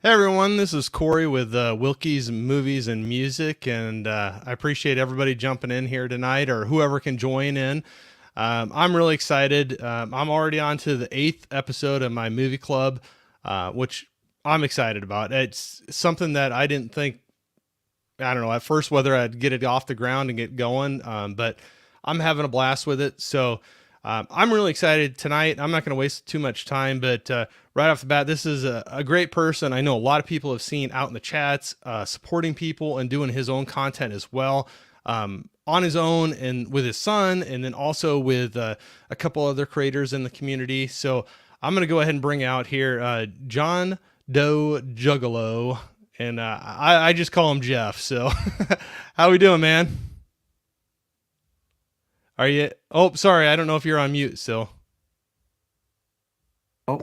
Hey everyone, this is Corey with Wilkie's Movies and Music, and I appreciate everybody jumping in here tonight or whoever can join in. I'm really excited. I'm already on to the eighth episode of my movie club, which I'm excited about. It's something that I didn't think, I don't know, at first whether I'd get it off the ground and get going, but I'm having a blast with it. So I'm really excited tonight. I'm not going to waste too much time, but right off the bat, this is a great person. I know a lot of people have seen out in the chats, supporting people and doing his own content as well. On his own and with his son, and then also with a couple other creators in the community. So I'm going to go ahead and bring out here John Doe Juggalo, and I just call him Jeff. So, how we doing, man? Are you? Oh, sorry, I don't know if you're on mute still. Oh,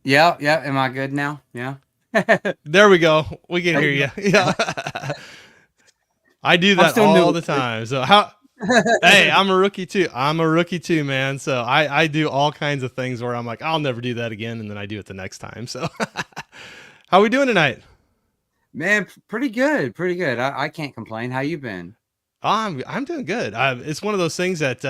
yeah, yeah. Am I good now? Yeah. There we go. We can There hear you you. go. Yeah, I do I'm that still new all at the this. time. So how? Hey, I'm a rookie too. I'm a rookie too, man. So I do all kinds of things where I'm like, I'll never do that again, and then I do it the next time. So, how we doing tonight? Man, pretty good, pretty good. I can't complain. How you been? I'm doing good. It's one of those things that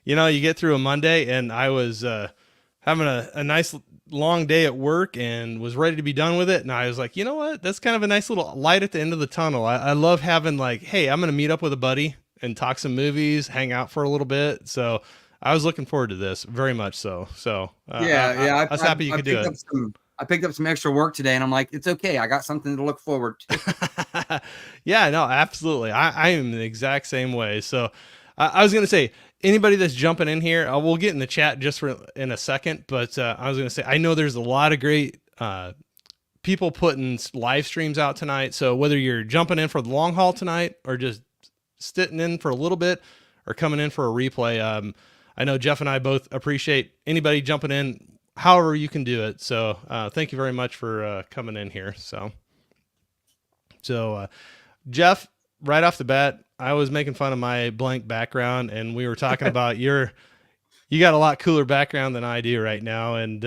you get through a Monday, and I was having a nice long day at work and was ready to be done with it. And I was like, you know what? That's kind of a nice little light at the end of the tunnel. I love having like, hey, I'm going to meet up with a buddy and talk some movies, hang out for a little bit. So I was looking forward to this very much. So Yeah, yeah. I was happy you I could do picked it. up some. I picked up some extra work today, and I'm like, it's okay. I got something to look forward to. Yeah, no, absolutely. I am the exact same way. So I was going to say, anybody that's jumping in here, we'll get in the chat just for in a second. But I was going to say, I know there's a lot of great people putting live streams out tonight. So whether you're jumping in for the long haul tonight or just sitting in for a little bit or coming in for a replay, I know Jeff and I both appreciate anybody jumping in however you can do it. So thank you very much for coming in here. So Jeff, right off the bat, I was making fun of my blank background, and we were talking about you got a lot cooler background than I do right now, and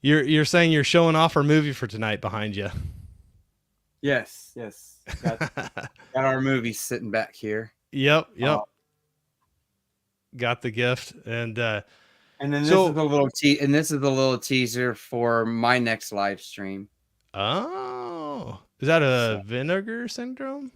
you're saying you're showing off our movie for tonight behind you. Yes, yes. Got our movies sitting back here. Yep, Uh, got the gift, and and then this is so a little and this is a little teaser for my next live stream. oh, is that So a vinegar syndrome?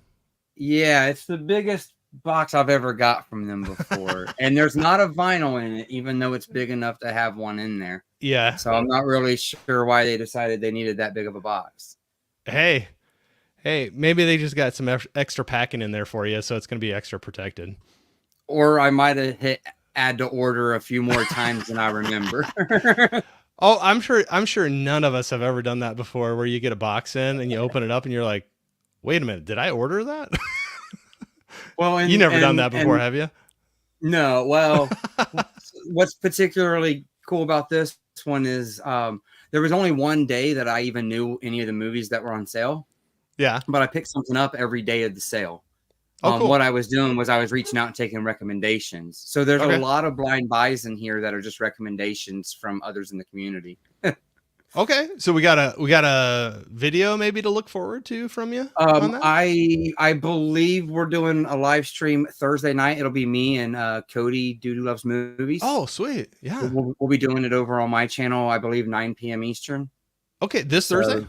yeah, it's the biggest box I've ever got from them before. And there's not a vinyl in it, even though it's big enough to have one in there. Yeah. So I'm not really sure why they decided they needed that big of a box. Hey, hey, maybe they just got some extra packing in there for you, so it's going to be extra protected. Or I might have hit add to order a few more times than I remember. Oh, I'm sure none of us have ever done that before where you get a box in and you open it up and you're like, "Wait a minute, did I order that?" Well, You never done that before, and have you? no, well, what's particularly cool about this one is there was only one day that I even knew any of the movies that were on sale, Yeah. but I picked something up every day of the sale. Oh, cool. What I was doing was I was reaching out and taking recommendations. So there's a Okay. lot of blind buys in here that are just recommendations from others in the community. Okay. So we got a video maybe to look forward to from you on that. I believe we're doing a live stream Thursday night. It'll be me and Cody Dude Loves Movies. Oh, sweet. Yeah. We'll be doing it over on my channel, I believe 9 p.m. Eastern. Okay. This Thursday. So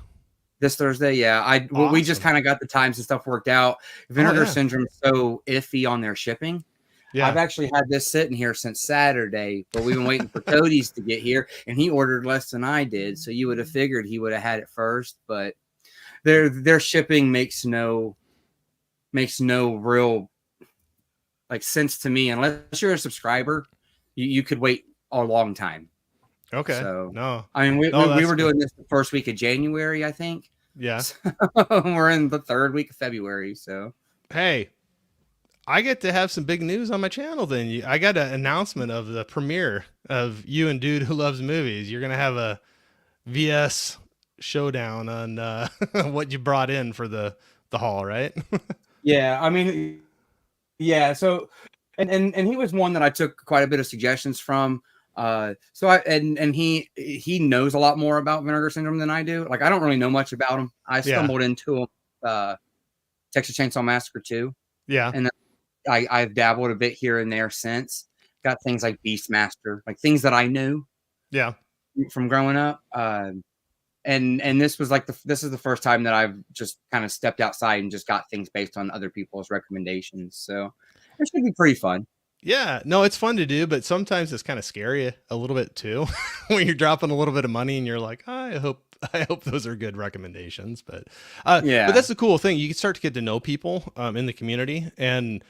this Thursday, yeah. We just Awesome. kind of got the times and stuff worked out. Oh Vinegar yeah. Syndrome's so iffy on their shipping. I've Yeah. actually had this sitting here since Saturday, but we've been waiting for Cody's to get here, and he ordered less than I did. So you would have figured he would have had it first, but their shipping makes no real like sense to me unless you're a subscriber. You could wait a long time. Okay. So No. I mean, No, we that's were cool. doing this the first week of January, I think. Yeah. So we're in the third week of February. So Hey, I get to have some big news on my channel then. I got an announcement of the premiere of You and Dude Who Loves Movies. You're going to have a VS showdown on what you brought in for the haul, right? yeah, I mean, yeah. So and he was one that I took quite a bit of suggestions from. So he knows a lot more about Vinegar Syndrome than I do. Like, I don't really know much about him. I Yeah. stumbled into him, Texas Chainsaw Massacre 2, Yeah. and I've dabbled a bit here and there since. Got things like Beastmaster, like things that I knew Yeah. from growing up. And this was like this is the first time that I've just kind of stepped outside and just got things based on other people's recommendations. So it should be pretty fun. Yeah, no, it's fun to do, but sometimes it's kind of scary a little bit too when you're dropping a little bit of money and you're like, I hope those are good recommendations. But that's the cool thing. You can start to get to know people in the community, and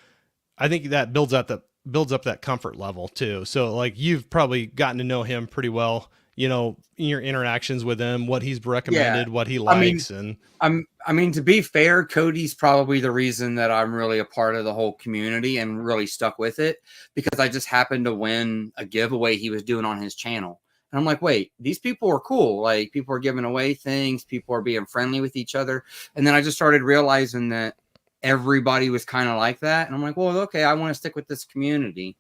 I think that builds up that comfort level too. So like you've probably gotten to know him pretty well, you know, in your interactions with him, what he's recommended, what he likes. I mean, to be fair, Cody's probably the reason that I'm really a part of the whole community and really stuck with it, because I just happened to win a giveaway he was doing on his channel. And I'm like, wait, these people are cool. Like, people are giving away things. People are being friendly with each other. And then I just started realizing that everybody was kind of like that. And I'm like, well, okay, I want to stick with this community.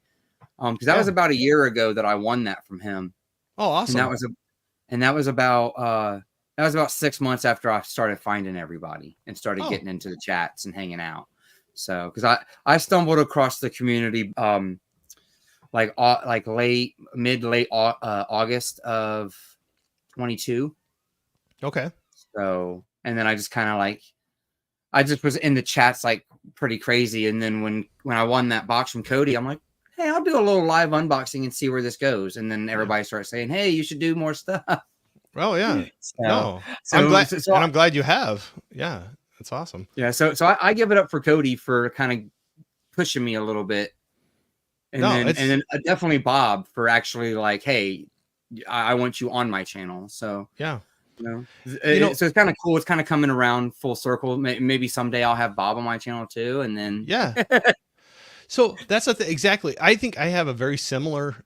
Because that was about a year ago that I won that from him. Oh, awesome. And that was about 6 months after I started finding everybody and started getting into the chats and hanging out. So, because I stumbled across the community like late August of 22. Okay. So, and then I just kind of I just was in the chats like pretty crazy. And then when I won that box from Cody, I'm like, hey, I'll do a little live unboxing and see where this goes. And then everybody starts saying, hey, you should do more stuff. Oh yeah. So, I'm glad you have. Yeah. That's awesome. Yeah. So I give it up for Cody for kind of pushing me a little bit. And then definitely Bob for actually like, hey, I want you on my channel. So yeah. So it's kind of cool. It's kind of coming around full circle. Maybe someday I'll have Bob on my channel too. And then So that's exactly. I think I have a very similar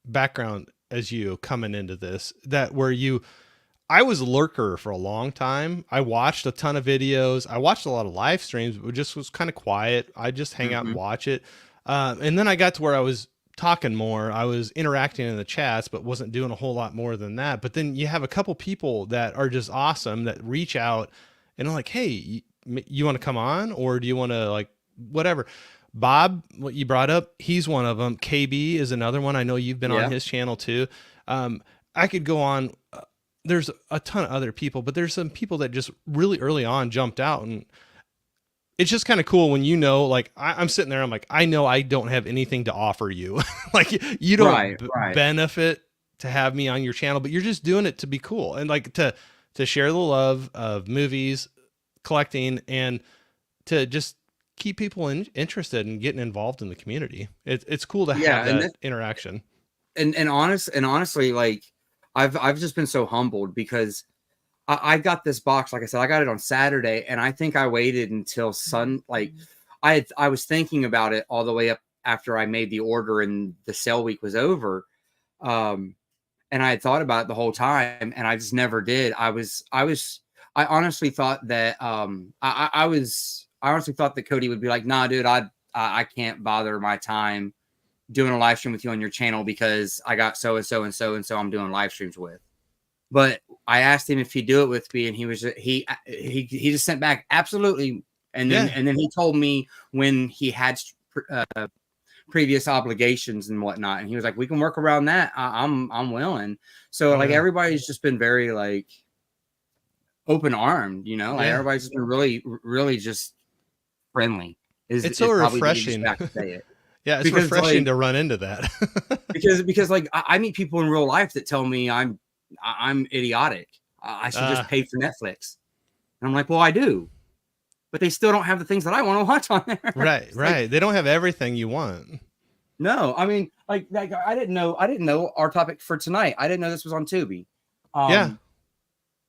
background as you coming into this, I was a lurker for a long time. I watched a ton of videos. I watched a lot of live streams, but just was kind of quiet. I just hang out and watch it. And then I got to where I was talking more. I was interacting in the chats, but wasn't doing a whole lot more than that. But then you have a couple people that are just awesome that reach out and are like, hey, you want to come on, or do you want to like whatever? Bob, what you brought up, he's one of them. KB is another one. I know you've been on his channel too. I could go on. There's a ton of other people, but there's some people that just really early on jumped out, and it's just kind of cool when, you know, like I'm sitting there, I'm like, I know I don't have anything to offer you. Like you don't benefit to have me on your channel, but you're just doing it to be cool and like to share the love of movies, collecting, and to just keep people interested and getting involved in the community. It's cool to have that interaction. And honestly, like I've just been so humbled because I got this box. Like I said, I got it on Saturday, and I think I waited until I was thinking about it all the way up after I made the order and the sale week was over. And I had thought about it the whole time, and I just never did. I honestly thought that I honestly thought that Cody would be like, nah, dude, I can't bother my time doing a live stream with you on your channel because I got so and so and so and so I'm doing live streams with. But I asked him if he'd do it with me, and he just sent back absolutely. And then he told me when he had previous obligations and whatnot, and he was like, we can work around that. I'm willing. So everybody's just been very like open armed, you know, like everybody's just been really, really just friendly. It's so refreshing. Yeah, it's refreshing to run into that. because like I meet people in real life that tell me I'm idiotic. I should just pay for Netflix. And I'm like, well, I do. But they still don't have the things that I want to watch on there. Right. Like, they don't have everything you want. No, I mean, like I didn't know our topic for tonight. I didn't know this was on Tubi. I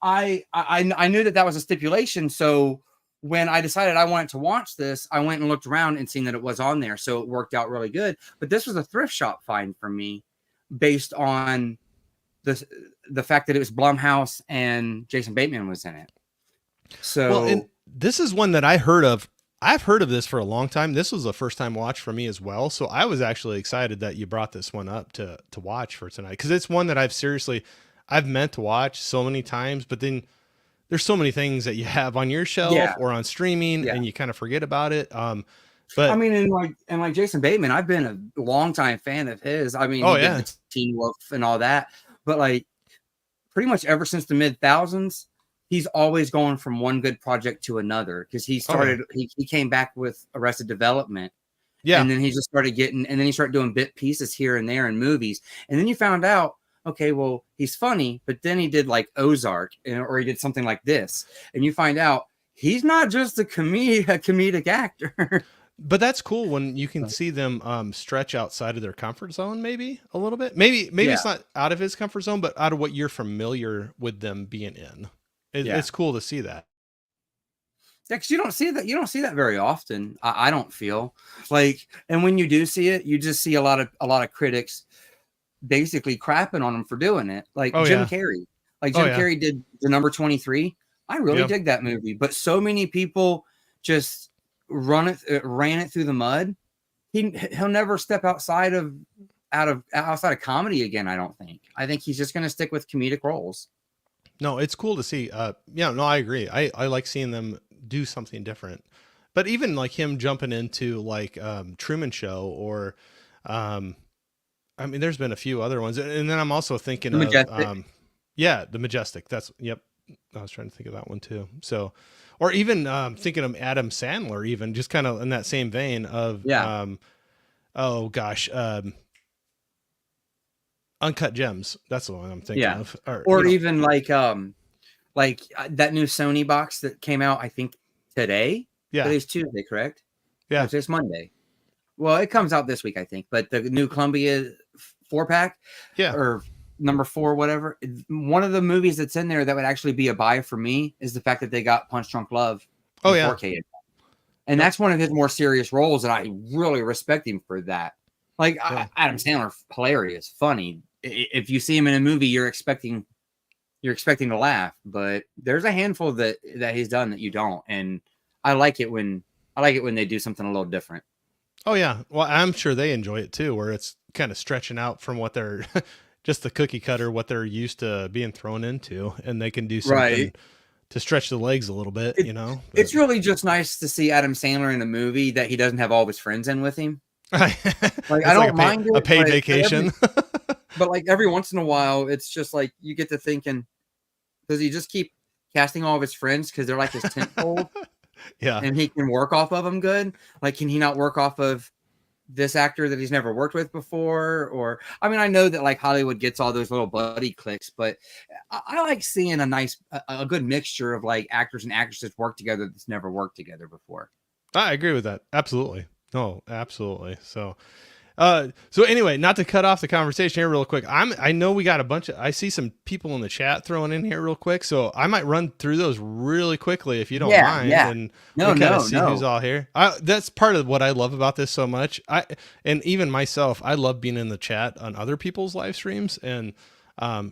knew that was a stipulation. So when I decided I wanted to watch this, I went and looked around and seen that it was on there. So it worked out really good. But this was a thrift shop find for me based on the fact that it was Blumhouse and Jason Bateman was in it. So and this is one that I heard of. I've heard of this for a long time. This was the first time watch for me as well. So I was actually excited that you brought this one up to watch for tonight. Cause it's one that I've meant to watch so many times, but then there's so many things that you have on your shelf Yeah, or on streaming yeah. and you kind of forget about it. I But mean, and like Jason Bateman, I've been a longtime fan of his. I mean, oh he did yeah. the Teen Wolf and all that, but like pretty much ever since the mid thousands, he's always going from one good project to another because Oh yeah. he came back with Arrested Development, Yeah. and then he just started getting, and then he started doing bit pieces here and there in movies, and then you found out, okay, well, he's funny, but then he did like Ozark, or he did something like this, and you find out he's not just a comedic actor. But that's cool when you can see them stretch outside of their comfort zone, maybe a little bit. Maybe Yeah, it's not out of his comfort zone, but out of what you're familiar with them being in. yeah. It's cool to see that. Yeah, because you don't see that very often. I don't feel like, and when you do see it, you just see a lot of critics basically crapping on him for doing it. Like Oh Jim yeah. Carrey, like Oh Jim yeah. Carrey did the number 23. I really Yep. dig that movie, but so many people just ran it through the mud. He'll never step outside of comedy again. I don't think. I think he's just going to stick with comedic roles. No, it's cool to see. Yeah, no, I agree. I like seeing them do something different. But even like him jumping into like Truman Show or um I mean there's been a few other ones. And then I'm also thinking The of Majestic. yeah, The Majestic. That's yep. I was trying to think of that one too. So or even thinking of Adam Sandler even just kind of in that same vein of Yeah. oh gosh, Uncut Gems. That's the one I'm thinking Yeah. of. Or Or even like that new Sony box that came out, I think today. yeah. Today's Tuesday, correct? No, Yeah. today's Monday. Well, it comes out this week, I think. But the new Columbia 4-pack Yeah. or number 4, whatever. One of the movies that's in there that would actually be a buy for me is the fact that they got Punch Drunk Love Oh in yeah. 4K. And Yep. that's one of his more serious roles, and I really respect him for that. Like Yeah. Adam Sandler, hilarious, funny. If you see him in a movie, you're expecting to laugh, but there's a handful that he's done that you don't, and I like it when they do something a little different. Oh yeah. Well, I'm sure they enjoy it too, where it's kind of stretching out from what they're just the cookie cutter, what they're used to being thrown into, and they can do something Right. to stretch the legs a little bit, It, you know. But it's really just nice to see Adam Sandler in a movie that he doesn't have all of his friends in with him. Like I it's like don't mind a it, paid but vacation. like every once in a while, it's just like you get to thinking, does he just keep casting all of his friends because they're like his tentpole Yeah. and he can work off of them good? Like, can he not work off of this actor that he's never worked with before? Or, I mean, I know that like Hollywood gets all those little buddy clicks, but I like seeing a good mixture of like actors and actresses work together that's never worked together before. I agree with that. Absolutely. No, absolutely. So anyway, not to cut off the conversation here real quick. I know we got I see some people in the chat throwing in here real quick. So I might run through those really quickly if you don't Yeah, mind. yeah. And No, we kind of no, see no. who's all here. That's part of what I love about this so much. And even myself, I love being in the chat on other people's live streams. And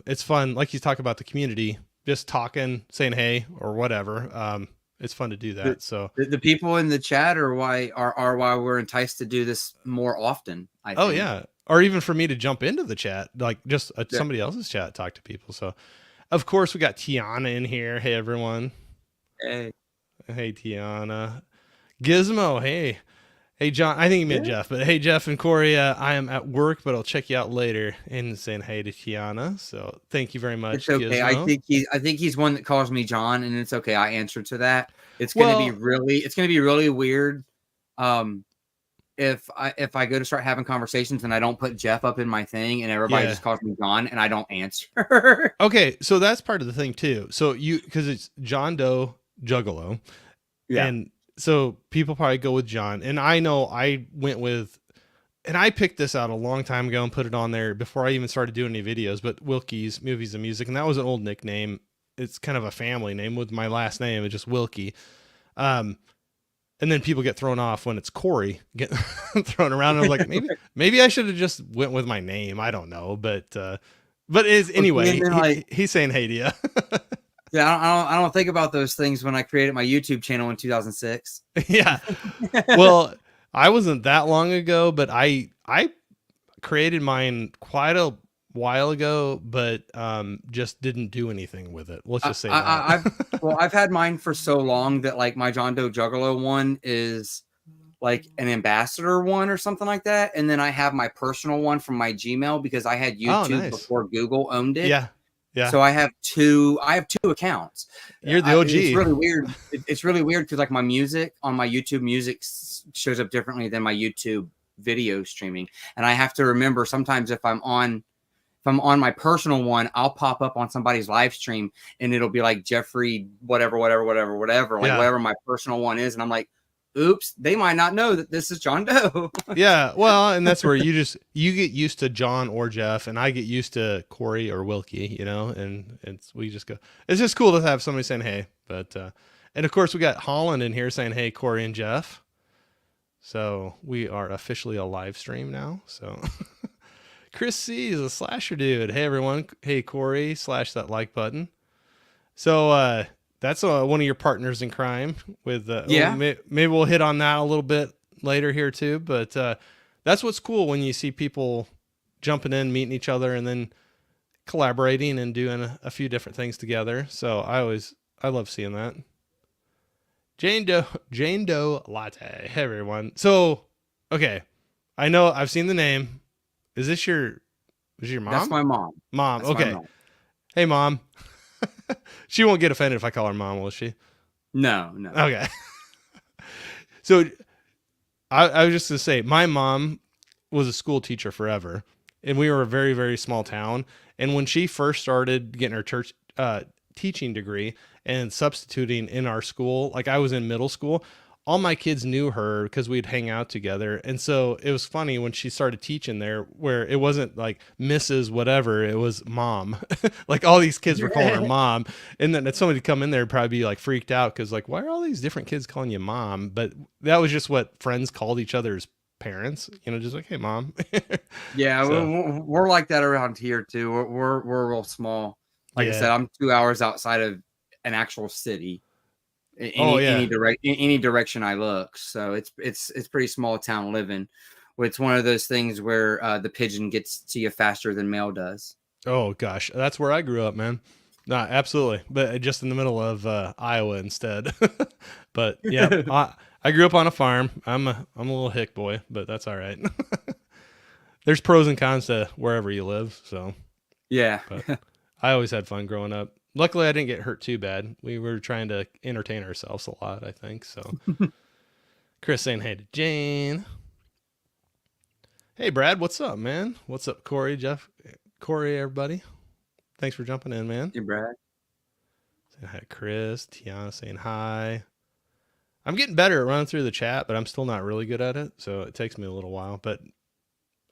it's fun. Like you talk about the community, just talking, saying, hey, or whatever. It's fun to do that. So, The people in the chat are why we're enticed to do this more often. I think. oh yeah. Or even for me to jump into the chat, like just Yeah. somebody else's chat, talk to people. So of course we got Tiana in here. Hey everyone. Hey. Hey Tiana. Gizmo. Hey John. I think you meant Yeah. Jeff, but hey Jeff and Corey, I am at work, but I'll check you out later, and saying hey to Tiana. So thank you very much. It's okay. Gizmo. I think he's one that calls me John, and it's okay. I answer to that. It's gonna be really weird. If I go to start having conversations and I don't put Jeff up in my thing and everybody Yeah. just calls me John and I don't answer. Okay, so that's part of the thing too. So because it's John Doe Juggalo, Yeah. and so people probably go with John. And I know I went with, and I picked this out a long time ago and put it on there before I even started doing any videos. But Wilkie's Movies and Music, and that was an old nickname. It's kind of a family name with my last name. It's just Wilkie. And then people get thrown off when it's Corey get thrown around. And I'm like, maybe I should have just went with my name. I don't know, but is anyway. And then, like, He's saying hey to you. Yeah, I don't think about those things when I created my YouTube channel in 2006. Yeah. Well, I wasn't that long ago, but I created mine quite a while ago, but just didn't do anything with it. Let's just say that. I've had mine for so long that like my John Doe Juggalo one is like an ambassador one or something like that, and then I have my personal one from my Gmail because I had Oh, YouTube nice. before Google owned it. Yeah. Yeah. So I have two accounts. You're the It's OG. really weird. It's really weird because like my music on my YouTube music shows up differently than my YouTube video streaming, and I have to remember sometimes if I'm on my personal one, I'll pop up on somebody's live stream and it'll be like Jeffrey whatever, like Yeah. whatever my personal one is, and I'm like, oops, they might not know that this is John Doe. Yeah. Well, and that's where you get used to John or Jeff, and I get used to Corey or Wilkie, and we just go. It's just cool to have somebody saying hey, but and of course we got Holland in here saying hey, Corey and Jeff. So we are officially a live stream now. So Chris C is a slasher dude. Hey everyone. Hey Corey, slash that like button. So that's one of your partners in crime with Yeah. maybe we'll hit on that a little bit later here too, but that's what's cool when you see people jumping in, meeting each other, and then collaborating and doing a few different things together. So I love seeing that. Jane Doe Latte. Hey everyone. So okay, I know I've seen the name. Is your mom? That's my mom. Mom. That's Okay. my mom. Hey mom. She won't get offended if I call her mom, will she? No. Okay. So I was just going to say, my mom was a school teacher forever, and we were a very, very small town. And when she first started getting her church teaching degree and substituting in our school, like I was in middle school, all my kids knew her because we'd hang out together. And so it was funny when she started teaching there, where it wasn't like Mrs. whatever, it was mom. Like all these kids were calling her mom. And then somebody come in there and probably be like freaked out because like, why are all these different kids calling you mom? But that was just what friends called each other's parents, just like, hey mom. Yeah, So, we're like that around here too. We're real small. Like I said, I'm 2 hours outside of an actual city. Any direction I look, so it's pretty small town living. It's one of those things where the pigeon gets to you faster than mail does. Oh gosh, that's where I grew up, man. No, absolutely, but just in the middle of Iowa instead. But yeah, I grew up on a farm. I'm a little hick boy, but that's all right. There's pros and cons to wherever you live, so Yeah. But I always had fun growing up. Luckily, I didn't get hurt too bad. We were trying to entertain ourselves a lot, I think. So, Chris saying hey to Jane. Hey, Brad, what's up, man? What's up, Corey, Jeff, Corey, everybody? Thanks for jumping in, man. Hey, Brad. Saying hi to Chris. Tiana saying hi. I'm getting better at running through the chat, but I'm still not really good at it. So it takes me a little while. But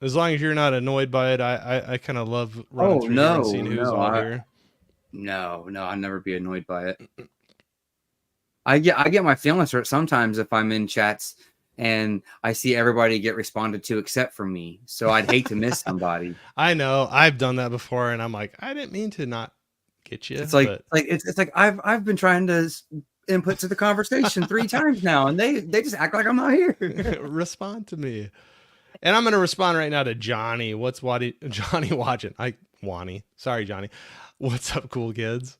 as long as you're not annoyed by it, I kind of love running through here and seeing who's all here. No, I'll never be annoyed by it. I get my feelings hurt sometimes if I'm in chats and I see everybody get responded to except for me. So I'd hate to miss somebody. I know. I've done that before, and I'm like, I didn't mean to not get you. It's like I've been trying to input to the conversation 3 times now, and they just act like I'm not here. Respond to me. And I'm going to respond right now to Johnny. What's Johnny watching? Wani. Sorry, Johnny. What's up, cool kids?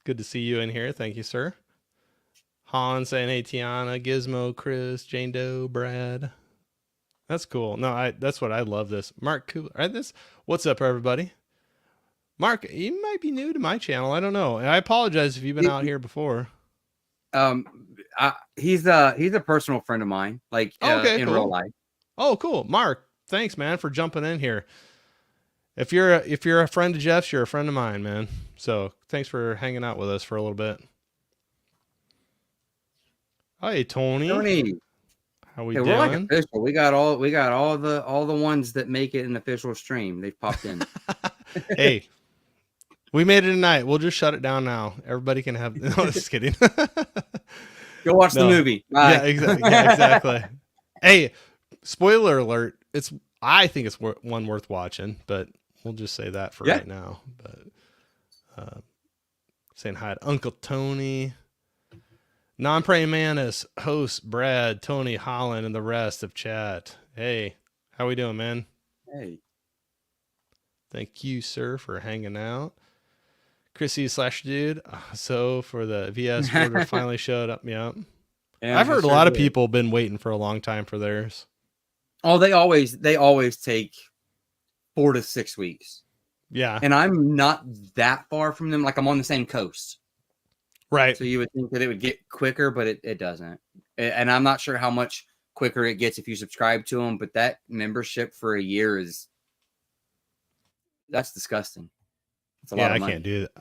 Good to see you in here. Thank you, sir. Holland saying, hey, Tiana, Gizmo, Chris, Jane Doe, Brad. That's cool. No, that's what I love this. Mark Cooler. What's up, everybody? Mark, you might be new to my channel. I don't know. I apologize if you've been out here before. He's a personal friend of mine, like okay, in cool. real life. Oh, cool. Mark, thanks, man, for jumping in here. If you're a friend of Jeff's, you're a friend of mine, man. So thanks for hanging out with us for a little bit. Hey, Tony. How we doing? We're like official. We got all the ones that make it an official stream. They've popped in. Hey, we made it tonight. We'll just shut it down now. Everybody can have. No, just kidding. Go watch the movie. Bye. Yeah, exactly. Hey, spoiler alert. I think it's one worth watching, but we'll just say that for right now. But Saying hi to Uncle Tony. Non-praying mantis, host Brad, Tony, Holland, and the rest of chat. Hey, how we doing, man? Hey. Thank you, sir, for hanging out. Chrissy slash dude. So for the VS order finally showed up. Yeah. Yeah, I've heard a sure lot of did. people been waiting for a long time for theirs. Oh, they always take 4 to 6 weeks. Yeah. And I'm not that far from them. Like, I'm on the same coast. Right. So you would think that it would get quicker, but it doesn't. And I'm not sure how much quicker it gets if you subscribe to them, but that membership for a year that's disgusting. It's a lot of money.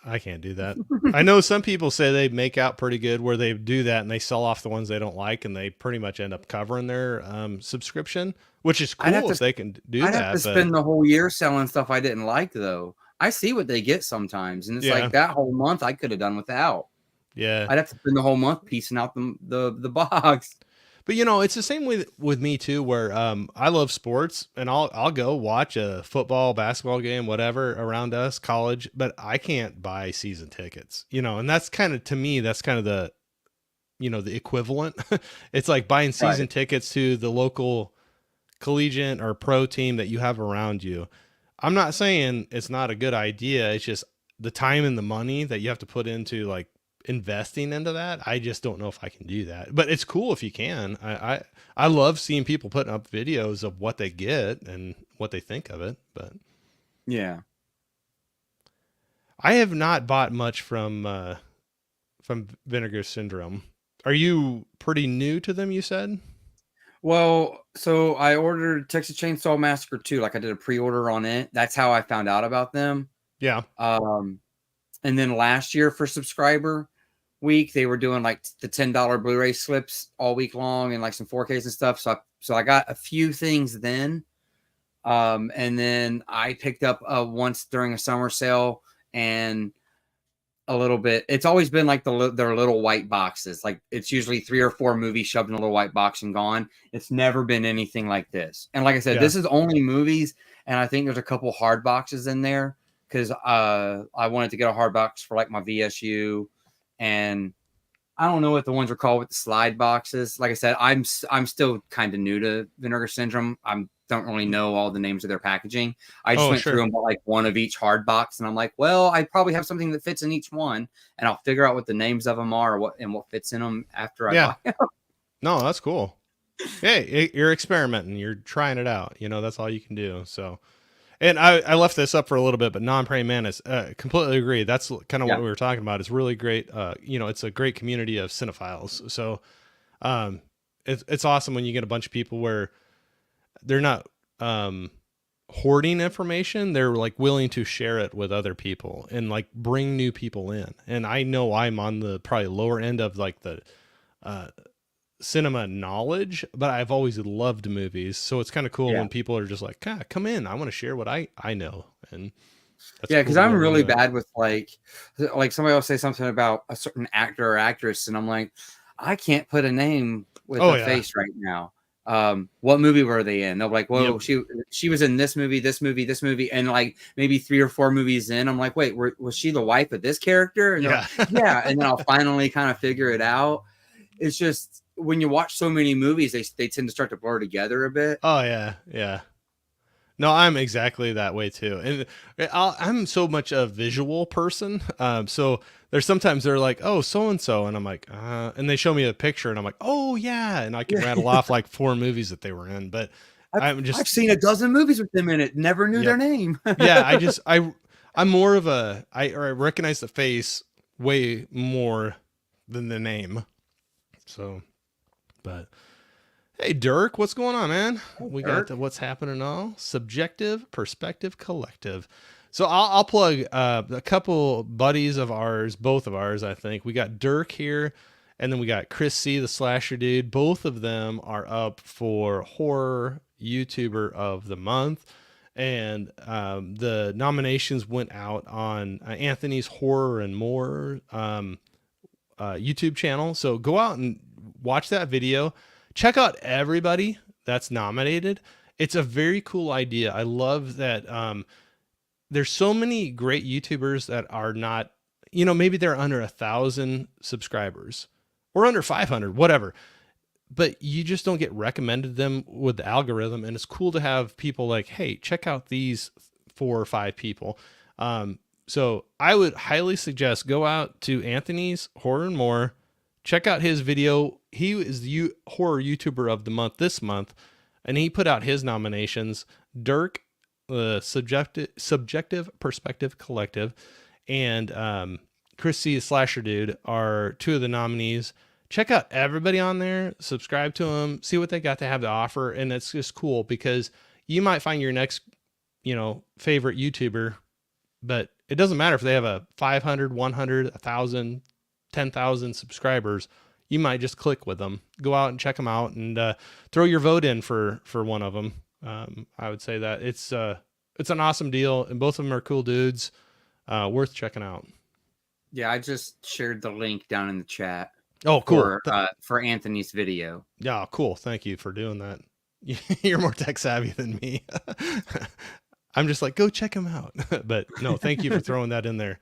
I can't do that. I know some people say they make out pretty good where they do that and they sell off the ones they don't like and they pretty much end up covering their subscription, which is cool if they can do that. I'd have to spend the whole year selling stuff I didn't like, though. I see what they get sometimes, and it's like that whole month I could have done without. Yeah, I'd have to spend the whole month piecing out the box. But it's the same way with me too, where I love sports and I'll go watch a football, basketball game, whatever around us, college, but I can't buy season tickets, and that's kind of, to me, that's kind of the equivalent. It's like buying season tickets to the local collegiate or pro team that you have around you. I'm not saying it's not a good idea. It's just the time and the money that you have to put into like investing into that. I just don't know if I can do that, but it's cool if you can. I love seeing people putting up videos of what they get and what they think of it, but yeah, I have not bought much from Vinegar Syndrome. Are you pretty new to them, you said? Well, so I ordered Texas Chainsaw Massacre 2. Like, I did a pre-order on it. That's how I found out about them. Yeah. And then last year for subscriber week, they were doing like the $10 Blu-ray slips all week long and like some 4Ks and stuff. So I got a few things then. And then I picked up once during a summer sale and a little bit. It's always been like their little white boxes. Like, it's usually 3 or 4 movies shoved in a little white box and gone. It's never been anything like this. And like I said, this is only movies. And I think there's a couple hard boxes in there because I wanted to get a hard box for like my VSU. And I don't know what the ones are called with the slide boxes. Like I said, I'm still kind of new to Vinegar Syndrome. I don't really know all the names of their packaging. I just went through and bought like one of each hard box, and I'm like, well, I probably have something that fits in each one, and I'll figure out what the names of them are, what fits in them after I buy them. No, that's cool. Hey, you're experimenting, you're trying it out. That's all you can do. So, and I left this up for a little bit, but non-praying mantis, completely agree. That's kind of what we were talking about. It's really great. It's a great community of cinephiles. So, it's awesome when you get a bunch of people where they're not hoarding information. They're like willing to share it with other people and like bring new people in. And I know I'm on the probably lower end of like the cinema knowledge, but I've always loved movies. So it's kind of cool when people are just like, come in, I want to share what I know. And that's because I'm really bad with like somebody will say something about a certain actor or actress, and I'm like, I can't put a name with a face right now. What movie were they in? They're like, well, she was in this movie, and like maybe 3 or 4 movies in, I'm like, wait, was she the wife of this character? And like, and then I'll finally kind of figure it out. It's just when you watch so many movies, they tend to start to blur together a bit. Oh yeah. No, I'm exactly that way too, and I'm so much a visual person. So there's sometimes they're like, oh, so and so, and I'm like, and they show me a picture, and I'm like, oh yeah, and I can rattle off like 4 movies that they were in. But I've seen a dozen movies with them in it, never knew their name. I'm more of I recognize the face way more than the name. So, but. Hey, Dirk, what's going on, man? We got What's Happening All, Subjective Perspective Collective. So I'll plug a couple buddies of ours, both of ours, I think. We got Dirk here, and then we got Chris C., the slasher dude. Both of them are up for Horror YouTuber of the Month. And the nominations went out on Anthony's Horror and More YouTube channel. So go out and watch that video. Check out everybody that's nominated. It's a very cool idea. I love that there's so many great YouTubers that are not, maybe they're under 1,000 subscribers or under 500, whatever, but you just don't get recommended them with the algorithm. And it's cool to have people like, hey, check out these 4 or 5 people. So I would highly suggest go out to Anthony's Horror and More, check out his video. He is the horror YouTuber of the month this month, and he put out his nominations. Dirk, the Subjective Perspective Collective, and Chris C. Slasher Dude are 2 of the nominees. Check out everybody on there, subscribe to them, see what they got to have to offer. And it's just cool because you might find your next, favorite YouTuber, but it doesn't matter if they have a 500, 100, 1,000, 10,000 subscribers. You might just click with them, go out and check them out, and throw your vote in for one of them. I would say that it's an awesome deal, and both of them are cool dudes, worth checking out. Yeah, I just shared the link down in the chat. Oh, cool. For Anthony's video. Yeah, cool. Thank you for doing that. You're more tech savvy than me. I'm just like, go check him out. But no, thank you for throwing that in there.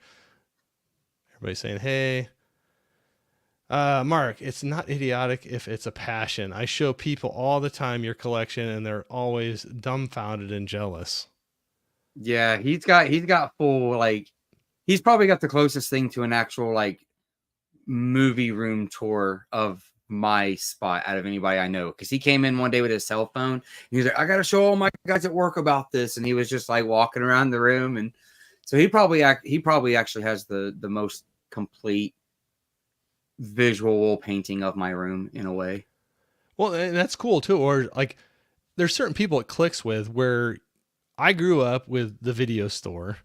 Everybody's saying, hey, Mark, it's not idiotic if it's a passion. I show people all the time your collection and they're always dumbfounded and jealous. Yeah, he's got full, like, he's probably got the closest thing to an actual, like, movie room tour of my spot out of anybody I know, because he came in one day with his cell phone and he was like, I gotta show all my guys at work about this, and he was just like walking around the room, and so he probably actually has the most complete visual painting of my room in a way. Well, and that's cool too. Or like there's certain people it clicks with, where I grew up with the video store.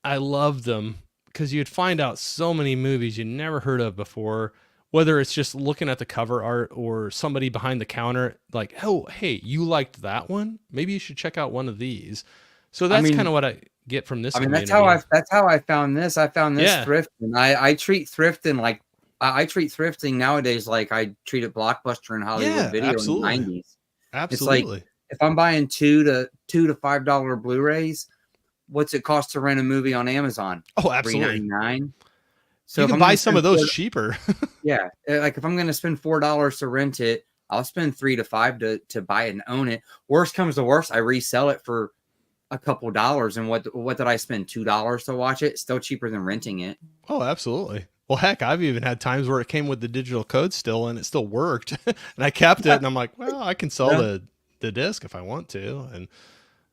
I loved them because you'd find out so many movies you never heard of before, whether it's just looking at the cover art or somebody behind the counter like, oh, hey, you liked that one? Maybe you should check out one of these. So that's kind of what I get from this. That's how I found this. I found this thrifting. I treat thrifting like I treat thrifting nowadays like I treated Blockbuster and Hollywood Video in the 90s. Absolutely. It's like if I'm buying $2 to $5 Blu-rays, what's it cost to rent a movie on Amazon? Oh, absolutely. $3.99. So you can buy some of those cheaper. Yeah. Like if I'm going to spend $4 to rent it, I'll spend $3 to $5 to buy it and own it. Worst comes to worst, I resell it for a couple dollars. And what did I spend? $2 to watch it? Still cheaper than renting it. Oh, absolutely. Well, heck, I've even had times where it came with the digital code still and it still worked. And I kept it and I'm like, well, I can sell the disc if I want to. And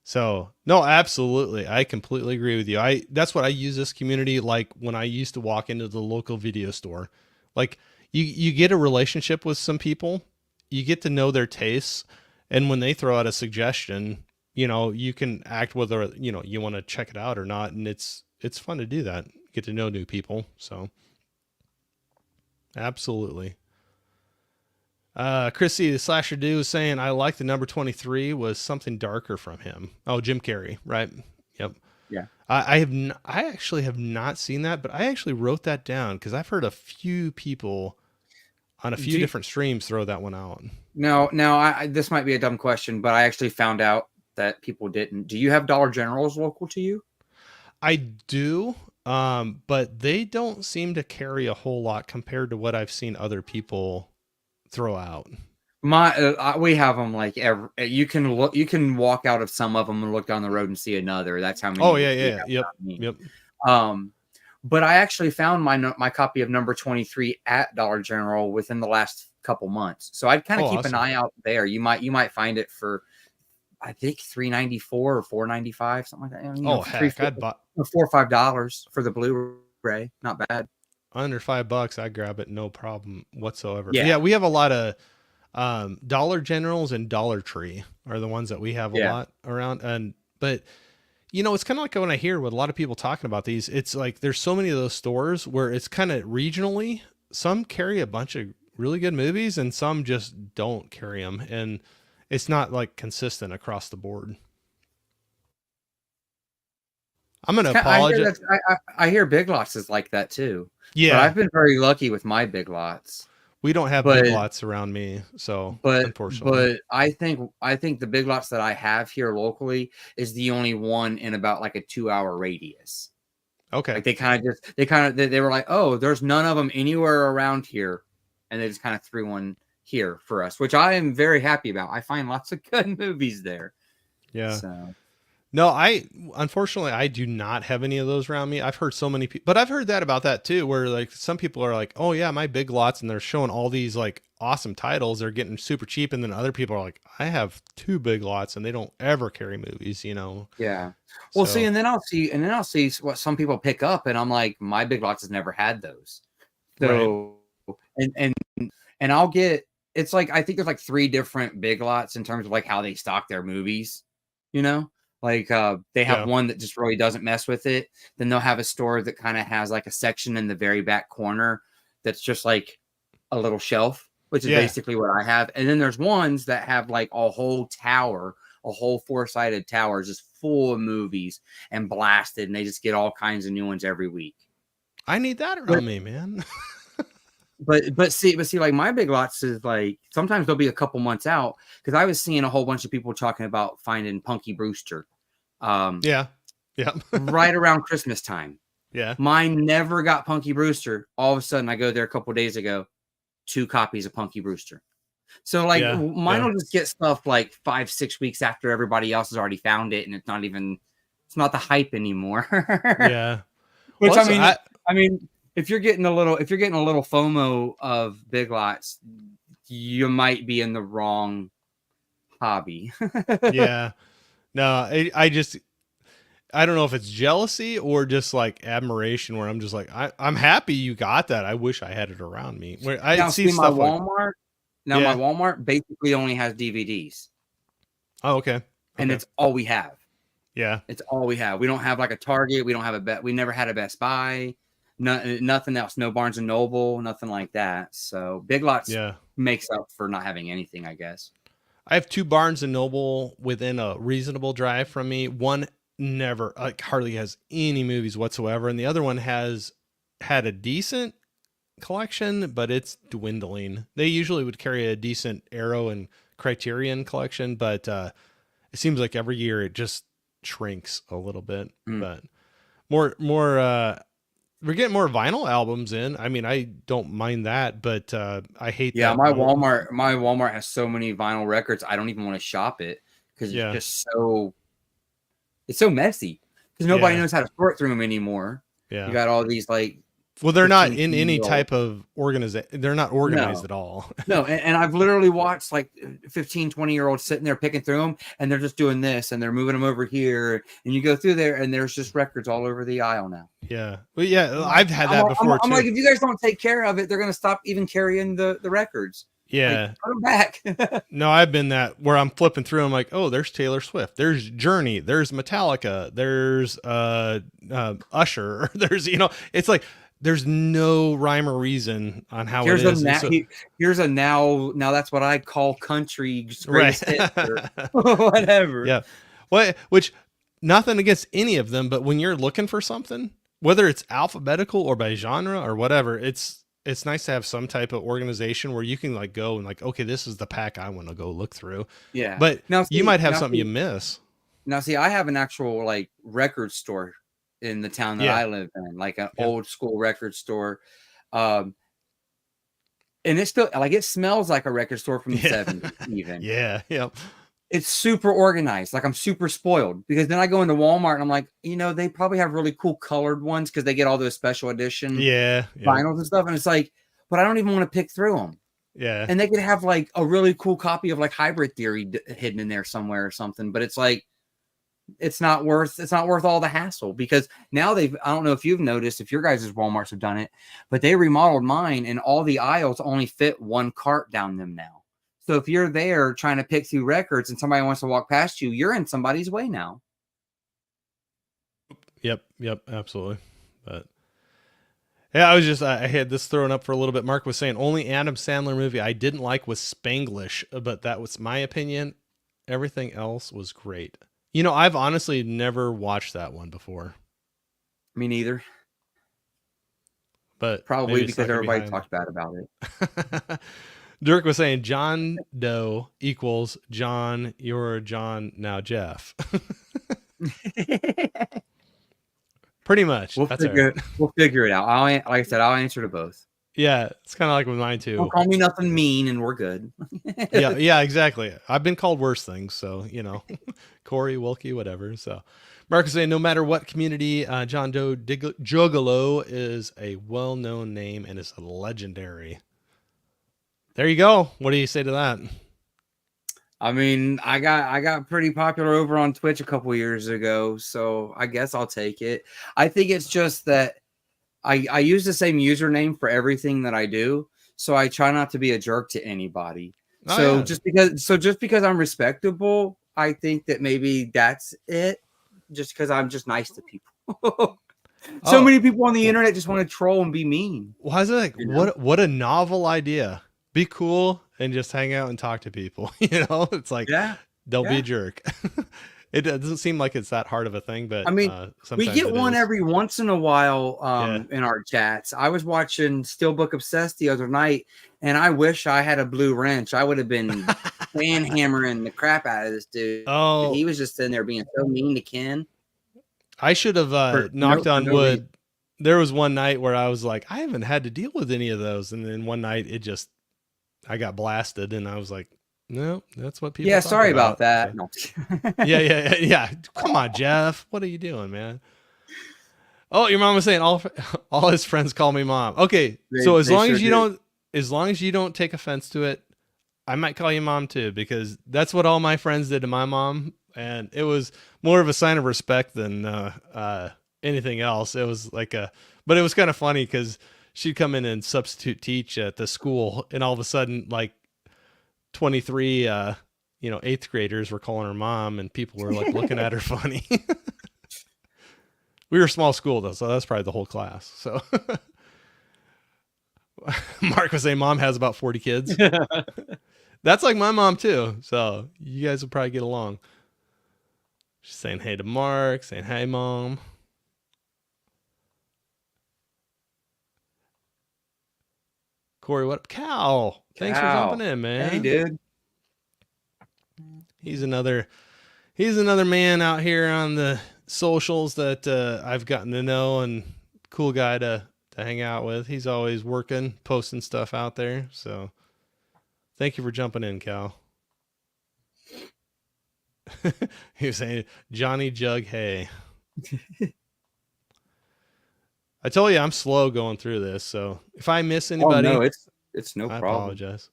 so, no, absolutely. I completely agree with you. That's what I use this community like when I used to walk into the local video store. Like you get a relationship with some people, you get to know their tastes, and when they throw out a suggestion, you can act whether, you want to check it out or not, and it's fun to do that. Get to know new people. So absolutely. Chrissy the Slasher Dude was saying, I like the number 23 was something darker from him. Oh, Jim Carrey, right? Yep. Yeah. I actually have not seen that, but I actually wrote that down because I've heard a few people on a few different streams throw that one out. No, this might be a dumb question, but I actually found out that people didn't. Do you have Dollar Generals local to you? I do, but they don't seem to carry a whole lot compared to what I've seen other people throw out. We have them like you can walk out of some of them and look down the road and see another. That's how many. Oh yeah. Yep. But I actually found my copy of number 23 at Dollar General within the last couple months. So I'd kind of keep an eye out there. You might find it for, I think, $3.94 or $4.95, something like that. Heck, I'd buy $4 or $5 for the Blu-ray. Not bad. Under $5, I'd grab it, no problem whatsoever. Yeah, we have a lot of Dollar Generals and Dollar Tree are the ones that we have a lot around. But it's kind of like when I hear what a lot of people talking about these, it's like there's so many of those stores where it's kind of regionally. Some carry a bunch of really good movies and some just don't carry them, and it's not like consistent across the board. I'm going to apologize. I hear Big Lots is like that too. Yeah. But I've been very lucky with my Big Lots. We don't have Big Lots around me, so unfortunately. But I think the Big Lots that I have here locally is the only one in about like a 2-hour radius. Okay. Like they were like, oh, there's none of them anywhere around here, and they just kind of threw one here for us, which I am very happy about. I find lots of good movies there. Yeah. So No, unfortunately I do not have any of those around me. I've heard so many people, but I've heard that about that too, where like some people are like, "Oh yeah, my Big Lots," and they're showing all these like awesome titles. They're getting super cheap, and then other people are like, "I have 2 Big Lots, and they don't ever carry movies," you know. yeah. Well, see, So and then I'll see what some people pick up, and I'm like, my Big Lots has never had those. right, So and and I'll get it's like I think there's like 3 different Big Lots in terms of like how they stock their movies, you know? Like they have yeah, one that just really doesn't mess with it. Then they'll have a store that kind of has like a section in the very back corner that's just like a little shelf, which is yeah. basically what I have. And then there's ones that have like a whole tower, a whole 4-sided tower just full of movies and blasted, and they just get all kinds of new ones every week. I need that But around me, man. but see, like my Big Lots is like sometimes they'll be a couple months out because I was seeing a whole bunch of people talking about finding Punky Brewster, um, Yeah, yeah, right around Christmas time. yeah, Mine never got Punky Brewster. All of a sudden, I go there a couple days ago, 2 copies of Punky Brewster. So like yeah, mine yeah, will just get stuff like 5-6 weeks after everybody else has already found it, and it's not the hype anymore. yeah. Which Well, I that's, mean, I mean, if you're getting a little FOMO of Big Lots, you might be in the wrong hobby. yeah. No, I don't know if it's jealousy or just like admiration, where I'm just like, I'm happy you got that. I wish I had it around me. Where I Now, see see, my stuff like, Walmart. Now, my yeah. Walmart basically only has DVDs, Oh, okay. and Okay. it's all we have. Yeah. It's all we have. We don't have like a Target. We don't have a bet. We never had a Best Buy. Nothing else. No Barnes and Noble. Nothing like that. So Big Lots Yeah. makes up for not having anything, I guess. I have 2 Barnes and Noble within a reasonable drive from me. One never, like, hardly has any movies whatsoever, and the other one has had a decent collection, but it's dwindling. They usually would carry a decent Arrow and Criterion collection, but it seems like every year it just shrinks a little bit. Mm. But more we're getting more vinyl albums in. I mean, I don't mind that, but I hate Yeah, that. my Walmart has so many vinyl records. I don't even want to shop it because Yeah, it's so messy because nobody yeah, knows how to sort through them anymore. You yeah. got all these like Well, they're not 15, in any 20-year-old. type of organization. They're not organized No, at all. no, and I've literally watched like 15, 20-year-olds sitting there picking through them, and they're just doing this, and they're moving them over here, and you go through there, and there's just records all over the aisle now. Yeah, but yeah, I've had that before I'm too. like, if you guys don't take care of it, they're gonna stop even carrying the records. Like, Yeah, put them back. no, I've been that where I'm flipping through. I'm like, oh, there's Taylor Swift, there's Journey, there's Metallica, there's Usher, there's it's like there's no rhyme or reason on how Here's it a is. now. So, Here's a now. That's what I call country right. greatest hits or whatever. Yeah. Well, which nothing against any of them, but when you're looking for something, whether it's alphabetical or by genre or whatever, it's nice to have some type of organization where you can like go and like, okay, this is the pack I want to go look through. Yeah. But Now you see, might have now something see, you miss. now see. I have an actual like record store in the town that Yeah. I live in, like an Yeah. old school record store. Um, and it's still like it smells like a record store from the Yeah. 70s, even. Yeah. Yeah. It's super organized. Like I'm super spoiled because then I go into Walmart and I'm like, they probably have really cool colored ones because they get all those special edition Yeah. Yeah. vinyls and stuff. And it's like, but I don't even want to pick through them. Yeah. And they could have like a really cool copy of like Hybrid Theory hidden in there somewhere or something. But it's like, it's not worth all the hassle because now I don't know if you've noticed if your guys' Walmarts have done it, but they remodeled mine and all the aisles only fit one cart down them now. So if you're there trying to pick through records and somebody wants to walk past you, you're in somebody's way now. Yep. Yep. Absolutely. But yeah, I had this thrown up for a little bit. Mark was saying only Adam Sandler movie I didn't like was Spanglish, but that was my opinion. Everything else was great. I've honestly never watched that one before. Me neither. But Probably because everybody talked bad about it. Dirk was saying John Doe equals John, you're John, now Jeff. Pretty much. That's all right. We'll figure it out. Like I said, I'll answer to both. Yeah, it's kind of like with mine Don't too. call me nothing mean, and we're good. Yeah, exactly. I've been called worse things, so Corey, Wilkie, whatever. So, Mark is saying, no matter what community, John Doe Juggalo is a well-known name and is legendary. There you go. What do you say to that? I mean, I got pretty popular over on Twitch a couple years ago, so I guess I'll take it. I think it's just that I use the same username for everything that I do, so I try not to be a jerk to anybody. Oh, yeah. just because I'm respectable, I think that maybe that's it. Just because I'm just nice to people. So many people on the internet just want to troll and be mean. Why is it like what a novel idea? Be cool and just hang out and talk to people. It's like don't be a jerk. It doesn't seem like it's that hard of a thing, but I mean, we get one every once in a while in our chats. I was watching Steelbook Obsessed the other night, and I wish I had a blue wrench. I would have been hammering the crap out of this dude. Oh, he was just in there being so mean to Ken. I should have knocked on wood. There was one night where I was like, I haven't had to deal with any of those, and then one night I got blasted, and I was like, no, that's what people. Yeah, sorry about that. No. Yeah. Come on, Jeff. What are you doing, man? Oh, your mom was saying all his friends call me mom. Okay, so as long as you don't take offense to it, I might call you mom too, because that's what all my friends did to my mom, and it was more of a sign of respect than anything else. It was like but it was kind of funny because she'd come in and substitute teach at the school, and all of a sudden, like 23 eighth graders were calling her mom, and people were like looking at her funny. We were a small school though, so that's probably the whole class. So Mark was saying mom has about 40 kids. That's like my mom too, so you guys will probably get along. She's saying hey to Mark, saying hey mom. Corey, what up? Cal. Thanks for jumping in, man. Hey, dude. He's another man out here on the socials that I've gotten to know, and cool guy to hang out with. He's always working, posting stuff out there. So thank you for jumping in, Cal. He was saying Johnny Jug, hey. I told you I'm slow going through this, so if I miss anybody, it's no problem. I apologize.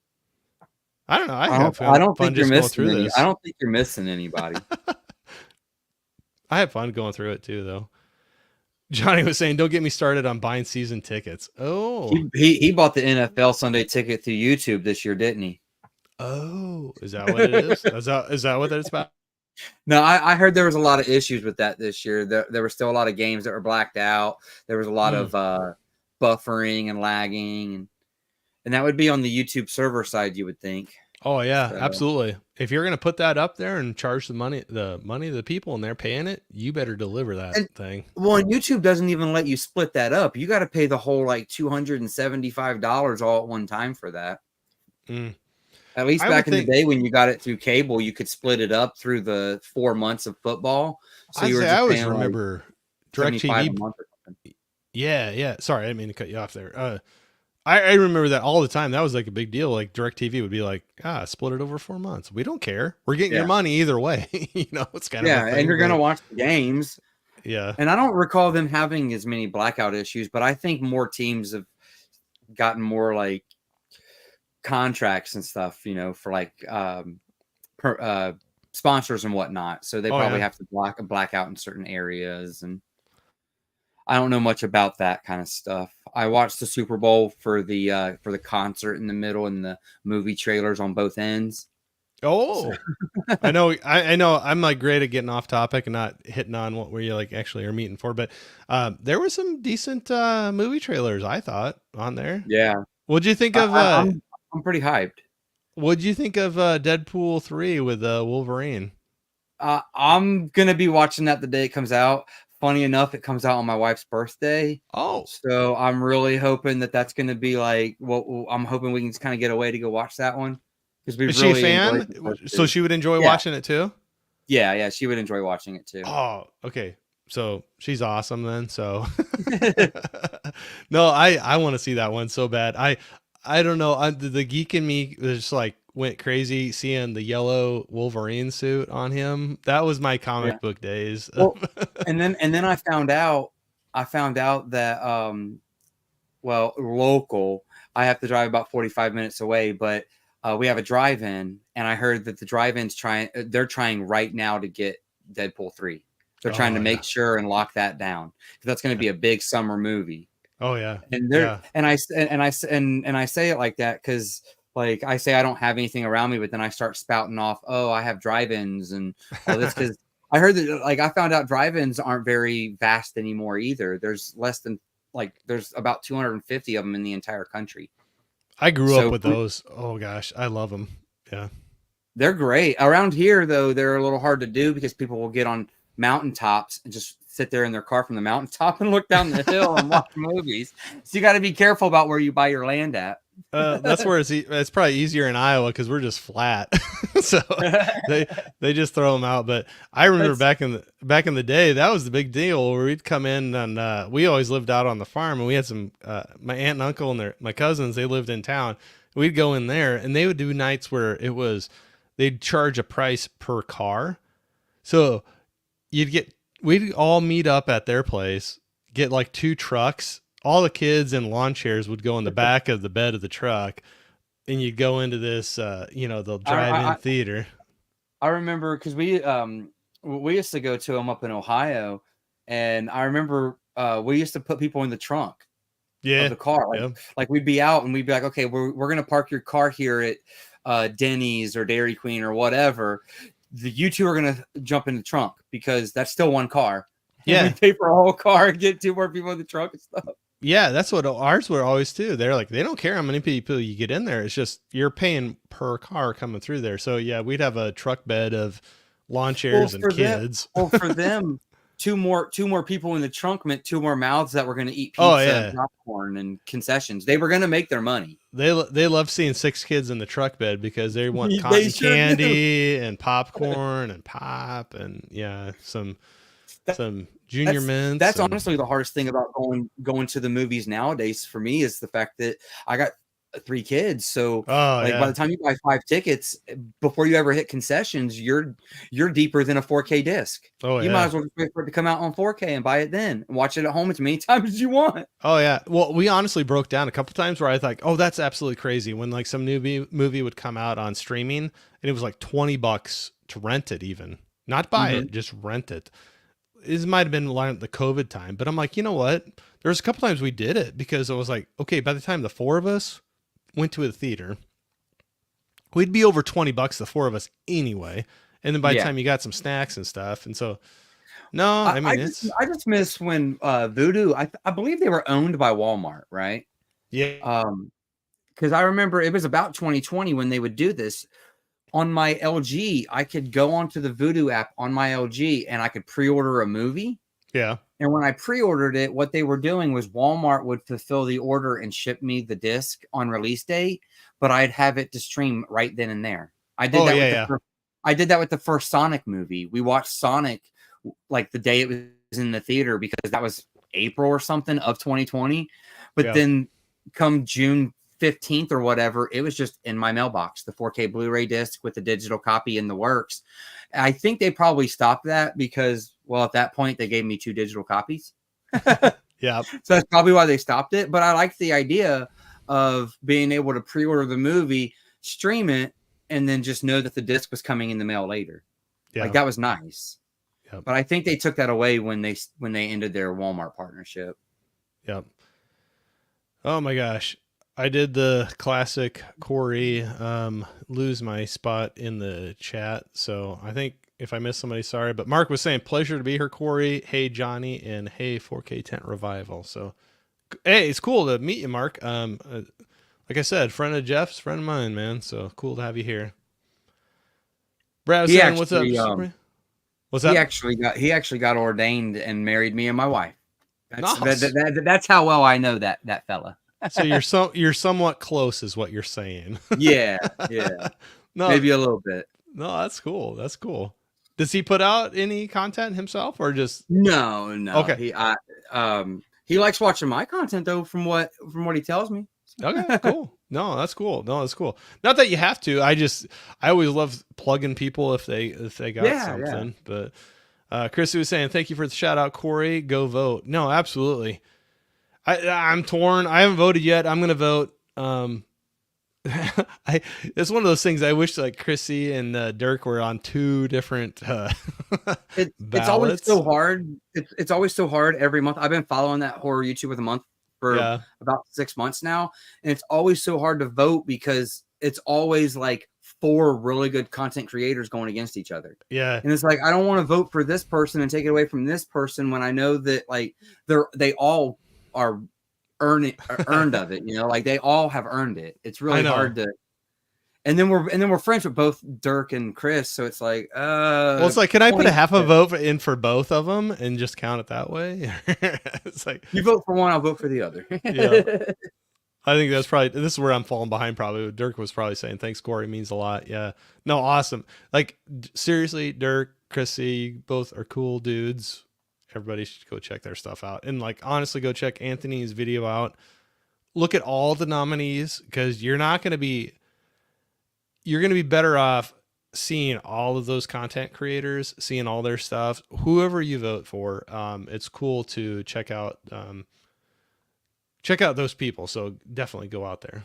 I don't know. I don't think you're missing anybody. I had fun going through it too, though. Johnny was saying, "Don't get me started on buying season tickets." Oh, he bought the NFL Sunday ticket through YouTube this year, didn't he? Oh, is that what it is? Is that what it's about? No, I heard there was a lot of issues with that this year. There were still a lot of games that were blacked out. There was a lot of buffering and lagging, and that would be on the YouTube server side, you would think. Oh yeah, absolutely. If you're gonna put that up there and charge the money of the people and they're paying it, you better deliver that thing. Well, and YouTube doesn't even let you split that up. You got to pay the whole like $275 all at one time for that. At least back in the day when you got it through cable, you could split it up through the 4 months of football. So I always remember DirecTV. Yeah. Sorry, I didn't mean to cut you off there. I remember that all the time. That was like a big deal. Like DirecTV would be like, split it over 4 months. We don't care. We're getting your money either way. It's kind of a thing, and you're going to watch the games. Yeah. And I don't recall them having as many blackout issues, but I think more teams have gotten more like contracts and stuff, for like sponsors and whatnot. So they probably have to black out in certain areas, and I don't know much about that kind of stuff. I watched the Super Bowl for the concert in the middle and the movie trailers on both ends. Oh, I know. I know. I'm like great at getting off topic and not hitting on what we like actually are meeting for. But there were some decent movie trailers, I thought, on there. Yeah. What'd you think of? I'm pretty hyped. What'd you think of Deadpool 3 with Wolverine? I'm gonna be watching that the day it comes out. Funny enough, it comes out on my wife's birthday. Oh, so I'm really hoping that's going to be like, well, I'm hoping we can just kind of get away to go watch that one. Is she a fan? So she would enjoy watching it too? Yeah, she would enjoy watching it too. Oh, okay. So she's awesome then. So no, I want to see that one so bad. I don't know. The geek in me just like went crazy seeing the yellow Wolverine suit on him. That was my Yeah. comic book days. Well, and then I found out that well, local, I have to drive about 45 minutes away, but we have a drive-in, and I heard that the drive-in's they're trying right now to get Deadpool 3. They're trying to Oh yeah. make sure and lock that down, because that's going to be a big summer movie. Oh yeah. And they're Yeah. and I say it like that because like I say I don't have anything around me, but then I start spouting off, oh, I have drive-ins and all this, because I heard that, like, I found out drive-ins aren't very vast anymore either. There's less than, like, there's about 250 of them in the entire country. I grew up So with those. Oh gosh, I love them. Yeah. they're great. Around here, though, they're a little hard to do because people will get on mountaintops and just sit there in their car from the mountaintop and look down the hill and watch movies. So you got to be careful about where you buy your land at. That's where it's probably easier in Iowa because we're just flat, so they just throw them out. But I remember back in the day, that was the big deal where we'd come in and we always lived out on the farm, and we had some my aunt and uncle and my cousins, they lived in town. We'd go in there and they would do nights where they'd charge a price per car, so we'd all meet up at their place, get like 2 trucks. All the kids in lawn chairs would go in the back of the bed of the truck, and you'd go into this, the drive-in theater. I remember because we used to go to them up in Ohio, and I remember we used to put people in the trunk of the car. Like we'd be out and we'd be like, okay, we're gonna park your car here at Denny's or Dairy Queen or whatever. You two are gonna jump in the trunk because that's still one car. Yeah, we pay for a whole car and get 2 more people in the trunk and stuff. Yeah, that's what ours were always too. They're like, they don't care how many people you get in there. It's just you're paying per car coming through there. So yeah, we'd have a truck bed of lawn chairs and kids. For them, two more people in the trunk meant 2 more mouths that were going to eat pizza and popcorn and concessions. They were going to make their money. They love seeing 6 kids in the truck bed because they want cotton candy and popcorn and pop and some junior mints. That's honestly the hardest thing about going to the movies nowadays for me, is the fact that I got 3 kids. So by the time you buy 5 tickets, before you ever hit concessions, you're deeper than a 4K disc. You might as well just wait for it to come out on 4K and buy it then and watch it at home as many times as you want. Oh yeah. Well, we honestly broke down a couple times where I thought, oh, that's absolutely crazy, when like some new movie would come out on streaming and it was like $20 to rent it, even not buy it, just rent it. This might have been like the COVID time, but I'm like, you know what? There's a couple times we did it because I was like, okay, by the time the 4 of us went to a theater, we'd be over $20, the 4 of us anyway. And then by the time you got some snacks and stuff. And so, no, I mean, I just miss when Voodoo, I believe they were owned by Walmart, right? Yeah. Because I remember it was about 2020 when they would do this. On my LG, I could go onto the Vudu app on my LG and I could pre-order a movie. Yeah. And when I pre-ordered it, what they were doing was Walmart would fulfill the order and ship me the disc on release date, but I'd have it to stream right then and there. I did that with the first Sonic movie. We watched Sonic like the day it was in the theater because that was April or something of 2020. But then come June 15th or whatever, it was just in my mailbox, the 4K Blu-ray disc with the digital copy in the works. I think they probably stopped that because, well, at that point they gave me 2 digital copies. Yeah. So that's probably why they stopped it. But I like the idea of being able to pre-order the movie, stream it, and then just know that the disc was coming in the mail later. Yeah. Like that was nice. Yep. But I think they took that away when they ended their Walmart partnership. Yep. Oh my gosh. I did the classic Corey lose my spot in the chat. So I think if I missed somebody, sorry. But Mark was saying, pleasure to be here, Corey. Hey, Johnny. And hey, 4K Tent Revival. So, hey, it's cool to meet you, Mark. Like I said, friend of Jeff's, friend of mine, man. So cool to have you here. Brad was saying, what's up? What's that? He actually got ordained and married me and my wife. That's how well I know that fella. So you're somewhat close, is what you're saying. Yeah. No, maybe a little bit. No, that's cool. That's cool. Does he put out any content himself or just No. okay? He likes watching my content though, from what he tells me. Okay, cool. No, that's cool. No, that's cool. Not that you have to. I always love plugging people if they got Yeah. something. But Chrissy was saying, thank you for the shout out, Corey. Go vote. No, absolutely. I'm torn. I haven't voted yet. I'm gonna vote. It's one of those things. I wish like Chrissy and Dirk were on two different It's always ballots. so hard. It's always so hard every month. I've been following that horror YouTube with a month for about 6 months now, and it's always so hard to vote because it's always like 4 really good content creators going against each other. Yeah, and it's like I don't want to vote for this person and take it away from this person when I know that like they all are earned of it. Like they all have earned it. It's really hard to. And then we're friends with both Dirk and Chris, so it's like, well, it's like, can I put a half a vote in for both of them and just count it that way? It's like you vote for one, I'll vote for the other. Yeah, I think this is where I'm falling behind. Probably Dirk was probably saying, "Thanks, Corey, means a lot." Yeah, no, awesome. Like seriously, Dirk, Chrissy, both are cool dudes. Everybody should go check their stuff out, and like honestly, go check Anthony's video out. Look at all the nominees because you're going to be better off seeing all of those content creators, seeing all their stuff, whoever you vote for. It's cool to check out those people. So definitely go out there.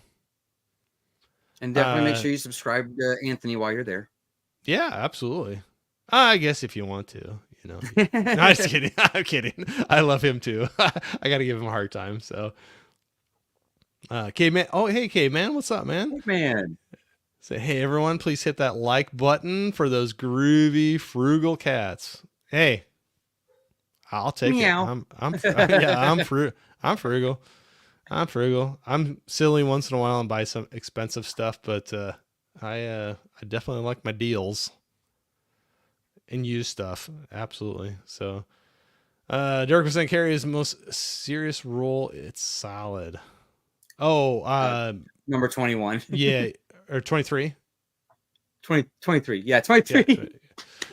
And definitely make sure you subscribe to Anthony while you're there. Yeah, absolutely. I guess if you want to, No, I'm just kidding. I'm kidding. I love him too. I got to give him a hard time. So, K-Man. Oh, hey, K-Man. What's up, man? Hey, man. Say, hey, everyone, please hit that like button for those groovy, frugal cats. Hey, I'll take Meow. it. I'm frugal. I'm frugal. I'm silly once in a while and buy some expensive stuff, but I definitely like my deals and use stuff. Absolutely. So, Dirk was saying Carrie's most serious role. It's solid. Oh, number 21. Yeah. Or 23? 23. Yeah, 23. Yeah,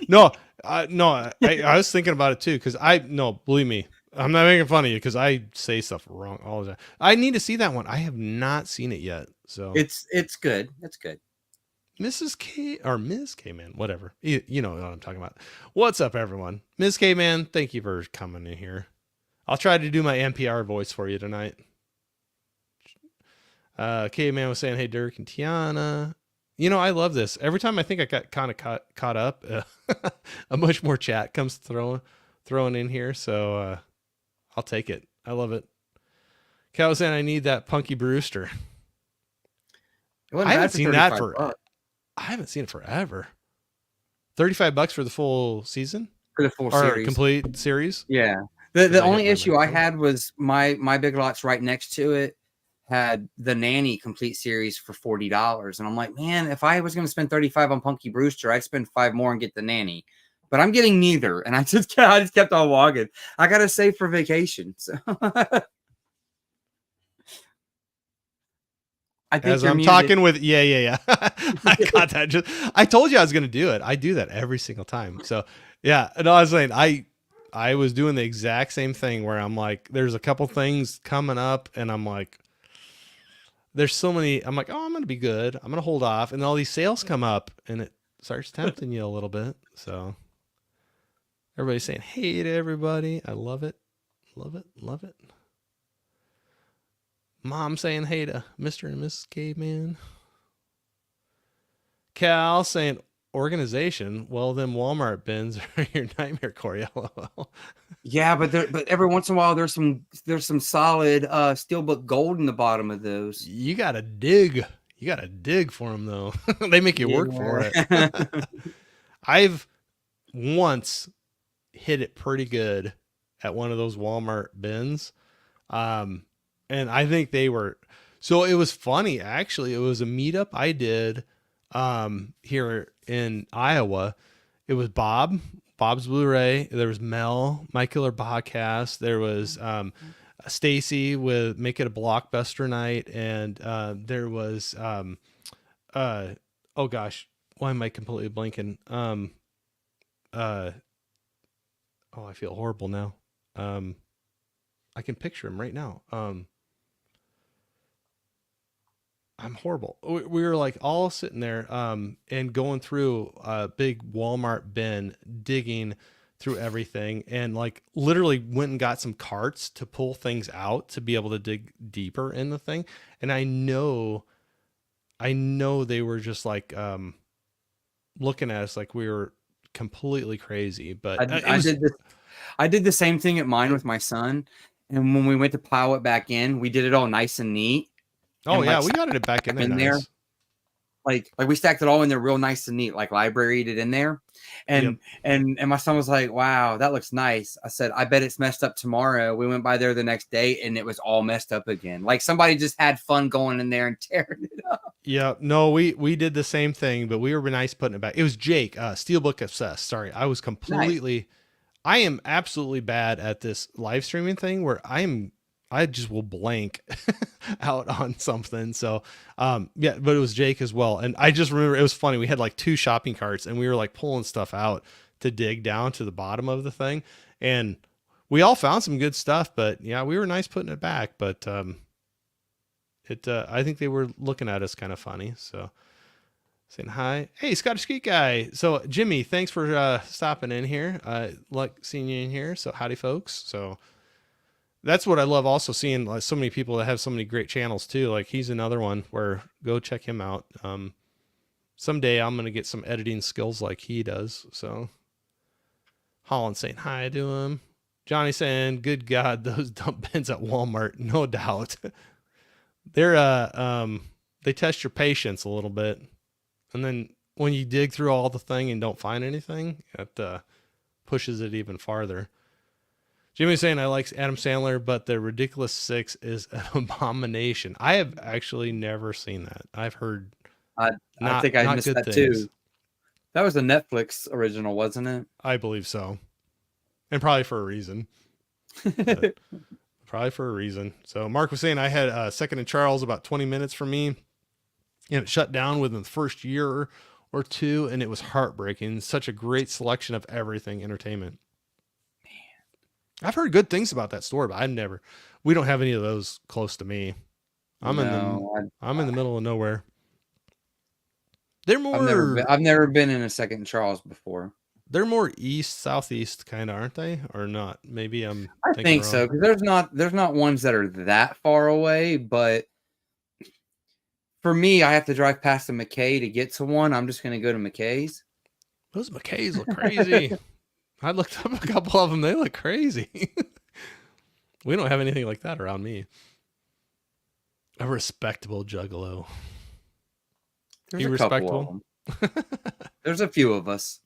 no, I was thinking about it too. Cause believe me, I'm not making fun of you because I say stuff wrong all the time. I need to see that one. I have not seen it yet. So it's good. It's good. Mrs. K or Ms. K Man, whatever. You know what I'm talking about. What's up, everyone? Ms. K Man, thank you for coming in here. I'll try to do my NPR voice for you tonight. K Man was saying, hey, Dirk and Tiana. I love this. Every time I think I got kind of caught up, a much more chat comes throwing in here. So I'll take it. I love it. Cal was saying, I need that Punky Brewster. I haven't seen that I haven't seen it forever. $35 for the full season? For the full series. Complete series? Yeah. The only issue I had was my Big Lots right next to it had the Nanny complete series for $40. And I'm like, man, if I was going to spend $35 on Punky Brewster, I'd spend $5 more and get the Nanny. But I'm getting neither. And I just kept on walking. I got to save for vacation. So I think as I'm muted. Talking with, yeah. I got that. I told you I was going to do it. I do that every single time. So yeah. No, I was saying, I was doing the exact same thing where I'm like, there's a couple things coming up and I'm like, there's so many, I'm like, oh, I'm going to be good. I'm going to hold off. And all these sales come up and it starts tempting you a little bit. So everybody's saying, hey to everybody. I love it. Love it. Love it. Mom saying hey to Mr. and Mrs. Caveman. Cal saying organization. Well, them Walmart bins are your nightmare, Corey. LOL. Yeah, but every once in a while there's some solid steelbook gold in the bottom of those. You gotta dig. You gotta dig for them though. They make you work for it. I've once hit it pretty good at one of those Walmart bins. And I think they were, so it was funny. Actually, it was a meetup I did here in Iowa. It was Bob's Blu-ray. There was Mel, My Killer Podcast. There was Stacy with Make It a Blockbuster Night. And there was, oh gosh, why am I completely blanking? oh, I feel horrible now. I can picture him right now. I'm horrible. We were like all sitting there and going through a big Walmart bin, digging through everything, and like literally went and got some carts to pull things out to be able to dig deeper in the thing. And I know they were just like looking at us like we were completely crazy, but I did this. I did the same thing at mine with my son. And when we went to plow it back in, we did it all nice and neat. Oh And yeah, like we got it back in there. Nice. Like we stacked it all in there real nice and neat, like libraried it in there. And and my son was like, wow, that looks nice. I said, I bet it's messed up tomorrow. We went by there the next day and it was all messed up again. Like somebody just had fun going in there and tearing it up. Yeah, no, we did the same thing, but we were nice putting it back. It was Jake, Steelbook Obsessed. Sorry, I was completely Nice. I am absolutely bad at this live streaming thing where I just will blank out on something. So, yeah, but it was Jake as well. And I just remember it was funny. We had like 2 shopping carts and we were like pulling stuff out to dig down to the bottom of the thing. And we all found some good stuff, but yeah, we were nice putting it back. But, I think they were looking at us kind of funny. So saying hi. Hey, Scottish Geek Guy. So Jimmy, thanks for stopping in here. Like seeing you in here. So howdy folks. So that's what I love also seeing, like so many people that have so many great channels too. Like he's another one where go check him out. Someday I'm going to get some editing skills like he does. So Holland saying hi to him. Johnny saying, good God, those dump bins at Walmart. No doubt. They test your patience a little bit. And then when you dig through all the thing and don't find anything, it pushes it even farther. Jimmy's saying I like Adam Sandler, but the Ridiculous Six is an abomination. I have actually never seen that. I've heard I think I missed that things. too. That was a Netflix original, wasn't it? I believe so. And probably for a reason. Probably for a reason. So Mark was saying I had Second and Charles about 20 minutes from me. And it shut down within the first year or two, and it was heartbreaking. Such a great selection of everything entertainment. I've heard good things about that store, but we don't have any of those close to me. I'm in the middle of nowhere. They're more. I've never been in a Second Charles before. They're more southeast kind of, aren't they? Or not? Maybe I think so, because there's not ones that are that far away, but for me, I have to drive past the McKay to get to one. I'm just going to go to McKay's. Those McKays look crazy. I looked up a couple of them. They look crazy. We don't have anything like that around me. A respectable juggalo. There's a respectable? Couple of them. There's a few of us.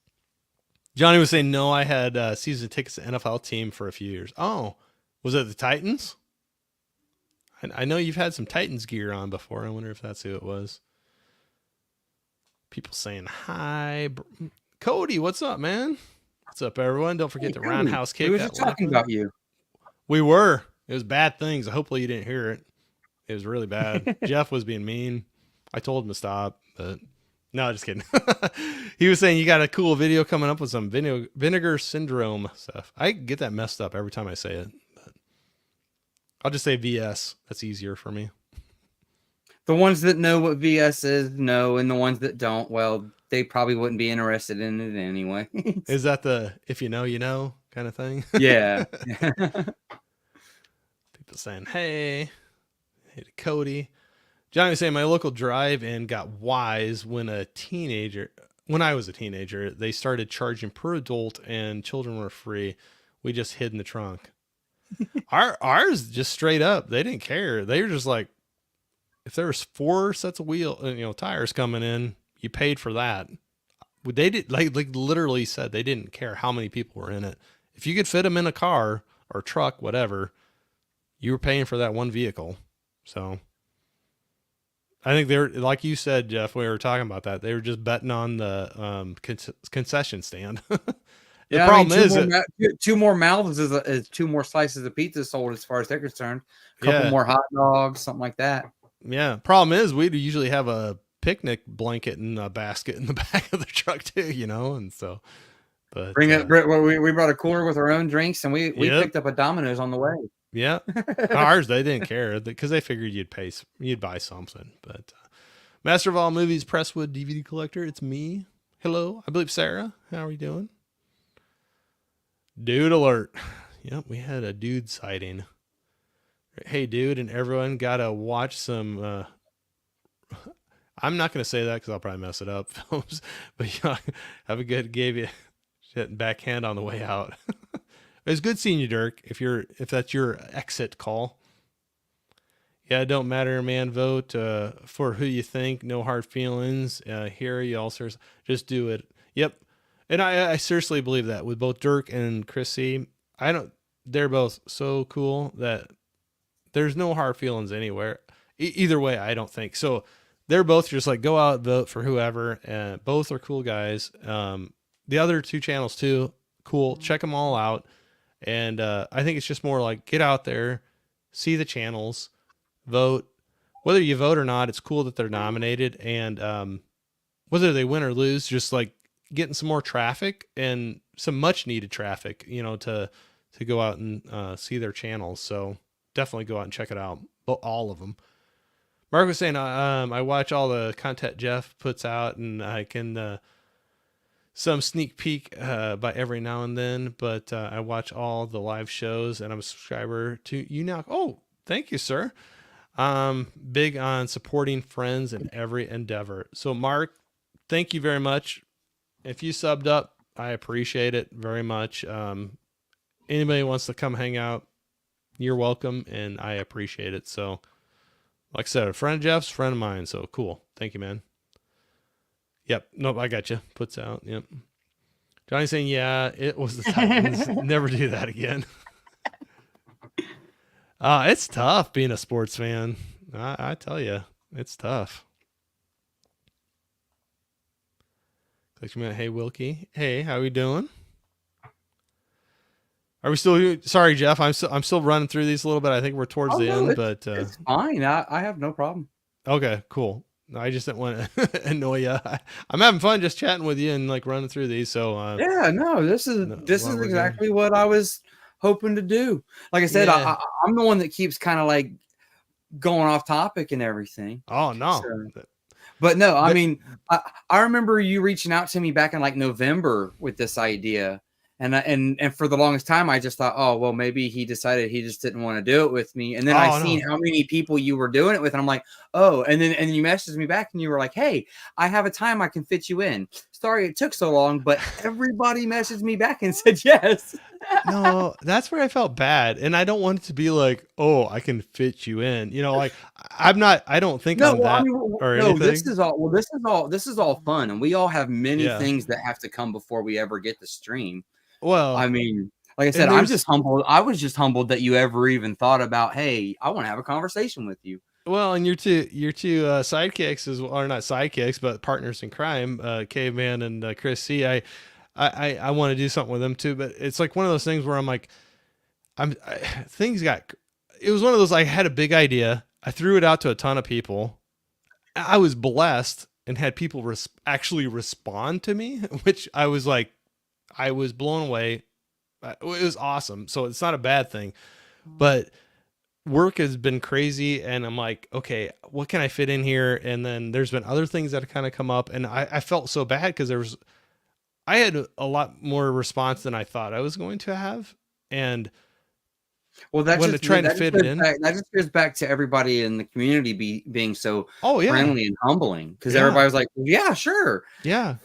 Johnny was saying, no, I had season tickets to NFL team for a few years. Oh, was it the Titans? I know you've had some Titans gear on before. I wonder if that's who it was. People saying hi. Cody, what's up, man? What's up, everyone? Don't forget the roundhouse kick. We were just talking about you. We were. It was bad things. Hopefully you didn't hear it. It was really bad. Jeff was being mean. I told him to stop, but no, just kidding. He was saying you got a cool video coming up with some vinegar syndrome stuff. I get that messed up every time I say it. But I'll just say VS. That's easier for me. The ones that know what VS is know, and the ones that don't, well, they probably wouldn't be interested in it anyway. Is that the if you know kind of thing? Yeah. People saying, hey to Cody. Johnny was saying my local drive-in got wise when I was a teenager, they started charging per adult and children were free. We just hid in the trunk. Ours just straight up, they didn't care. They were just like, if there was 4 sets of tires coming in, you paid for that. They did like literally said they didn't care how many people were in it. If you could fit them in a car or truck, whatever, you were paying for that one vehicle. So I think they're, like you said, Jeff, we were talking about that. They were just betting on the concession stand. The problem is 2 more mouths is 2 more slices of pizza sold as far as they're concerned. A couple more hot dogs, something like that. Yeah. Problem is we'd usually have a picnic blanket and a basket in the back of the truck too, and so, But we brought a cooler with our own drinks, and we yep. picked up a Domino's on the way. Yeah. Ours, they didn't care because they figured you'd buy something. But Master of all movies, Presswood DVD collector. It's me. Hello. I believe Sarah. How are you doing? Dude alert. Yep. We had a dude sighting. Hey, dude. And everyone got to watch some, I'm not going to say that because I'll probably mess it up, films. But yeah, have a good, gave you shit backhand on the way out. It was good seeing you, Dirk. If that's your exit call. Yeah, it don't matter, man. Vote for who you think. No hard feelings. Here, you also just do it. Yep. And I seriously believe that with both Dirk and Chrissy. They're both so cool that there's no hard feelings anywhere. Either way, I don't think so. They're both just like go out, vote for whoever. Both are cool guys. The other two channels too, cool. Check them all out. And I think it's just more like get out there, see the channels, vote. Whether you vote or not, it's cool that they're nominated. And whether they win or lose, just like getting some more traffic and some much needed traffic, to go out and see their channels. So definitely go out and check it out. All of them. Mark was saying, I watch all the content Jeff puts out, and I can some sneak peek by every now and then, but I watch all the live shows, and I'm a subscriber to you now. Oh, thank you, sir. Big on supporting friends in every endeavor. So, Mark, thank you very much. If you subbed up, I appreciate it very much. Anybody wants to come hang out, you're welcome, and I appreciate it. So, like I said, a friend of Jeff's, friend of mine. So cool. Thank you, man. Yep. Nope. I got you. Puts out. Yep. Johnny's saying, yeah, it was the Titans. Never do that again. It's tough being a sports fan. I tell you, it's tough. Hey, Wilkie. Hey, how we doing? Are we still? Sorry, Jeff. I'm still running through these a little bit. I think we're towards the end, but it's fine. I have no problem. Okay, cool. I just didn't want to annoy you. I'm having fun just chatting with you and like running through these. So yeah, no, this is exactly what I was hoping to do. Like I said, yeah. I'm the one that keeps kind of like going off topic and everything. Oh no. But no, I mean, I remember you reaching out to me back in like November with this idea. And for the longest time, I just thought, oh, well, maybe he decided he just didn't want to do it with me. And then I seen how many people you were doing it with. And I'm like, oh, and then you messaged me back and you were like, hey, I have a time I can fit you in. Sorry it took so long, but everybody messaged me back and said yes. No, that's where I felt bad. And I don't want it to be like, oh, I can fit you in. Like I don't think I'm that or anything. This is all fun. And we all have many things that have to come before we ever get to stream. Well, I mean, like I said, I'm just humbled. I was just humbled that you ever even thought about, hey, I want to have a conversation with you. Well, and your two sidekicks are not sidekicks, but partners in crime, Caveman and Chris C. I want to do something with them too, but it's like one of those things where I'm like, it was one of those, I had a big idea. I threw it out to a ton of people. I was blessed and had people actually respond to me, which I was like, I was blown away. It was awesome. So it's not a bad thing, but work has been crazy. And I'm like, okay, what can I fit in here? And then there's been other things that have kind of come up, and I felt so bad because I had a lot more response than I thought I was going to have. And that just goes back to everybody in the community being so friendly and humbling, because everybody was like, yeah, sure. Yeah.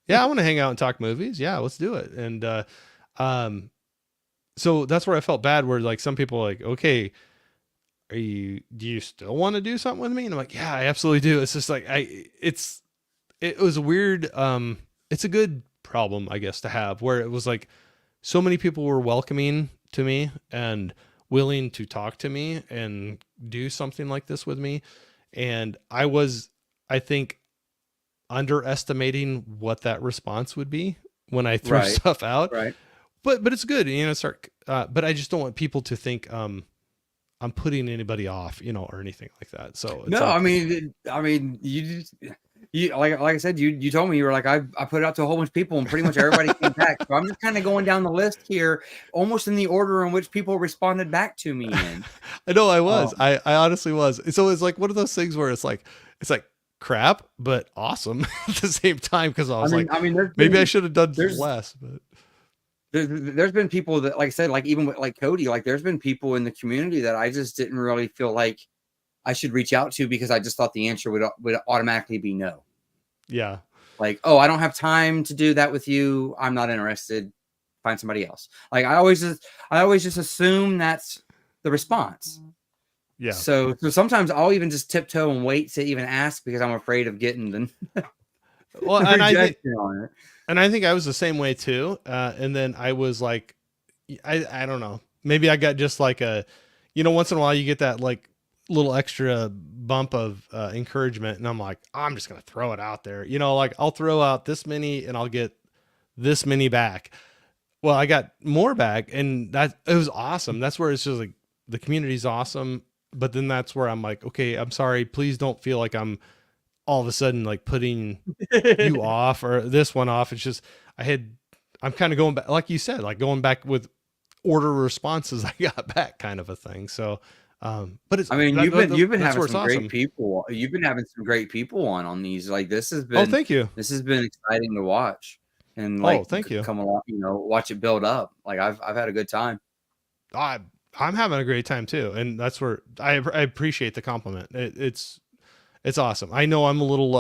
Yeah, I want to hang out and talk movies. Yeah, let's do it. And so that's where I felt bad, where like some people were like, okay, do you still want to do something with me? And I'm like, yeah, I absolutely do. It's just like it was weird. It's a good problem, I guess, to have, where it was like so many people were welcoming to me and willing to talk to me and do something like this with me. And I think, underestimating what that response would be when I threw stuff out. Right. But it's good, but I just don't want people to think I'm putting anybody off, or anything like that. So no, like, I mean, You like I said, you told me you were like I put it out to a whole bunch of people and pretty much everybody came back. So I'm just kind of going down the list here, almost in the order in which people responded back to me in. I know I was. Um, I honestly was. So it's like one of those things where it's like crap, but awesome at the same time. Cause I was like, I mean, maybe I should have done there's less, but there's been people that, like I said, like even with like Cody, like there's been people in the community that I just didn't really feel like I should reach out to because I just thought the answer would automatically be no. yeah. Like, oh, I don't have time to do that with you. I'm not interested. Find somebody else. Like I always just assume that's the response. Yeah. So sometimes I'll even just tiptoe and wait to even ask because I'm afraid of getting the Well, rejection on it. and I think I was the same way too. And then I was like, I don't know. Maybe I got just like once in a while you get that like little extra bump of encouragement, and I'm like, I'm just gonna throw it out there. Like I'll throw out this many and I'll get this many back. Well, I got more back, and it was awesome. That's where it's just like the community's awesome. But then that's where I'm like, okay, I'm sorry. Please don't feel like I'm all of a sudden like putting you off or this one off. It's just I'm kind of going back, like you said, like going back with order responses I got back, kind of a thing. So, but it's. I mean, you've been having some great awesome. people. You've been having some great people on these. Like this has Oh, been. thank you. This has been exciting to watch and like Thank you. come along. Watch it build up. Like I've had a good time. I'm having a great time too, and that's where I appreciate the compliment. It's awesome. I know I'm a little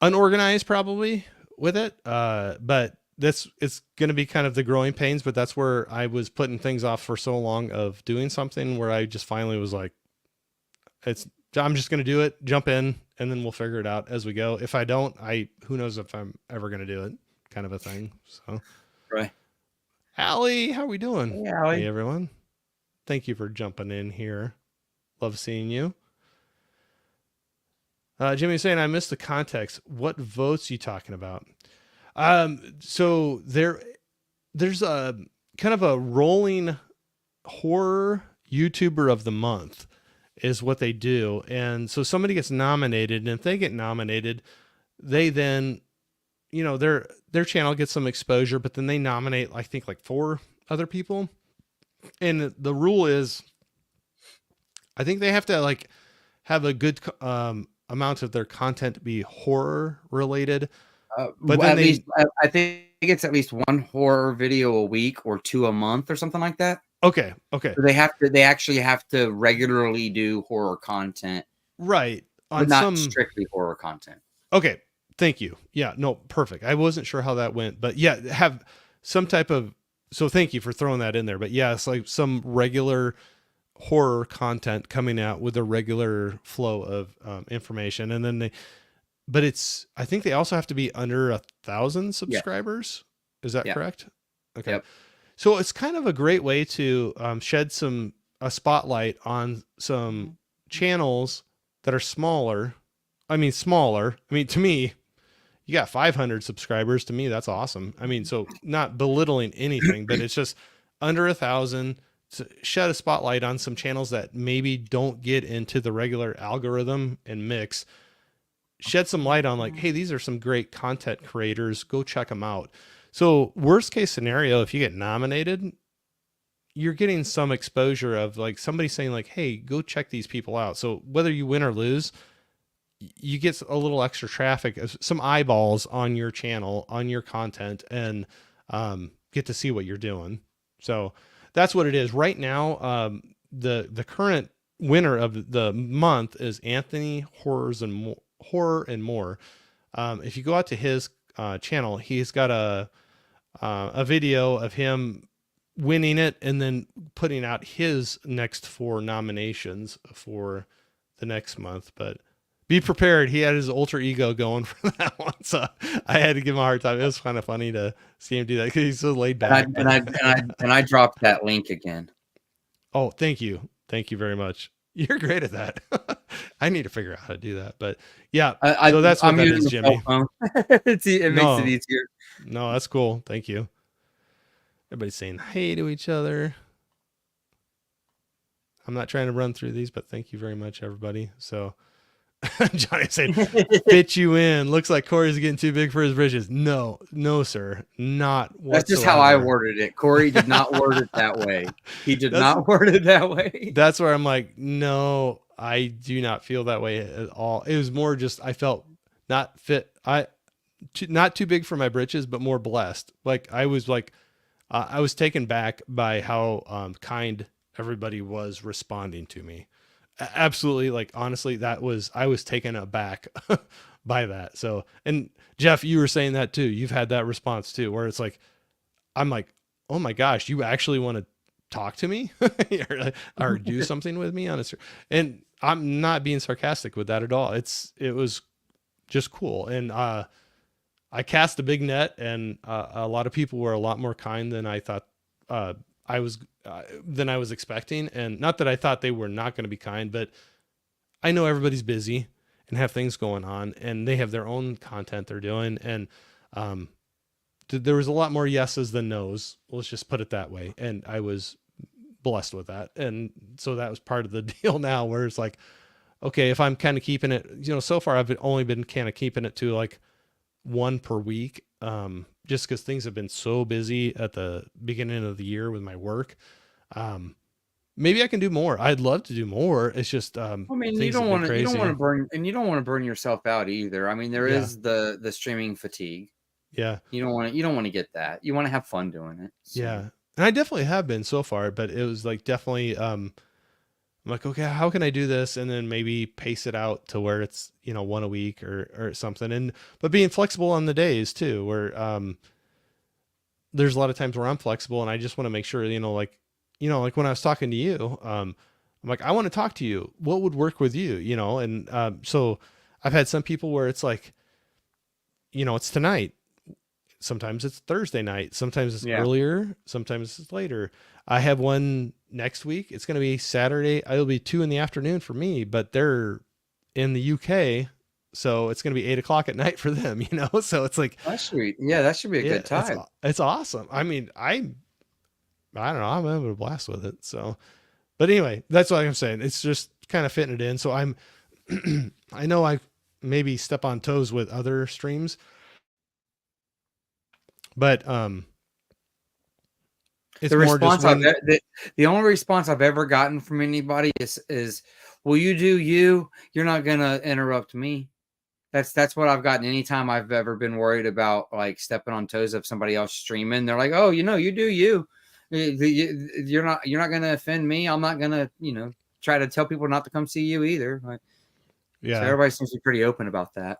unorganized probably with it, but it's going to be kind of the growing pains. But that's where I was putting things off for so long of doing something where I just finally was like, I'm just going to do it, jump in, and then we'll figure it out as we go. If I don't, who knows if I'm ever going to do it, kind of a thing. So, Right. Allie, how are we doing? Hey, Allie. Hey, everyone. Thank you for jumping in here. Love seeing you. Jimmy's saying, I missed the context. What votes you talking about? So there's a kind of a rolling horror YouTuber of the month is what they do. And so somebody gets nominated, and if they get nominated, they then, their channel gets some exposure, but then they nominate, I think, like 4 other people. And the rule is, I think they have to like have a good amount of their content be horror related. But then least, I think it's at least 1 horror video a week or 2 a month or something like that. Okay. So they actually have to regularly do horror content. Right. But not strictly horror content. Okay. Thank you. Yeah, no, perfect. I wasn't sure how that went, but yeah, have some type of, so thank you for throwing that in there. But yeah, it's like some regular horror content coming out with a regular flow of information. And then I think they also have to be under 1,000 subscribers. Yeah. Is that correct? Okay. Yep. So it's kind of a great way to shed a spotlight on some channels that are smaller. I mean, to me, you got 500 subscribers. To me, that's awesome. I mean, so not belittling anything, but it's just under 1,000 to shed a spotlight on some channels that maybe don't get into the regular algorithm and mix. Shed some light on like, hey, these are some great content creators. Go check them out. So worst case scenario, if you get nominated, you're getting some exposure of like somebody saying like, hey, go check these people out. So whether you win or lose, you get a little extra traffic, some eyeballs on your channel, on your content, and get to see what you're doing. So that's what it is right now. The current winner of the month is Anthony Horror and More. If you go out to his channel, he's got a video of him winning it and then putting out his next 4 nominations for the next month. But be prepared. He had his alter ego going for that one. So I had to give him a hard time. It was kind of funny to see him do that because he's so laid back. And I dropped that link again. Oh, thank you. Thank you very much. You're great at that. I need to figure out how to do that. But yeah, so that's what that is, Jimmy. It makes it easier. No, that's cool. Thank you. Everybody's saying hey to each other. I'm not trying to run through these, but thank you very much, everybody. So Johnny saying, "Fit you in." Looks like Corey's getting too big for his britches. No, no, sir, not That's just how I whatsoever. worded it. Corey did not word it that way. He did That's not word it that way. that's where I'm like, no, I do not feel that way at all. It was more just I felt not fit. Not too big for my britches, but more blessed. I was taken back by how kind everybody was responding to me. Absolutely, like honestly, I was taken aback by that. So, and Jeff, you were saying that too. You've had that response too, where it's like, I'm like, oh my gosh, you actually want to talk to me or do something with me on a, and I'm not being sarcastic with that at all. It was just cool. And I cast a big net, and a lot of people were a lot more kind than I thought I was than I was expecting. And not that I thought they were not going to be kind, but I know everybody's busy and have things going on, and they have their own content they're doing. And there was a lot more yeses than nos. Let's just put it that way. And I was blessed with that. And so that was part of the deal now, where it's like, okay, if I'm kind of keeping it, so far I've only been kind of keeping it to like one per week, just because things have been so busy at the beginning of the year with my work. Maybe I can do more. I'd love to do more. It's just I mean, you don't want to burn yourself out either. I mean, there is the streaming fatigue. Yeah. You don't want to get that. You want to have fun doing it. So. Yeah. And I definitely have been so far, but it was like definitely I'm like, okay, how can I do this? And then maybe pace it out to where it's, one a week or something. But being flexible on the days too, where there's a lot of times where I'm flexible and I just want to make sure, like when I was talking to you, I'm like, I want to talk to you. What would work with you, And so I've had some people where it's like, it's tonight. Sometimes it's Thursday night. Sometimes it's earlier. Sometimes it's later. I have one next week. It's going to be Saturday. It'll be 2 p.m. for me, but they're in the UK. So it's going to be 8:00 at night for them, So it's like, that's sweet. Yeah. That should be a good time. It's awesome. I mean, I don't know. I'm having a blast with it. So, but anyway, that's what I'm saying. It's just kind of fitting it in. So I know I maybe step on toes with other streams, but it's the more response just the only response I've ever gotten from anybody is, "Will you do you? You're not gonna interrupt me." That's what I've gotten anytime I've ever been worried about like stepping on toes of somebody else streaming. They're like, "Oh, you do you. You're not gonna offend me. I'm not gonna try to tell people not to come see you either." Like, yeah. So everybody seems to be pretty open about that.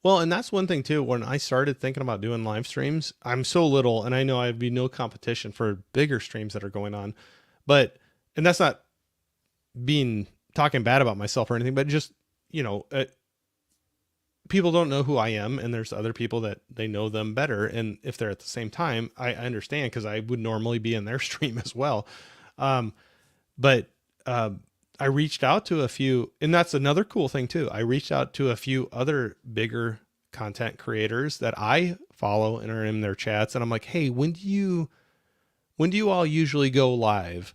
Well, and that's one thing too. When I started thinking about doing live streams, I'm so little, and I know I'd be no competition for bigger streams that are going on, and that's not talking bad about myself or anything, but just, people don't know who I am, and there's other people that they know them better. And if they're at the same time, I understand, because I would normally be in their stream as well. I reached out to a few, and that's another cool thing too. I reached out to a few other bigger content creators that I follow and are in their chats. And I'm like, hey, when do you all usually go live?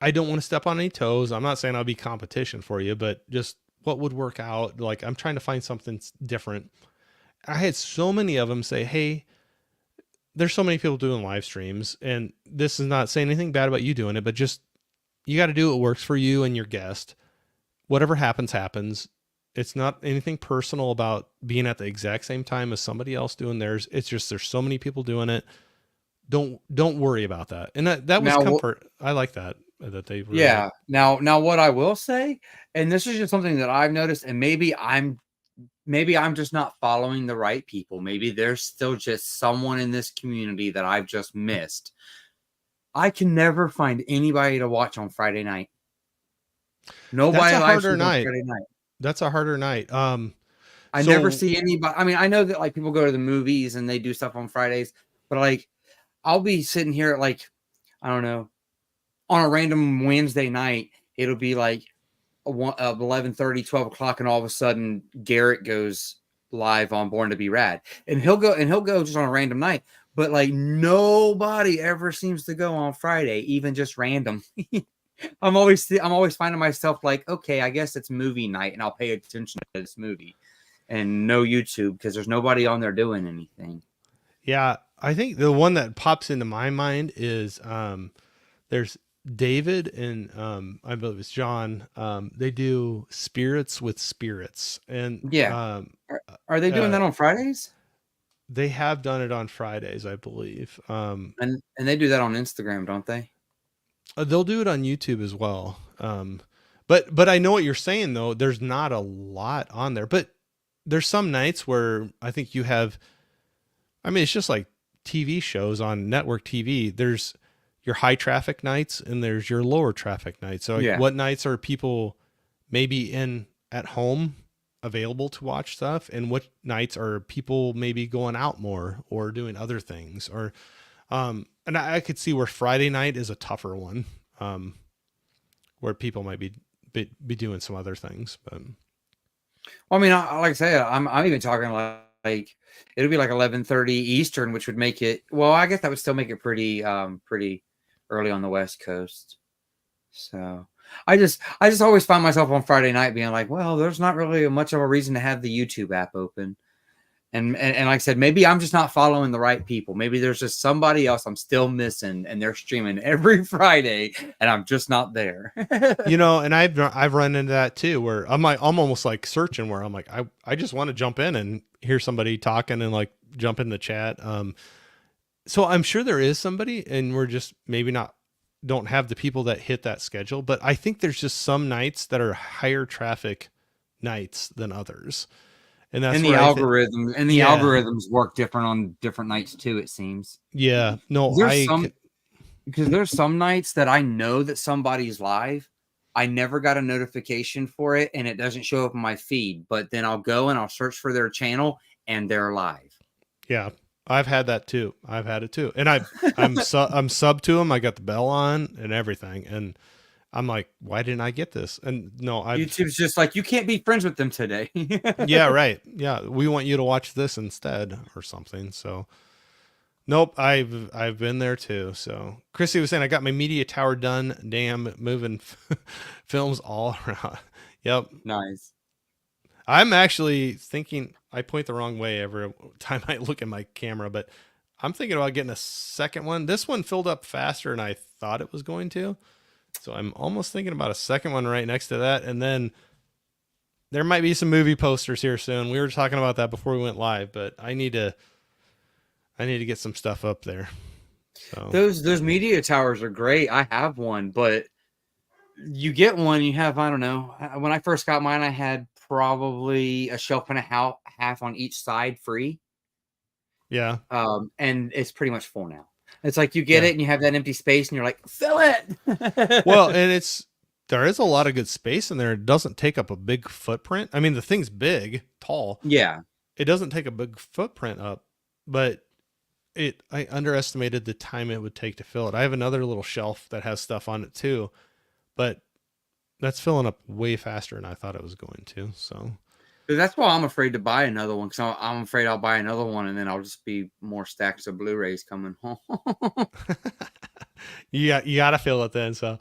I don't want to step on any toes. I'm not saying I'll be competition for you, but just what would work out. Like, I'm trying to find something different. I had so many of them say, hey, there's so many people doing live streams, and this is not saying anything bad about you doing it, but just, you got to do what works for you and your guest. Whatever happens, happens. It's not anything personal about being at the exact same time as somebody else doing theirs. It's just, there's so many people doing it. Don't worry about that. And that was comfort. I like that they really. Yeah. Now what I will say, and this is just something that I've noticed, and maybe I'm just not following the right people. Maybe there's still just someone in this community that I've just missed. I can never find anybody to watch on Friday night. Nobody lives on Friday night. That's a harder night. I never see anybody. I mean, I know that like people go to the movies and they do stuff on Fridays, but like I'll be sitting here at like, I don't know, on a random Wednesday night, it'll be like 11:30, 12 o'clock, and all of a sudden Garrett goes live on Born to Be Rad, and he'll go just on a random night. But like nobody ever seems to go on Friday, even just random. I'm always finding myself like, okay, I guess it's movie night, and I'll pay attention to this movie, and no YouTube because there's nobody on there doing anything. Yeah, I think the one that pops into my mind is there's David and I believe it's John. They do Spirits with Spirits, and Yeah, are they doing uh, that on Fridays? they have done it on Fridays, I believe. And they do that on Instagram, don't they? They'll do it on YouTube as well. But I know what you're saying though. There's not a lot on there, but there's some nights where I think you have. I mean, it's just like TV shows on network TV. There's your high traffic nights and there's your lower traffic nights. So, like, Yeah. what nights are people maybe in at home available to watch stuff, and what nights are people maybe going out more or doing other things, or and I could see where Friday night is a tougher one, where people might be doing some other things, but Well, I mean, like I say, I'm even talking like it'll be like 11:30 Eastern, which would make it. Well, I guess that would still make it pretty early on the West Coast. So I just always find myself on Friday night being like, well, there's not really much of a reason to have the YouTube app open. And like I said, maybe I'm just not following the right people. Maybe there's just somebody else I'm still missing, and they're streaming every Friday, and I'm just not there. and I've run into that too, where I'm almost like searching, where I'm like, I just want to jump in and hear somebody talking and like jump in the chat. So I'm sure there is somebody, and we're just maybe don't have the people that hit that schedule, but I think there's just some nights that are higher traffic nights than others. And that's And the where yeah, algorithms work different on different nights too, it seems. yeah, no, There's some because there's some nights that I know that somebody's live. I never got a notification for it, and it doesn't show up in my feed. But then I'll go and I'll search for their channel, and they're live. yeah, I've had that too. I've had it too. And I'm sub to them. I got the bell on and everything. And I'm like, why didn't I get this? And no, YouTube's just like, you can't be friends with them today. yeah, right. Yeah. We want you to watch this instead or something. So nope, I've been there too. So Chrissy was saying I got my media tower done. Damn, moving films all around. Yep. Nice. I'm actually thinking I point the wrong way every time I look at my camera, but I'm thinking about getting a second one. This one filled up faster than I thought it was going to. So I'm almost thinking about a second one right next to that. And then there might be some movie posters here soon. We were talking about that before we went live, but I need to get some stuff up there. So Those media towers are great. I have one, but you get one, you have, I don't know. When I first got mine, I had probably a shelf and a half on each side free. yeah. And it's pretty much full now. It's like you get it and you have that empty space and you're like, fill it. Well, and there is a lot of good space in there. It doesn't take up a big footprint. I mean, the thing's big, tall. Yeah. It doesn't take a big footprint up, but I underestimated the time it would take to fill it. I have another little shelf that has stuff on it too, but that's filling up way faster than I thought it was going to. So that's why I'm afraid to buy another one, because I'm afraid I'll buy another one and then I'll just be more stacks of Blu-rays coming home. you got to fill it then. So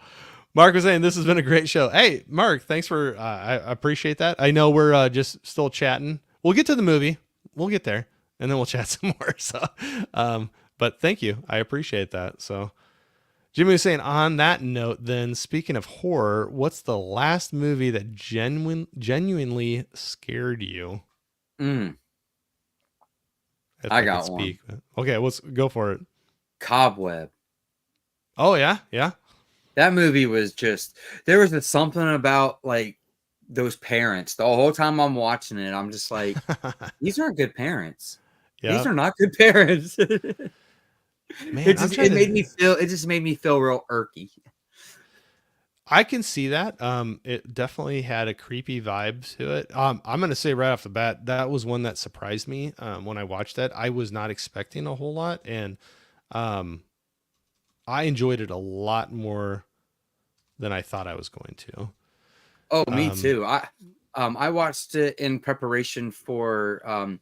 Mark was saying this has been a great show. Hey, Mark, thanks for I appreciate that. I know we're just still chatting. We'll get to the movie. We'll get there, and then we'll chat some more. So, but thank you. I appreciate that. So Jimmy was saying, on that note, then, speaking of horror, what's the last movie that genuinely scared you? I got one. Okay, let's go for it. Cobweb. Oh, yeah? Yeah? That movie was just, there was something about, like, those parents. The whole time I'm watching it, I'm just like, these aren't good parents. Yep. These are not good parents. Man, it just made me feel real irky. I can see that. It definitely had a creepy vibe to it. I'm going to say right off the bat, that was one that surprised me. When I watched that, I was not expecting a whole lot. And, I enjoyed it a lot more than I thought I was going to. Oh, me too. I watched it in preparation for,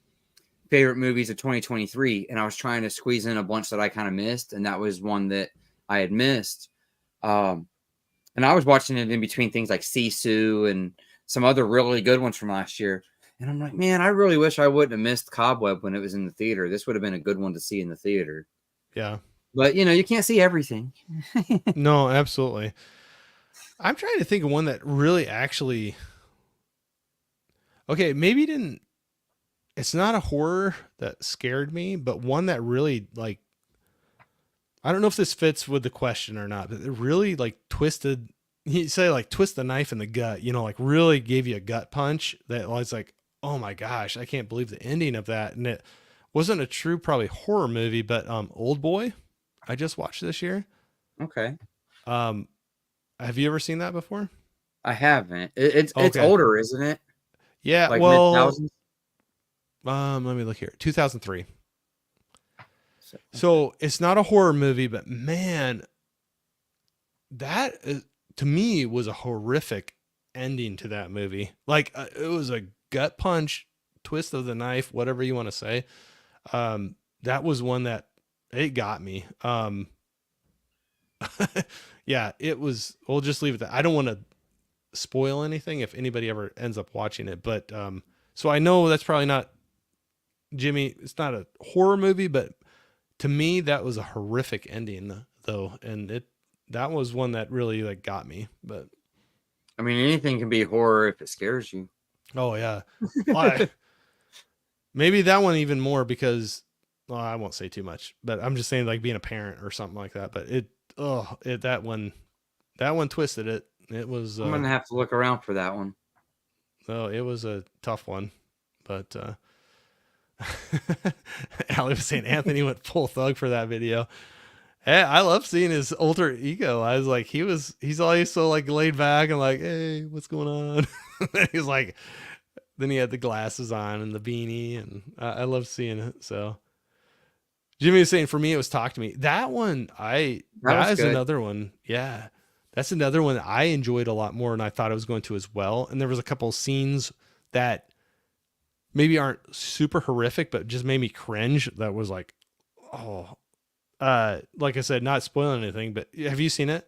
favorite movies of 2023, and I was trying to squeeze in a bunch that I kind of missed, and that was one that I had missed. And And I was watching it in between things like Sisu and some other really good ones from last year. And I'm like, man, I really wish I wouldn't have missed Cobweb when it was in the theater. This would have been a good one to see in the theater. Yeah. But, you know, you can't see everything. No, absolutely. I'm trying to think of one that really actually, okay, maybe didn't, it's not a horror that scared me, but one that really like, I don't know if this fits with the question or not, but it really like twisted, you say like twist the knife in the gut, you know, like really gave you a gut punch that was like, oh my gosh, I can't believe the ending of that. And it wasn't a true probably horror movie, but Old Boy, I just watched this year. Okay. Have you ever seen that before? I haven't. It's Okay. older, isn't it? Yeah, Like mid well, thousands. let me look here. 2003. So it's not a horror movie, but man, that is, to me was a horrific ending to that movie. Like it was a gut punch, twist of the knife, whatever you want to say. That was one that it got me. Yeah, it was. We'll just leave it that. I don't want to spoil anything if anybody ever ends up watching it, but so I know that's probably not Jimmy. It's not a horror movie, but to me that was a horrific ending though, and that was one that really like got me. But I mean, anything can be horror if it scares you. oh yeah, maybe that one even more because well, I won't say too much, but I'm just saying like being a parent or something like that. But that one twisted it. It was. I'm gonna have to look around for that one. Oh, it was a tough one, but Allie was saying Anthony went full thug for that video. Hey, I love seeing his alter ego. I was like, he's always so like laid back and like, hey, what's going on? He's like, then he had the glasses on and the beanie, and I love seeing it. So Jimmy was saying for me, it was Talk to Me. That one, that is good. Another one. Yeah. That's another one that I enjoyed a lot more than I thought I was going to as well. And there was a couple of scenes that maybe aren't super horrific, but just made me cringe. That was like, oh, like I said, not spoiling anything, but have you seen it?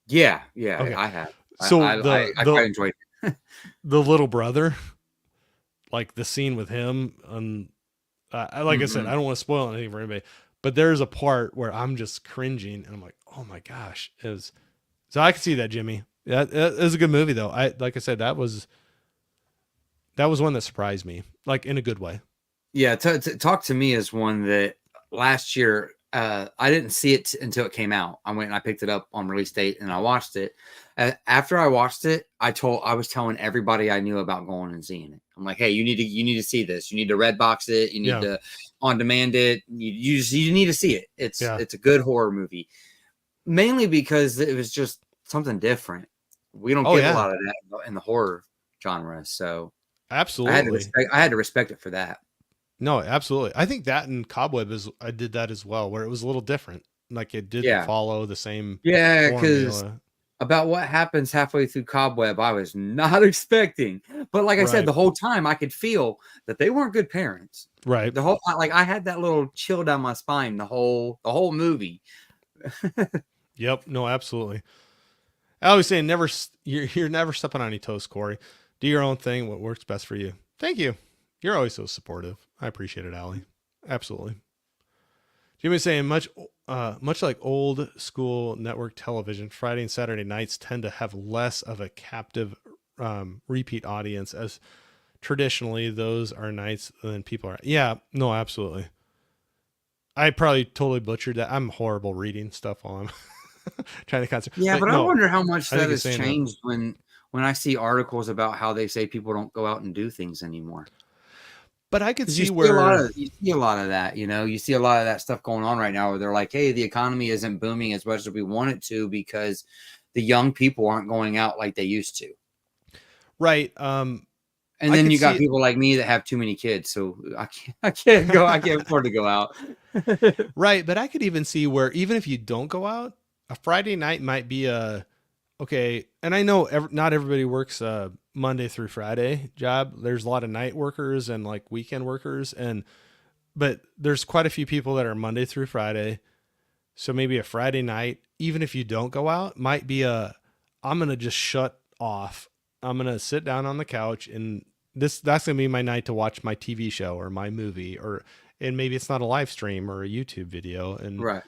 Yeah. Okay. I have. So I quite enjoyed it. The little brother, like the scene with him, and I said, I don't want to spoil anything for anybody, but there's a part where I'm just cringing, and I'm like, oh my gosh, so I can see that, Jimmy. That is a good movie, though. Like I said, that was one that surprised me, like in a good way. Yeah, Talk to Me is one that last year I didn't see it until it came out. I went and I picked it up on release date and I watched it. After I watched it, I was telling everybody I knew about going and seeing it. I'm like, hey, you need to see this. You need to red box it. You need to on demand it. You need to see it. It's a good horror movie. Mainly because it was just something different. We don't get a lot of that in the horror genre. So absolutely, I had to respect it for that. No, absolutely. I think that in Cobweb I did that as well, where it was a little different. Like it didn't follow the same. Yeah, because about what happens halfway through Cobweb, I was not expecting. But like I said, the whole time I could feel that they weren't good parents. Right. The whole I had that little chill down my spine the whole movie. Yep. No, absolutely. I always say you're never stepping on any toes, Corey. Do your own thing. What works best for you. Thank you. You're always so supportive. I appreciate it, Allie. Absolutely. Jimmy's saying much like old school network television, Friday and Saturday nights tend to have less of a captive repeat audience, as traditionally those are nights than people are. Yeah, no, absolutely. I probably totally butchered that. I'm horrible reading stuff while I'm trying to concentrate. Yeah, but I wonder how much that has changed when I see articles about how they say people don't go out and do things anymore. But I could see you see a lot of that, you see a lot of that stuff going on right now where they're like, hey, the economy isn't booming as much as we want it to because the young people aren't going out like they used to. Right. And then you got people like me that have too many kids. So I can't afford to go out. Right. But I could even see where even if you don't go out, a Friday night might be okay. And I know not everybody works Monday through Friday job. There's a lot of night workers and like weekend workers, but there's quite a few people that are Monday through Friday. So maybe a Friday night, even if you don't go out, might be a I'm going to just shut off. I'm going to sit down on the couch, and that's going to be my night to watch my TV show or my movie, and maybe it's not a live stream or a YouTube video. And, Right.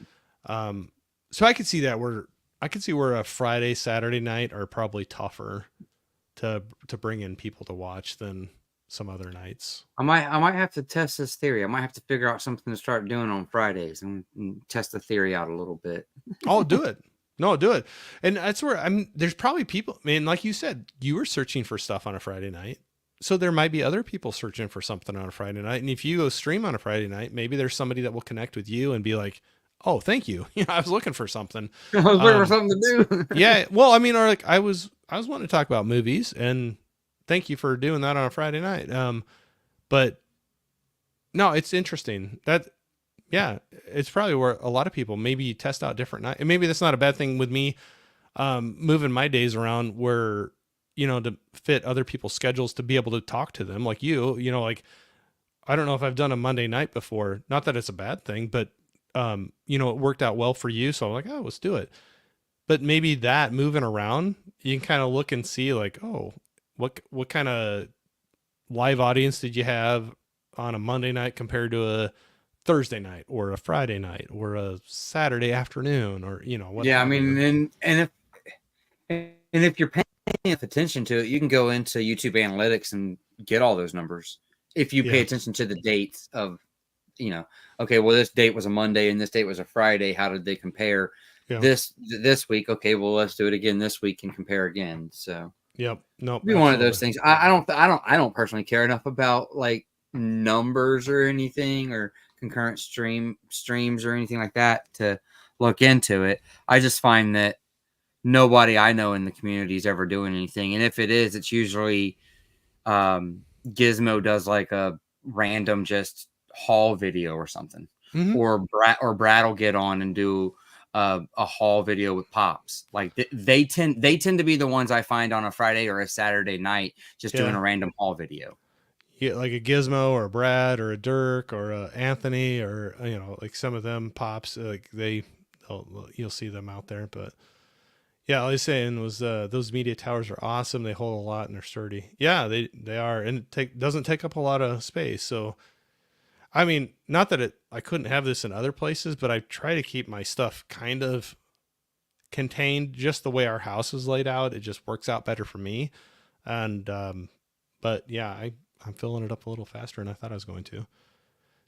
so I could see that I could see where a Friday, Saturday night are probably tougher to bring in people to watch than some other nights. I might have to test this theory. I might have to figure out something to start doing on Fridays and test the theory out a little bit. Oh, do it. No, do it. And that's where there's probably people, man, like you said, you were searching for stuff on a Friday night. So there might be other people searching for something on a Friday night. And if you go stream on a Friday night, maybe there's somebody that will connect with you and be like, oh, thank you. I was looking for something. I was looking for something to do. Yeah. Well, I mean, or like I was wanting to talk about movies, and thank you for doing that on a Friday night. But no, it's interesting that, yeah, it's probably where a lot of people maybe test out different nights. And maybe that's not a bad thing with me, moving my days around where, to fit other people's schedules, to be able to talk to them like like, I don't know if I've done a Monday night before. Not that it's a bad thing, but, it worked out well for you. So I'm like, oh, let's do it. But maybe that moving around, you can kind of look and see like, oh, what kind of live audience did you have on a Monday night compared to a Thursday night or a Friday night or a Saturday afternoon, or what? Yeah, I mean, and if you're paying attention to it, you can go into YouTube Analytics and get all those numbers. If you pay attention to the dates of, okay, well, this date was a Monday and this date was a Friday. How did they compare? Yeah. This week? Okay, well, let's do it again this week and compare again. So, yep, no, be one of those things. I don't personally care enough about like numbers or anything, or concurrent streams or anything like that to look into it. I just find that nobody I know in the community is ever doing anything, and if it is, it's usually Gizmo does like a random just haul video or something, or Brad will get on and do a haul video with Pops. Like they tend to be the ones I find on a Friday or a Saturday night just doing a random haul video. Yeah, like a Gizmo or a Brad or a Dirk or a Anthony, or like some of them Pops, like you'll see them out there. But yeah, all I was saying was those media towers are awesome. They hold a lot and they're sturdy. Yeah, they are, and it doesn't take up a lot of space. So I mean, not that I couldn't have this in other places, but I try to keep my stuff kind of contained just the way our house is laid out. It just works out better for me. And but yeah, I'm filling it up a little faster than I thought I was going to.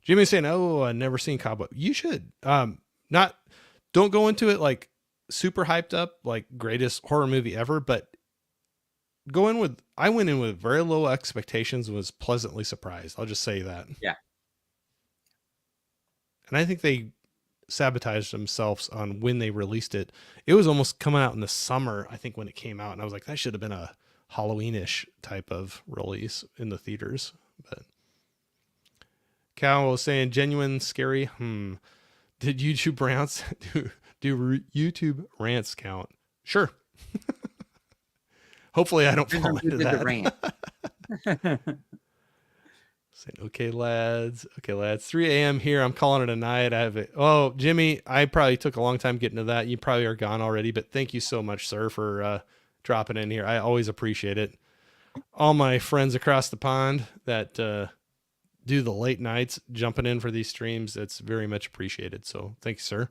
Jimmy's saying, "Oh, I've never seen Cowboy." You should. Don't go into it like super hyped up, like greatest horror movie ever, but I went in with very low expectations and was pleasantly surprised. I'll just say that. Yeah. And I think they sabotaged themselves on when they released it. It was almost coming out in the summer, I think, when it came out. And I was like, that should have been a Halloween-ish type of release in the theaters. But Cal was saying, genuine, scary. Did YouTube rants do YouTube rants count? Sure. Hopefully I don't fall into that. Saying, okay, lads. 3 a.m. here. I'm calling it a night. I have it. Oh, Jimmy, I probably took a long time getting to that. You probably are gone already, but thank you so much, sir, for dropping in here. I always appreciate it. All my friends across the pond that do the late nights, jumping in for these streams, it's very much appreciated. So thanks, sir.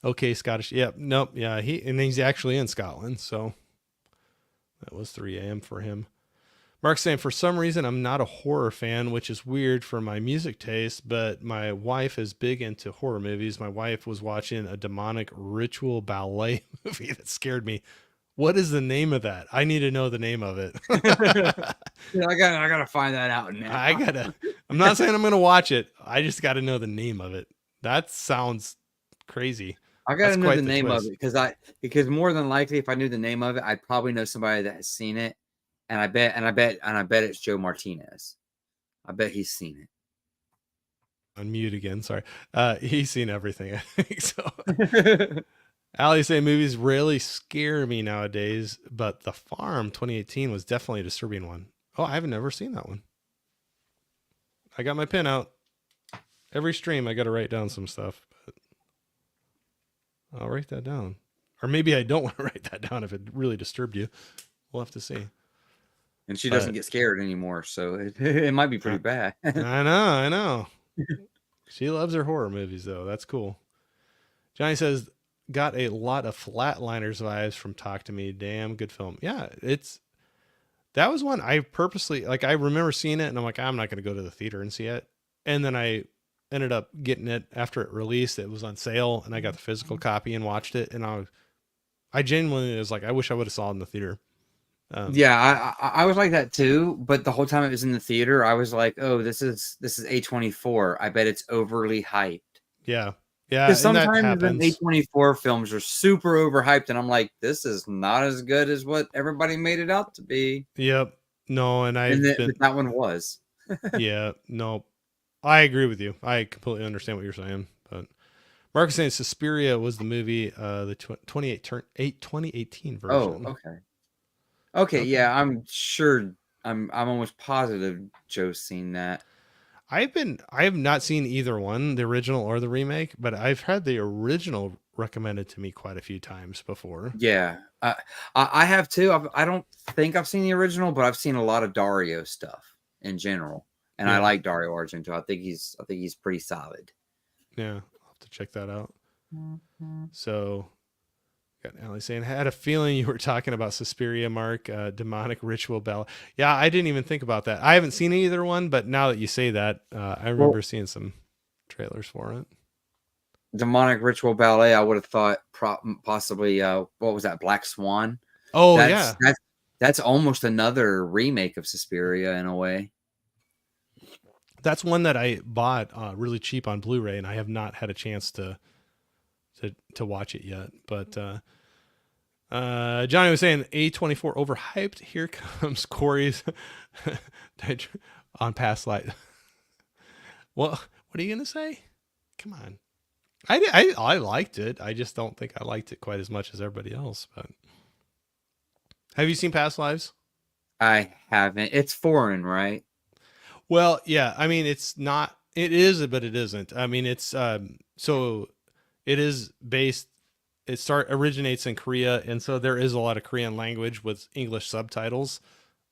Okay, Scottish. Yep. Nope. Yeah. He's actually in Scotland. So that was 3 a.m. for him. Mark's saying, for some reason, I'm not a horror fan, which is weird for my music taste, but my wife is big into horror movies. My wife was watching a demonic ritual ballet movie that scared me. What is the name of that? I need to know the name of it. Yeah, I gotta find that out now. I'm not saying I'm going to watch it. I just got to know the name of it. That sounds crazy. I gotta know the name of it because more than likely, if I knew the name of it, I'd probably know somebody that has seen it. And I bet it's Joe Martinez. I bet he's seen it. Unmute again. Sorry. He's seen everything, I think so. Ali say movies rarely scare me nowadays, but The Farm 2018 was definitely a disturbing one. Oh, I haven't never seen that one. I got my pen out. Every stream I got to write down some stuff, but I'll write that down. Or maybe I don't want to write that down if it really disturbed you. We'll have to see. And she doesn't But get scared anymore, so it might be pretty I, bad. I know. She loves her horror movies, though. That's cool. Johnny says, got a lot of Flatliners vibes from Talk to Me. Damn good film. Yeah, that was one I purposely, like, I remember seeing it and I'm like, I'm not going to go to the theater and see it. And then I ended up getting it after it released. It was on sale and I got the physical copy and watched it. And I genuinely was like, I wish I would have saw it in the theater. Yeah, I was like that too, but the whole time it was in the theater, I was like, "Oh, this is A24. I bet it's overly hyped." Yeah. Yeah. Because And that sometimes the happens. A24 films are super overhyped, and I'm like, "This is not as good as what everybody made it out to be." Yep. No. And And I've been, but that one was. yeah, no, I agree with you. I completely understand what you're saying. But Mark is saying Suspiria was the movie, the 2018 Oh, version. okay. Okay, Okay. yeah, I'm sure. I'm almost positive Joe's seen that. I have not seen either one, the original or the remake, but I've had the original recommended to me quite a few times before. Yeah, I have too. I don't think I've seen the original, but I've seen a lot of Dario stuff in general, and I Yeah. like Dario Argento. I think he's pretty solid. Yeah. I'll have to check that out. So got Allie saying, had a feeling you were talking about Suspiria, Mark, demonic ritual bell. Yeah, I didn't even think about that. I haven't seen either one, but now that you say that, I remember Well, seeing some trailers for it. Demonic Ritual Ballet. I would have thought possibly. What was that? Black Swan. Oh That's yeah, that's that's almost another remake of Suspiria in a way. that's one that I bought really cheap on Blu-ray, and I have not had a chance to watch it yet. But Johnny was saying A24 overhyped. Here comes Corey's on Past Light. Well, what are you gonna say? Come on. I liked it. I just don't think I liked it quite as much as everybody else. But have you seen Past Lives? I haven't. It's foreign, right? Well, yeah. I mean, it's not. It is, but it isn't. I mean, it's so it is based. Originates in Korea, and so there is a lot of Korean language with English subtitles.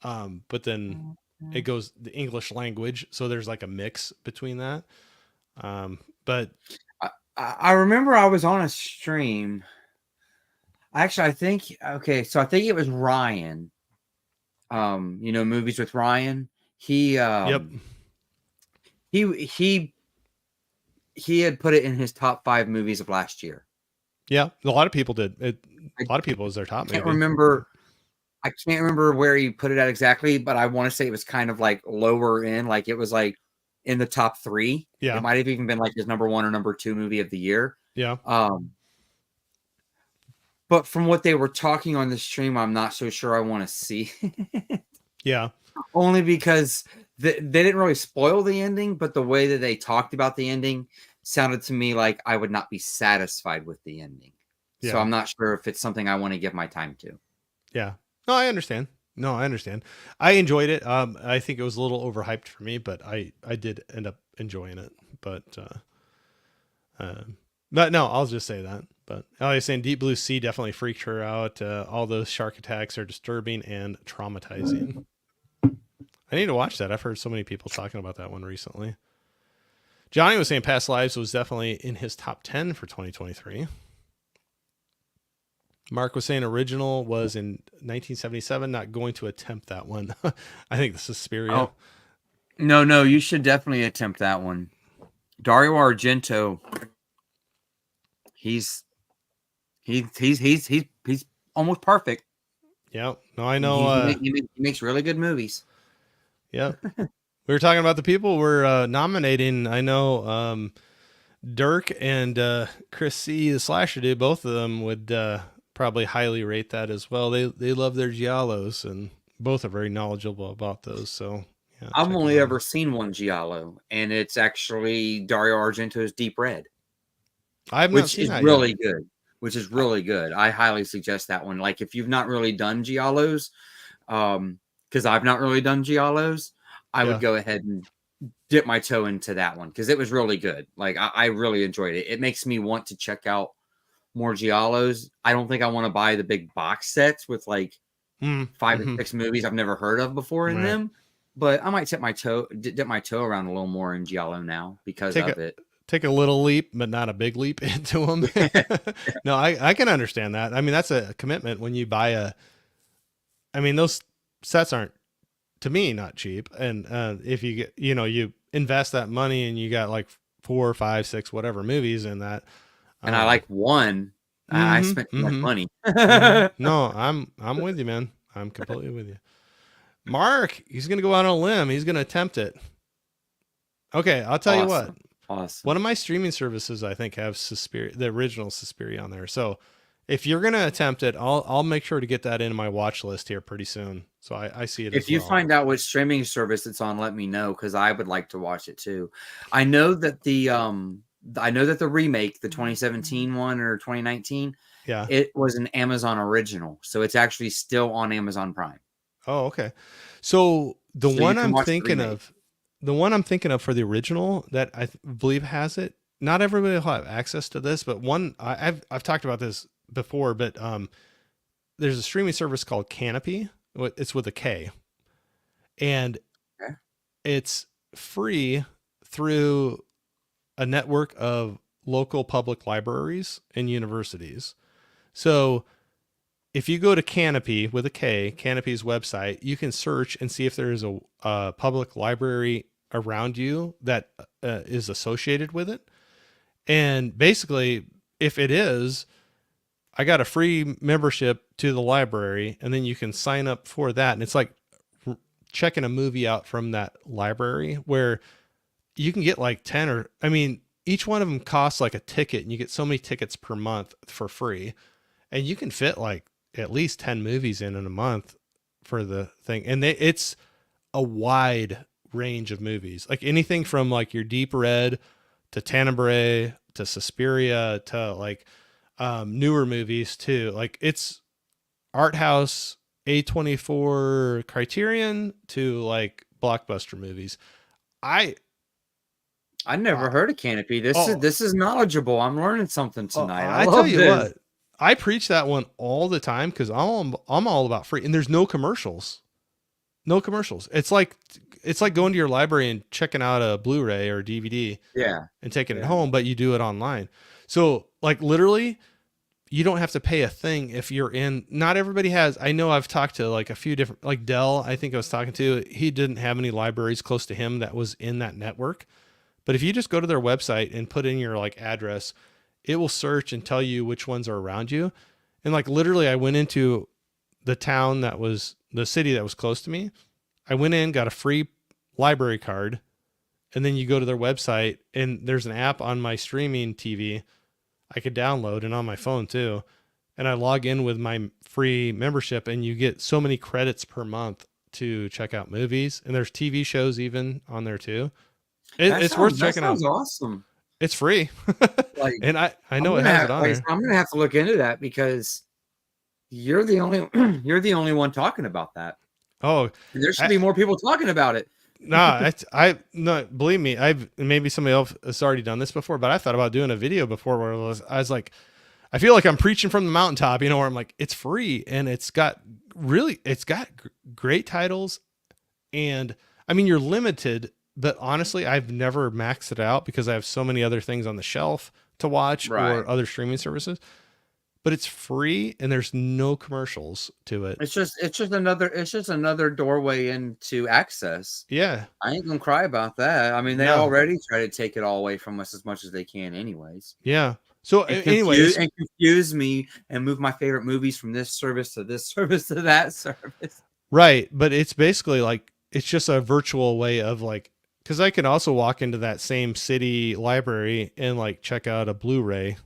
But then it goes the English language, so there's like a mix between that. But I remember I was on a stream. Actually, I think okay, so I think it was Ryan. Movies with Ryan. He yep, he he he had put it in his top 5 movies of last year. yeah, a lot of people did. I A lot of people is their top can't movie. remember I can't remember where he put it at exactly, but I want to say it was kind of like lower in, like it was like in the top 3. It Yeah, might have even been like his number 1 or number 2 movie of the year. yeah, But from what they were talking on the stream, I'm not so sure I want to see. yeah, Only because they didn't really spoil the ending, but the way that they talked about the ending sounded to me like I would not be satisfied with the ending. So yeah, I'm not sure if it's something I want to give my time to. yeah. No, I understand. No, I understand. I enjoyed it. I think it was a little overhyped for me, but I did end up enjoying it. But no, I'll just say that. But I was saying Deep Blue Sea definitely freaked her out. All those shark attacks are disturbing and traumatizing. I need to watch that. I've heard so many people talking about that one recently. Johnny was saying Past Lives was definitely in his top 10 for 2023. Mark was saying original was in 1977. Not going to attempt that one. I think this is Suspiria. Oh, no, you should definitely attempt that one. Dario Argento, he's almost perfect. Yeah. No, I know. He makes really good movies. Yeah. We were talking about the people we're nominating. I know Dirk and Chris C, the slasher dude, both of them would probably highly rate that as well. They love their giallos, and both are very knowledgeable about those. So yeah, I've only ever seen one giallo, and it's actually Dario Argento's Deep Red, I have not which seen is that really yet. good. Which is really good. I highly suggest that one. Like if you've not really done giallos, because I've not really done giallos, I would Yeah. go ahead and dip my toe into that one because it was really good. Like I really enjoyed it. It makes me want to check out more giallos. I don't think I want to buy the big box sets with like 5 or 6 movies I've never heard of before in them. But I might dip my toe around a little more in giallo now because of it. Take a little leap, but not a big leap into them. No, I can understand that. I mean, that's a commitment when you buy those sets aren't, to me, not cheap. And if you get, you invest that money and you got like 4, 5, 6, whatever movies in that. And I like one. I spent too much money. No, I'm with you, man. I'm completely with you. Mark, he's going to go out on a limb. He's going to attempt it. Okay, I'll tell you what. Awesome. One of my streaming services, I think, have Suspiria, the original Suspiria on there. So if you're going to attempt it, I'll make sure to get that into my watch list here pretty soon. So I see it. If you find out which streaming service it's on, let me know, because I would like to watch it too. I know that the remake, the 2017 one or 2019, it was an Amazon original, so it's actually still on Amazon Prime. Oh, okay. So the one I'm thinking of for the original that I believe has it. Not everybody will have access to this, but one I've talked about this before. But there's a streaming service called Canopy. It's with a K, and it's free through a network of local public libraries and universities. So if you go to Canopy with a K, Canopy's website, you can search and see if there is a public library around you that is associated with it. And basically, if it is, I got a free membership to the library, and then you can sign up for that. And it's like checking a movie out from that library where you can get like 10 or, I mean, each one of them costs like a ticket, and you get so many tickets per month for free. And you can fit like at least 10 movies in a month for the thing. And it's a wide range of movies, like anything from like your Deep Red to Tenebrae to Suspiria to like newer movies too. Like it's art house, A24 Criterion to like blockbuster movies. I never heard of Canopy. This is knowledgeable. I'm learning something tonight. I tell you what, I preach that one all the time because I'm all about free, and there's no commercials. No commercials. It's like going to your library and checking out a Blu-ray or DVD, and taking it home, but you do it online. So like literally, you don't have to pay a thing if you're in. Not everybody has. I know I've talked to like a few different, like Dell. I think I was talking to. He didn't have any libraries close to him that was in that network. But if you just go to their website and put in your like address, it will search and tell you which ones are around you. And like literally, I went into the city that was close to me. I went in, got a free library card, and then you go to their website, and there's an app on my streaming TV I could download, and on my phone too. And I log in with my free membership, and you get so many credits per month to check out movies. And there's TV shows even on there too. It's worth checking out. That sounds awesome. It's free. And I know it has it on there. I'm going to have to look into that because you're the only one talking about that. Oh, and there should be more people talking about it. No, believe me, maybe somebody else has already done this before, but I thought about doing a video before where I was like, I feel like I'm preaching from the mountaintop, where I'm like, it's free and it's got great titles. And I mean, you're limited, but honestly, I've never maxed it out because I have so many other things on the shelf to watch or other streaming services. But it's free and there's no commercials to it. It's just another doorway into access. Yeah. I ain't gonna cry about that. I mean, they already try to take it all away from us as much as they can anyways. Yeah. So anyways, and confuse me and move my favorite movies from this service to this service to that service. Right. But it's basically like, it's just a virtual way of like, because I can also walk into that same city library and like check out a Blu-ray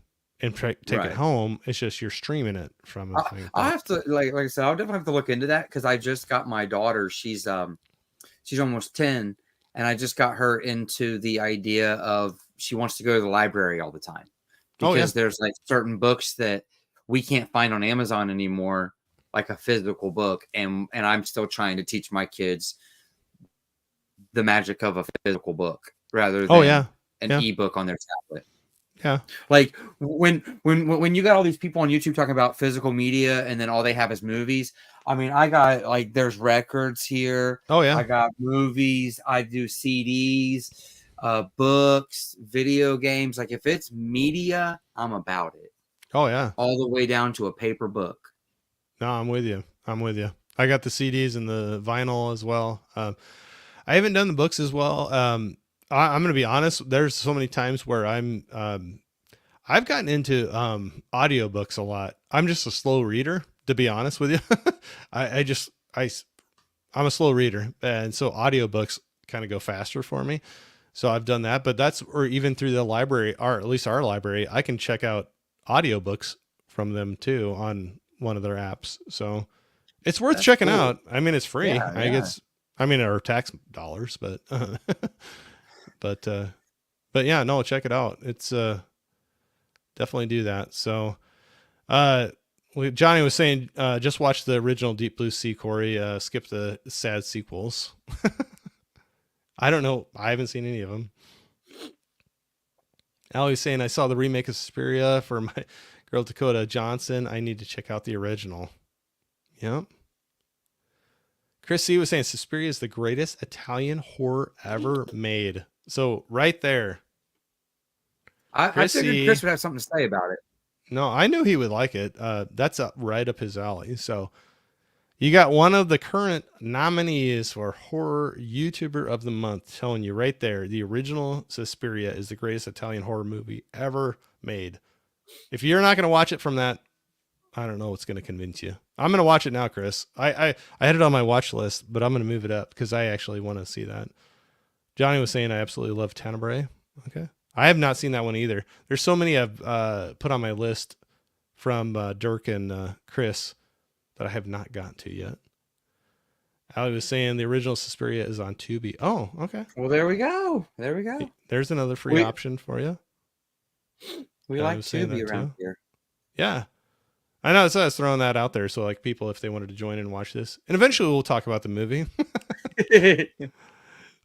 and take it home. It's just you're streaming it from a thing. I'll have to like I said, I'll definitely have to look into that because I just got my daughter. She's almost 10, and I just got her into the idea of she wants to go to the library all the time because there's like certain books that we can't find on Amazon anymore, like a physical book, and I'm still trying to teach my kids the magic of a physical book rather than an ebook on their tablet. Yeah. Like when you got all these people on YouTube talking about physical media and then all they have is movies. I mean, I got like there's records here. Oh yeah. I got movies. I do CDs, books, video games. Like if it's media, I'm about it. Oh yeah. All the way down to a paper book. No, I'm with you. I'm with you. I got the CDs and the vinyl as well. I haven't done the books as well. I'm going to be honest. There's so many times where I've gotten into audiobooks a lot. I'm just a slow reader, to be honest with you. I'm a slow reader, and so audiobooks kind of go faster for me. So I've done that, but or even through the library, or at least our library, I can check out audiobooks from them too on one of their apps. So it's worth checking out. I mean, it's free. Yeah, I guess, I mean, our tax dollars, but, but yeah, no, check it out. It's, definitely do that. So, Johnny was saying, just watch the original Deep Blue Sea, Corey, skip the sad sequels. I don't know. I haven't seen any of them. Allie's saying, I saw the remake of Suspiria for my girl Dakota Johnson. I need to check out the original. Yep. Chris C was saying Suspiria is the greatest Italian horror ever made. So right there. I figured Chris would have something to say about it. No, I knew he would like it. That's right up his alley. So you got one of the current nominees for Horror YouTuber of the Month telling you right there, the original Suspiria is the greatest Italian horror movie ever made. If you're not going to watch it from that, I don't know what's going to convince you. I'm going to watch it now, Chris. I had it on my watch list, but I'm going to move it up because I actually want to see that. Johnny was saying I absolutely love Tenebrae. Okay. I have not seen that one either. There's so many I've put on my list from Dirk and Chris that I have not gotten to yet. Ali was saying the original Suspiria is on Tubi. Oh, okay. Well, there we go. There we go. There's another free option for you. We like Tubi around here. Yeah. I know, so I was throwing that out there. So like people, if they wanted to join and watch this, and eventually we'll talk about the movie.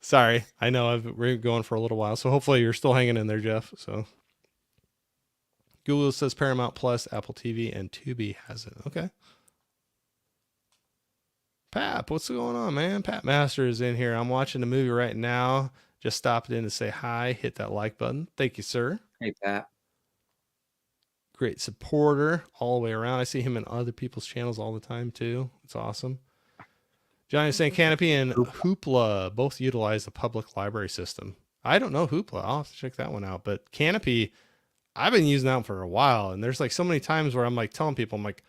Sorry. I know we're going for a little while. So hopefully you're still hanging in there, Jeff. So Google says Paramount Plus, Apple TV, and Tubi has it. Okay. Pap, what's going on, man? Pat Master is in here. I'm watching the movie right now. Just stopped in to say hi. Hit that like button. Thank you, sir. Hey, Pat. Great supporter all the way around. I see him in other people's channels all the time, too. It's awesome. Johnny's saying Canopy and Hoopla both utilize the public library system. I don't know Hoopla. I'll have to check that one out. But Canopy, I've been using that one for a while. And there's like so many times where I'm like telling people, I'm like,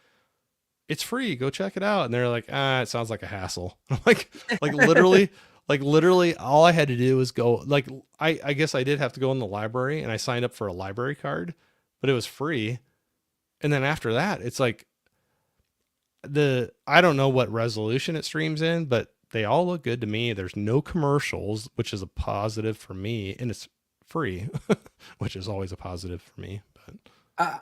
it's free. Go check it out. And they're like, it sounds like a hassle. I'm like literally all I had to do was go, like, I guess I did have to go in the library and I signed up for a library card, but it was free. And then after that, it's like I don't know what resolution it streams in, but they all look good to me. There's no commercials, which is a positive for me, and it's free, which is always a positive for me. But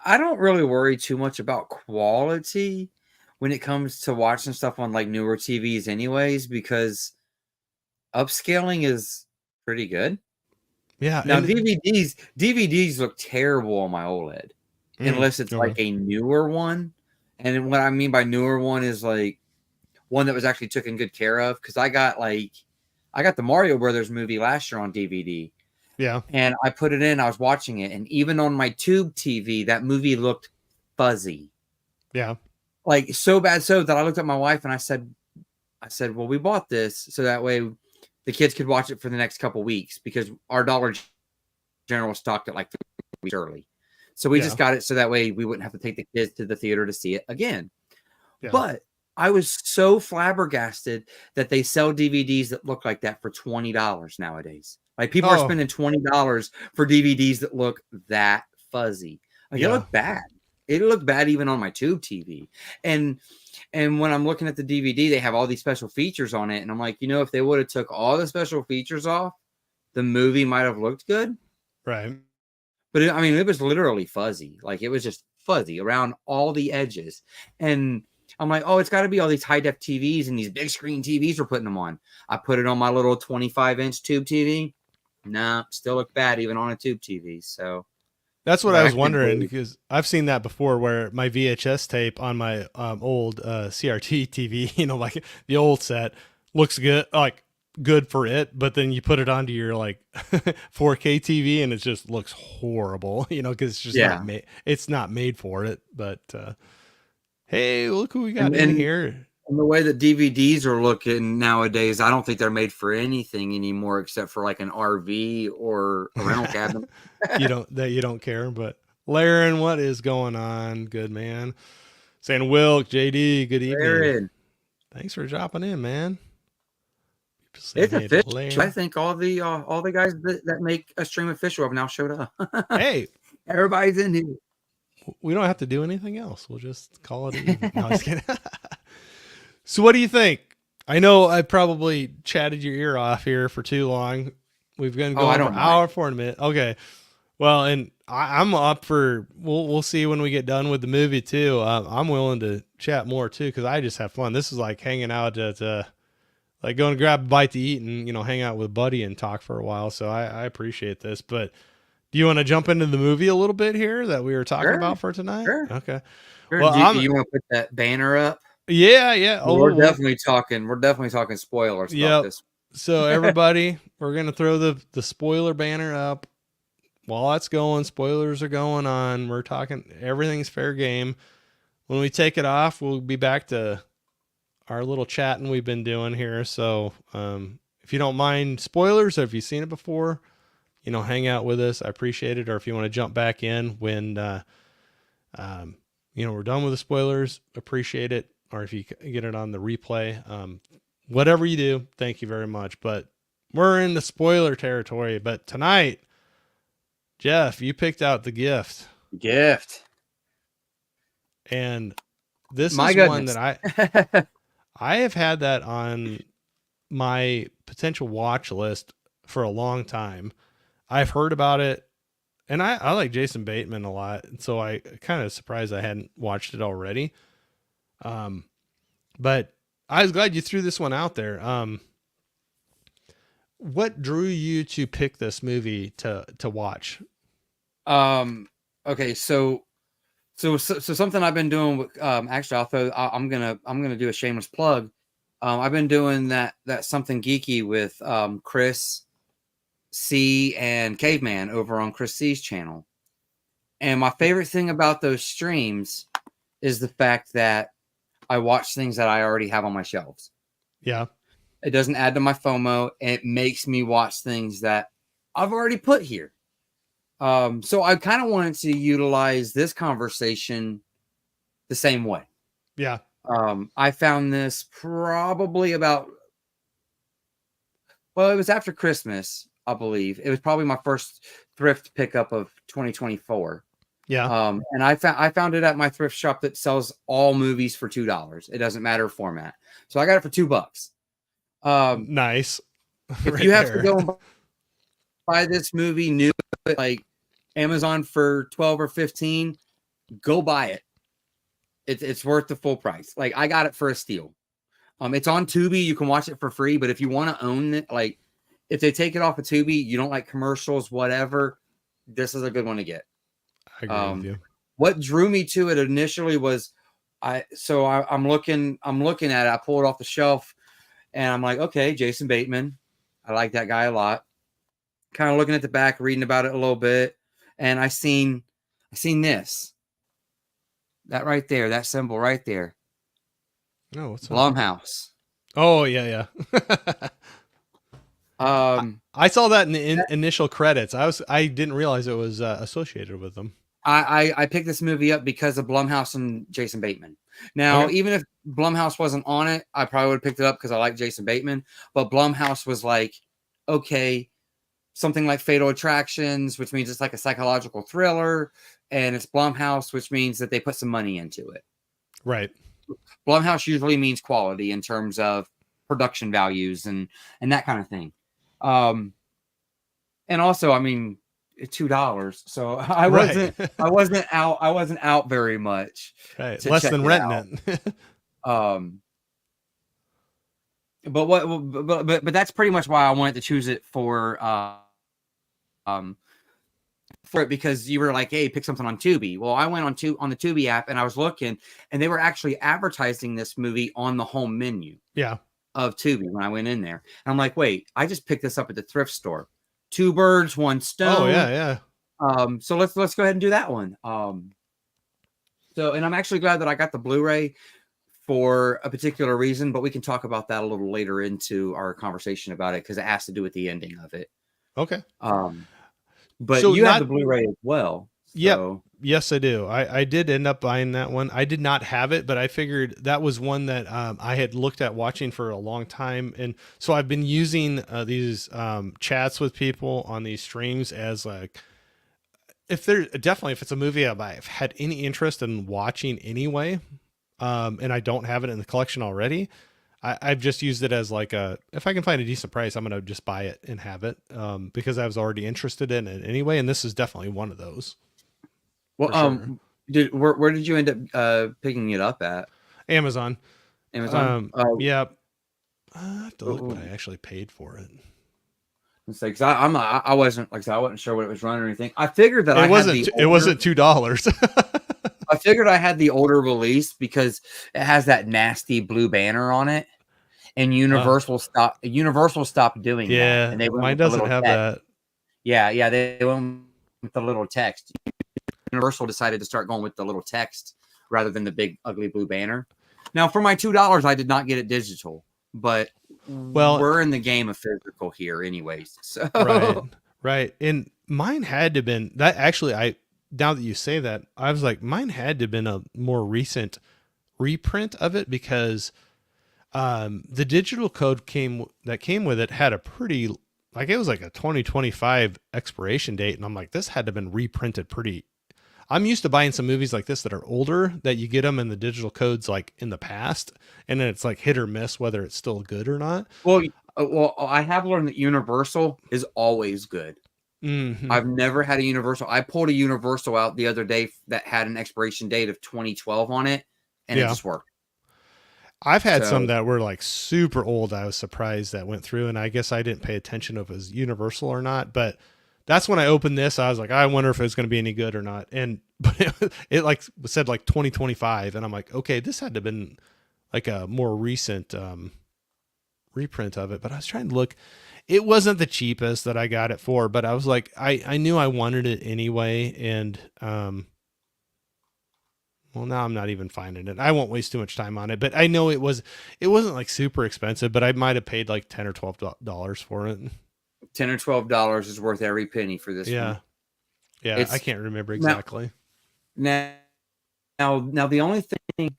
I don't really worry too much about quality when it comes to watching stuff on like newer TVs anyways, because upscaling is pretty good. Yeah. Now DVDs look terrible on my OLED unless it's like a newer one. And what I mean by newer one is like one that was actually taken good care of. Cause I got the Mario Brothers movie last year on DVD. Yeah. And I put it in, I was watching it. And even on my tube TV, that movie looked fuzzy. Yeah. Like so bad so that I looked at my wife and I said, well, we bought this so that way the kids could watch it for the next couple weeks because our Dollar General stocked it like 3 weeks early. So we just got it so that way we wouldn't have to take the kids to the theater to see it again. Yeah. But I was so flabbergasted that they sell DVDs that look like that for $20 nowadays. Like people are spending $20 for DVDs that look that fuzzy. Like it looked bad. It looked bad even on my tube TV. And when I'm looking at the DVD, they have all these special features on it. And I'm like, if they would have took all the special features off, the movie might have looked good. Right. But it was literally fuzzy. Like it was just fuzzy around all the edges. And I'm like, it's got to be all these high def TVs and these big screen TVs we're putting them on. I put it on my little 25-inch tube TV. Nah, still look bad even on a tube TV. So That's what I I was actually wondering, believe. because I've seen that before where my VHS tape on my old CRT TV, like the old set, looks good, like good for it, but then you put it onto your like 4K TV and it just looks horrible, because it's just not Yeah, made. It's not made for it. But hey, look who we got and in and here. and the way that DVDs are looking nowadays, I don't think they're made for anything anymore except for like an RV or a rental cabin. You don't care, but Laren, what is going on? Good man. Saying Wilk, JD, good evening. Aaron, Thanks for dropping in, man. People saying it's hey to official. I Laren. think all the guys that make a stream official have now showed up. Hey, Everybody's in here. we don't have to do anything else. We'll just call it even. No, I was kidding. So what do you think? I know I probably chatted your ear off here for too long. We've been Oh, I going for don't an mind. hour for a minute. Okay. Well, and I'm up for. We'll see when we get done with the movie too. I'm willing to chat more too because I just have fun. This is like hanging out at like going to grab a bite to eat and hang out with a buddy and talk for a while. So I appreciate this. But do you want to jump into the movie a little bit here that we were talking Sure, about for tonight? sure, Okay. sure. Well, Do I'm you want to put that banner up? yeah. Oh, We're definitely talking. We're definitely talking spoilers about yep. this. So everybody, we're gonna throw the spoiler banner up. While that's going, spoilers are going on. We're talking everything's fair game. When we take it off, we'll be back to our little chatting we've been doing here. So if you don't mind spoilers, or if you've seen it before, hang out with us. I appreciate it. Or if you want to jump back in when we're done with the spoilers, appreciate it. Or if you get it on the replay, whatever you do, thank you very much. But we're in the spoiler territory. But tonight, Jeff, you picked out The Gift. Gift. And this My is one goodness. that I have had that on my potential watch list for a long time. I've heard about it, and I like Jason Bateman a lot, so I kind of surprised I hadn't watched it already. But I was glad you threw this one out there. What drew you to pick this movie to watch? Okay, so something I've been doing with actually I'm gonna do a shameless plug. I've been doing that something geeky with Chris C and Caveman over on Chris C's channel. And my favorite thing about those streams is the fact that I watch things that I already have on my shelves. Yeah. It doesn't add to my FOMO. It makes me watch things that I've already put here. So I kind of wanted to utilize this conversation the same way. Yeah. I found this probably it was after Christmas, I believe. It was probably my first thrift pickup of 2024. Yeah. And I found it at my thrift shop that sells all movies for $2. It doesn't matter format. So I got it for $2. Nice. If Right you have there. to go and buy this movie new, like Amazon for 12 or 15, go buy it. It's worth the full price. Like I got it for a steal. It's on Tubi. You can watch it for free. But if you want to own it, like if they take it off of Tubi, you don't like commercials, whatever. This is a good one to get. I agree with you. What drew me to it initially was I'm looking at it. I pull it off the shelf, and I'm like, okay, Jason Bateman. I like that guy a lot. Kind of looking at the back, reading about it a little bit, and I seen this. That right there, that symbol right there. Oh, what's that? Blumhouse. Oh, yeah. I saw that in the initial credits. I didn't realize it was associated with them. I picked this movie up because of Blumhouse and Jason Bateman. Now, Okay. even if Blumhouse wasn't on it, I probably would have picked it up because I like Jason Bateman. But Blumhouse was like, okay, something like Fatal Attractions, which means it's like a psychological thriller, and it's Blumhouse, which means that they put some money into it. Right. Blumhouse usually means quality in terms of production values and that kind of thing. And also, I mean, $2, so I wasn't out very much. Right. Less than renting it. But that's pretty much why I wanted to choose it for for it because you were like, hey, pick something on Tubi. Well, I went on the Tubi app and I was looking, and they were actually advertising this movie on the home menu of Tubi when I went in there. And I'm like, wait, I just picked this up at the thrift store. 2 birds, 1 stone. Oh yeah. So let's go ahead and do that one. So, and I'm actually glad that I got the Blu-ray for a particular reason, but we can talk about that a little later into our conversation about it because it has to do with the ending of it. Okay. But so you have the Blu-ray as well. So. Yep. Yes, I do. I did end up buying that one. I did not have it, but I figured that was one that I had looked at watching for a long time. And so I've been using these chats with people on these streams as like, if it's a movie I've had any interest in watching anyway, and I don't have it in the collection already, I've just used it as like if I can find a decent price, I'm going to just buy it and have it because I was already interested in it anyway. And this is definitely one of those. Well, sure. Where did you end up picking it up at? Amazon. Yeah. I have to look what I actually paid for it. It's like, I wasn't like, I wasn't sure what it was running or anything. I figured that it wasn't $2. I figured I had the older release because it has that nasty blue banner on it, and Universal stopped doing that. Yeah, and mine doesn't have that. Yeah, they went with the little text. Universal decided to start going with the little text rather than the big ugly blue banner. Now, for my $2, I did not get it digital, but we're in the game of physical here, anyways. So right, and mine had to have been that. Actually, now that you say that, I was like, mine had to have been a more recent reprint of it because the digital code came with it had a pretty, like, it was like a 2025 expiration date. And I'm like, this had to have been reprinted pretty. I'm used to buying some movies like this that are older, that you get them in the digital codes like in the past, and then it's like hit or miss whether it's still good or not. Well, I have learned that Universal is always good. Mm-hmm. I've never had a Universal. I pulled a Universal out the other day that had an expiration date of 2012 on it, and it just worked. I've had some that were like super old. I was surprised that went through, and I guess I didn't pay attention if it was Universal or not. But that's when I opened this. I was like, I wonder if it was going to be any good or not. And but it like said like 2025, and I'm like, okay, this had to have been like a more recent reprint of it. But I was trying to look. It wasn't the cheapest that I got it for, but I was like, I knew I wanted it anyway. And, well, now I'm not even finding it. I won't waste too much time on it, but I know it wasn't like super expensive, but I might've paid like $10 or $12 for it. $10 or $12 is worth every penny for this. Yeah. one. Yeah. I can't remember exactly. Now the only thing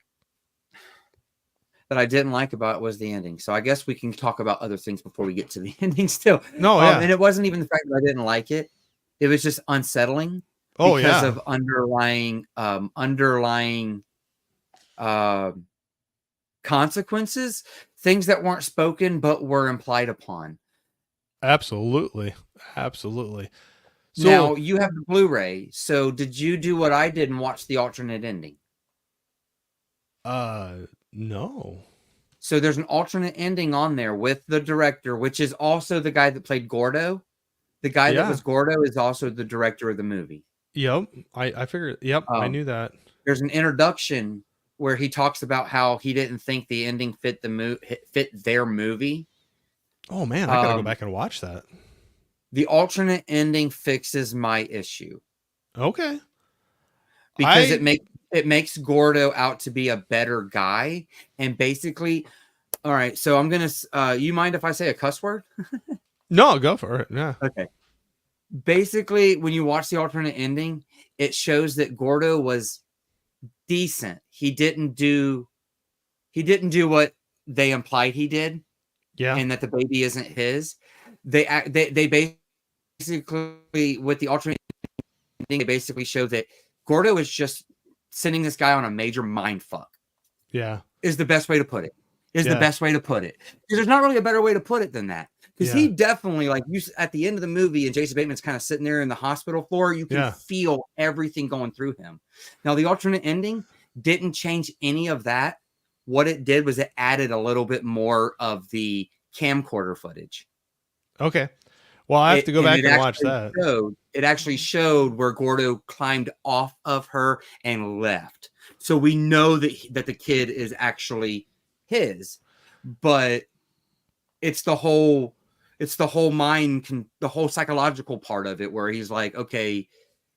that I didn't like about it was the ending. So I guess we can talk about other things before we get to the ending still. No, yeah. And it wasn't even the fact that I didn't like it. It was just unsettling because of underlying consequences, things that weren't spoken but were implied upon. Absolutely. So now you have the Blu-ray. So did you do what I did and watch the alternate ending? No. So there's an alternate ending on there with the director, which is also the guy that played Gordo. The guy that was Gordo is also the director of the movie. Yep. I figured. Yep. I knew that. There's an introduction where he talks about how he didn't think the ending fit their movie. Oh man, I gotta go back and watch that. The alternate ending fixes my issue. Okay. Because it makes Gordo out to be a better guy. And basically, all right, so I'm going to, you mind if I say a cuss word? No, go for it. Yeah. Okay. Basically, when you watch the alternate ending, it shows that Gordo was decent. He didn't do what they implied he did. Yeah. And that the baby isn't his. They basically, with the alternate ending, they basically show that Gordo is just sending this guy on a major mind fuck. Yeah. Is the best way to put it. The best way to put it. Because there's not really a better way to put it than that. Because he definitely, like, you at the end of the movie, and Jason Bateman's kind of sitting there in the hospital floor, you can feel everything going through him. Now, the alternate ending didn't change any of that. What it did was it added a little bit more of the camcorder footage. Okay. Well, I have to go And back and watch that. it actually showed where Gordo climbed off of her and left. So we know that the kid is actually his, but it's the whole the whole psychological part of it where he's like, okay,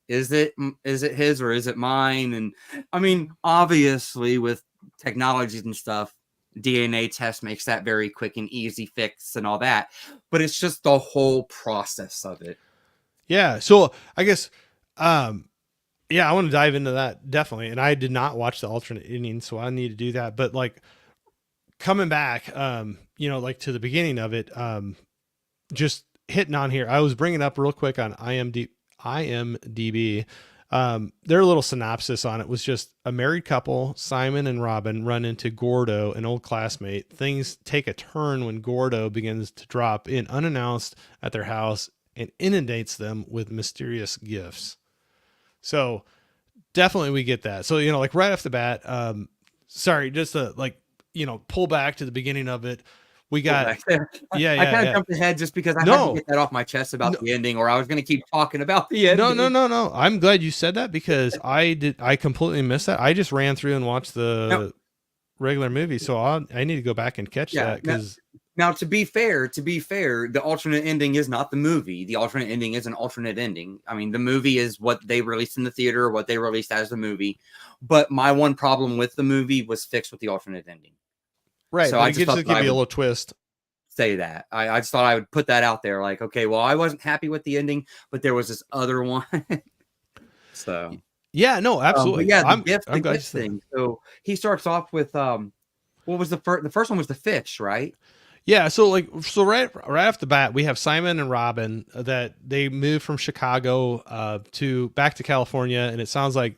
is it his or is it mine? And I mean, obviously with technologies and stuff, DNA test makes that very quick and easy fix and all that, but it's just the whole process of it. Yeah. So I guess, yeah, I want to dive into that definitely. And I did not watch the alternate ending, so I need to do that. But like coming back, like to the beginning of it, just hitting on here, I was bringing up real quick on IMDb. Their little synopsis on it was just a married couple, Simon and Robin, run into Gordo, an old classmate. Things take a turn when Gordo begins to drop in unannounced at their house and inundates them with mysterious gifts. So definitely we get that. So, like right off the bat, sorry, just to pull back to the beginning of it. We got, I kind of jumped ahead just because I had to get that off my chest about the ending, or I was going to keep talking about the ending. No. I'm glad you said that because I completely missed that. I just ran through and watched the regular movie. So I need to go back and catch that because now to be fair, the alternate ending is not the movie. The alternate ending is an alternate ending. I mean, the movie is what they released in the theater, what they released as the movie. But my one problem with the movie was fixed with the alternate ending. Right. So I just give you a little twist. Say that. I just thought I would put that out there. Like, okay, well, I wasn't happy with the ending, but there was this other one. So yeah, no, absolutely. The gift thing. So he starts off with what was the first? The first one was the fish, right? Yeah. So right off the bat, we have Simon and Robin that they moved from Chicago back to California, and it sounds like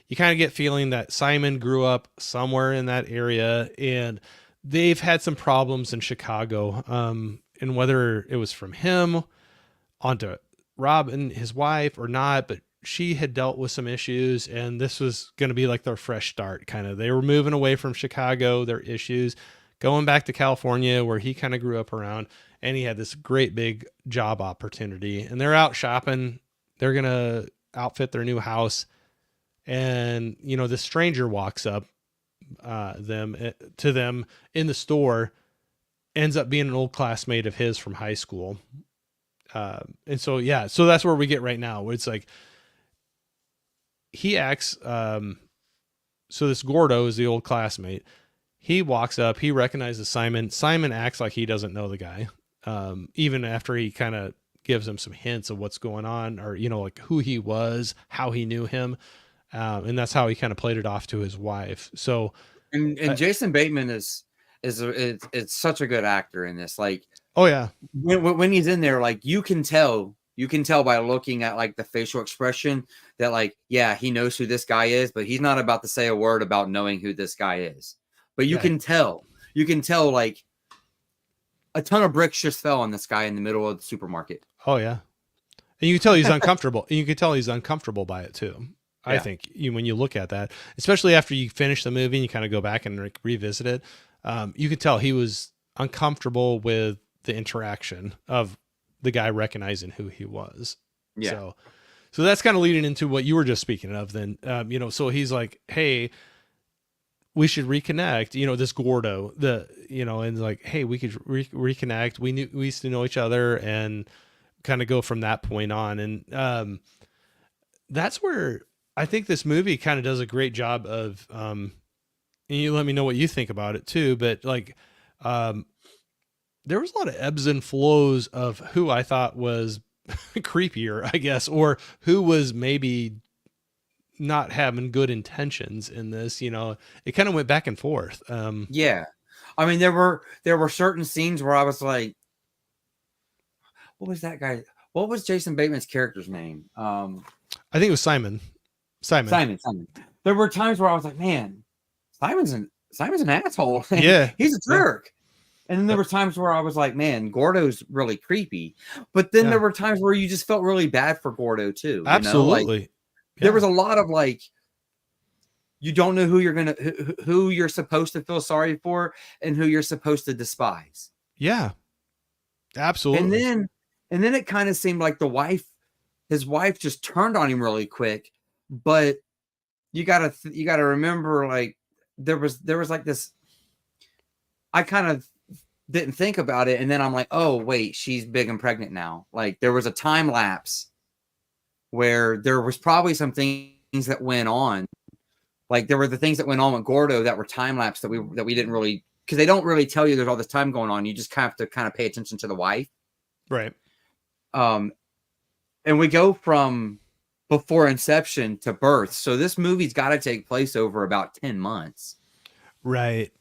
you kind of get feeling that Simon grew up somewhere in that area and they've had some problems in Chicago, and whether it was from him onto Robin, his wife, or not, but she had dealt with some issues, and this was going to be like their fresh start. Kind of, they were moving away from Chicago, their issues, going back to California, where he kind of grew up around, and he had this great big job opportunity, and they're out shopping. They're gonna outfit their new house, and this stranger walks up to them in the store, ends up being an old classmate of his from high school. And so that's where we get right now. It's like he acts. So this Gordo is the old classmate. He walks up, he recognizes Simon. Simon acts like he doesn't know the guy. Even after he kind of gives him some hints of what's going on, or, like who he was, how he knew him. And that's how he kind of played it off to his wife. So, and Jason Bateman is such a good actor in this. Like, oh yeah, when he's in there, like you can tell by looking at like the facial expression that like, yeah, he knows who this guy is, but he's not about to say a word about knowing who this guy is. But you can tell like a ton of bricks just fell on this guy in the middle of the supermarket. Oh yeah, and you can tell he's uncomfortable. And you can tell he's uncomfortable by it too. I think when you look at that, especially after you finish the movie and you kind of go back and revisit it, you could tell he was uncomfortable with the interaction of the guy recognizing who he was. Yeah. So that's kind of leading into what you were just speaking of then, so he's like, hey, we should reconnect, this Gordo, and like, hey, we could reconnect. We used to know each other and kind of go from that point on. And that's where I think this movie kind of does a great job of, and you let me know what you think about it too, but like, there was a lot of ebbs and flows of who I thought was creepier, I guess, or who was maybe not having good intentions in this. It kind of went back and forth. Yeah. I mean, there were certain scenes where I was like, what was that guy? What was Jason Bateman's character's name? I think it was Simon. Simon. There were times where I was like, man, Simon's an asshole. Yeah. He's a jerk. And then there were times where I was like, man, Gordo's really creepy. But then there were times where you just felt really bad for Gordo too. Absolutely. Like, there was a lot of like, you don't know who you're supposed to feel sorry for and who you're supposed to despise. Yeah, absolutely. And then it kind of seemed like his wife just turned on him really quick. But you gotta remember, like, there was like this. I kind of didn't think about it, and then I'm like, oh wait, she's big and pregnant now. Like, there was a time lapse where there was probably some things that went on. Like, there were the things that went on with Gordo that were time lapse that we didn't really, because they don't really tell you there's all this time going on. You just have to kind of pay attention to the wife. Right. And we go from before inception to birth. So this movie's got to take place over about 10 months. Right.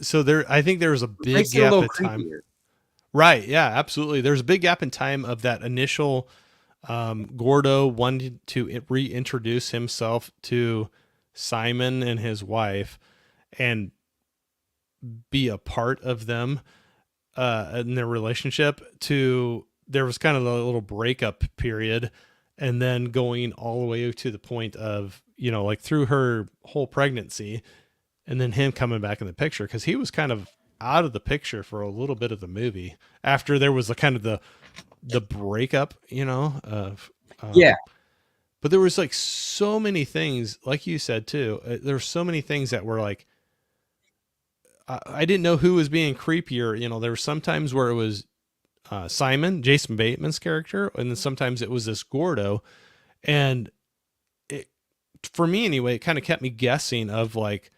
So I think there was a big Makes it a gap little of time. creepier. Right. Yeah, absolutely. There's a big gap in time of that initial Gordo wanted to reintroduce himself to Simon and his wife and be a part of them in their relationship, to there was kind of a little breakup period, and then going all the way to the point of, like through her whole pregnancy, and then him coming back in the picture, because he was kind of out of the picture for a little bit of the movie after there was kind of the breakup, of Yeah. But there was like so many things, like you said too. There were so many things that were like, I didn't know who was being creepier. There were some times where it was Simon, Jason Bateman's character, and then sometimes it was this Gordo. And for me anyway, it kind of kept me guessing of like,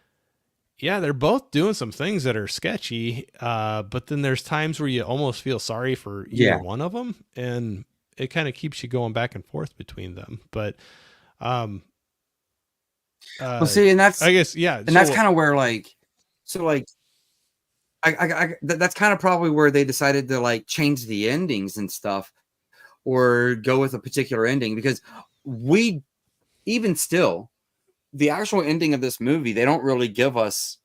yeah, they're both doing some things that are sketchy, but then there's times where you almost feel sorry for either one of them, and it kind of keeps you going back and forth between them. But Well, see, and that's, I guess, yeah, and that's kind of where, like, so like, that's kind of probably where they decided to like change the endings and stuff, or go with a particular ending, because even still, the actual ending of this movie, they don't really give us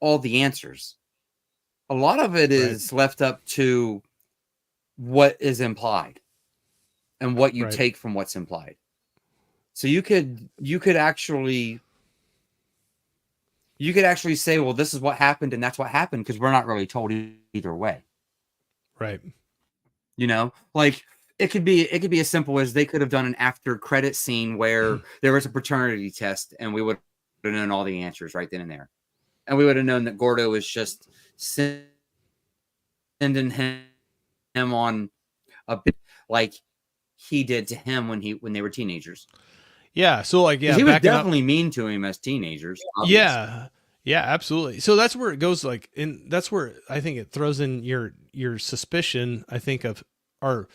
all the answers. A lot of it is left up to what is implied and what you take from what's implied. So you could actually say, well, this is what happened and that's what happened, because we're not really told either way. Right. Like, it could be as simple as they could have done an after credit scene where there was a paternity test, and we would have known all the answers right then and there. And we would have known that Gordo was just sending him on a bit like he did to him when they were teenagers. Yeah. So like, yeah, he was definitely mean to him as teenagers. Obviously. Yeah. Yeah, absolutely. So that's where it goes, like, and that's where I think it throws in your suspicion, I think, of, or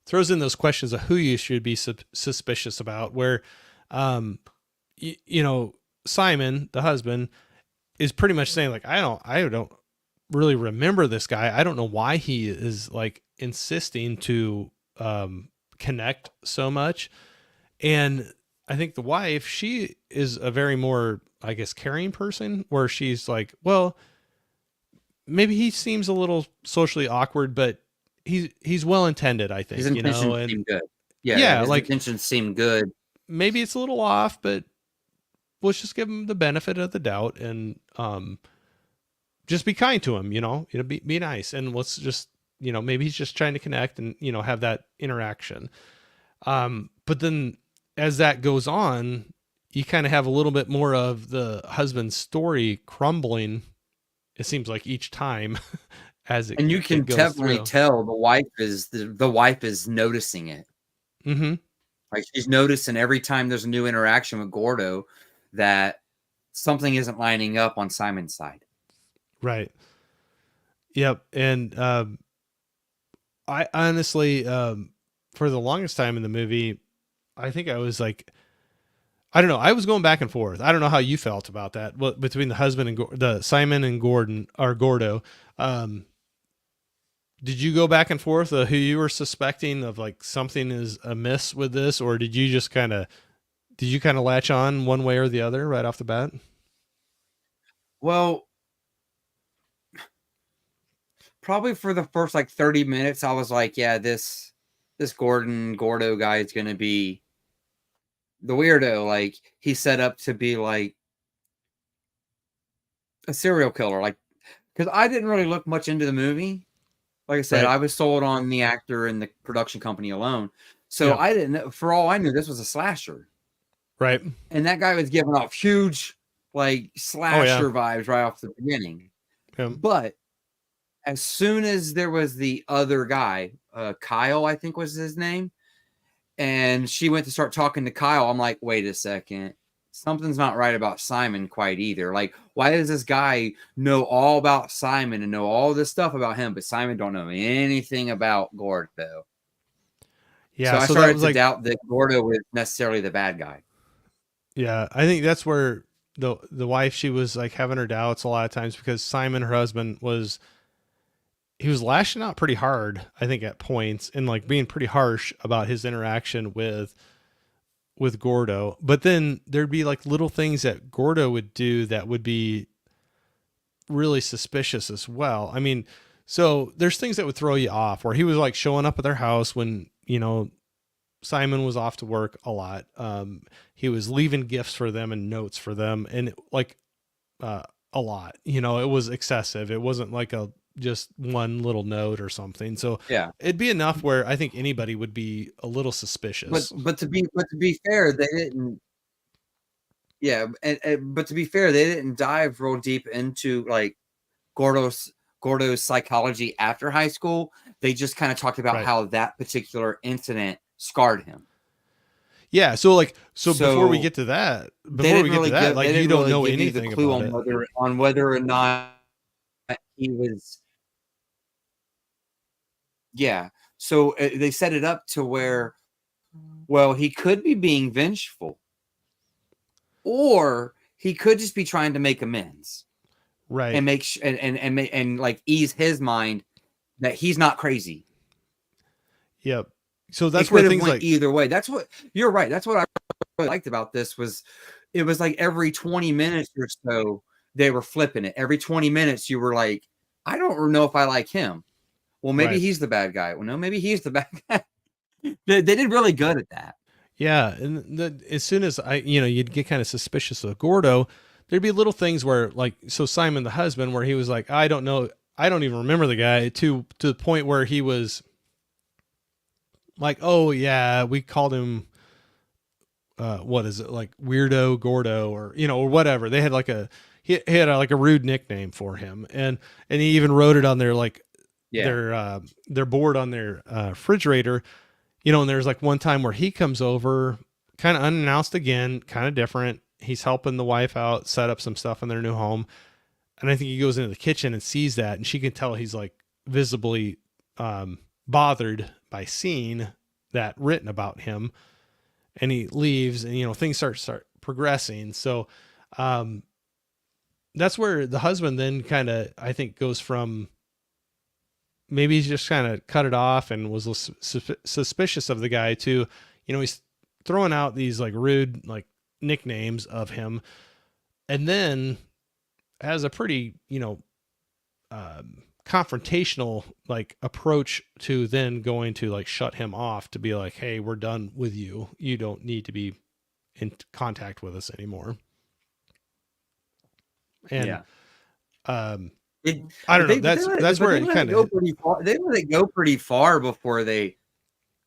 throws in those questions of who you should be suspicious about, where, Simon, the husband, is pretty much saying like, I don't really remember this guy. I don't know why he is like insisting to, connect so much. And I think the wife, she is a very more, I guess, caring person, where she's like, well, maybe he seems a little socially awkward, but he's well intended, I think. His intentions seem good. Yeah, his intentions seem good. Maybe it's a little off, but let's just give him the benefit of the doubt, and just be kind to him. Be nice, and let's just, maybe he's just trying to connect and have that interaction. But then as that goes on, you kind of have a little bit more of the husband's story crumbling, it seems like, each time as it, and you can definitely tell the wife is noticing it. Mm-hmm. Like, she's noticing every time there's a new interaction with Gordo that something isn't lining up on Simon's side. Right. Yep. And I honestly, for the longest time in the movie, I think I was like, I don't know, I was going back and forth. I don't know how you felt about that. Well, between the husband and the Simon and Gordo. Did you go back and forth who you were suspecting of, like, something is amiss with this, or did you kind of latch on one way or the other right off the bat? Well, probably for the first like 30 minutes, I was like, yeah, this Gordo guy is going to be the weirdo. Like, he's set up to be like a serial killer. Like, because I didn't really look much into the movie. Like I said, Right. I was sold on the actor and the production company alone. So Yep. I didn't know, for all I knew, this was a slasher. Right. And that guy was giving off huge, like, Oh yeah. slasher vibes right off the beginning. Yep. But as soon as there was the other guy, Kyle, I think was his name, and she went to start talking to Kyle, I'm like, wait a second. Something's not right about Simon quite either. Like, why does this guy know all about Simon and know all this stuff about him, but Simon don't know anything about Gordo? So Yeah. I So that started was to like, doubt that Gordo was necessarily the bad guy. yeah, I think that's where the wife, she was like having her doubts a lot of times because Simon, her husband, he was lashing out pretty hard, I think, at points, and like being pretty harsh about his interaction with Gordo. But then there'd be like little things that Gordo would do that would be really suspicious as well. I mean, so there's things that would throw you off where he was like showing up at their house when, Simon was off to work a lot. He was leaving gifts for them and notes for them, and like uh, a lot. It was excessive. It wasn't like a just one little note or something. So Yeah. it'd be enough where I think anybody would be a little But suspicious. to be fair, they didn't. Yeah, but to be fair, they didn't dive real deep into like Gordo's Gordo's psychology after high school. They just kind of talked about Right. how that particular incident scarred him. Yeah. So So before we get to that, they like you didn't don't really know give you the anything clue about on it. whether or not he was. Yeah. So they set it up to where, well, he could be being vengeful, or he could just be trying to make amends Right. and and like ease his mind that he's not crazy. Yep. So It that's where could have things went like, either way. That's what you're right. That's what I really liked about this was it was like every 20 minutes or so they were flipping it. Every 20 minutes you were like, I don't know if I like him. Well, maybe right. he's the bad guy. Well, no, maybe he's the bad guy. They did really good at that. Yeah, and as soon as you'd get kind of suspicious of Gordo, there'd be little things where, like, so Simon, the husband, where he was like, I don't know, I don't even remember the guy, to the point where he was like, oh yeah, we called him, what is it, like Weirdo Gordo, or or whatever. They had like he had like a rude nickname for him, and he even wrote it on their like Yeah. their board on their refrigerator. And there's like one time where he comes over kind of unannounced again, kind of different. He's helping the wife out, set up some stuff in their new home. And I think he goes into the kitchen and sees that. And she can tell he's like visibly bothered by seeing that written about him. And he leaves, and, things start progressing. So that's where the husband then kind of, I think, goes from, maybe he's just kind of cut it off and was suspicious of the guy too. He's throwing out these like rude like nicknames of him, and then has a pretty confrontational like approach to then going to like shut him off, to be like, hey, we're done with you. You don't need to be in contact with us anymore. And Yeah. um It, I don't but know. they That's where they it let it kind go of, pretty far. They let it go pretty far before they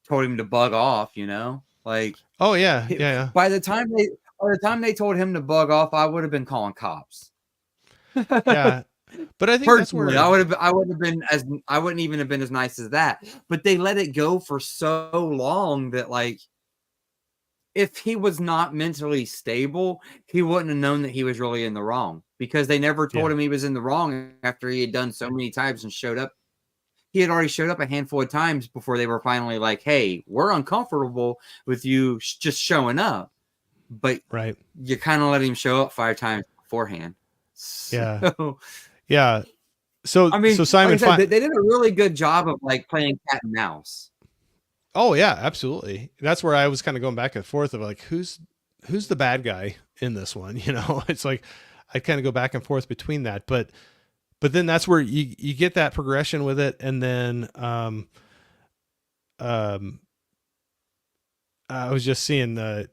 told him to bug off. Like oh yeah, yeah, by the time they told him to bug off, I would have been calling cops. yeah. But I think that's Personally, where, I would have been as I wouldn't even have been as nice as that. But they let it go for so long that like if he was not mentally stable, he wouldn't have known that he was really in the wrong because they never told yeah, him he was in the wrong after he had done so many times and showed up. He had already showed up a handful of times before they were finally like, "Hey, we're uncomfortable with you just showing up." But right. you kind of let him show up 5 times beforehand. Yeah. So, Yeah. So I mean, like I Simon said, they did a really good job of like playing cat and mouse. Oh yeah, absolutely. That's where I was kind of going back and forth of like, who's the bad guy in this one? It's like I kind of go back and forth between that, but then that's where you get that progression with it, and then um I was just seeing that,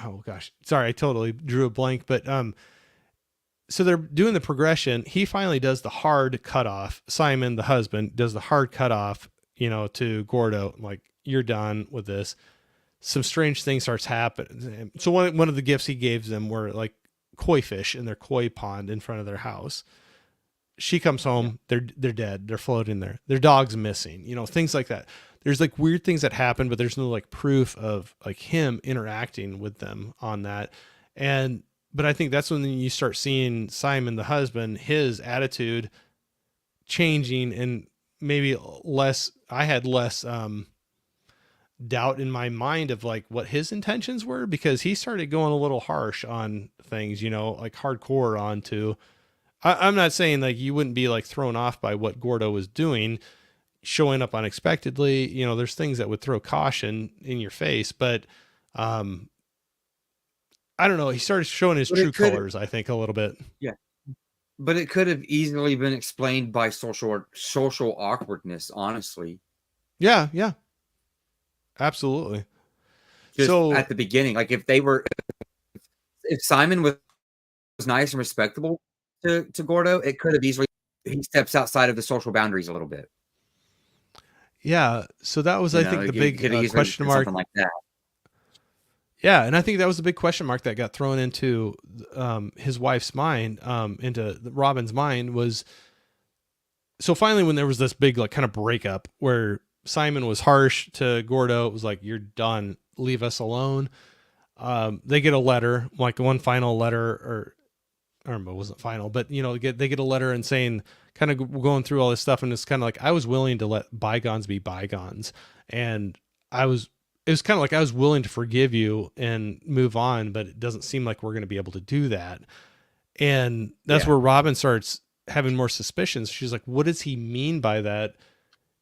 oh gosh, sorry, I totally drew a blank, but so they're doing the progression. He finally does the hard cutoff. Simon, the husband, does the hard cutoff, to Gordo. Like, you're done with this. Some strange things starts happening. So one of the gifts he gave them were like koi fish in their koi pond in front of their house. She comes home, they're dead. They're floating there. Their dog's missing, things like that. There's like weird things that happen, but there's no like proof of like him interacting with them on that. But I think that's when you start seeing Simon, the husband, his attitude changing, and maybe I had less doubt in my mind of like what his intentions were, because he started going a little harsh on things, like hardcore onto. I'm not saying like you wouldn't be like thrown off by what Gordo was doing, showing up unexpectedly. There's things that would throw caution in your face, but I don't know. He started showing his true colors, I think, a little bit. Yeah. But it could have easily been explained by social awkwardness, honestly. Yeah, yeah. Absolutely. Just so at the beginning, like if Simon was nice and respectable to Gordo, it could have easily, he steps outside of the social boundaries a little bit. Yeah. So that was, I think, the big question mark. Something like that. Yeah, and I think that was the big question mark that got thrown into his wife's mind, into Robin's mind, was, so finally when there was this big like kind of breakup where Simon was harsh to Gordo, it was like, you're done, leave us alone. They get a letter, like one final letter, or I don't know, it wasn't final, but they get a letter and saying, kind of going through all this stuff, and it's kind of like, I was willing to let bygones be bygones, and it was kind of like I was willing to forgive you and move on, but it doesn't seem like we're going to be able to do that. And that's where Robin starts having more suspicions. She's like, what does he mean by that?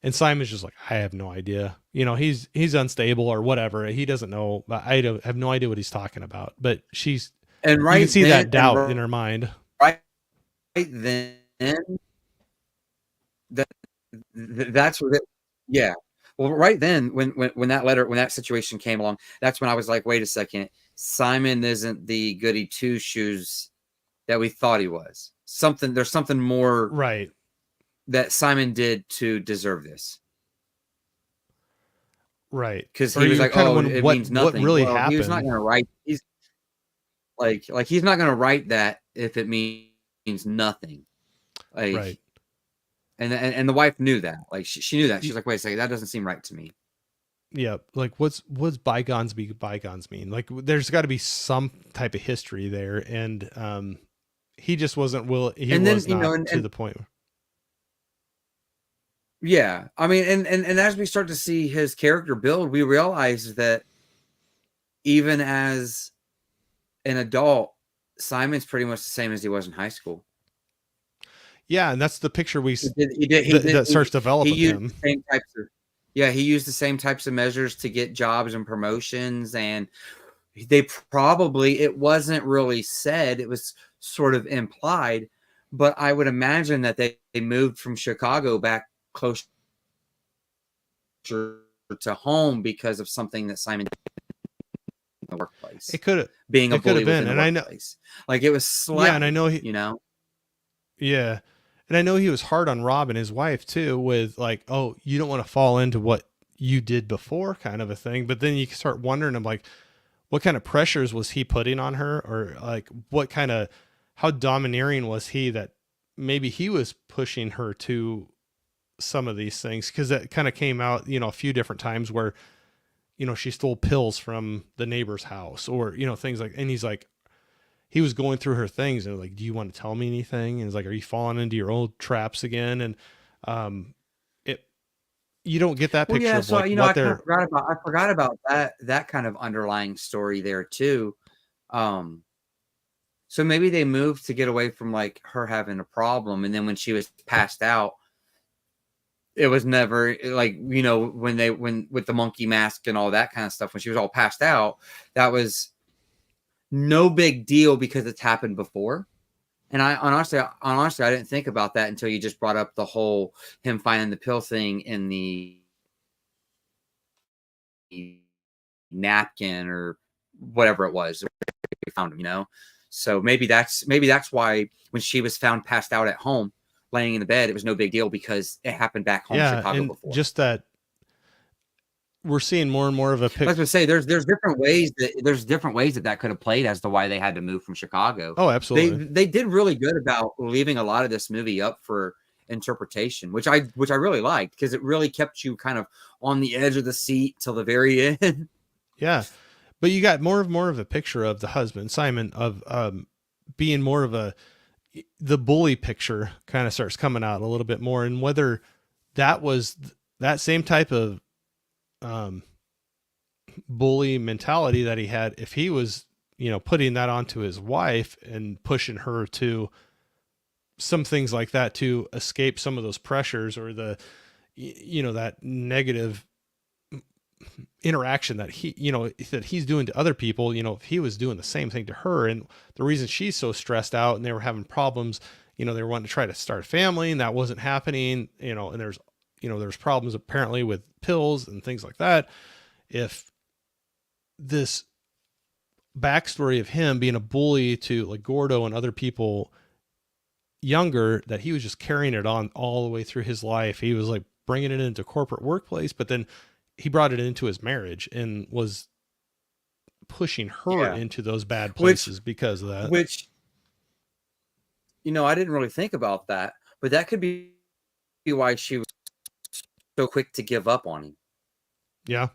And Simon's just like, I have no idea. He's unstable or whatever. He doesn't know. I have no idea what he's talking about. But you can see that doubt in her mind. Right then, that's what yeah. Well, right then, when that situation came along, that's when I was like, wait a second, Simon isn't the goody two shoes that we thought he was. There's something more right that Simon did to deserve this. Right. Because he was like, oh, it means nothing. What really happened? He was not going to write. He's like he's not going to write that if it means nothing. Like, right. And the wife knew that. Like she knew that. She's like, wait a second, that doesn't seem right to me. Yeah, like what's bygones be bygones mean? Like there's got to be some type of history there, and he just wasn't willing. He was not to the point. Yeah, I mean, and as we start to see his character build, we realize that even as an adult, Simon's pretty much the same as he was in high school. Yeah, and that's the picture we that starts developing. He used the same types of, he used the same types of measures to get jobs and promotions, and they probably, it wasn't really said, it was sort of implied, but I would imagine that they moved from Chicago back closer to home because of something that Simon did in the workplace. It could have being a bully within and the I know, like it was slight, yeah, and I know yeah. And I know he was hard on Rob and his wife too, with like, oh, you don't want to fall into what you did before, kind of a thing. But then you start wondering, I'm like, what kind of pressures was he putting on her, or like how domineering was he that maybe he was pushing her to some of these things? Because that kind of came out, a few different times where, she stole pills from the neighbor's house, or things like, and he's like, he was going through her things and like, do you want to tell me anything? And it's like, are you falling into your old traps again? And you don't get that picture of like what they're. I forgot about that kind of underlying story there too. So maybe they moved to get away from like her having a problem, and then when she was passed out, it was never like, when with the monkey mask and all that kind of stuff, when she was all passed out, that was no big deal because it's happened before. And I honestly, I didn't think about that until you just brought up the whole him finding the pill thing in the napkin or whatever it was. We found him, So maybe that's why when she was found passed out at home, laying in the bed, it was no big deal because it happened back home in Yeah, Chicago and before. just that we're seeing more and more of a I was pic. gonna say there's different ways that could have played as to why they had to move from Chicago. Oh, They absolutely. they did really good about leaving a lot of this movie up for interpretation, which I really liked because it really kept you kind of on the edge of the seat till the very end. Yeah. But you got more of a picture of the husband, Simon, of being more of a the bully picture kind of starts coming out a little bit more, and whether that was that same type of um bully mentality that he had, if he was, putting that onto his wife and pushing her to some things like that to escape some of those pressures or that negative interaction that that he's doing to other people, if he was doing the same thing to her, and the reason she's so stressed out and they were having problems, they were wanting to try to start a family and that wasn't happening, and there's problems apparently with pills and things like that. If this backstory of him being a bully to like Gordo and other people younger, that he was just carrying it on all the way through his life. He was like bringing it into corporate workplace, but then he brought it into his marriage and was pushing her Yeah, into those bad which places because of that. which I didn't really think about that, but that could be why she was so quick to give up on him Yeah.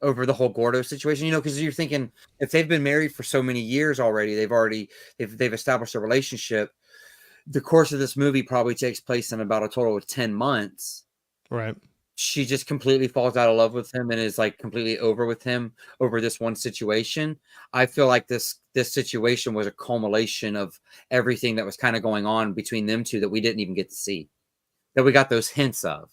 over the whole Gordo situation. Because you're thinking if they've been married for so many years already, they've established a relationship. The course of this movie probably takes place in about a total of 10 months. Right. She just completely falls out of love with him and is like completely over with him over this one situation. I feel like this situation was a culmination of everything that was kind of going on between them two that we didn't even get to see, that we got those hints of.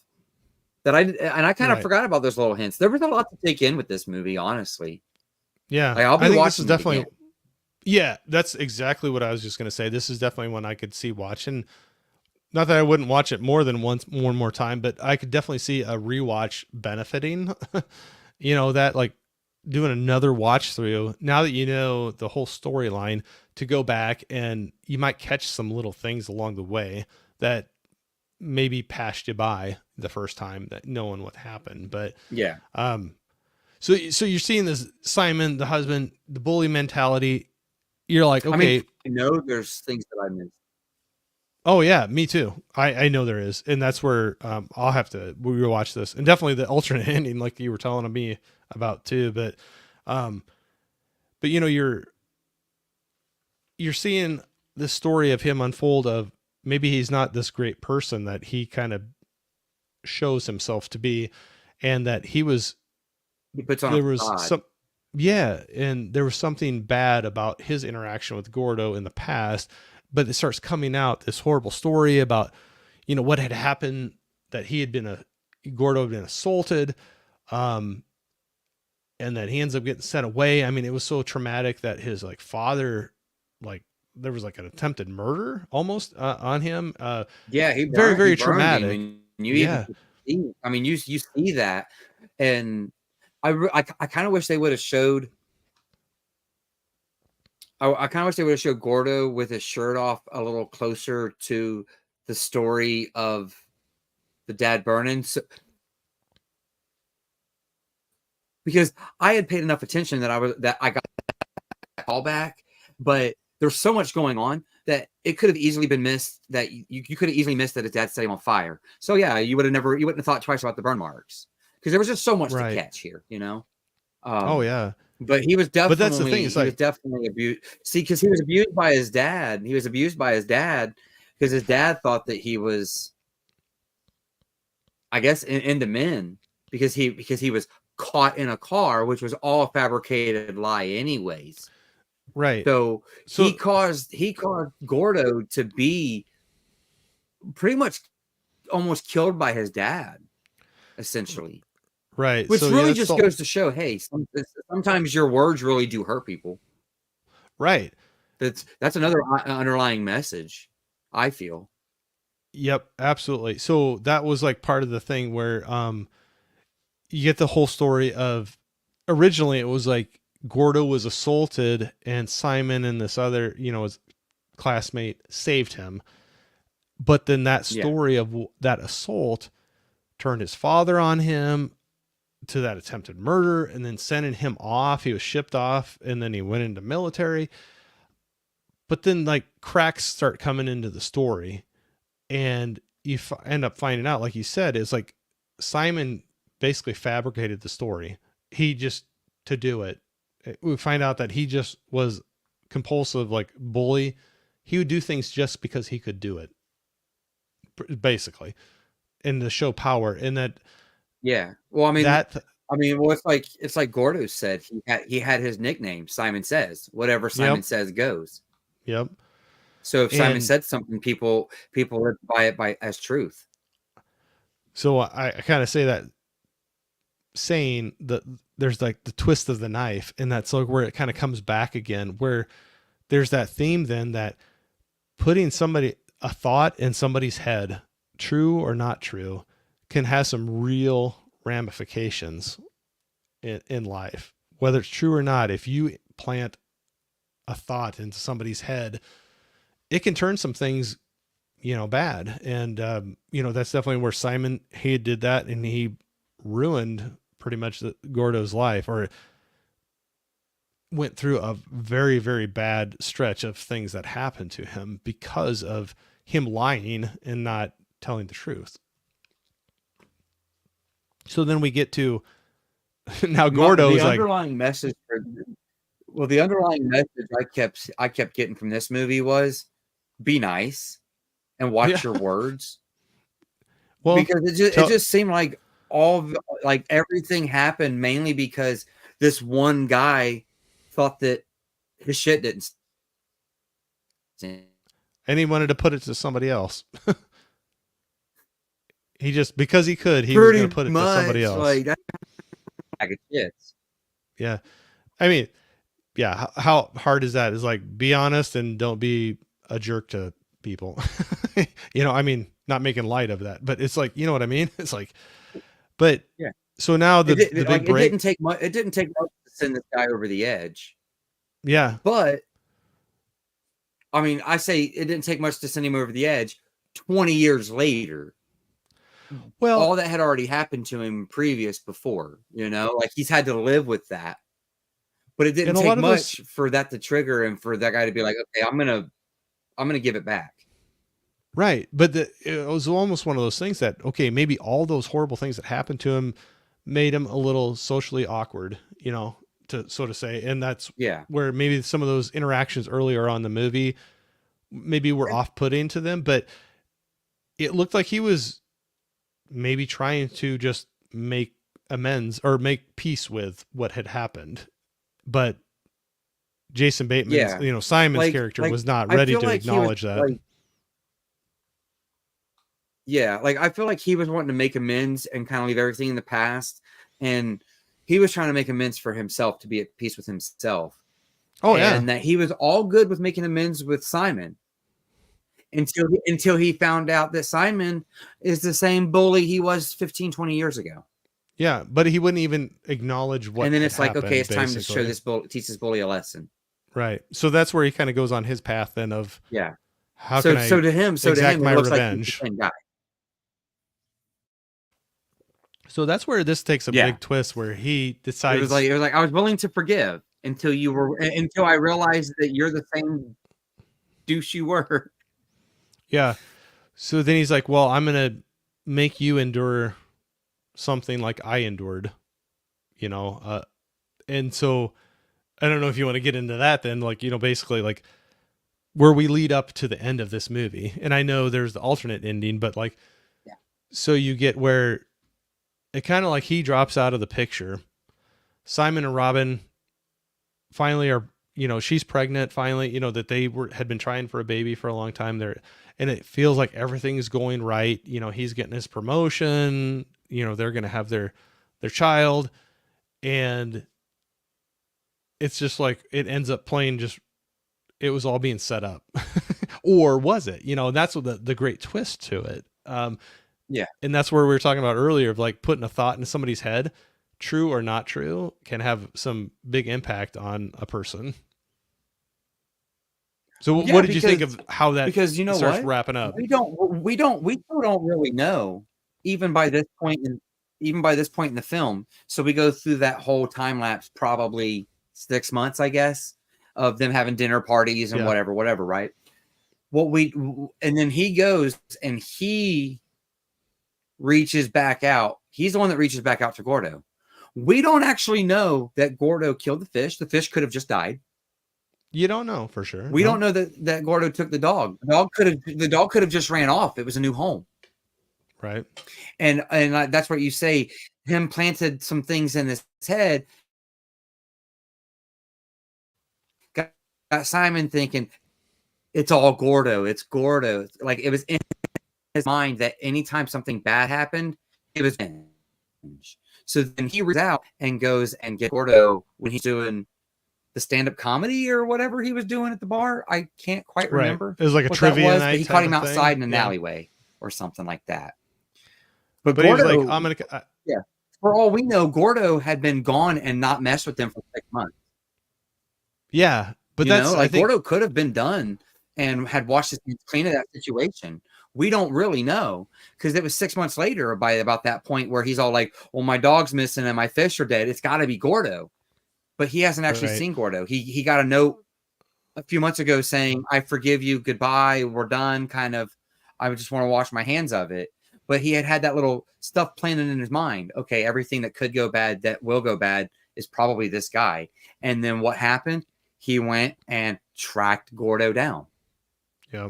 I kind of Right. forgot about those little hints. There was a lot to take in with this movie, honestly. Yeah. Like I'll I be think this is watching it again. definitely, yeah, that's exactly what I was just going to say. This is definitely one I could see watching. Not that I wouldn't watch it more than one more time, but I could definitely see a rewatch benefiting, that like doing another watch through now that you know the whole storyline, to go back and you might catch some little things along the way that maybe passed you by the first time, that knowing what happened. But Yeah. so you're seeing this Simon, the husband, the bully mentality. You're like, I mean, okay, I know there's things that I missed. oh yeah, me too. I know there is, and that's where I'll have to rewatch this, and definitely the alternate ending, like you were telling me about too. Um, but you're seeing this story of him unfold, of maybe he's not this great person that he kind of shows himself to be, and that He puts on a there was facade. some, yeah, and there was something bad about his interaction with Gordo in the past, but it starts coming out, this horrible story about what had happened, that he had been Gordo had been assaulted, um and that he ends up getting sent away. I mean, it was so traumatic that his like father, like there was like an attempted murder almost on him. Yeah, Very, he very burned him, traumatic. and you even Yeah. see, I mean, you see that, and I kind of wish they would have showed. I kind of wish they would have showed Gordo with his shirt off a little closer to the story of the dad burning, because I had paid enough attention that I got that call back, but there's so much going on that it could have easily been missed. That you could have easily missed that his dad set him on fire. So yeah, you wouldn't have thought twice about the burn marks, because there was just so much to Right. catch here. Oh Um, yeah. but But that's the thing. It's he was like, definitely abused. See, because he was abused by his dad. He was abused by his dad because his dad thought that he was, I guess, into men, because he was caught in a car, which was all a fabricated lie, anyways. right. So So he caused Gordo to be pretty much almost killed by his dad, essentially. right. Which So yeah, really that's just all goes to show, hey, sometimes your words really do hurt people. right. That's another underlying message, I feel. Yep, absolutely. So that was like part of the thing where you get the whole story of, originally it was like Gordo was assaulted and Simon and this other, his classmate saved him. But then that Yeah. story of that assault turned his father on him to that attempted murder, and then sending him off. He was shipped off, and then he went into military. But then like cracks start coming into the story, and you end up finding out, like you said, is like Simon basically fabricated the story. He just, to do it, we find out that he just was compulsive, like bully. He would do things just because he could do it, basically, and to show power. And that, Yeah. Well, that, well, it's like Gordo said. He had his nickname, Simon Says. Whatever Simon yep, says goes. yep. So if Simon And said something, people live by it as truth. so I kind of say that, saying that there's like the twist of the knife, and that's like where it kind of comes back again, where there's that theme then that putting a thought in somebody's head, true or not true, can have some real ramifications in life, whether it's true or not. If you plant a thought into somebody's head, it can turn some things, bad. And, that's definitely where Simon, he did that, and he ruined pretty much Gordo's life, or went through a very, very bad stretch of things that happened to him because of him lying and not telling the truth. So then we get to now Gordo's the like, underlying message the underlying message I kept getting from this movie was be nice and watch yeah, your words. well, Because it just seemed like like everything happened mainly because this one guy thought that his shit didn't stink. and he wanted to put it to somebody else. He just, because he could, he was Pretty going to put it to much somebody else. like that bag of shits. Yeah. I mean, yeah. How hard is that? Is like, be honest and don't be a jerk to people. I mean, not making light of that, but it's like, you know what I mean? It's like, but Yeah. so now the big break. It didn't take much. It didn't take much to send this guy over the edge. Yeah. But I mean, I say it didn't take much to send him over the edge. 20 years later, Well, all that had already happened to him before, like he's had to live with that. But it didn't take much for that to trigger and for that guy to be like, okay, I'm gonna give it back. Right. But it was almost one of those things that, okay, maybe all those horrible things that happened to him made him a little socially awkward, to so to say. And that's where maybe some of those interactions earlier on in the movie maybe were off-putting to them, but it looked like he was maybe trying to just make amends or make peace with what had happened. But Jason Bateman's, Simon's character was not ready to acknowledge that. I feel like he was wanting to make amends and kind of leave everything in the past. And he was trying to make amends for himself, to be at peace with himself. Oh, yeah. And that he was all good with making amends with Simon until he found out that Simon is the same bully he was 15, 20 years ago. Yeah, but he wouldn't even acknowledge what. And then it's like, happened, okay, it's basically. time to show this teach this bully a lesson. Right. So that's where he kind of goes on his path then of how so, can I so to him, exact my it looks revenge. like he's the same guy. So that's where this takes a big twist, where he decides. It was like I was willing to forgive until I realized that you're the same douche you were. Yeah. So then he's like, well, I'm going to make you endure something like I endured, and so I don't know if you want to get into that then, like, basically like where we lead up to the end of this movie. And I know there's the alternate ending, but like, so you get where it kind of like he drops out of the picture. Simon and Robin finally are, she's pregnant finally, that they had been trying for a baby for a long time there. And it feels like everything's going right. He's getting his promotion, they're going to have their child. And it's just like, it ends up playing it was all being set up. Or was it? That's what the great twist to it. And that's where we were talking about earlier of like putting a thought into somebody's head, true or not true, can have some big impact on a person. So Yeah, what did you think of how that you know starts what? wrapping up? We still don't really know, even by this point in the film. So we go through that whole time lapse, probably 6 months, I guess, of them having dinner parties and Yeah. whatever, right? And then he goes and he reaches back out. He's the one that reaches back out to Gordo. We don't actually know that Gordo killed the fish. The fish could have just died. You don't know for sure. We No. don't know that Gordo took the dog. The dog could have just ran off. It was a new home. Right. And that's what you say. Him planted some things in his head. Got Simon thinking it's all Gordo. It's Gordo. Like it was in his mind that anytime something bad happened, it was revenge. So then he reaches out and goes and gets Gordo when he's doing the stand-up comedy or whatever he was doing at the bar. I can't quite remember. Right. It was like a what that trivia was, night but he type caught him of outside thing. in an Yeah. alleyway or something like that. But But he was like, Gordo, I'm gonna. yeah. For all we know, Gordo had been gone and not messed with them for 6 months. Yeah, but You know, that's I like think Gordo could have been done and had washed his hands clean of that situation. We don't really know because it was 6 months later by about that point where he's all like, well, my dog's missing and my fish are dead. It's got to be Gordo. But he hasn't actually right. seen Gordo. He got a note a few months ago saying, I forgive you. Goodbye. We're done. Kind of, I just want to wash my hands of it. But he had that little stuff planted in his mind. Okay, everything that could go bad, that will go bad, is probably this guy. And then what happened? He went and tracked Gordo down. Yeah.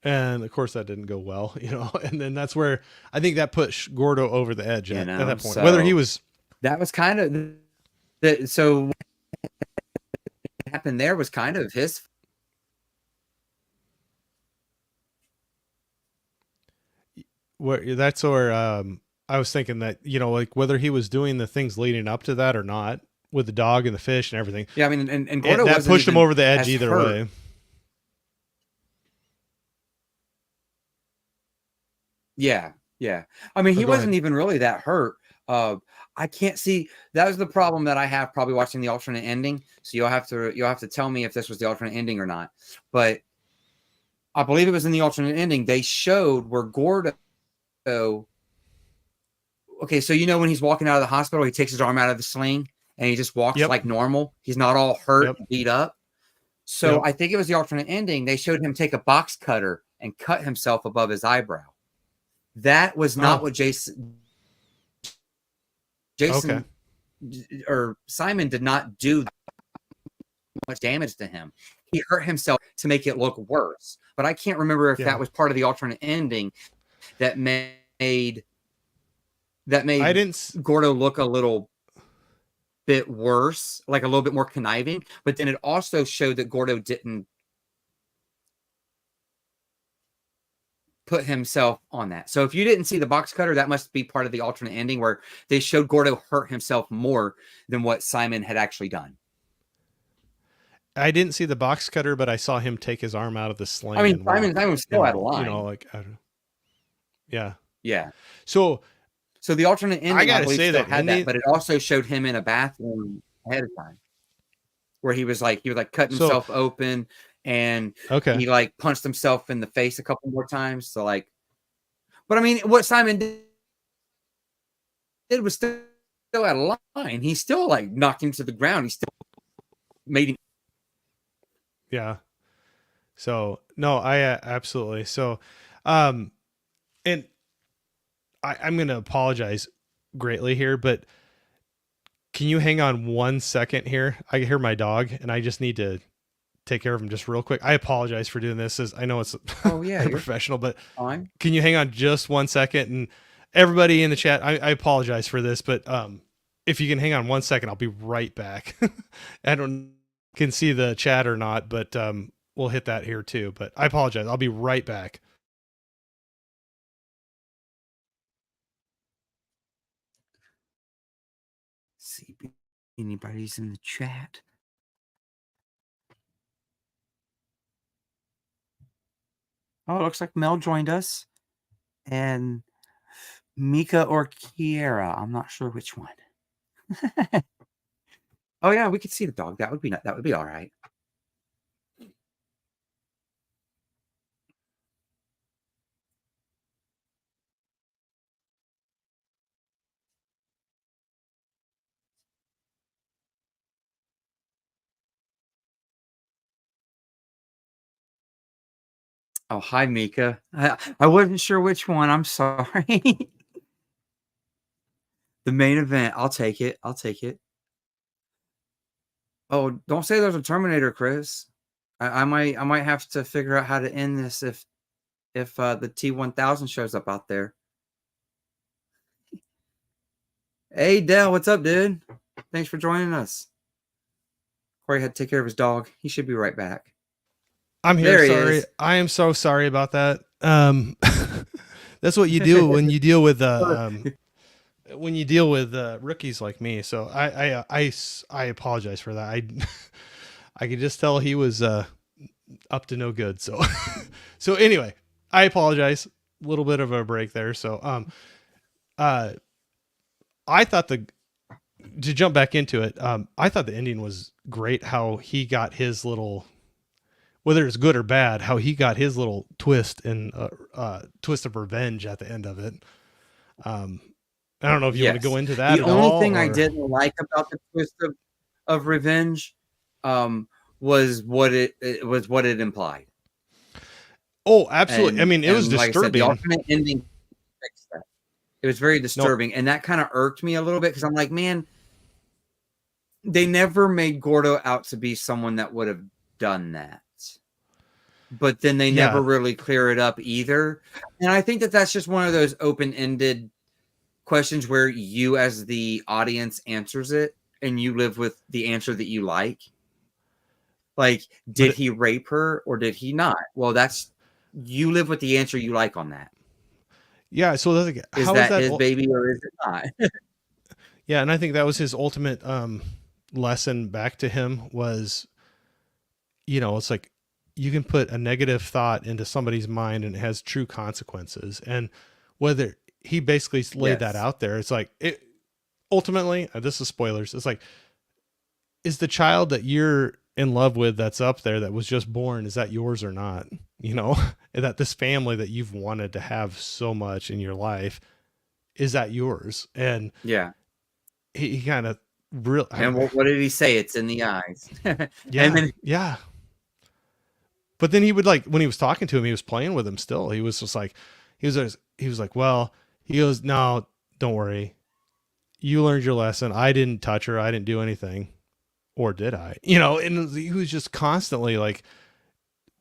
And of course that didn't go well, and then that's where I think that put Gordo over the edge at that point. So Whether he was that was kind of so what happened there was kind of his. that's where I was thinking that, like whether he was doing the things leading up to that or not with the dog and the fish and everything. Yeah, I mean, and Gordo that pushed him over the edge either hurt. way. Yeah. I mean, he wasn't even really that hurt. I can't see. That was the problem that I have probably watching the alternate ending. So you'll have to tell me if this was the alternate ending or not. But I believe it was in the alternate ending. They showed where Gordo. Okay, so when he's walking out of the hospital, he takes his arm out of the sling and he just walks like normal. He's not all hurt, and beat up. So I think it was the alternate ending. They showed him take a box cutter and cut himself above his eyebrow. That was not what Jason Okay. or Simon did not do much damage to him. He hurt himself to make it look worse. But I can't remember if that was part of the alternate ending that made Gordo look a little bit worse, like a little bit more conniving. But then it also showed that Gordo didn't put himself on that. So if you didn't see the box cutter, that must be part of the alternate ending where they showed Gordo hurt himself more than what Simon had actually done. I didn't see the box cutter, but I saw him take his arm out of the sling. I mean, Simon was still out of line. Yeah. So the alternate ending, I gotta believe, say still that had that, but it also showed him in a bathroom ahead of time, where he was cutting himself open, and he punched himself in the face a couple more times. So but I mean, what Simon did was still out of line. He still knocked him to the ground. He still made him. Yeah. So no, I absolutely. So, and I'm going to apologize greatly here, but can you hang on 1 second here? I hear my dog and I just need to take care of him just real quick. I apologize for doing this. I know it's unprofessional, but fine. Can you hang on just 1 second? And everybody in the chat, I apologize for this, but if you can hang on 1 second, I'll be right back. I don't can see the chat or not, but we'll hit that here too. But I apologize. I'll be right back. See if anybody's in the chat. Oh, it looks like Mel joined us. And Mika or Kiera. I'm not sure which one. Oh yeah, we could see the dog. That would be all right. Oh, hi, Mika. I wasn't sure which one. I'm sorry. The main event. I'll take it. I'll take it. Oh, don't say there's a Terminator, Chris. I might have to figure out how to end this if the T1000 shows up out there. Hey, Dell, what's up, dude? Thanks for joining us. Corey had to take care of his dog. He should be right back. I'm here. There he Sorry. is. I am so sorry about that. That's what you do when you deal with rookies like me. So I apologize for that. I could just tell he was up to no good. So so anyway, I apologize. A little bit of a break there. So I thought to jump back into it, I thought the ending was great. How he got his little, whether it's good or bad, how he got his little twist and twist of revenge at the end of it. I don't know if you want to go into that. The only thing I didn't like about the twist of revenge was what it implied. Oh, absolutely. And, I mean, it was disturbing. Like I said, the alternate ending fixed that. It was very disturbing, and that kind of irked me a little bit because I'm like, man, they never made Gordo out to be someone that would have done that. But then they never really clear it up either. And I think that that's just one of those open-ended questions where you as the audience answers it and you live with the answer that you like. Like, did he rape her or did he not? Well, you live with the answer you like on that. Yeah. So is that his baby or is it not? Yeah. And I think that was his ultimate lesson back to him was, it's like, you can put a negative thought into somebody's mind and it has true consequences. And whether he basically laid that out there, it's like ultimately, this is spoilers. It's like, is the child that you're in love with, that's up there, that was just born, is that yours or not? And that this family that you've wanted to have so much in your life, is that yours? And he kind of and what did he say? It's in the eyes. Yeah. But then he would, like, when he was talking to him, he was playing with him still. He was just like, he was like, well, he goes, no, don't worry. You learned your lesson. I didn't touch her. I didn't do anything. Or did I? And he was just constantly like,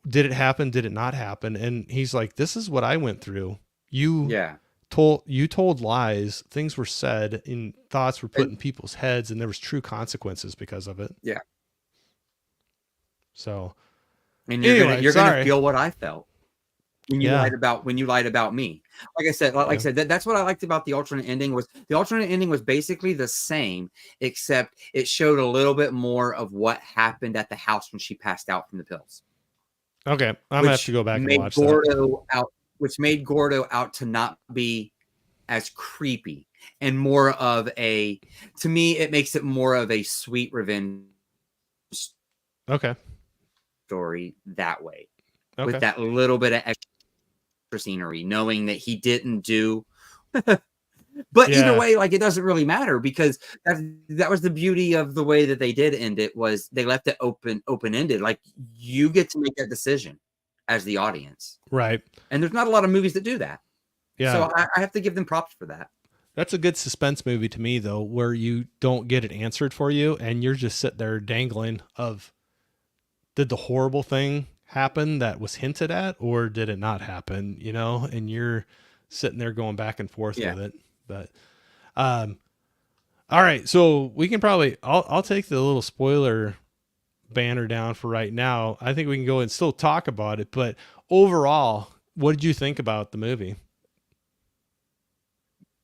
did it happen? Did it not happen? And he's like, this is what I went through. You told lies. Things were said and thoughts were put in people's heads, and there was true consequences because of it. Yeah. So, and you're gonna feel what I felt when you lied about me. Like I said, that's what I liked about the alternate ending. Was the alternate ending was basically the same, except it showed a little bit more of what happened at the house when she passed out from the pills. Okay, I'm gonna have to go back and watch that. Which made Gordo out to not be as creepy and more of a. To me, it makes it more of a sweet revenge. Okay. Story that way, with that little bit of extra scenery, knowing that he didn't do. But either way, like, it doesn't really matter because that was the beauty of the way that they did end it, was they left it open-ended. Like, you get to make that decision as the audience, right? And there's not a lot of movies that do that. Yeah, so I have to give them props for that. That's a good suspense movie to me, though, where you don't get it answered for you and you're just sitting there dangling of, did the horrible thing happen that was hinted at, or did it not happen? And you're sitting there going back and forth with it. But, all right. So we can probably, I'll take the little spoiler banner down for right now. I think we can go and still talk about it, but overall, what did you think about the movie?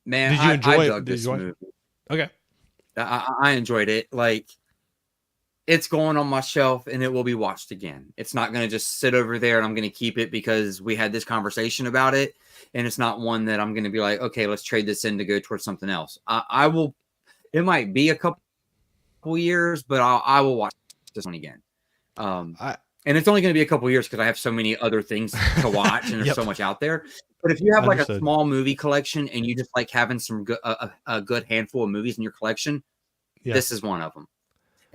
Man, did you enjoy this movie? Okay. I enjoyed it. Like, it's going on my shelf and it will be watched again. It's not going to just sit over there and I'm going to keep it because we had this conversation about it. And it's not one that I'm going to be like, okay, let's trade this in to go towards something else. I will, it might be a couple years, but I will watch this one again. And it's only going to be a couple years because I have so many other things to watch and there's so much out there. But if you have like a small movie collection and you just like having some a good handful of movies in your collection, this is one of them.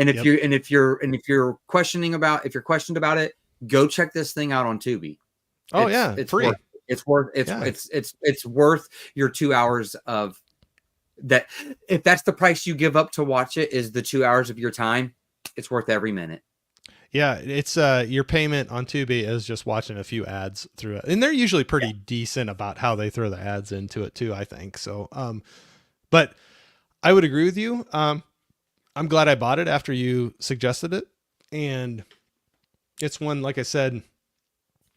And if you're questioned about it, go check this thing out on Tubi. It's free. It's worth your 2 hours of that. If that's the price you give up to watch it, is the 2 hours of your time, it's worth every minute. Yeah, it's your payment on Tubi is just watching a few ads through it. And they're usually pretty decent about how they throw the ads into it too, I think. So but I would agree with you. I'm glad I bought it after you suggested it. And it's one, like I said,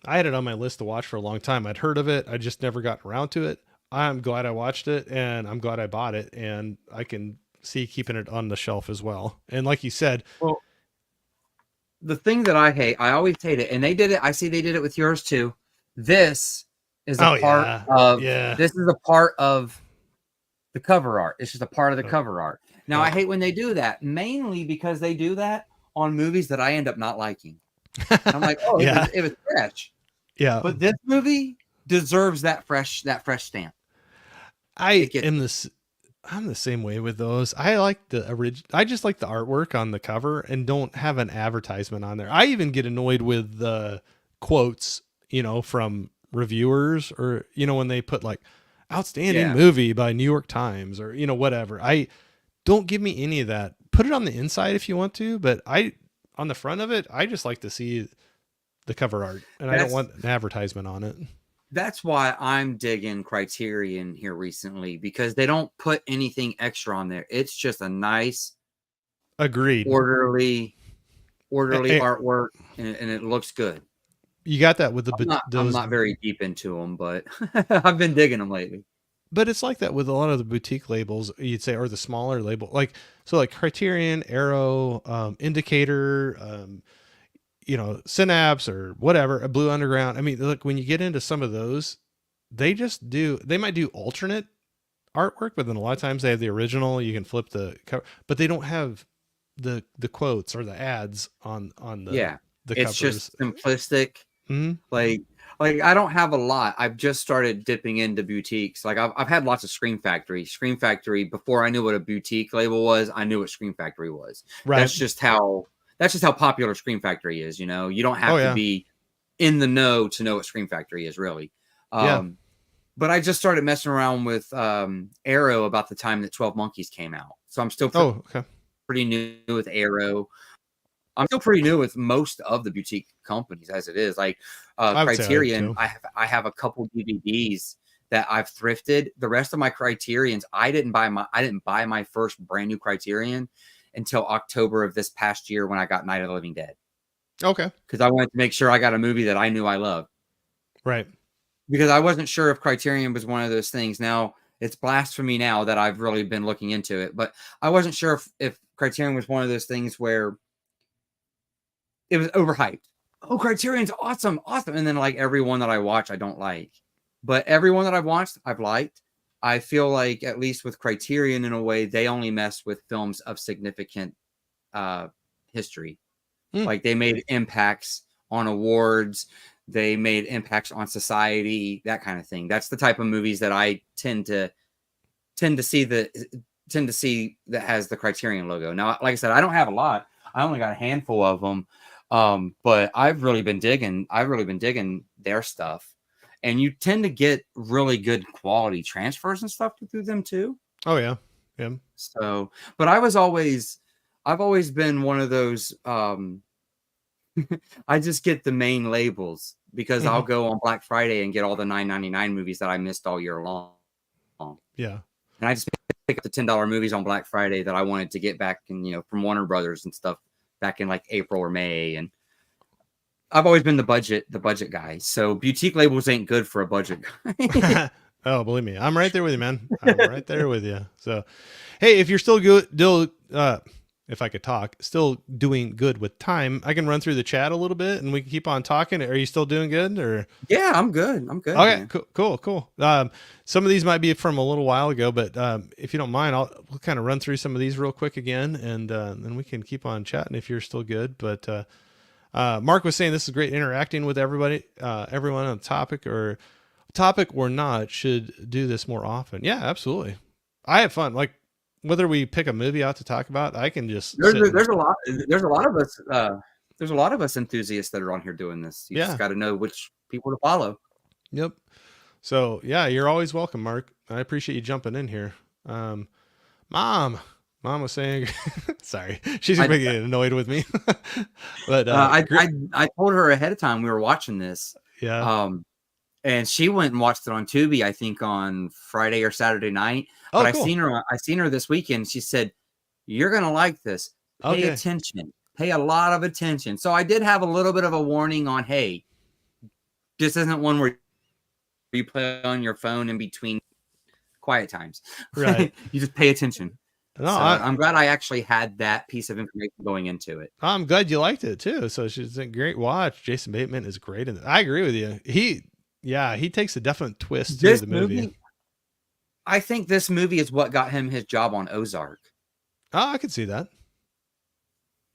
I had it on my list to watch for a long time. I'd heard of it. I just never got around to it. I'm glad I watched it and I'm glad I bought it, and I can see keeping it on the shelf as well. And like you said, well, the thing that I hate, I always hate it. And they did it. I see they did it with yours too. This is a this is a part of the cover art. It's just a part of the cover art. Now, I hate when they do that, mainly because they do that on movies that I end up not liking. I'm like, oh, it was fresh. Yeah. But this movie deserves that fresh stamp. I'm the same way with those. I like the original. I just like the artwork on the cover and don't have an advertisement on there. I even get annoyed with the quotes, from reviewers, or, when they put like outstanding movie by New York Times or, whatever. I don't give me any of that. Put it on the inside if you want to, but on the front of it, I just like to see the cover art, and I don't want an advertisement on it. That's why I'm digging Criterion here recently, because they don't put anything extra on there. It's just a nice, orderly artwork, and it looks good. You got that with I'm not very deep into them, but I've been digging them lately. But it's like that with a lot of the boutique labels, you'd say, or the smaller label, like Criterion, Arrow, Indicator, Synapse or whatever, a Blue Underground. I mean, look, when you get into some of those, they might do alternate artwork, but then a lot of times they have the original. You can flip the cover, but they don't have the quotes or the ads on the the covers. It's just simplistic. Mm-hmm. Like I don't have a lot. I've just started dipping into boutiques. Like I've had lots of Scream Factory. Scream Factory, before I knew what a boutique label was, I knew what Scream Factory was. Right. That's just how popular Scream Factory is. You don't have to be in the know to know what Scream Factory is, really. But I just started messing around with Arrow about the time that 12 Monkeys came out. So I'm still pretty new with Arrow. I'm still pretty new with most of the boutique companies as it is. Like Criterion, I have a couple DVDs that I've thrifted. The rest of my Criterions, I didn't buy my first brand new Criterion until October of this past year when I got Night of the Living Dead. Okay. Because I wanted to make sure I got a movie that I knew I loved. Right. Because I wasn't sure if Criterion was one of those things. Now, it's blasphemy now that I've really been looking into it. But I wasn't sure if Criterion was one of those things where it was overhyped. Oh, Criterion's awesome. And then like every one that I watch, I don't like. But every one that I've watched, I've liked. I feel like, at least with Criterion, in a way, they only mess with films of significant history. Like they made impacts on awards. They made impacts on society, that kind of thing. That's the type of movies that I tend to see that has the Criterion logo. Now, like I said, I don't have a lot. I only got a handful of them. But I've really been digging their stuff. And you tend to get really good quality transfers and stuff through them too. Oh yeah. Yeah. So, but I've always been one of those, I just get the main labels because I'll go on Black Friday and get all the $9.99 movies that I missed all year long. Yeah. And I just pick up the $10 movies on Black Friday that I wanted to get back and, from Warner Brothers and stuff back in like April or May. And I've always been the budget guy. So boutique labels ain't good for a budget guy. Oh, believe me, I'm right there with you, man. I'm right there with you. So, hey, if you're still if I could talk, still doing good with time, I can run through the chat a little bit and we can keep on talking. Are you still doing good or? Yeah, I'm good. I'm good, Okay, man. cool. Some of these might be from a little while ago, but if you don't mind, we'll kind of run through some of these real quick again, and then we can keep on chatting if you're still good. But Mark was saying this is great interacting with everybody, everyone on the topic or not should do this more often. Yeah, absolutely. I have fun. Like whether we pick a movie out to talk about, I can just there's a lot of us there's a lot of us enthusiasts that are on here doing this. You just got to know which people to follow. Yep. So yeah, you're always welcome, Mark. I appreciate you jumping in here. Mom was saying, sorry, she's gonna get annoyed with me. But I told her ahead of time we were watching this. Yeah. And she went and watched it on Tubi, I think on Friday or Saturday night. Oh, but cool. I seen her this weekend. She said, "You're gonna like this. Pay attention. Pay a lot of attention." So I did have a little bit of a warning on, hey, this isn't one where you play on your phone in between quiet times. Right. You just pay attention. No, so I'm glad I actually had that piece of information going into it. I'm glad you liked it too. So she's a great watch. Jason Bateman is great in it. I agree with you. He takes a definite twist to the movie. I think this movie is what got him his job on Ozark. Oh, I could see that.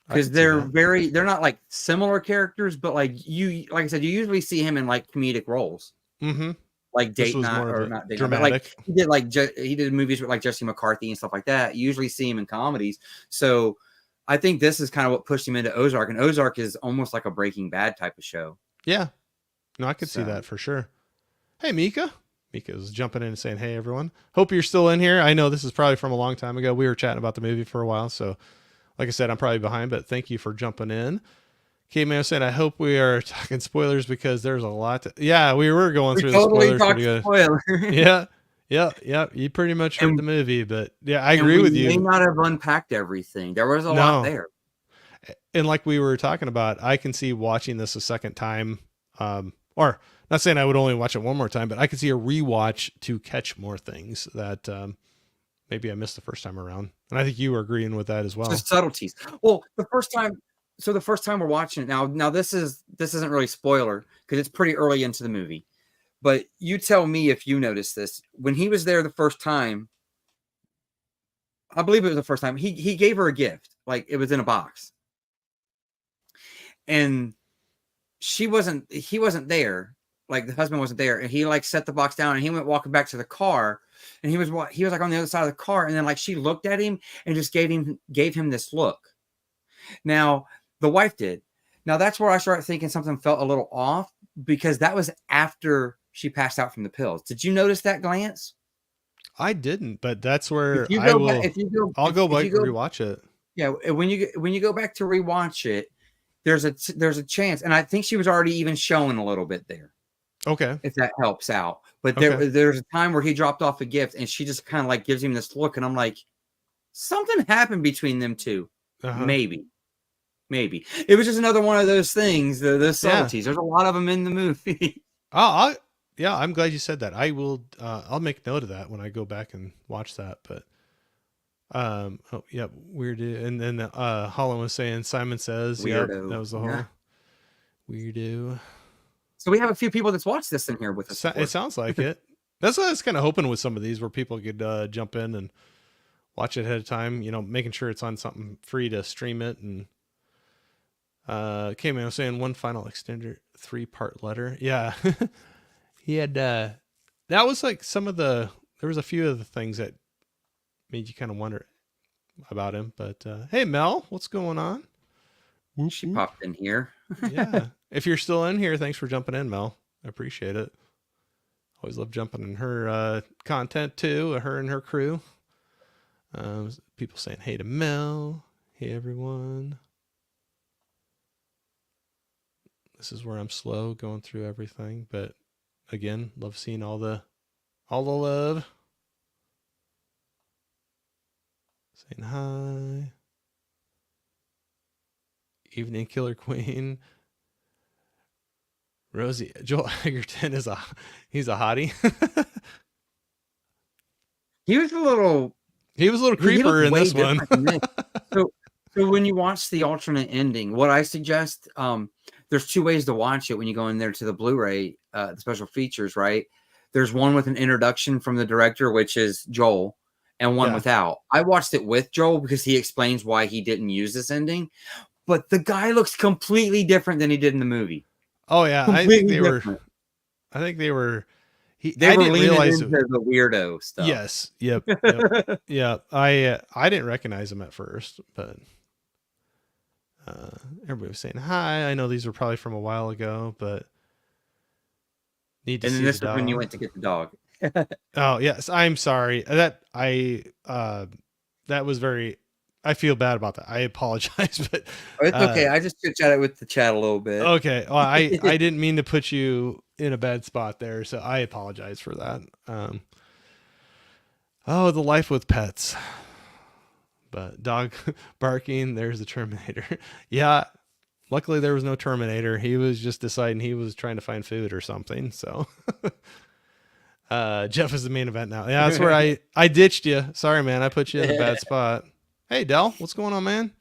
Because they're not like similar characters, but like I said, you usually see him in like comedic roles. Mm-hmm. Like Date Night or not Date Night, but like he did movies with like Jesse McCarthy and stuff like that. You usually see him in comedies. So I think this is kind of what pushed him into Ozark, and Ozark is almost like a Breaking Bad type of show. Yeah. No, I could see that for sure. Hey, Mika. Mika's jumping in and saying, hey, everyone. Hope you're still in here. I know this is probably from a long time ago. We were chatting about the movie for a while. So, like I said, I'm probably behind, but thank you for jumping in. K-Man said, I hope we are talking spoilers because there's a lot to... Yeah, we were going through the spoilers pretty good. Yeah. You pretty much heard the movie, but yeah, I agree with you. We may not have unpacked everything. There was a lot there. And like we were talking about, I can see watching this a second time, or not saying I would only watch it one more time, but I could see a rewatch to catch more things that maybe I missed the first time around. And I think you were agreeing with that as well. Just subtleties. Well, the first time we're watching it now this isn't really spoiler because it's pretty early into the movie. But you tell me if you noticed this. When he was there the first time, I believe it was the first time, he gave her a gift. Like it was in a box. And he wasn't there. Like the husband wasn't there. And he like set the box down and he went walking back to the car. And he was like on the other side of the car. And then like she looked at him and just gave him this look. Now, the wife did. Now that's where I started thinking something felt a little off because that was after she passed out from the pills. Did you notice that glance? I didn't, but that's where I'll go back and rewatch it. Yeah, when you go back to rewatch it, there's a chance, and I think she was already even showing a little bit there. Okay, if that helps out. But there's a time where he dropped off a gift, and she just kind of like gives him this look, and I'm like, something happened between them two. Maybe it was just another one of those things. The subtleties. There's a lot of them in the movie. I'm glad you said that. I will. I'll make note of that when I go back and watch that. But weird. And then Holland was saying Simon Says. Weirdo. Yep, that was the whole weirdo. So we have a few people that's watched this in here with us. It sounds like it. That's what I was kind of hoping with some of these, where people could jump in and watch it ahead of time. You know, making sure it's on something free to stream it. And K-Man was saying one final extender 3-part letter. Yeah. He had that was like there was a few of the things that made you kind of wonder about him. But hey, Mel, what's going on? She popped in here. Yeah. If you're still in here, thanks for jumping in, Mel. I appreciate it. Always love jumping in her content too, her and her crew. People saying hey to Mel. Hey, everyone. This is where I'm slow going through everything, but again, love seeing all the love. Saying hi. Evening Killer Queen. Rosie, Joel Egerton he's a hottie. He was a little creeper in this one. So So when you watch the alternate ending, what I suggest, there's two ways to watch it when you go in there to the Blu-ray, the special features, right? There's one with an introduction from the director, which is Joel, and one Yeah. without. I watched it with Joel because he explains why he didn't use this ending, but the guy looks completely different than he did in the movie. Oh yeah, Completely different. I think they were. They I were didn't leaning realize. into the weirdo stuff. Yes. Yep. Yep. Yeah. I didn't recognize him at first, but everybody was saying hi. I know these were probably from a while ago, but need to And then see the this was when you dog. went to get the dog. Oh yes, I'm sorry. That was very. I feel bad about that. I apologize, but Oh, it's okay. I just chit chatted with the chat a little bit. okay. Well, I didn't mean to put you in a bad spot there, so I apologize for that. Oh, the life with pets. But dog barking, there's the Terminator. Yeah, luckily there was no Terminator. He was just deciding he was trying to find food or something. So Jeff is the main event now. Yeah, that's where I ditched you. Sorry, man. I put you in a bad spot. Hey, Dell, what's going on, man?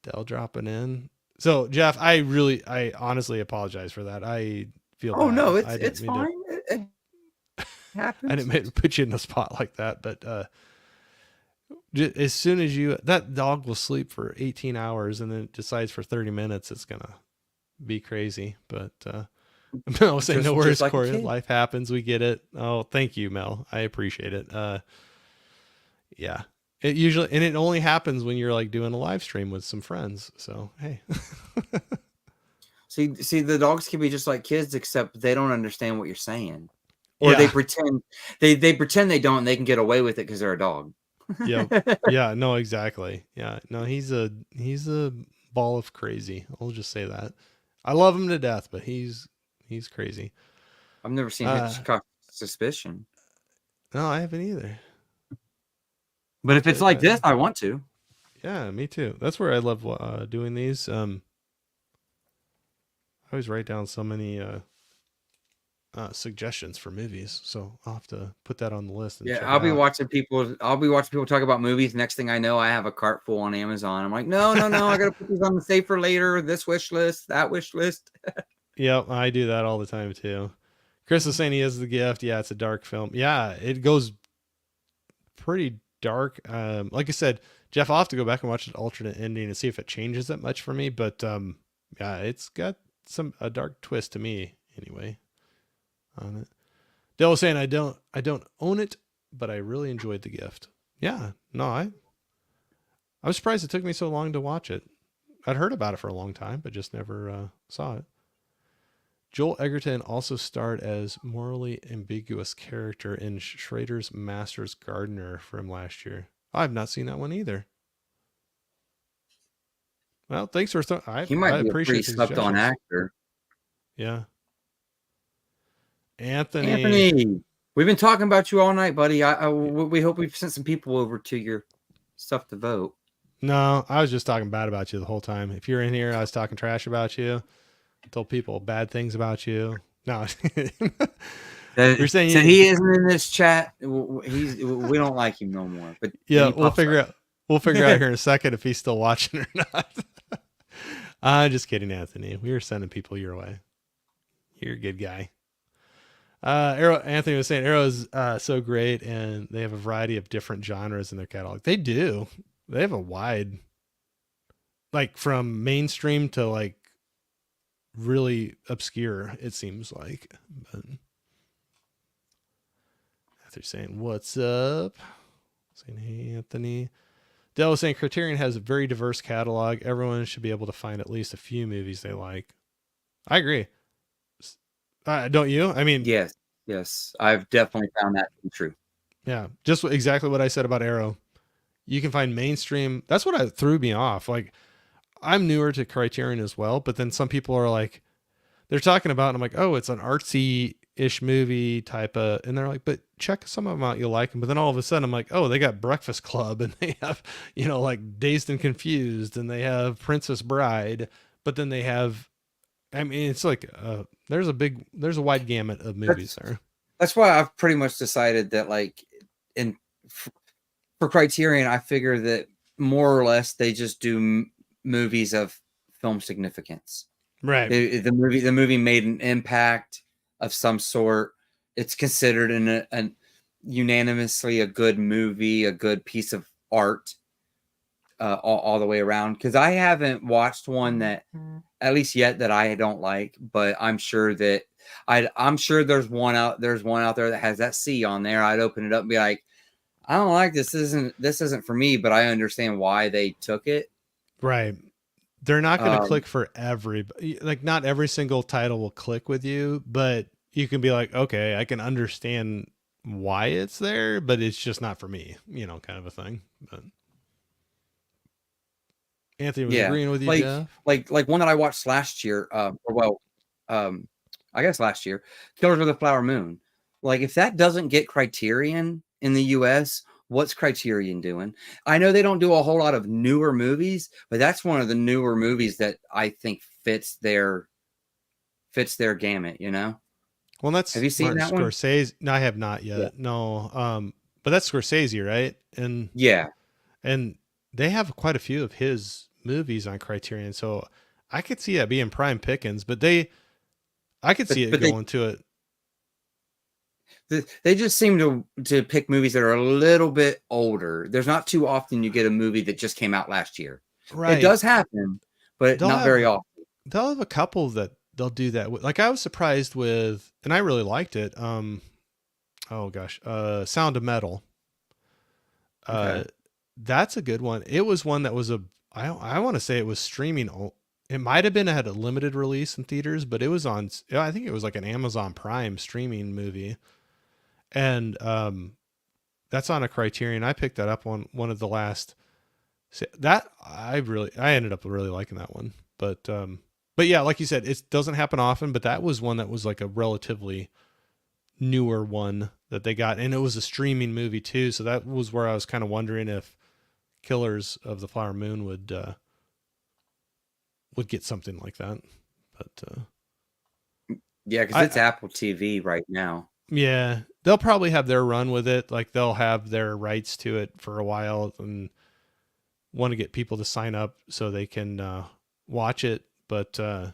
Dell dropping in. So Jeff, I honestly apologize for that. I feel Oh bad. no, I didn't it's mean fine. to- It happens. I didn't mean to put you in a spot like that, but as soon as that dog will sleep for 18 hours and then it decides for 30 minutes it's gonna be crazy. But Mel was saying no worries, like Corey. Life happens. We get it. Oh, thank you, Mel. I appreciate it. Yeah. It only happens when you're like doing a live stream with some friends. So hey. See, the dogs can be just like kids, except they don't understand what you're saying, or Yeah. they pretend they don't. And they can get away with it because they're a dog. Yeah. Yeah. No, exactly. Yeah. No, he's a ball of crazy. I'll just say that. I love him to death, but he's crazy. I've never seen Hitchcock Suspicion, No, I haven't either. but if it's like this, I want to. Yeah, me too. That's where I love doing these. I always write down so many suggestions for movies, so I'll have to put that on the list. And Yeah, I'll be watching people talk about movies. Next thing I know, I have a cart full on Amazon. I'm like, no, I gotta put these on the save for later. This wish list, that wish list. Yep, I do that all the time too. Chris is saying he has the gift. Yeah, it's a dark film. Yeah, it goes pretty dark. Like I said, Jeff, I'll have to go back and watch the alternate ending and see if it changes that much for me. But yeah, it's got a dark twist to me anyway on it. Dale was saying I don't own it, but I really enjoyed the gift. Yeah, no, I was surprised it took me so long to watch it. I'd heard about it for a long time, but just never saw it. Joel Egerton also starred as morally ambiguous character in Schrader's Master's Gardener from last year. I've not seen that one either. Well, thanks for He might be a pretty slept on actor. Yeah. Anthony, we've been talking about you all night, buddy. We hope we've sent some people over to your stuff to vote. No, I was just talking bad about you the whole time. If you're in here, I was talking trash about you. Told people bad things about you. No, you're saying he isn't in this chat. We don't like him no more. But yeah, we'll figure out here in a second if he's still watching or not. I'm just kidding, Anthony. We were sending people your way. You're a good guy. Anthony was saying Arrow is so great, and they have a variety of different genres in their catalog. They do. They have a wide, like from mainstream to like really obscure, it seems like. But they're saying, what's up? Saying, hey, Anthony. Dell was saying Criterion has a very diverse catalog. Everyone should be able to find at least a few movies they like. I agree. Don't you? I mean, yes. I've definitely found that to be true. Yeah. Just exactly what I said about Arrow. You can find mainstream. That's what threw me off. Like, I'm newer to Criterion as well, but then some people are like, they're talking about, and I'm like, oh, it's an artsy-ish movie type of, and they're like, but check some of them out, you'll like them. But then all of a sudden I'm like, oh, they got Breakfast Club, and they have, like Dazed and Confused, and they have Princess Bride, but then they have, I mean, it's like, there's a wide gamut of movies there. That's why I've pretty much decided that, like, for Criterion, I figure that more or less they just do movies of film significance. Right. The movie made an impact of some sort. It's considered an unanimously a good movie, a good piece of art, all the way around. Because I haven't watched one that, at least yet, that I don't like, but I'm sure that I'm sure there's one out there that has that C on there. I'd open it up and be like, I don't like this. This isn't for me, but I understand why they took it. Right. They're not going to click for everybody. Like, not every single title will click with you, but you can be like, okay, I can understand why it's there, but it's just not for me, kind of a thing. But Anthony was agreeing with you, Jeff. Like one that I watched last year, I guess last year, Killers of the Flower Moon. Like, if that doesn't get Criterion in the US, what's Criterion doing? I know they don't do a whole lot of newer movies, but that's one of the newer movies that I think fits their gamut, Well, that's have you seen Martin that one? Scorsese. No, I have not yet. Yeah. No. But that's Scorsese, right? And Yeah. And they have quite a few of his movies on Criterion, so I could see that being prime pickings. But I could see it going to it. They just seem to pick movies that are a little bit older. There's not too often you get a movie that just came out last year. Right. It does happen, but not very often. They'll have a couple that they'll do that with. Like, I was surprised with, and I really liked it. Oh gosh, Sound of Metal. Okay. That's a good one. It was one that was I want to say it was streaming. It might have been had a limited release in theaters, but it was on. I think it was like an Amazon Prime streaming movie, and that's on a Criterion. I picked that up on one of the last. That I ended up really liking that one, but yeah, like you said, it doesn't happen often. But that was one that was like a relatively newer one that they got, and it was a streaming movie too. So that was where I was kind of wondering if Killers of the Flower Moon would get something like that. But yeah, because it's Apple TV right now. Yeah, they'll probably have their run with it. Like, they'll have their rights to it for a while and want to get people to sign up so they can watch it. But and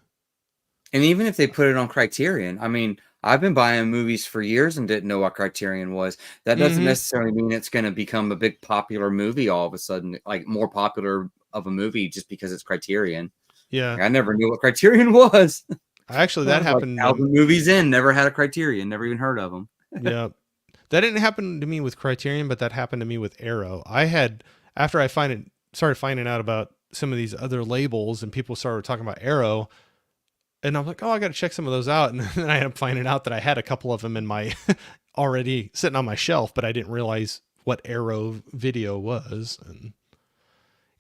even if they put it on Criterion, I mean, I've been buying movies for years and didn't know what Criterion was. That doesn't necessarily mean it's going to become a big popular movie all of a sudden, like more popular of a movie just because it's Criterion. Yeah. Like, I never knew what Criterion was. Actually, that happened. Like 1,000 movies in, never had a Criterion, never even heard of them. Yeah. That didn't happen to me with Criterion, but that happened to me with Arrow. After I started finding out about some of these other labels and people started talking about Arrow, and I'm like, oh, I got to check some of those out. And then I ended up finding out that I had a couple of them in my already sitting on my shelf, but I didn't realize what Arrow video was. And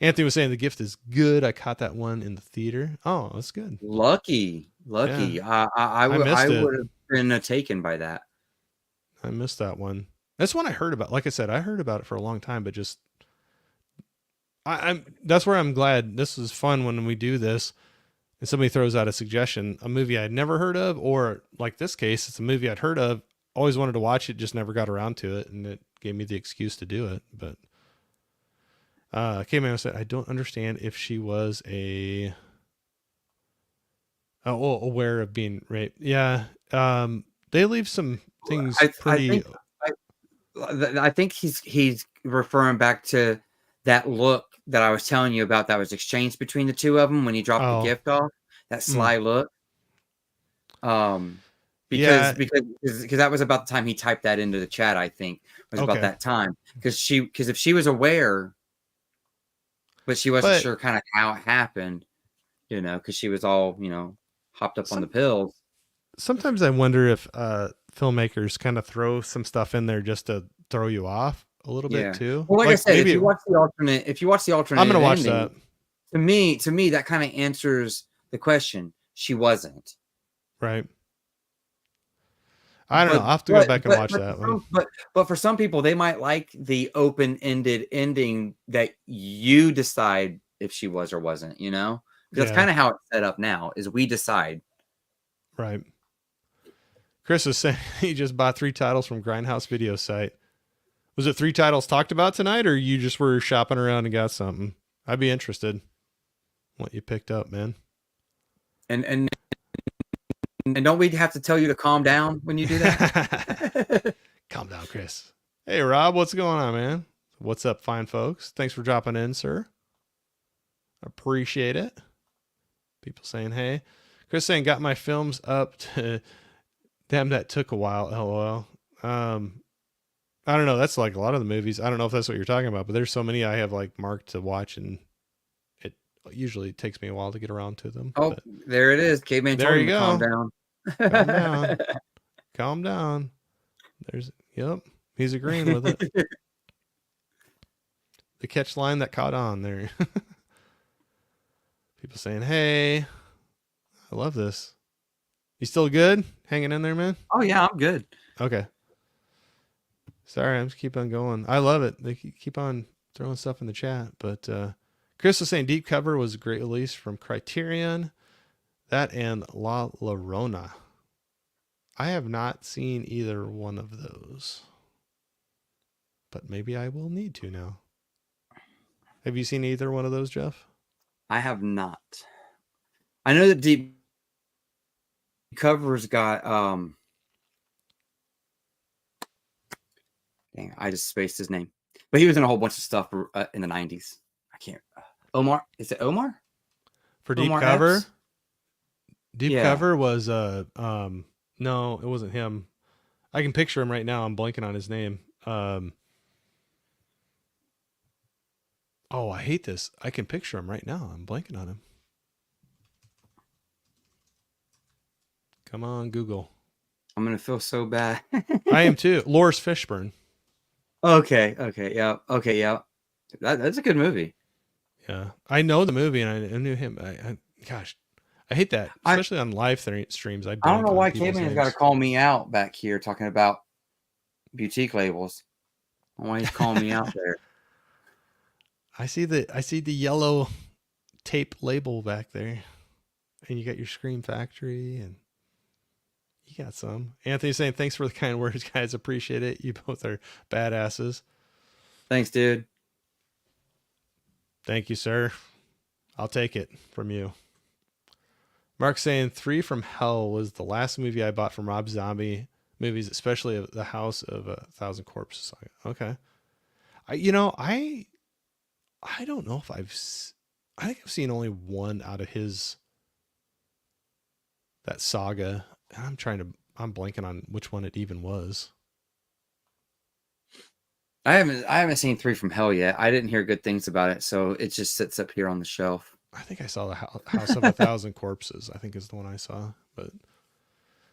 Anthony was saying The Gift is good. I caught that one in the theater. Oh, that's good. Lucky. Yeah. I would have been taken by that. I missed that one. That's one I heard about. Like I said, I heard about it for a long time, but just that's where I'm glad this is fun when we do this and somebody throws out a suggestion, a movie I'd never heard of, or like this case, it's a movie I'd heard of, always wanted to watch it, just never got around to it, and it gave me the excuse to do it. But came in and said, I don't understand if she was aware of being raped. Yeah. They leave some things I think he's referring back to that look that I was telling you about that was exchanged between the two of them when he dropped the gift off, that sly look. Because that was about the time he typed that into the chat, I think. It was about that time. Because if she was aware, but she wasn't sure kind of how it happened, because she was all, hopped up on the pills. Sometimes I wonder if filmmakers kind of throw some stuff in there just to throw you off a little bit too. Well, like I said, if you watch the alternate, I'm gonna watch that. To me, that kind of answers the question. She wasn't. Right. I don't know. I'll have to go back and watch that one. But for some people, they might like the open-ended ending that you decide if she was or wasn't, Because that's kind of how it's set up now, is we decide. Right. Chris is saying he just bought 3 titles from Grindhouse Video Site. Was it 3 titles talked about tonight, or you just were shopping around and got something? I'd be interested what you picked up, man. And don't we have to tell you to calm down when you do that? Calm down, Chris. Hey, Rob, what's going on, man? What's up, fine folks? Thanks for dropping in, sir. Appreciate it. People saying, hey. Chris saying, got my films up to... Damn, that took a while, LOL. I don't know. That's like a lot of the movies. I don't know if that's what you're talking about, but there's so many I have like marked to watch, and it usually takes me a while to get around to them. Oh, but there it is. Caveman there told you him to go. calm down. Calm down. Calm down. Yep. He's agreeing with it. The catch line that caught on there. People saying, hey, I love this. You still good? Hanging in there, man? Oh, yeah, I'm good. Okay. Sorry, I'm just keep on going. I love it. They keep on throwing stuff in the chat. But Chris was saying Deep Cover was a great release from Criterion. That and La Llorona. I have not seen either one of those. But maybe I will need to now. Have you seen either one of those, Jeff? I have not. I know that Deep Cover's got dang, I just spaced his name. But he was in a whole bunch of stuff in the 90s. I can't Omar? Is it Omar? For Deep Omar Cover? Epps? Deep Cover was no, it wasn't him. I can picture him right now. I'm blanking on his name. Oh, I hate this. I can picture him right now. I'm blanking on him. Come on, Google. I'm gonna feel so bad. I am too. Lawrence Fishburne. Okay, yeah. That's a good movie. Yeah, I know the movie, and I knew him. Gosh, I hate that, especially on live streams. I don't know why Caveman's got to call me out back here talking about boutique labels. I don't know why he's calling me out there. I see the yellow tape label back there, and you got your Scream Factory, and you got some. Anthony's saying, thanks for the kind words, guys. Appreciate it. You both are badasses. Thanks, dude. Thank you, sir. I'll take it from you. Mark saying 3 from Hell was the last movie I bought from Rob Zombie movies, especially The House of a Thousand Corpses. Okay. I don't know if I think I've seen only one out of that saga. I'm blanking on which one it even was. I haven't seen 3 from Hell yet. I didn't hear good things about it, so it just sits up here on the shelf. I think I saw The House of a Thousand Corpses. I think is the one I saw. But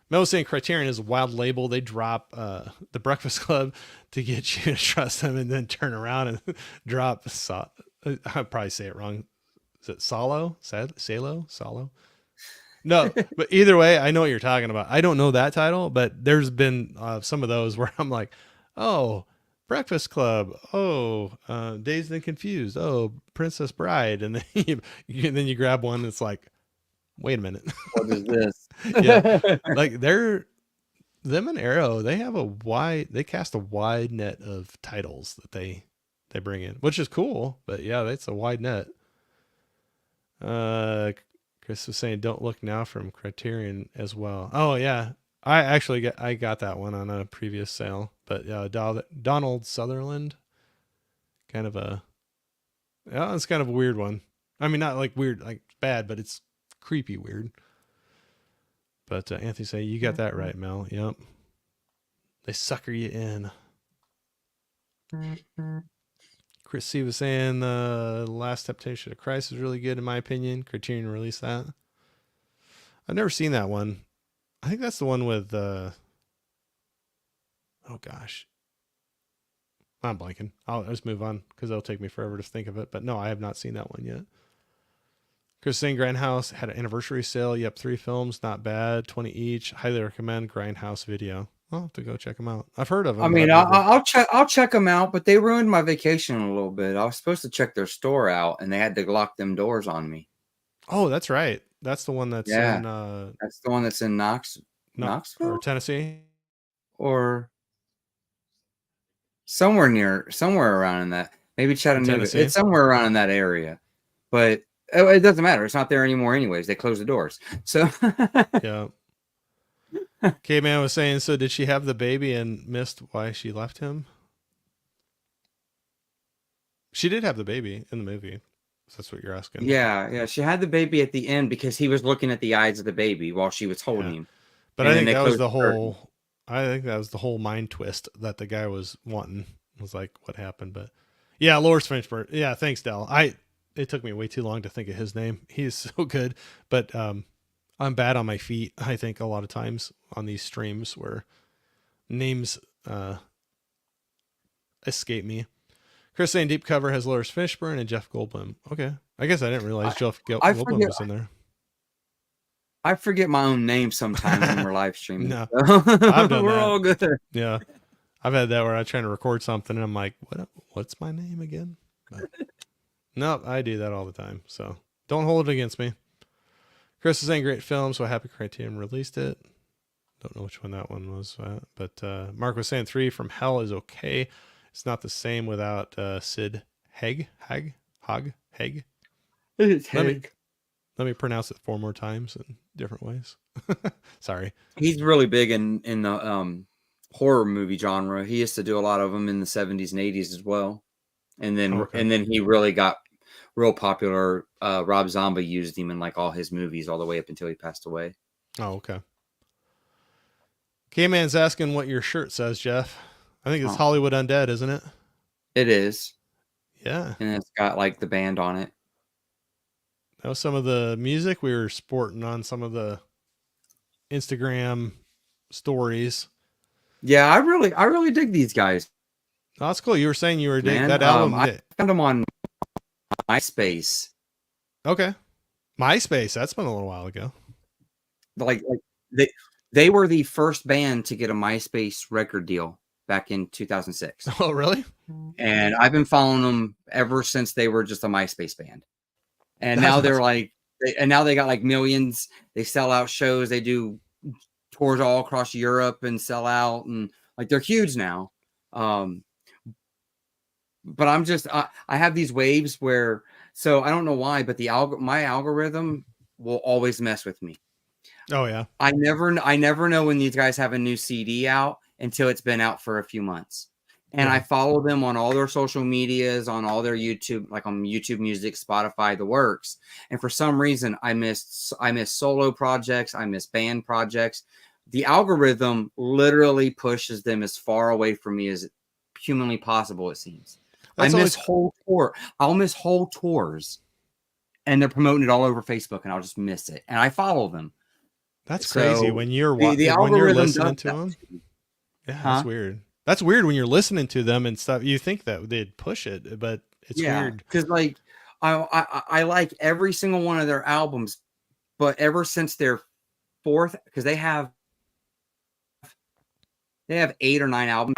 Mel was saying Criterion is a wild label. They drop The Breakfast Club to get you to trust them, and then turn around and drop. I'll probably say it wrong. Is it Salo? Salo? No, but either way, I know what you're talking about. I don't know that title, but there's been some of those where I'm like, oh, Breakfast Club. Oh, Dazed and Confused. Oh, Princess Bride. And then you grab one that's like, wait a minute. What is this? Yeah. Like them and Arrow, they cast a wide net of titles that they bring in, which is cool. But yeah, that's a wide net. Chris was saying, "Don't Look Now" from Criterion as well. Oh yeah, I got that one on a previous sale. But Donald Sutherland, it's kind of a weird one. I mean, not like weird, like bad, but it's creepy weird. But Anthony say, you got that right, Mel. Yep. They sucker you in. Chris C was saying the Last Temptation of Christ is really good in my opinion. Criterion released that. I've never seen that one. I think that's the one with oh gosh. I'm blanking. I'll just move on because it'll take me forever to think of it. But no, I have not seen that one yet. Chris saying Grindhouse had an anniversary sale. Yep, 3 films, not bad, 20 each. Highly recommend Grindhouse Video. I'll have to go check them out. I've heard of them. I mean, I'll check them out, but they ruined my vacation a little bit. I was supposed to check their store out, and they had to lock them doors on me. Oh, that's right. That's the one that's in. That's the one that's in Knoxville or Tennessee, or somewhere around in that, maybe In Chattanooga. Tennessee? It's somewhere around in that area, but it doesn't matter. It's not there anymore, anyways. They closed the doors. So Yeah. K-Man was saying, so did she have the baby and missed why she left him? She did have the baby in the movie. So that's what you're asking. yeah, she had the baby at the end because he was looking at the eyes of the baby while she was holding Yeah. him, But I and then think they that was closed the the curtain. whole I think that was the whole mind twist that the guy was wanting. It was like what happened, but yeah, Lawrence Fishburne. Yeah, thanks, Dell. It took me way too long to think of his name. He is so good, but I'm bad on my feet. I think a lot of times on these streams where names escape me. Chris saying Deep Cover has Lawrence Fishburne and Jeff Goldblum. Okay, I guess I didn't realize I, Jeff I Goldblum forget was in there. I forget my own name sometimes when we're live streaming. No, So I've done we're that. all good. Yeah, I've had that where I'm trying to record something and I'm like, what's my name again? But no, I do that all the time. So don't hold it against me. Chris is saying great film, so happy Criterion released it. Don't know which one that one was, but Mark was saying 3 from Hell is okay. It's not the same without Sid Haig. It's Let me Hank. let me pronounce it 4 more times in different ways. Sorry. He's really big in the horror movie genre. He used to do a lot of them in the 70s and 80s as well. And Oh, then okay. he really got real popular. Rob Zombie used him in like all his movies all the way up until he passed away. Oh, okay. K-Man's asking what your shirt says, Jeff. I think it's Oh, Hollywood Undead, isn't it? it is. Yeah. And it's got like the band on it. That was some of the music we were sporting on some of the Instagram stories. Yeah, I really dig these guys, Oh, that's cool. You were saying you were man. that album. I found them on MySpace. Okay. MySpace. That's been a little while ago. Like they were the first band to get a MySpace record deal back in 2006. Oh, really? And I've been following them ever since they were just a MySpace band. And That's now they're awesome. like, and now they got like millions. They sell out shows. They do tours all across Europe and sell out, and like they're huge now. Um, but I have these waves where, so I don't know why, but my algorithm will always mess with me. Oh, yeah. I never know when these guys have a new CD out until it's been out for a few months. And Yeah. I follow them on all their social medias, on all their YouTube, like on YouTube Music, Spotify, the works. And for some reason, I miss solo projects, I miss band projects. The algorithm literally pushes them as far away from me as humanly possible, it seems. I That's miss always whole tour. I'll miss whole tours, and they're promoting it all over Facebook, and I'll just miss it. And I follow them. that's crazy So when you're the when you're algorithm does listening to that them. to me. Yeah, that's Huh? weird. That's weird when you're listening to them and stuff. You think that they'd push it, but it's Yeah, weird. because like I like every single one of their albums, but ever since their fourth, because they have 8 or 9 albums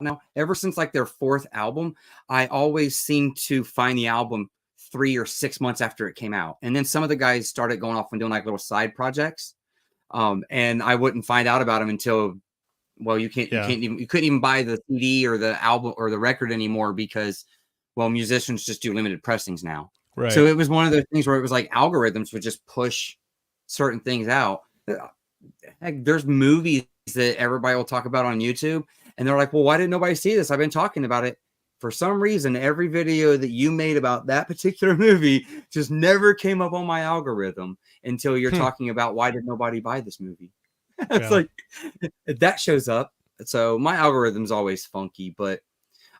now. Ever since like their fourth album, I always seem to find the album 3 or 6 months after it came out, and then some of the guys started going off and doing like little side projects, and I wouldn't find out about them until, well, you Yeah. couldn't even buy the CD or the album or the record anymore because, well, musicians just do limited pressings now. So Right. it was one of those things where it was like algorithms would just push certain things out. Heck, there's movies that everybody will talk about on YouTube, and they're like, well, why didn't nobody see this? I've been talking about it. For some reason, every video that you made about that particular movie just never came up on my algorithm until you're Hmm. talking about why did nobody buy this movie? It's Yeah. like that shows up. So my algorithm's always funky, but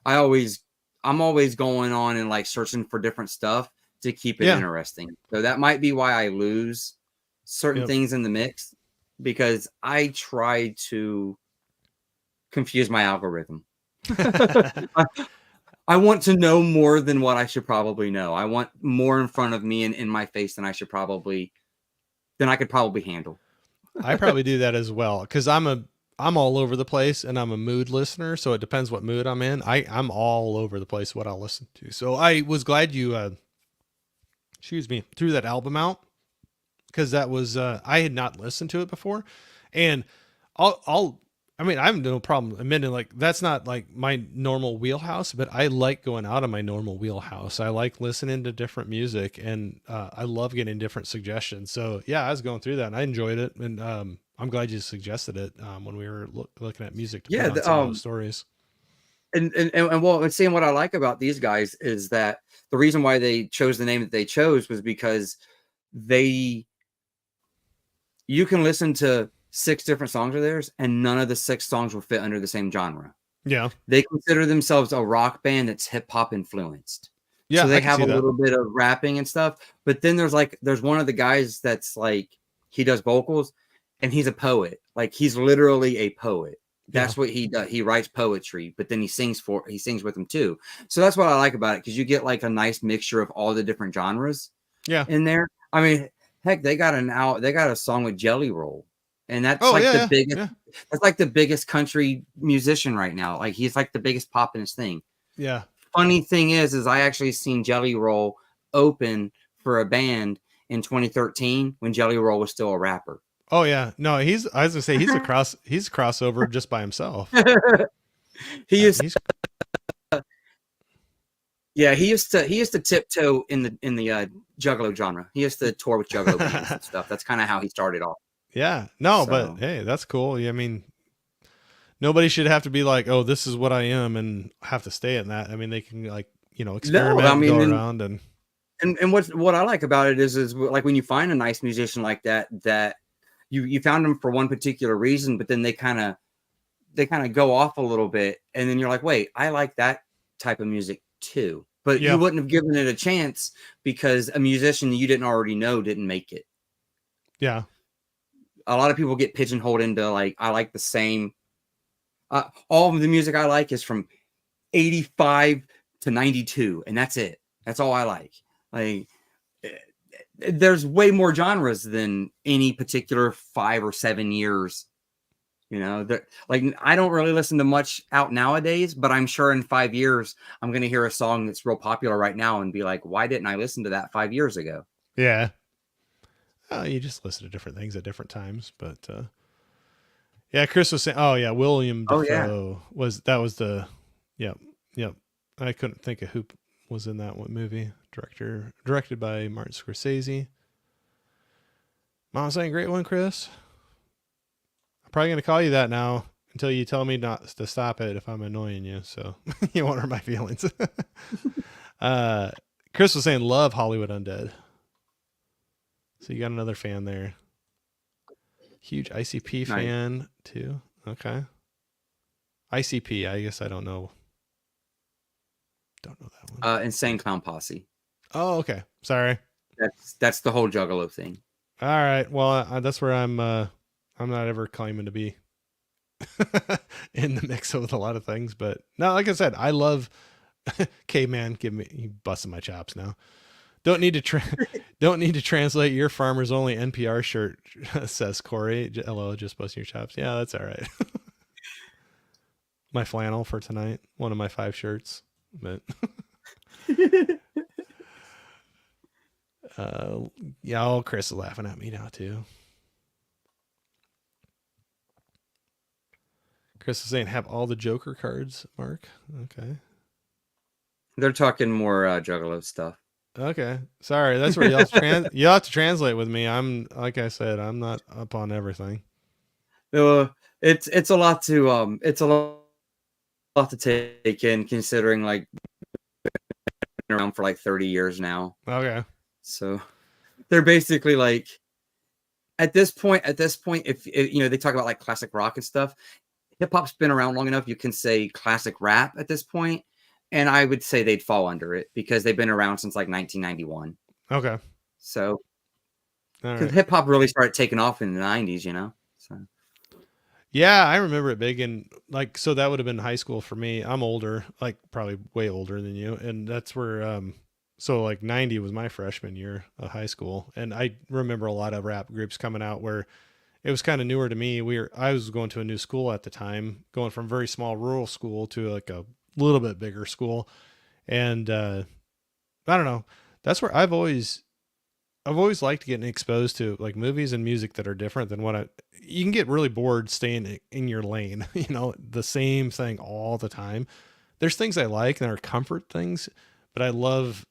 I'm always going on and like searching for different stuff to keep it Yeah. interesting. So that might be why I lose certain Yep. things in the mix, because I try to confuse my algorithm. I want to know more than what I should probably know. I want more in front of me and in my face than I could probably handle. I probably do that as well because I'm all over the place and I'm a mood listener, so it depends what mood I'm in. I'm all over the place what I'll listen to. So I was glad you threw that album out because that was I had not listened to it before, and I'll I mean, I have no problem admitting like that's not like my normal wheelhouse, but I like going out of my normal wheelhouse. I like listening to different music, and I love getting different suggestions. So yeah, I was going through that and I enjoyed it, and I'm glad you suggested it when we were looking at music to put Yeah, on some of those stories. and well, and seeing what I like about these guys is that the reason why they chose the name that they chose was because they you can listen to 6 different songs of theirs, and none of the 6 songs will fit under the same genre. Yeah, They consider themselves a rock band that's hip hop influenced. So yeah, I they can have see a that. little bit of rapping and stuff. But then there's one of the guys that's like he does vocals and he's a poet. Like he's literally a poet. Yeah, That's what he does. He writes poetry, but then he sings with them too. So that's what I like about it, because you get like a nice mixture of all the different genres yeah. in there. I mean, heck, they got a song with Jelly Roll, and that's Oh like yeah, the yeah, biggest yeah, that's like the biggest country musician right now. Like he's like the biggest poppinest thing. yeah. Funny thing is I actually seen Jelly Roll open for a band in 2013 when Jelly Roll was still a rapper. Oh yeah. No, I was gonna say he's a crossover just by himself. he used He's Yeah, he used to tiptoe in the Juggalo genre. He used to tour with Juggalo bands and stuff. That's kind of how he started off. yeah. No, but So hey, that's cool. Yeah, I mean, nobody should have to be like, oh, this is what I am, and have to stay in that. I mean, they can like no, experiment I and go mean, around and and what I like about it is like when you find a nice musician like that you found them for one particular reason, but then they kind of go off a little bit, and then you're like, wait, I like that type of music too. But you yeah, wouldn't have given it a chance because a musician you didn't already know didn't make it. yeah. A lot of people get pigeonholed into like, I like the same. All of the music I like is from 85 to 92, and that's it. That's all I like. Like, there's way more genres than any particular 5 or 7 years. Like I don't really listen to much out nowadays, but I'm sure in 5 years I'm going to hear a song that's real popular right now and be like, why didn't I listen to that 5 years ago? Yeah. You just listen to different things at different times, but yeah, Chris was saying, oh yeah, William Oh yeah, Defoe was the, yep, yep. I couldn't think of who was in that one movie. Directed by Martin Scorsese. Mom saying great one, Chris. I'm probably gonna call you that now until you tell me not to stop it if I'm annoying you. So you won't hurt my feelings. uh, Chris was saying love Hollywood Undead. So you got another fan there. Huge ICP nice. fan too. Okay. ICP, I guess I don't know. Don't know that one. Insane Clown Posse. Oh, okay. Sorry. That's the whole Juggalo thing. All right. Well, that's where I'm not ever claiming to be in the mix with a lot of things, but no, like I said, I love K-Man. You busting my chops now. Don't need to translate your farmers only NPR shirt, says Corey. LO, just busting your chops. Yeah, that's all right. My flannel for tonight, one of my 5 shirts, but yeah, oh, Chris is laughing at me now too. Chris is saying have all the Joker cards, Mark. Okay. They're talking more Juggalo stuff. Okay. Sorry, that's where you'll have to translate with me. I'm like I said, I'm not up on everything. It's a lot to take in, considering like been around for like 30 years now. Okay. So they're basically like at this point, if they talk about like classic rock and stuff, hip hop's been around long enough. You can say classic rap at this point, and I would say they'd fall under it because they've been around since like 1991. Okay. So because Right. hip hop really started taking off in the 90s, So Yeah, I remember it big, and like so that would have been high school for me. I'm older, like probably way older than you, and that's where so like 90 was my freshman year of high school, and I remember a lot of rap groups coming out where it was kind of newer to me. I was going to a new school at the time, going from very small rural school to like a little bit bigger school, and I don't know. That's where I've always I've always liked getting exposed to like movies and music that are different than you can get really bored staying in your lane, the same thing all the time. There's things I like and are comfort things, but I love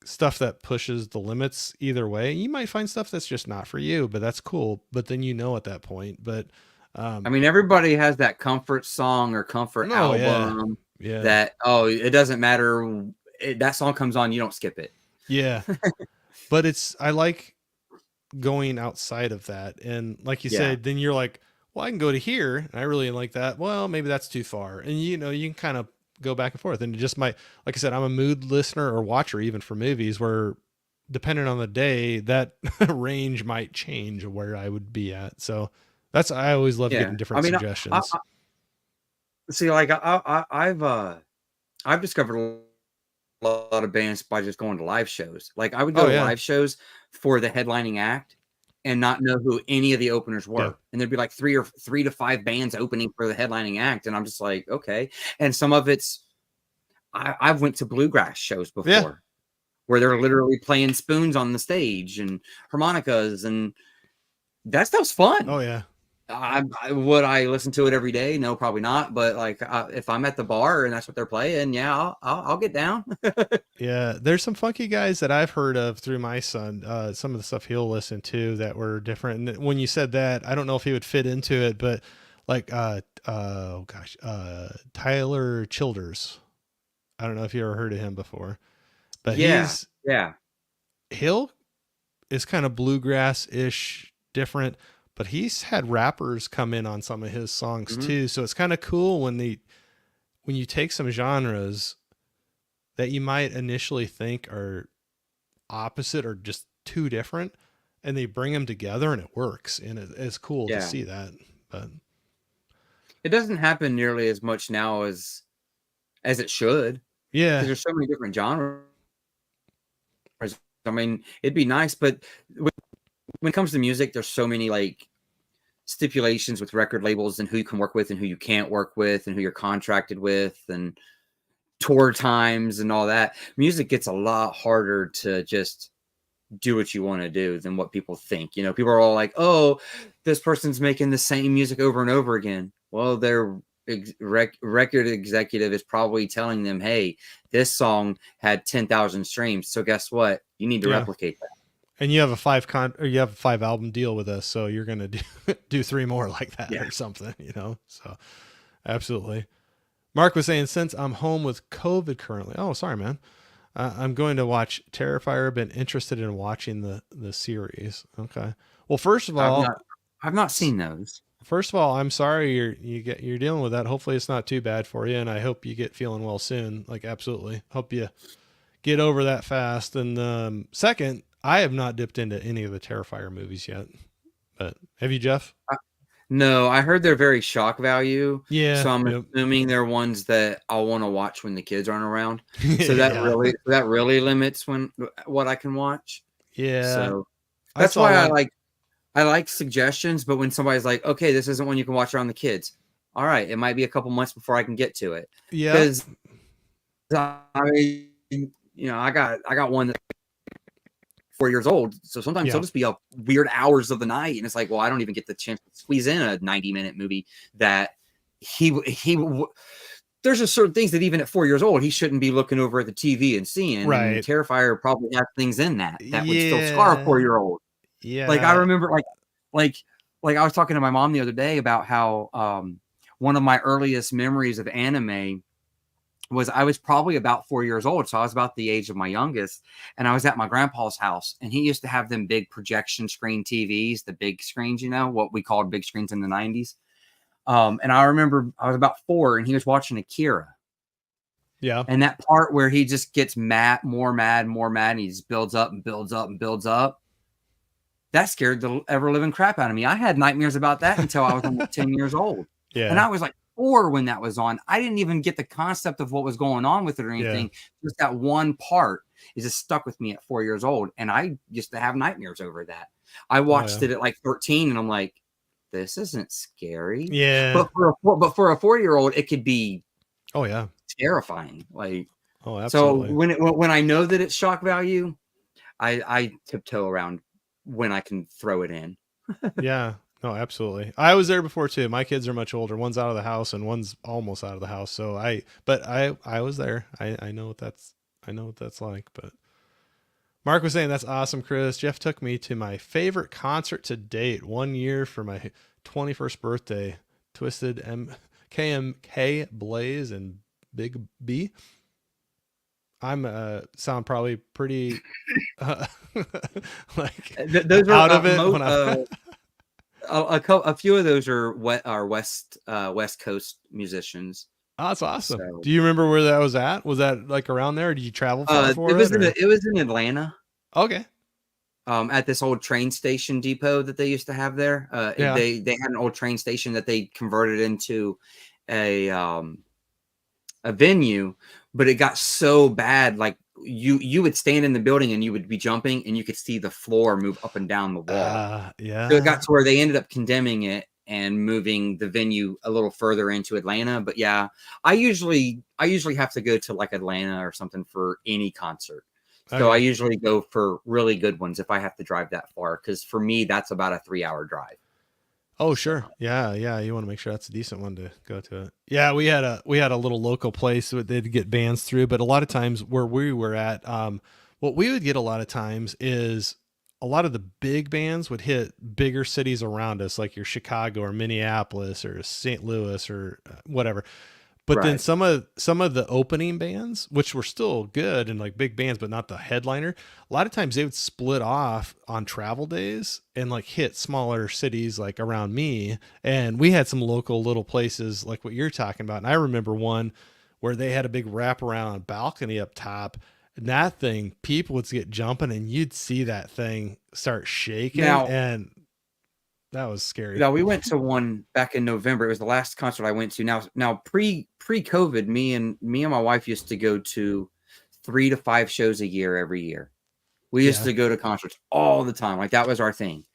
stuff that pushes the limits either way. You might find stuff that's just not for you, but that's cool. But then at that point. But I mean, everybody has that comfort song or comfort album that, it doesn't matter. That song comes on, you don't skip it. Yeah. But I like going outside of that. And like you said, then you're like, well, I can go to here. And I really like that. Well, maybe that's too far. And you can kind of go back and forth. And it just might, like I said, I'm a mood listener or watcher even for movies where depending on the day, that range might change where I would be at. So I always love getting different suggestions. I've discovered a lot of bands by just going to live shows. Like I would go to live shows for the headlining act and not know who any of the openers were. And there'd be like three to five bands opening for the headlining act. And I'm just like, okay. And some of it's, I've went to bluegrass shows before where they're literally playing spoons on the stage and harmonicas, and that stuff's fun. Oh yeah. Would I listen to it every day? No, probably not. But like, if I'm at the bar and that's what they're playing, I'll get down. Yeah, there's some funky guys that I've heard of through my son. Some of the stuff he'll listen to that were different. And when you said that, I don't know if he would fit into it, but like, Tyler Childers. I don't know if you ever heard of him before, but Hill is kind of bluegrass-ish, different. But he's had rappers come in on some of his songs too. So it's kind of cool when you take some genres that you might initially think are opposite or just too different, and they bring them together and it works. And it's cool to see that. But it doesn't happen nearly as much now as it should. Yeah. Because there's so many different genres. I mean, it'd be nice, but when it comes to music, there's so many like stipulations with record labels and who you can work with and who you can't work with and who you're contracted with and tour times and all that. Music gets a lot harder to just do what you want to do than what people think. People are all like, oh, this person's making the same music over and over again. Well, their record executive is probably telling them, hey, this song had 10,000 streams. So guess what? You need to replicate that. And you have a 5 album deal with us, so you're gonna do 3 more like that or something, So, absolutely. Mark was saying, since I'm home with COVID currently. Oh, sorry, man. I'm going to watch Terrifier. Been interested in watching the series. Okay. Well, first of all, I've not seen those. First of all, I'm sorry you're dealing with that. Hopefully, it's not too bad for you, and I hope you get feeling well soon. Like, absolutely. Hope you get over that fast. And second, I have not dipped into any of the Terrifier movies yet, but have you, Jeff? No, I heard they're very shock value. Yeah. So I'm assuming they're ones that I'll want to watch when the kids aren't around. So that really limits what I can watch. Yeah. So that's why I like suggestions, but when somebody's like, okay, this isn't one you can watch around the kids. All right. It might be a couple months before I can get to it. Yeah. Because I got one that's 4 years old. So sometimes he'll just be up weird hours of the night. And it's like, well, I don't even get the chance to squeeze in a 90-minute movie that there's just certain things that even at 4 years old, he shouldn't be looking over at the TV and seeing. Right. And Terrifier probably has things in that would still scar a 4-year-old. Yeah. Like I remember like I was talking to my mom the other day about how one of my earliest memories of anime was I was probably about 4 years old. So I was about the age of my youngest, and I was at my grandpa's house, and he used to have them big projection screen TVs, the big screens, what we called big screens in the 90s. And I remember I was about 4 and he was watching Akira. Yeah. And that part where he just gets more mad, and he just builds up and builds up and builds up. That scared the ever living crap out of me. I had nightmares about that until I was almost 10 years old. Yeah. And I was like 4 when that was on. I didn't even get the concept of what was going on with it or anything. Just that one part is just stuck with me at 4 years old. And I used to have nightmares over that. I watched it at like 13 and I'm like, this isn't scary. Yeah. But for a 4-year-old, it could be terrifying. Like, absolutely. So when I know that it's shock value, I tiptoe around when I can throw it in. Yeah. No, absolutely. I was there before too. My kids are much older. One's out of the house and one's almost out of the house. So I was there. I know what I know what that's like. But Mark was saying that's awesome, Chris. Jeff took me to my favorite concert to date 1 year for my 21st birthday. Twisted KMK Blaze and Big B. I'm sound probably pretty uh, like Those are out of it when I a few of those are West Coast musicians. Oh, that's awesome. So Do you remember where that was at? Was that like around there? Or did you travel far it for was it? Or? it was in Atlanta. Okay. At this old train station depot that they used to have there. Yeah. They had an old train station that they converted into a venue, but it got so bad, like you would stand in the building and you would be jumping and you could see the floor move up and down the wall. Yeah. So it got to where they ended up condemning it and moving the venue a little further into Atlanta. But yeah, I usually have to go to like Atlanta or something for any concert. So Okay. I usually go for really good ones if I have to drive that far, because for me that's about a 3-hour drive. Oh, sure. Yeah. Yeah. You want to make sure that's a decent one to go to it. Yeah. We had a little local place that they'd get bands through, but a lot of times where we were at, what we would get a lot of times is a lot of the big bands would hit bigger cities around us, like your Chicago or Minneapolis or St. Louis or whatever. But then Right. some of the opening bands, which were still good and like big bands, but not the headliner, a lot of times they would split off on travel days and like hit smaller cities like around me. And we had some local little places like what you're talking about. And I remember one where they had a big wraparound balcony up top. And that thing, people would get jumping and you'd see that thing start shaking. Now, And that was scary. we went to one back in November. It was the last concert I went to. Now pre-COVID, me and my wife used to go to 3 to 5 shows a year every year. We used Yeah. to go to concerts all the time. Like that was our thing.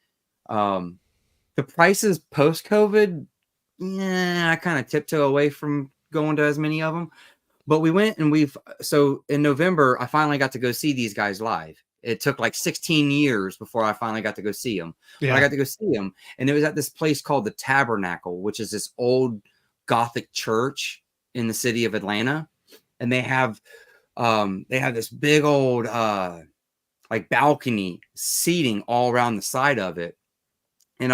The prices post-COVID, yeah, I kind of tiptoe away from going to as many of them. But we went and so in November, I finally got to go see these guys live. It took like 16 years before I finally got to go see them. Yeah. But I got to go see them. And it was at this place called the Tabernacle, which is this old Gothic church in the city of Atlanta. And they have this big old like balcony seating all around the side of it. And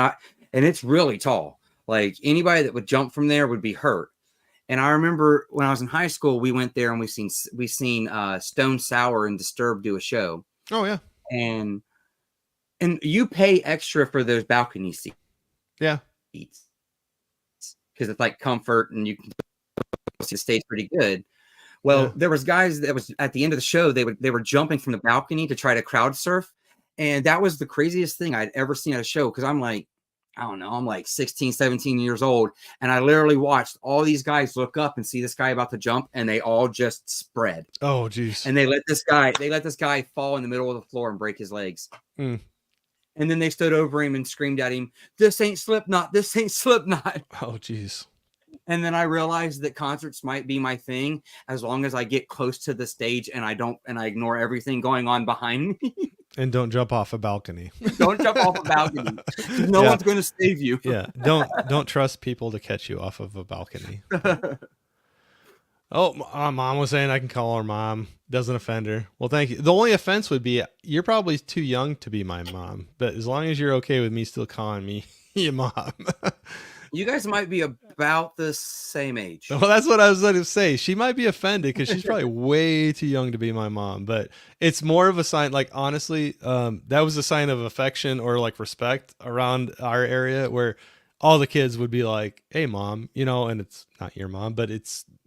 it's really tall. Like anybody that would jump from there would be hurt. And I remember when I was in high school, we went there and we seen Stone Sour and Disturbed do a show. Oh yeah. And you pay extra for those balcony seats. Yeah. Because it's like comfort and you can see the stage pretty good. Well, Yeah. there was guys that was at the end of the show, they were jumping from the balcony to try to crowd surf. And that was the craziest thing I'd ever seen at a show. Cause I'm like, I don't know, I'm like 16, 17 years old. And I literally watched all these guys look up and see this guy about to jump, and they all just spread. Oh, geez. And they let this guy fall in the middle of the floor and break his legs. Mm. And then they stood over him and screamed at him, "This ain't Slipknot, this ain't Slipknot." Oh, geez. And then I realized that concerts might be my thing as long as I get close to the stage and I ignore everything going on behind me. And don't jump off a balcony. Don't jump off a balcony. No one's going to save you. Yeah. Don't trust people to catch you off of a balcony. Oh, mom was saying I can call her mom. Doesn't offend her. Well, thank you. The only offense would be you're probably too young to be my mom, but as long as you're okay with me still calling me your mom. You guys might be about the same age. Well, that's what I was going to say. She might be offended because she's probably way too young to be my mom, but it's more of a sign. Like, honestly, that was a sign of affection or like respect around our area where all the kids would be like, "Hey mom," and it's not your mom, but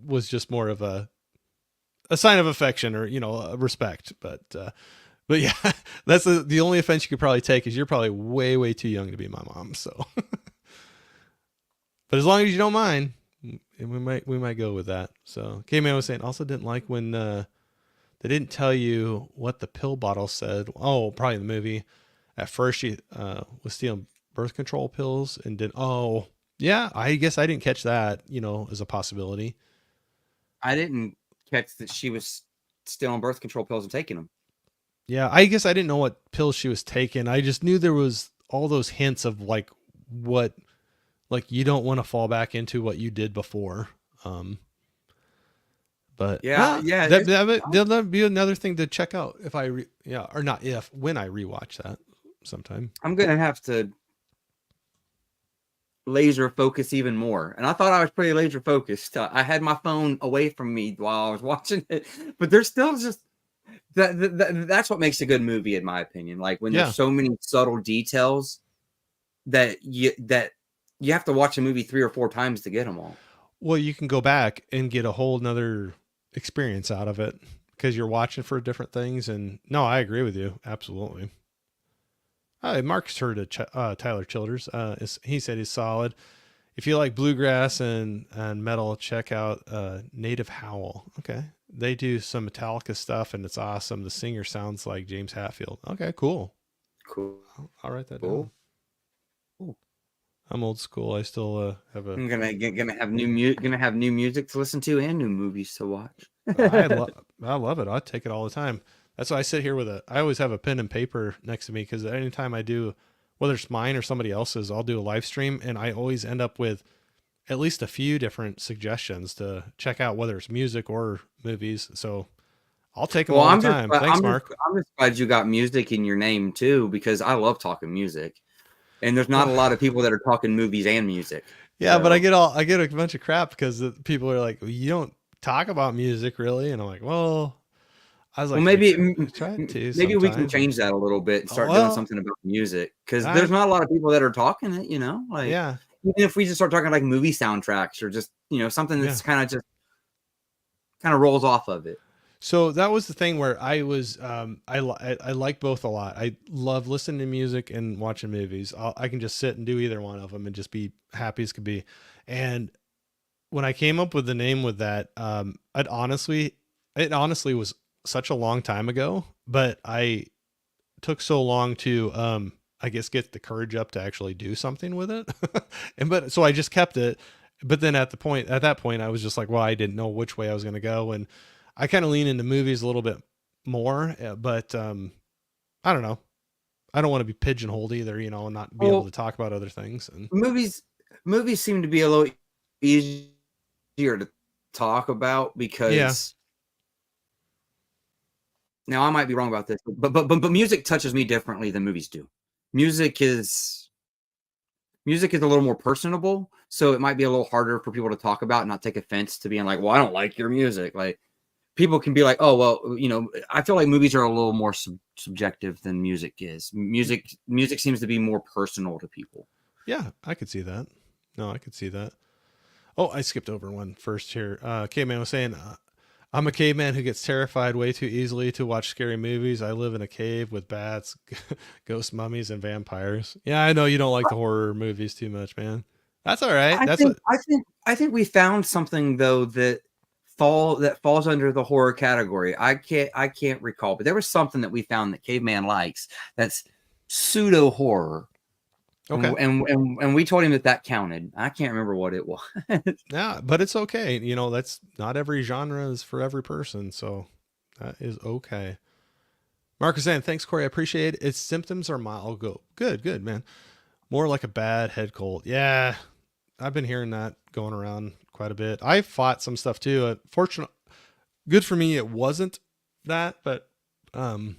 was just more of a sign of affection or, a respect. But yeah, that's the only offense you could probably take is you're probably way, way too young to be my mom. So, but as long as you don't mind, we might go with that. So K-Man was saying also didn't like when they didn't tell you what the pill bottle said. Oh, probably the movie. At first she was stealing birth control pills and yeah, I guess I didn't catch that, as a possibility. I didn't catch that she was still on birth control pills and taking them. Yeah, I guess I didn't know what pills she was taking. I just knew there was all those hints of like what, like you don't want to fall back into what you did before. Um, but Yeah, yeah. that'd be another thing to check out if yeah, or not if, when I rewatch that sometime. I'm gonna have to laser focus even more. And I thought I was pretty laser focused. I had my phone away from me while I was watching it, but there's still just that's what makes a good movie, in my opinion. Like when there's Yeah. so many subtle details that you have to watch a movie 3 or 4 times to get them all. Well, you can go back and get a whole nother experience out of it because you're watching for different things. And no, I agree with you. Absolutely. Mark's heard of Tyler Childers. He said he's solid. If you like bluegrass and metal, check out Native Howl. Okay. They do some Metallica stuff and it's awesome. The singer sounds like James Hetfield. Okay, cool. Cool. I'll write that Cool. down. I'm old school. I still have a. I'm gonna have new music to listen to and new movies to watch. I love it. I take it all the time. That's why I sit here I always have a pen and paper next to me because anytime I do, whether it's mine or somebody else's, I'll do a live stream and I always end up with at least a few different suggestions to check out, whether it's music or movies. So I'll take them all the time. Thanks, Mark. I'm just glad you got music in your name too, because I love talking music. And there's not a lot of people that are talking movies and music. Yeah, so. But I get a bunch of crap because people are like, well, you don't talk about music really. And I'm like, well, I was like, well, maybe we can change that a little bit and start doing something about music. Cause there's not a lot of people that are talking it, like, yeah. Even if we just start talking like movie soundtracks or just, something that's kind of rolls off of it. So that was the thing where I was, I like both a lot. I love listening to music and watching movies. I can just sit and do either one of them and just be happy as could be. And when I came up with the name with that, it honestly was such a long time ago, but I took so long to, I guess, get the courage up to actually do something with it. So I just kept it. But then at that point, I was just like, well, I didn't know which way I was going to go. And I kind of lean into movies a little bit more, but I don't know. I don't want to be pigeonholed either, and not be able to talk about other things. And movies seem to be a little easier to talk about because now I might be wrong about this, but music touches me differently than movies do. Music is a little more personable, so it might be a little harder for people to talk about and not take offense to being like, well, I don't like your music. Like, people can be like, oh, well, I feel like movies are a little more subjective than music is. Music seems to be more personal to people. Yeah, I could see that. No, I could see that. Oh, I skipped over one first here. Caveman was saying, I'm a caveman who gets terrified way too easily to watch scary movies. I live in a cave with bats, ghost mummies, and vampires. Yeah, I know you don't like the horror movies too much, man. That's all right. I think we found something though that falls under the horror category. I can't recall, but there was something that we found that Caveman likes that's pseudo horror. Okay. And we told him that counted. I can't remember what it was. Yeah, but it's okay. That's not every genre is for every person, so that is okay. Mark is saying, thanks, Corey. I appreciate it. Its symptoms are mild. I'll go, good, man. More like a bad head cold. Yeah, I've been hearing that going around quite a bit. I fought some stuff too. Fortunately, good for me, it wasn't that, but I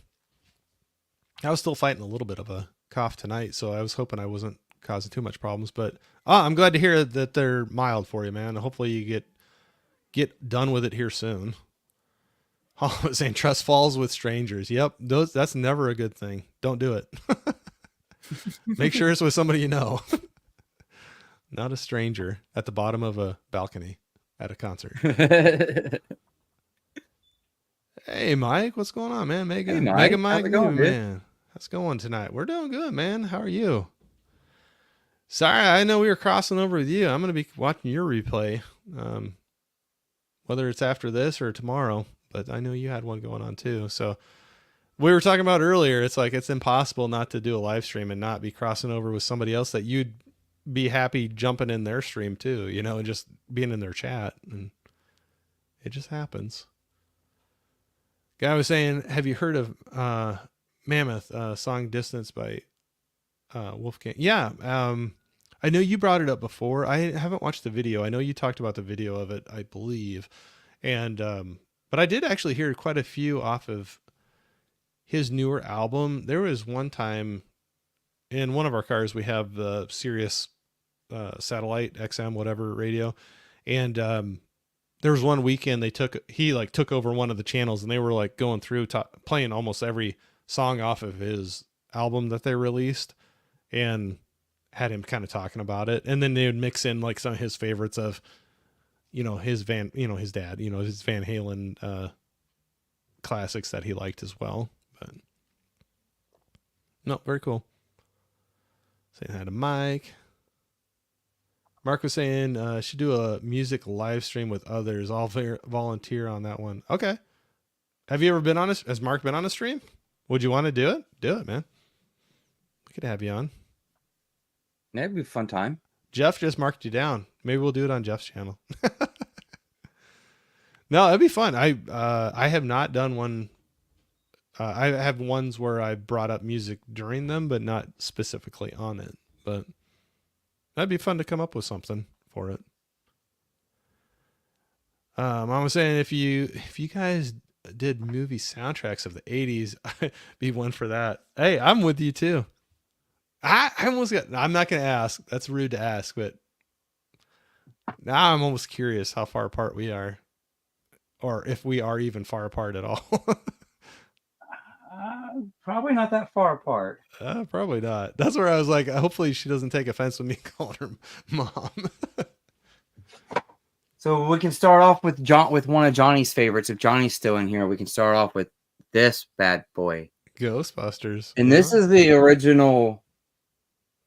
was still fighting a little bit of a cough tonight, so I was hoping I wasn't causing too much problems. But I'm glad to hear that they're mild for you, man. Hopefully you get done with it here soon. I was saying trust falls with strangers. Yep, that's never a good thing. Don't do it. Make sure it's with somebody you know. Not a stranger at the bottom of a balcony at a concert. Hey, Mike, what's going on, man? Mega Mike, how's it going, man? How's it going tonight? We're doing good, man. How are you? Sorry, I know we were crossing over with you. I'm going to be watching your replay, whether it's after this or tomorrow, but I know you had one going on too. So we were talking about earlier, it's like it's impossible not to do a live stream and not be crossing over with somebody else that you'd be happy jumping in their stream too, and just being in their chat, and it just happens. Guy was saying, have you heard of Mammoth song Distance by Wolfgang? Yeah. I know you brought it up before. I haven't watched the video. I know you talked about the video of it, I believe. And but I did actually hear quite a few off of his newer album. There was one time in one of our cars we have the Sirius satellite XM whatever radio, and there was one weekend he like took over one of the channels and they were like going through playing almost every song off of his album that they released, and had him kind of talking about it, and then they would mix in like some of his favorites of his his dad, his Van Halen classics that he liked as well. But no, very cool. Saying hi to Mike. Mark was saying should do a music live stream with others. I'll volunteer on that one. Okay. Have you ever been on has Mark been on a stream? Would you want to do it? Do it, man. We could have you on. That'd be a fun time. Jeff just marked you down. Maybe we'll do it on Jeff's channel. No, it'd be fun. I have not done one. I have ones where I brought up music during them, but not specifically on it. But that'd be fun to come up with something for it. I was saying if you guys did movie soundtracks of the 80s, I'd be one for that. Hey, I'm with you too. I almost got, I'm not going to ask. That's rude to ask, but now I'm almost curious how far apart we are, or if we are even far apart at all. Probably not that far apart. Probably not. That's where I was like, hopefully she doesn't take offense with me calling her mom. So we can start off with one of Johnny's favorites. If Johnny's still in here, we can start off with this bad boy, Ghostbusters. and this is the original.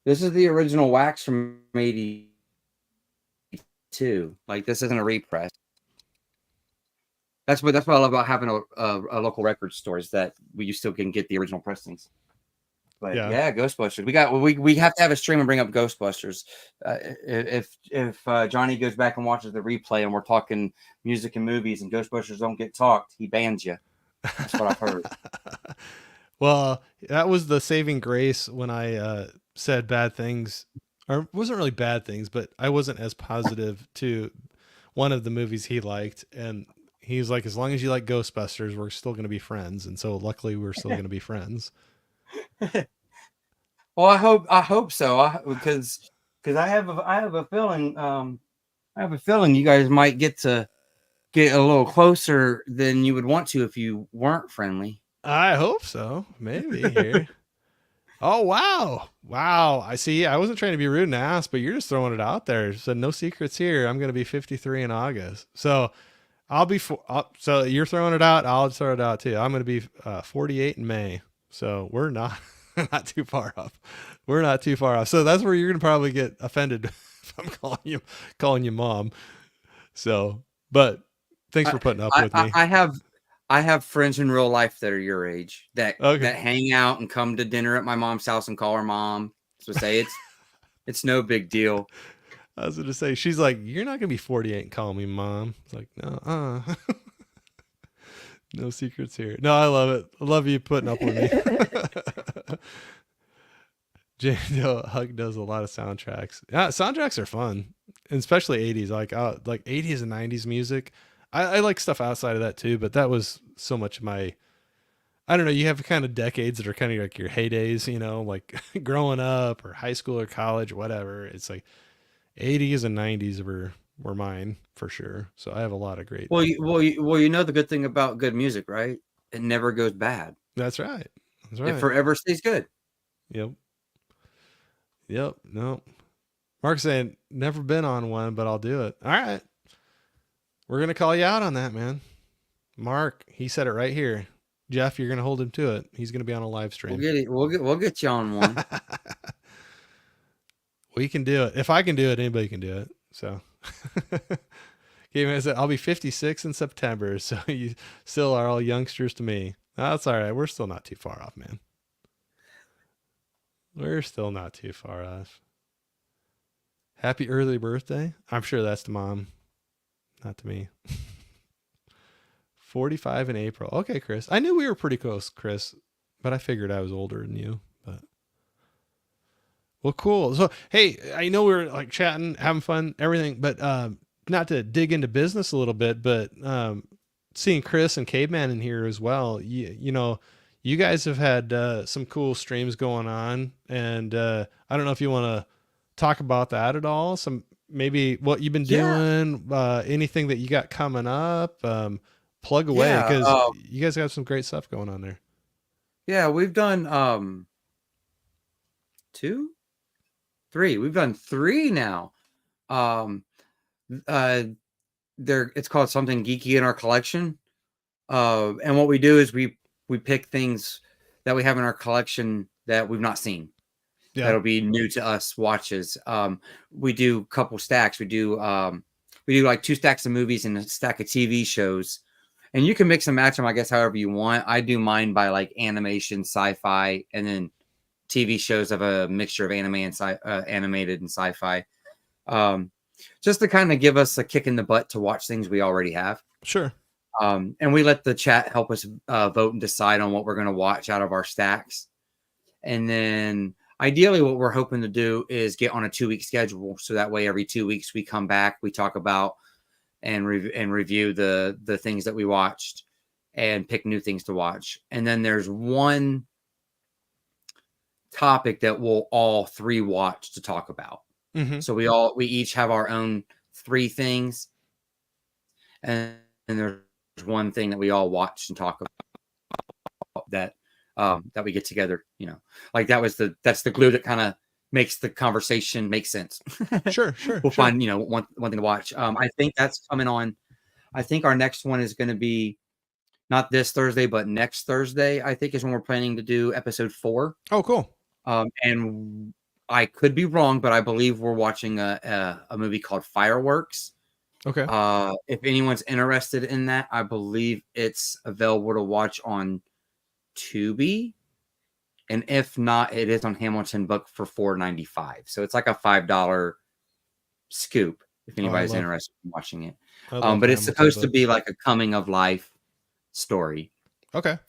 This is the original wax from '82. Like, this isn't a repress. That's what I love about having a local record store, is that you still can get the original pressings. But yeah, Ghostbusters. We have to have a stream and bring up Ghostbusters. If Johnny goes back and watches the replay and we're talking music and movies and Ghostbusters don't get talked, he bans you. That's what I've heard. Well, that was the saving grace when I said bad things, or it wasn't really bad things, but I wasn't as positive to one of the movies he liked, and he's like, as long as you like Ghostbusters, we're still going to be friends. And so luckily we're still going to be friends. Well, I hope so. Because I have a feeling you guys might get a little closer than you would want to if you weren't friendly. I hope so. Maybe here. Oh, wow. I see. I wasn't trying to be rude and ask, but you're just throwing it out there. So no secrets here. I'm going to be 53 in August. So I'll be, so you're throwing it out. I'll throw it out too. I'm going to be 48 in May. So we're not too far off. We're not too far off. So that's where you're going to probably get offended if I'm calling you mom. So, but thanks for putting up with me. I have friends in real life that are your age that hang out and come to dinner at my mom's house and call her mom. So say it's no big deal. I was going to say, she's like, you're not going to be 48 and call me mom. It's like, no, no secrets here. No, I love it. I love you putting up with me. Hug does a lot of soundtracks. Yeah, soundtracks are fun, and especially 80s, like 80s and 90s music. I like stuff outside of that too, but that was so much of my, I don't know, you have kind of decades that are kind of like your heydays, like growing up or high school or college, whatever. It's like 80s and 90s were mine for sure. So I have a lot of great. Well, the good thing about good music, right? It never goes bad. That's right. It forever stays good. Yep. No. Mark's saying never been on one, but I'll do it. All right. We're going to call you out on that, man. Mark, he said it right here. Jeff, you're going to hold him to it. He's going to be on a live stream. We'll get you on one. We can do it. If I can do it, anybody can do it. So, I said, I'll be 56 in September. So you still are all youngsters to me. That's all right. We're still not too far off, man. We're still not too far off. Happy early birthday. I'm sure that's to mom, not to me. 45 in April. Okay, Chris. I knew we were pretty close, Chris, but I figured I was older than you. But well, cool. So, hey, I know we were like chatting, having fun, everything, but not to dig into business a little bit, but seeing Chris and Caveman in here as well. You know, you guys have had some cool streams going on, and I don't know if you want to talk about that at all. Some maybe what you've been Yeah, doing, anything that you got coming up. Plug away yeah, because you guys have some great stuff going on there. yeah. We've done two, three. We've done three now. Um, uh, it's called something geeky in our collection. And what we do is we pick things that we have in our collection that we've not seen. Yeah. That'll be new to us watches. We do a couple stacks. We do like 2 stacks of movies and a stack of TV shows. And you can mix and match them, I guess, however you want. I do mine by like animation, sci-fi, and then TV shows of a mixture of anime and animated and sci-fi. Just to kind of give us a kick in the butt to watch things we already have. Sure. And we let the chat help us vote and decide on what we're going to watch out of our stacks. And then ideally what we're hoping to do is get on a 2-week schedule. So that way every 2 weeks we come back, we talk about and review the things that we watched and pick new things to watch. And then there's one topic that we'll all 3 watch to talk about. Mm-hmm. So we each have our own 3 things. And there's one thing that we all watch and talk about that we get together, you know, like that's the glue that kind of makes the conversation make sense. Sure. We'll find, you know, one thing to watch. I think that's coming on. I think our next one is going to be not this Thursday, but next Thursday, I think is when we're planning to do episode 4. Oh, cool. And I could be wrong, but I believe we're watching a movie called Fireworks. Okay. If anyone's interested in that, I believe it's available to watch on Tubi. And if not, it is on Hamilton Book for $4.95. So it's like a $5 scoop if anybody's interested in watching it. But it's supposed to be like a coming of life story. Okay.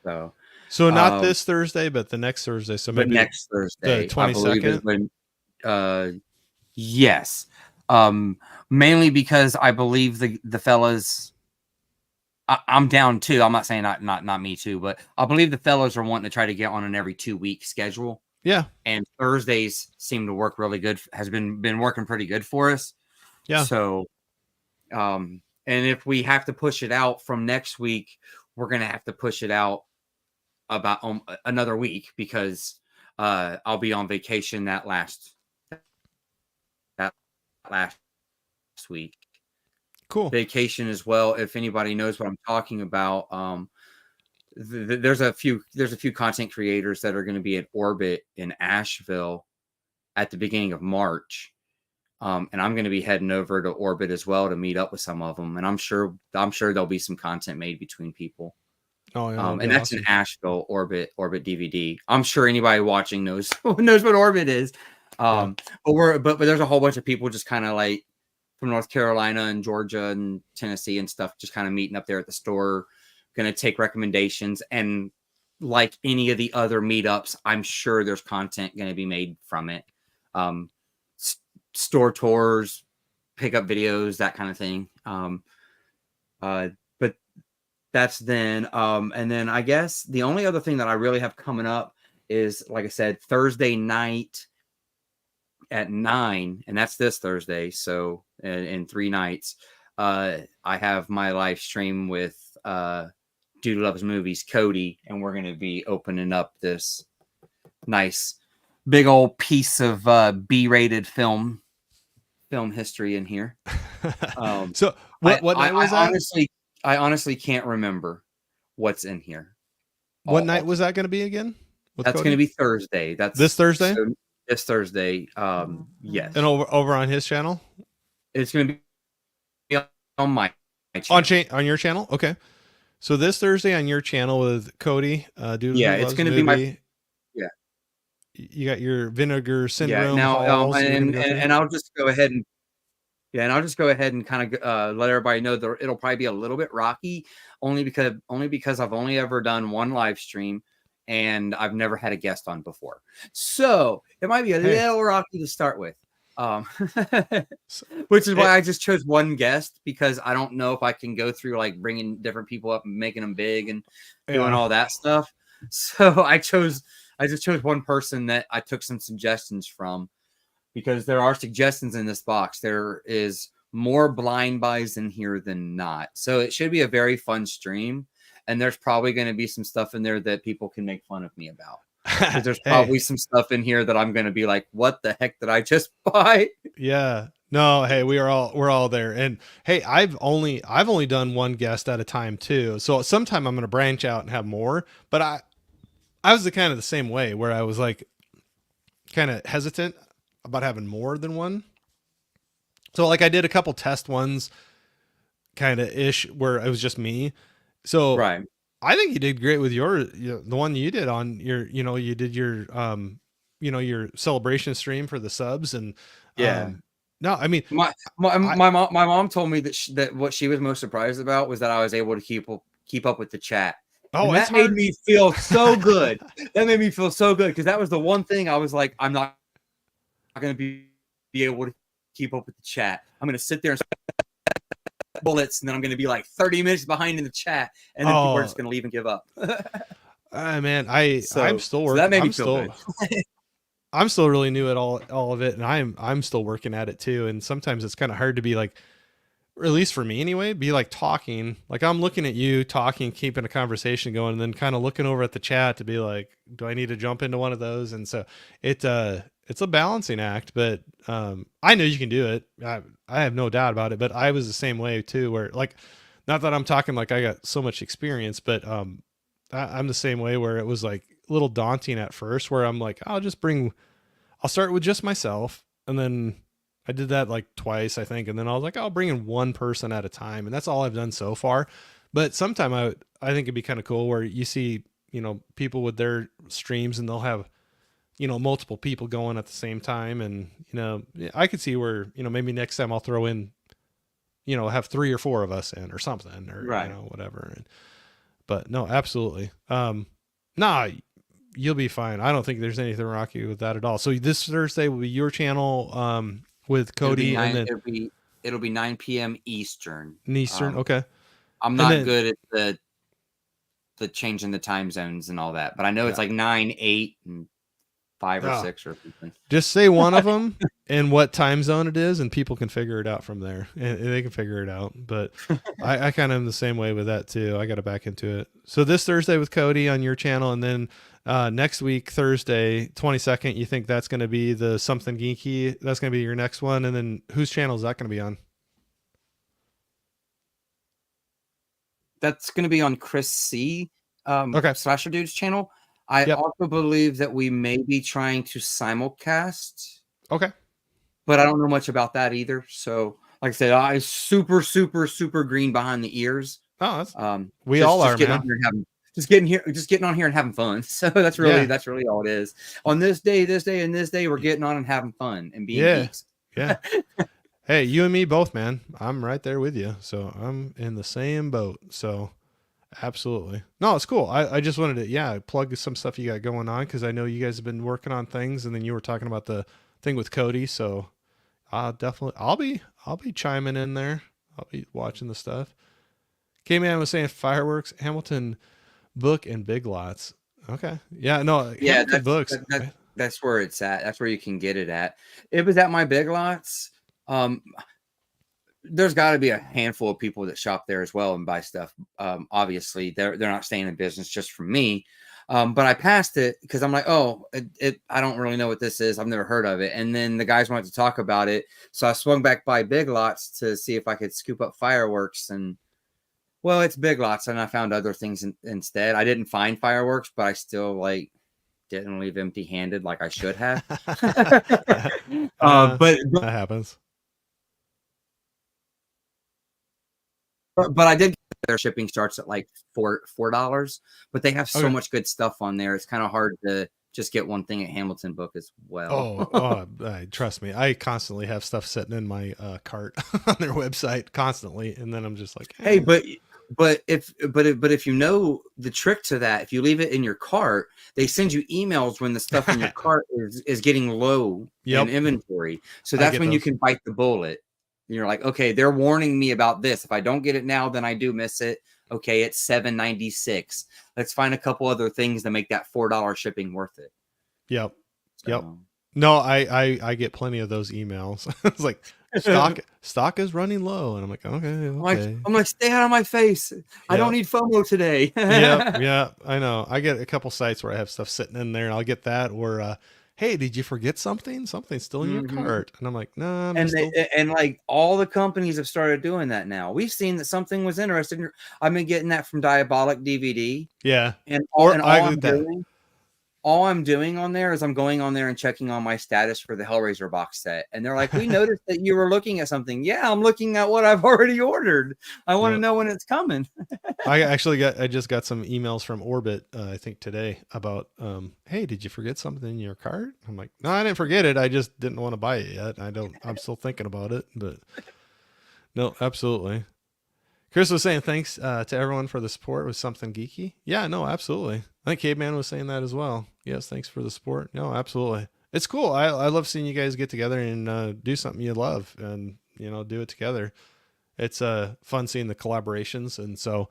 So not this Thursday, but the next Thursday. So maybe next Thursday, the 22nd. Yes. Mainly because I believe the fellas. I'm down too. I'm not saying not me too, but I believe the fellows are wanting to try to get on an every 2-week schedule. Yeah. And Thursdays seem to work really good. Has been working pretty good for us. Yeah. So, and if we have to push it out from next week, we're going to have to push it out about another week because I'll be on vacation that last week. Cool. Vacation as well. If anybody knows what I'm talking about, there's a few content creators that are going to be at Orbit in Asheville at the beginning of March, and I'm going to be heading over to Orbit as well to meet up with some of them. And I'm sure there'll be some content made between people. Oh yeah, and that's awesome. In Asheville, Orbit DVD. I'm sure anybody watching knows what Orbit is. But there's a whole bunch of people just kind of like from North Carolina and Georgia and Tennessee and stuff, just kind of meeting up there at the store, going to take recommendations. And like any of the other meetups, I'm sure there's content going to be made from it. Store tours, pickup videos, that kind of thing. But that's then. And then I guess the only other thing that I really have coming up is, like I said, Thursday night at 9, and that's this Thursday. So in 3 nights, I have my live stream with Dude Loves Movies, Cody, and we're going to be opening up this nice big old piece of B-rated film history in here. So what night was that? I honestly can't remember what's in here. What night was that going to be again? That's going to be Thursday. That's this Thursday. This Thursday, yes. And over on his channel? It's going to be on my channel. On your channel? Okay. So this Thursday on your channel with Cody, Dude. Yeah, it's going to be my... Yeah. You got your Vinegar Syndrome. Yeah, now, and I'll just go ahead and... Yeah, and I'll just go ahead and kind of let everybody know that it'll probably be a little bit rocky, only because I've only ever done one live stream, and I've never had a guest on before, so it might be a Hey, little rocky to start with. Um, s- which is why it, I just chose one guest, because I don't know if I can go through like bringing different people up and making them big and doing yeah. all that stuff. So I just chose one person that I took some suggestions from, because there are suggestions in this box. There is more blind buys in here than not. So it should be a very fun stream. And there's probably going to be some stuff in there that people can make fun of me about. Because there's Hey, probably some stuff in here that I'm going to be like, what the heck did I just buy? yeah. No, hey, we're all there. And hey, I've only done one guest at a time too. So sometime I'm going to branch out and have more, but I was the kind of the same way where I was like kind of hesitant about having more than one. So like I did a couple test ones kind of ish where it was just me. So Right. I think you did great with the one you did on your, you did your, your celebration stream for the subs and, Yeah. no, I mean, I, My mom told me that that what she was most surprised about was that I was able to keep up with the chat, oh, and it's that made hard. me feel so good. That made me feel so good, because that was the one thing I was like, I'm not going to be able to keep up with the chat. I'm going to sit there and bullets, and then I'm going to be like 30 minutes behind in the chat, and then people are Oh, just going to leave and give up. man, I'm so still so that working. made me feel good. I'm still really new at all of it, and I'm still working at it too. And sometimes it's kind of hard to be like, or at least for me anyway, be like talking, like I'm looking at you talking, keeping a conversation going, and then kind of looking over at the chat to be like, do I need to jump into one of those? And so it's a balancing act, but I know you can do it. I have no doubt about it. But I was the same way too, where like, not that I'm talking like I got so much experience, but I'm the same way where it was like a little daunting at first, where I'm like, I'll start with just myself, and then I did that like twice, I think, and then I was like, I'll bring in one person at a time, and that's all I've done so far. But sometime I think it'd be kind of cool where you see people with their streams, and they'll have multiple people going at the same time, and yeah, I could see where maybe next time I'll throw in have 3 or 4 of us in or something, or Right. whatever. But no, absolutely. Nah, you'll be fine. I don't think there's anything rocky with that at all. So this Thursday will be your channel with It'll be Cody, and then it'll be 9 p.m. Eastern. Eastern. Okay. I'm And not then good at the changing the time zones and all that, but I know it's yeah. like 9, 8, and 5 or Oh, 6 or something. just say one of them and what time zone it is, and people can figure it out from there. And they can figure it out. But I kind of am the same way with that too. I got to back into it. So this Thursday with Cody on your channel, and then next week, Thursday, 22nd, you think that's going to be the Something Geeky? That's going to be your next one. And then whose channel is that going to be on? That's going to be on Chris C. Okay. Slasher Dude's channel. I Yep. also believe that we may be trying to simulcast, Okay. but I don't know much about that either. So, like I said, I super, super, super green behind the ears. Oh, that's, Um, we all are, getting on man. here and just getting on here and having fun. So Yeah. that's really all it is. On this day, and this day, we're getting on and having fun and being Yeah. geeks. Yeah. Hey, you and me both, man. I'm right there with you. So I'm in the same boat. So absolutely. No, it's cool. I just wanted to, yeah, plug some stuff you got going on, because I know you guys have been working on things, and then you were talking about the thing with Cody. So I'll be chiming in there. I'll be watching the stuff. K-Man was saying fireworks, Hamilton book, and Big Lots. Okay. Yeah, no, Yeah, Hamilton books. that's where it's at. That's where you can get it at. It was at my Big Lots. There's got to be a handful of people that shop there as well and buy stuff. Obviously, they're not staying in business just from me. But I passed it because I'm like, oh, I don't really know what this is. I've never heard of it. And then the guys wanted to talk about it, so I swung back by Big Lots to see if I could scoop up fireworks. And well, it's Big Lots, and I found other things instead. I didn't find fireworks, but I still didn't leave empty-handed like I should have. But That happens. but I did. Their shipping starts at like $4, but they have so Okay. much good stuff on there. It's kind of hard to just get one thing at Hamilton Book as well. Trust me, I constantly have stuff sitting in my cart on their website constantly, and then I'm just like, Hey, but if you know the trick to that, if you leave it in your cart, they send you emails when the stuff in your cart is getting low in inventory. So that's when you can bite the bullet. You're like, okay, they're warning me about this. If I don't get it now, then I do miss it. Okay, it's $7.96. Let's find a couple other things to make that $4 shipping worth it. Yep. No, I get plenty of those emails. It's like stock is running low, and I'm like, okay. I'm like, stay out of my face. Yep. I don't need FOMO today. Yeah, I know. I get a couple sites where I have stuff sitting in there, and I'll get that, or hey, did you forget something? Something's still in your cart, and I'm like, no. Nah, and like all the companies have started doing that now. We've seen that something was interesting. I've been getting that from Diabolic DVD. Yeah, and all I'm doing on there is I'm going on there and checking on my status for the Hellraiser box set. And they're like, we noticed that you were looking at something. Yeah, I'm looking at what I've already ordered. I want to know when it's coming. I just got some emails from Orbit, I think today, about, hey, did you forget something in your cart? I'm like, no, I didn't forget it. I just didn't want to buy it yet. I'm still thinking about it, but no, absolutely. Chris was saying thanks to everyone for the support with something geeky. Yeah, no, absolutely. I think Caveman was saying that as well. Yes, thanks for the support. No, absolutely. It's cool. I love seeing you guys get together and do something you love and, do it together. It's fun seeing the collaborations. And so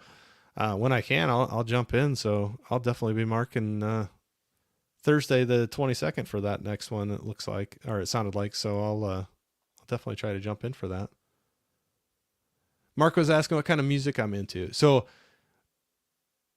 when I can, I'll jump in. So I'll definitely be marking Thursday the 22nd for that next one, it looks like, or it sounded like. So I'll definitely try to jump in for that. Mark was asking what kind of music I'm into. So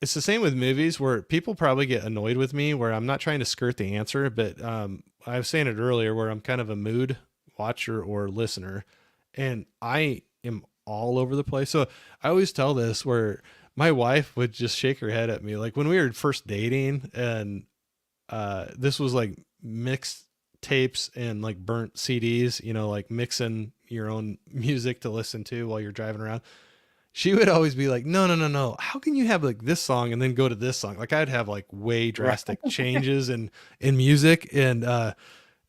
it's the same with movies where people probably get annoyed with me where I'm not trying to skirt the answer, but I was saying it earlier where I'm kind of a mood watcher or listener, and I am all over the place. So I always tell this where my wife would just shake her head at me. Like when we were first dating and this was like mixed tapes and like burnt CDs, like mixing your own music to listen to while you're driving around. She would always be like, no. How can you have like this song and then go to this song? Like I'd have like way drastic changes in music. And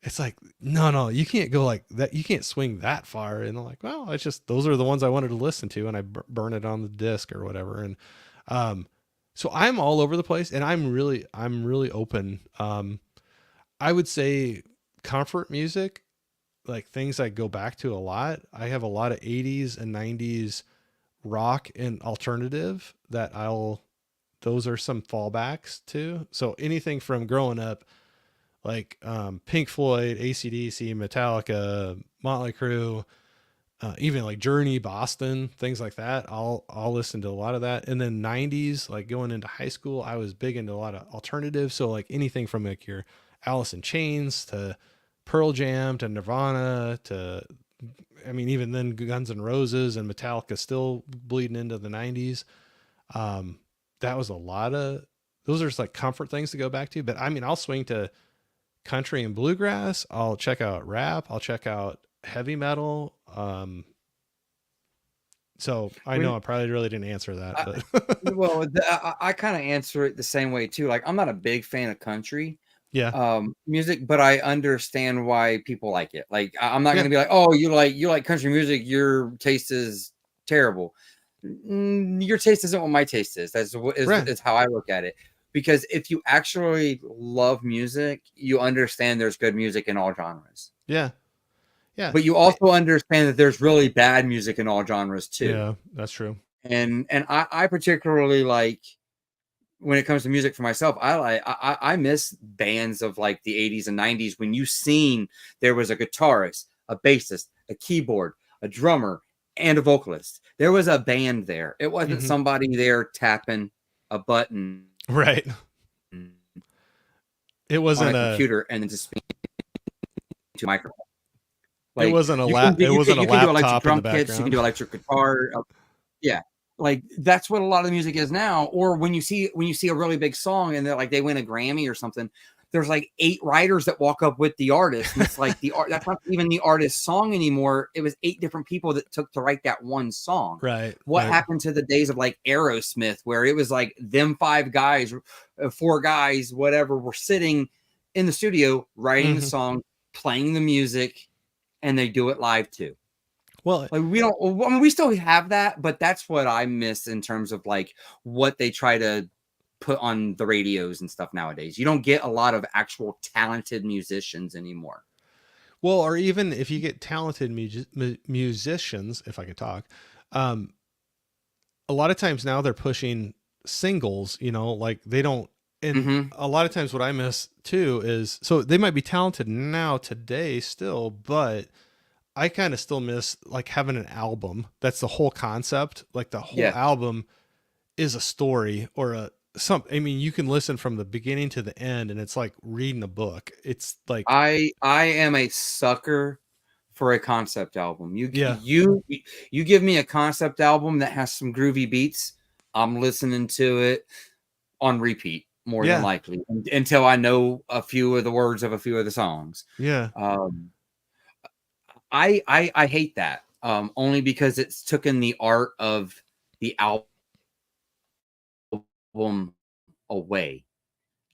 it's like, no, you can't go like that. You can't swing that far. And I'm like, well, it's just, those are the ones I wanted to listen to. And I burn it on the disc or whatever. And so I'm all over the place and I'm really open. I would say comfort music, like things I go back to a lot. I have a lot of 80s and 90s rock and alternative that those are some fallbacks too. So anything from growing up, like Pink Floyd, AC/DC, Metallica, Motley Crue, even like Journey, Boston, things like that. I'll listen to a lot of that. And then 90s, like going into high school, I was big into a lot of alternative. So like anything from like your Alice in Chains to Pearl Jam to Nirvana to, I mean, even then Guns N' Roses and Metallica still bleeding into the 90s. That was a lot of, those are just like comfort things to go back to. But I mean, I'll swing to country and bluegrass. I'll check out rap. I'll check out heavy metal. So I know I probably really didn't answer that. But. Well, I kind of answer it the same way too. Like I'm not a big fan of country. Music, but I understand why people like it. Like I'm not going to be like, oh, you like country music, your taste is terrible. Your taste isn't what my taste is. That's how I look at it. Because if you actually love music, you understand there's good music in all genres. Yeah. But you also understand that there's really bad music in all genres too. Yeah, that's true. And I particularly like, when it comes to music for myself, I miss bands of like the 80s and 90s when there was a guitarist, a bassist, a keyboard, a drummer, and a vocalist. There was a band there. It wasn't somebody there tapping a button. Right. It wasn't a computer and then just speaking to a microphone. Like, it wasn't a laptop in the background. Kits, you can do electric guitar. Yeah. Like that's what a lot of the music is now. Or when you see a really big song and they're like they win a Grammy or something, there's like 8 writers that walk up with the artist. And it's like that's not even the artist's song anymore. It was 8 different people that took to write that one song. Right. What happened to the days of like Aerosmith, where it was like them 5 guys, 4 guys, whatever, were sitting in the studio writing the Hmm. song, playing the music, and they do it live too. Well, Like we don't, I mean, we still have that, but that's what I miss in terms of like what they try to put on the radios and stuff nowadays. You don't get a lot of actual talented musicians anymore. well, or even if you get talented musicians, if I could talk, um, a lot of times now they're pushing singles, like they don't. And Hmm. a lot of times what I miss too is, so they might be talented now today still, but I kind of still miss like having an album. That's the whole concept. Like the whole Yeah, album is a story or I mean, you can listen from the beginning to the end and it's like reading a book. It's like, I am a sucker for a concept album. yeah, You give me a concept album that has some groovy beats, I'm listening to it on repeat more than yeah, likely until I know a few of the words of a few of the songs. yeah, Um, I hate that only because it's taken the art of the album away.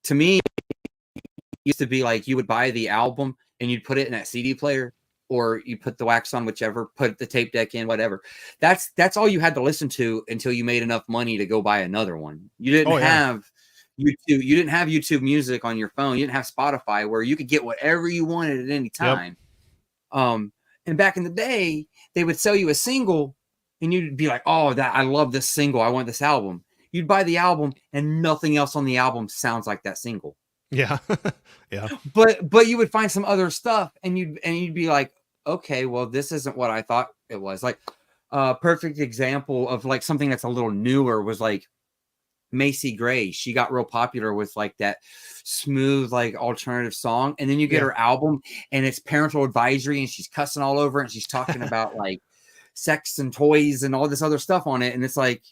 To me, used to be like you would buy the album and you'd put it in that CD player or you put the wax on whichever, put the tape deck in, whatever. That's all you had to listen to until you made enough money to go buy another one. You didn't oh yeah, have YouTube, you didn't have YouTube Music on your phone. You didn't have Spotify where you could get whatever you wanted at any yep, time. Um, and back in the day, they would sell you a single and you'd be like, "Oh, that I love this single. I want this album." You'd buy the album and nothing else on the album sounds like that single. yeah, yeah, But you would find some other stuff and you'd be like, okay, well, this isn't what I thought it was. Like a perfect example of like something that's a little newer was like Macy Gray. She got real popular with like that smooth, like alternative song. And then you get yeah, her album and it's parental advisory and she's cussing all over it and she's talking about like sex and toys and all this other stuff on it. And it's like,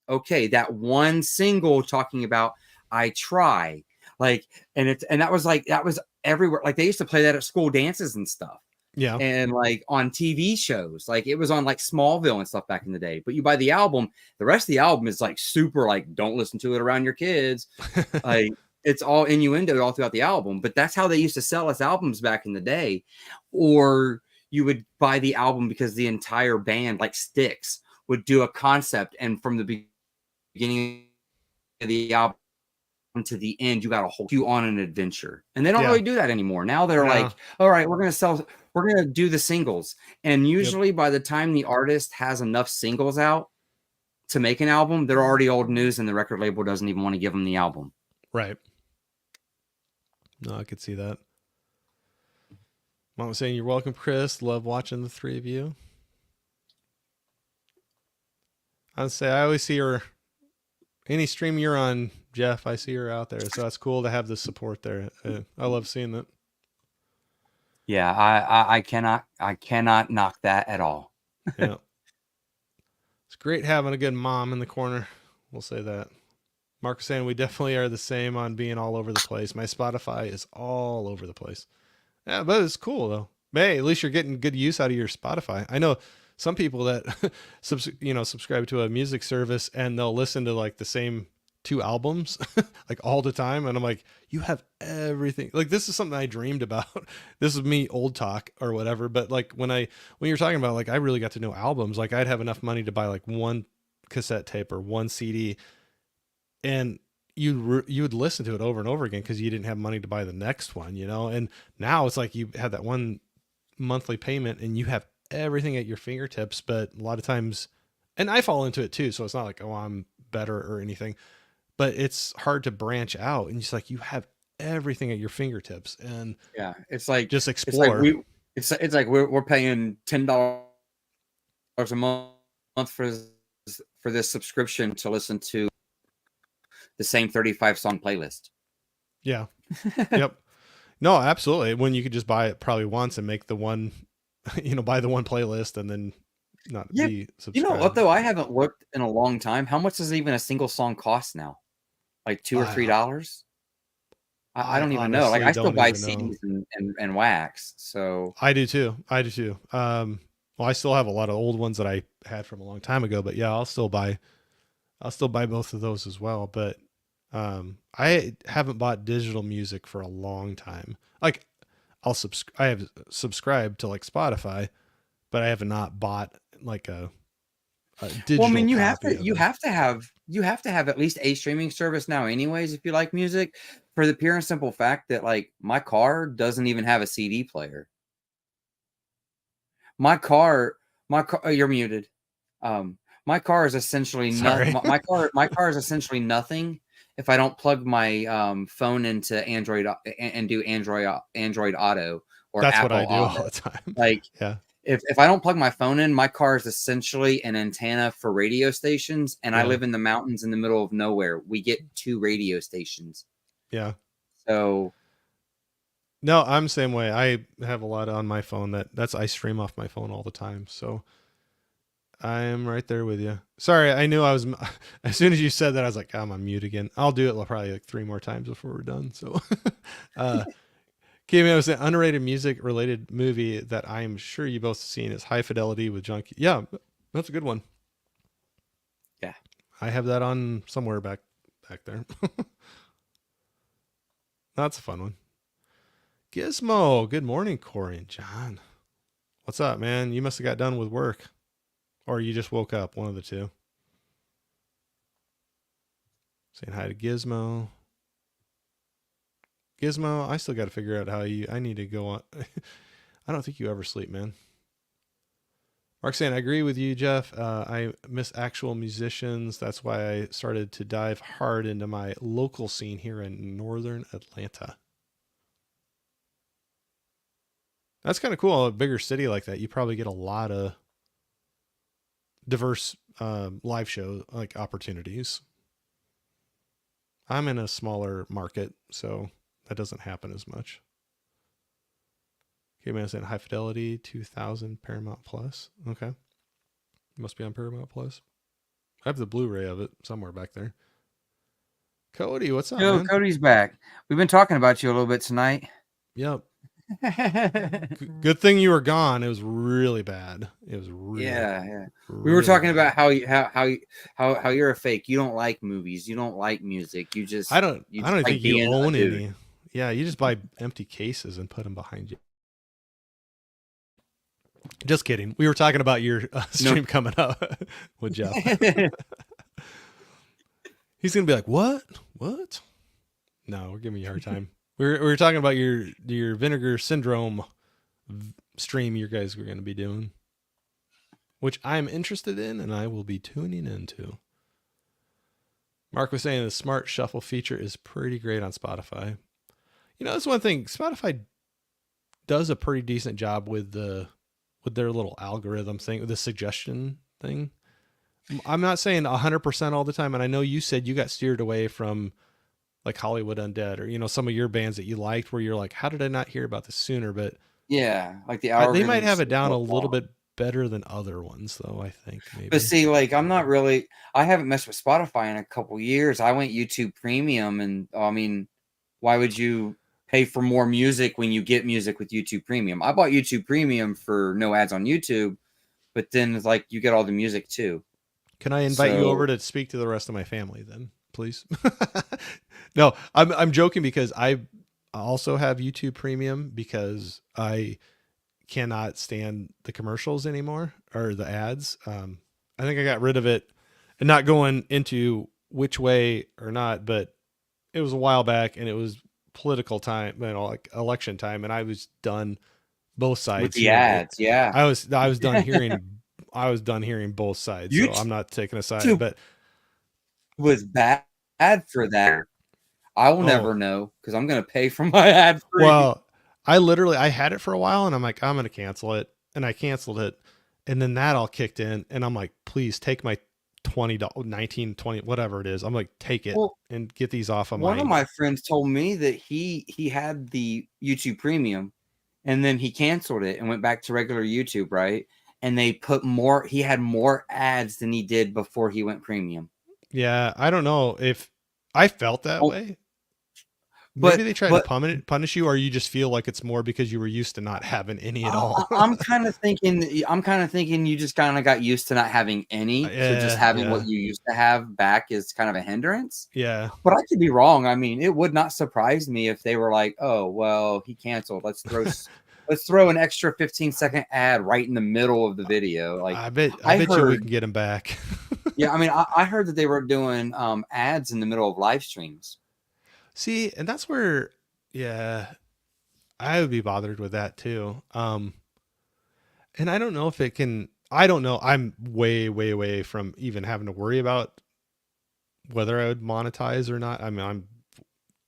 okay, that one single talking about I try, like, and that was everywhere. Like they used to play that at school dances and stuff. yeah, And like on TV shows, like it was on like Smallville and stuff back in the day. But you buy the album, the rest of the album is like super like don't listen to it around your kids. Like it's all innuendo all throughout the album. But that's how they used to sell us albums back in the day. Or you would buy the album because the entire band, like Styx, would do a concept, and from the beginning of the album to the end, you got to hold you on an adventure. And they don't yeah, really do that anymore. Now they're no, like, all right, we're going to do the singles. And yep, usually by the time the artist has enough singles out to make an album, they're already old news and the record label doesn't even want to give them the album. right. No, I could see that. Mom was saying, "You're welcome, Chris. Love watching the three of you." I'd say I always see her any stream you're on, Jeff. I see her out there, so that's cool to have the support there. I love seeing that. Yeah, I cannot knock that at all. Yeah, it's great having a good mom in the corner. We'll say that. Mark was saying we definitely are the same on being all over the place. My Spotify is all over the place. Yeah, but it's cool though. Hey, at least you're getting good use out of your Spotify. I know some people that subscribe to a music service and they'll listen to like the same two albums like all the time, and I'm like, you have everything. Like this is something I dreamed about. This is me old talk or whatever, but like when you're talking about like I really got to know albums, like I'd have enough money to buy like one cassette tape or one CD, and you would listen to it over and over again because you didn't have money to buy the next one, and now it's like you have that one monthly payment and you have everything at your fingertips. But a lot of times, and I fall into it too, so it's not like, oh, I'm better or anything, but it's hard to branch out and just like you have everything at your fingertips and Yeah, just it's like explore. it's like we're paying $10 a month for this subscription to listen to the same 35 song playlist. Yeah, yep. No, absolutely. When you could just buy it probably once and make the one, buy the one playlist and then not Yeah. be You know what subscribed. though? I haven't looked in a long time. How much does even a single song cost now? Like I $2 or $3? I I don't even know. Like honestly I still don't buy even know. CDs and wax. So I do too. I do too. Well, I still have a lot of old ones that I had from a long time ago, but yeah, I'll still buy both of those as well. But I haven't bought digital music for a long time. Like I have subscribed to like Spotify, but I have not bought like a Well, I digital mean, copy of it. you have to have at least a streaming service now, anyways, if you like music, for the pure and simple fact that like my car doesn't even have a CD player. My car, you're muted. My car is essentially not Sorry. my car is essentially nothing if I don't plug my phone into Android and do Android Auto or That's what Apple I do all Auto. the time. Like Yeah. if I don't plug my phone in, my car is essentially an antenna for radio stations, and I Yeah. live in the mountains in the middle of nowhere. We get 2 radio stations. Yeah. So No, I'm the same way. I have a lot on my phone I stream off my phone all the time. So I am right there with you. Sorry, I knew I was. As soon as you said that, I was like, I'm on mute again. I'll do it probably like 3 more times before we're done. So, Kim, I was an underrated music related movie that I'm sure you both seen is High Fidelity with John. Yeah, that's a good one. yeah. I have that on somewhere back there. That's a fun one. Gizmo. Good morning, Corey and John. What's up, man? You must have got done with work. Or you just woke up, one of the two. Saying hi to Gizmo. Gizmo, I still got to figure out I need to go on. I don't think you ever sleep, man. Mark saying, I agree with you, Jeff. I miss actual musicians. That's why I started to dive hard into my local scene here in northern Atlanta. That's kind of cool. A bigger city like that, you probably get a lot of diverse live show like opportunities. I'm in a smaller market, so that doesn't happen as much. Okay, man, saying High Fidelity 2000 Paramount Plus. Okay, must be on Paramount Plus. I have the Blu-ray of it somewhere back there. Cody, what's up, Yo, man? Cody's back. We've been talking about you a little bit tonight. Yep. Good thing you were gone. It was really bad. It was really, Yeah. We were really talking bad. about how you're a fake. You don't like movies. You don't like music. You I just don't even like think you being a own dude. any. Yeah, you just buy empty cases and put them behind you. Just kidding. We were talking about your stream coming up with Jeff. He's gonna be like, "What? What?" No, we're giving you a hard time. We were talking about your Vinegar Syndrome stream you guys were going to be doing, which I'm interested in and I will be tuning into. Mark was saying the smart shuffle feature is pretty great on Spotify. You know, that's one thing. Spotify does a pretty decent job with their little algorithm thing, the suggestion thing. I'm not saying 100% all the time, and I know you said you got steered away from like Hollywood Undead or some of your bands that you liked where you're like, how did I not hear about this sooner? But Yeah, like the they might algorithms have it down a so little far. bit better than other ones, though. I think But maybe. see, like I haven't messed with Spotify in a couple years. I went YouTube Premium, and I mean, why would you pay for more music when you get music with YouTube Premium? I bought YouTube Premium for no ads on YouTube, but then it's like you get all the music too. Can I invite you over So to speak to the rest of my family then, please? No, I'm joking because I also have YouTube Premium because I cannot stand the commercials anymore or the ads. I think I got rid of it, and not going into which way or not, but it was a while back and it was political time, like election time, and I was done both with sides the hearing ads, yeah. I was done hearing both sides, so I'm not taking a side. YouTube But was bad for that. I will oh never know because I'm gonna pay for my ad free. well, I had it for a while, and I'm like, I'm gonna cancel it, and I canceled it, and then that all kicked in, and I'm like, please take my $20, 19, 20, whatever it is. I'm like, take it Well, and get these off of one of mine. my friends told me that he had the YouTube Premium, and then he canceled it and went back to regular YouTube, right? And they put more. He had more ads than he did before he went premium. Yeah, I don't know if I felt that Oh, way. Maybe But they try to but punish you, or you just feel like it's more because you were used to not having any at all. I'm kind of thinking you just kind of got used to not having any, so just Yeah, having what yeah, you used to have back is kind of a hindrance. yeah. But I could be wrong. I mean, it would not surprise me if they were like, "Oh, well, he canceled. Let's throw an extra 15-second ad right in the middle of the video." Like I I bet you we can heard, get him back. yeah, I mean, I heard that they were doing ads in the middle of live streams. See, and that's where, yeah, I would be bothered with that too. And I don't know if it can. I don't know. I'm way, way, way from even having to worry about whether I would monetize or not. I mean, I'm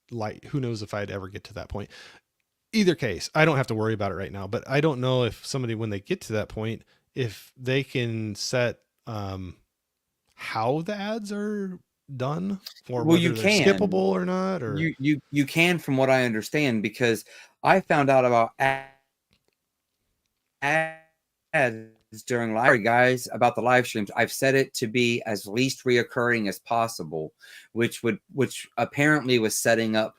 like, who knows if I'd ever get to that point. Either case, I don't have to worry about it right now. But I don't know if somebody, when they get to that point, if they can set how the ads are done, or Well, you whether they're skippable can. or not, or You can, from what I understand, because I found out about ads during live, guys, about the live streams. I've set it to be as least reoccurring as possible, which apparently was setting up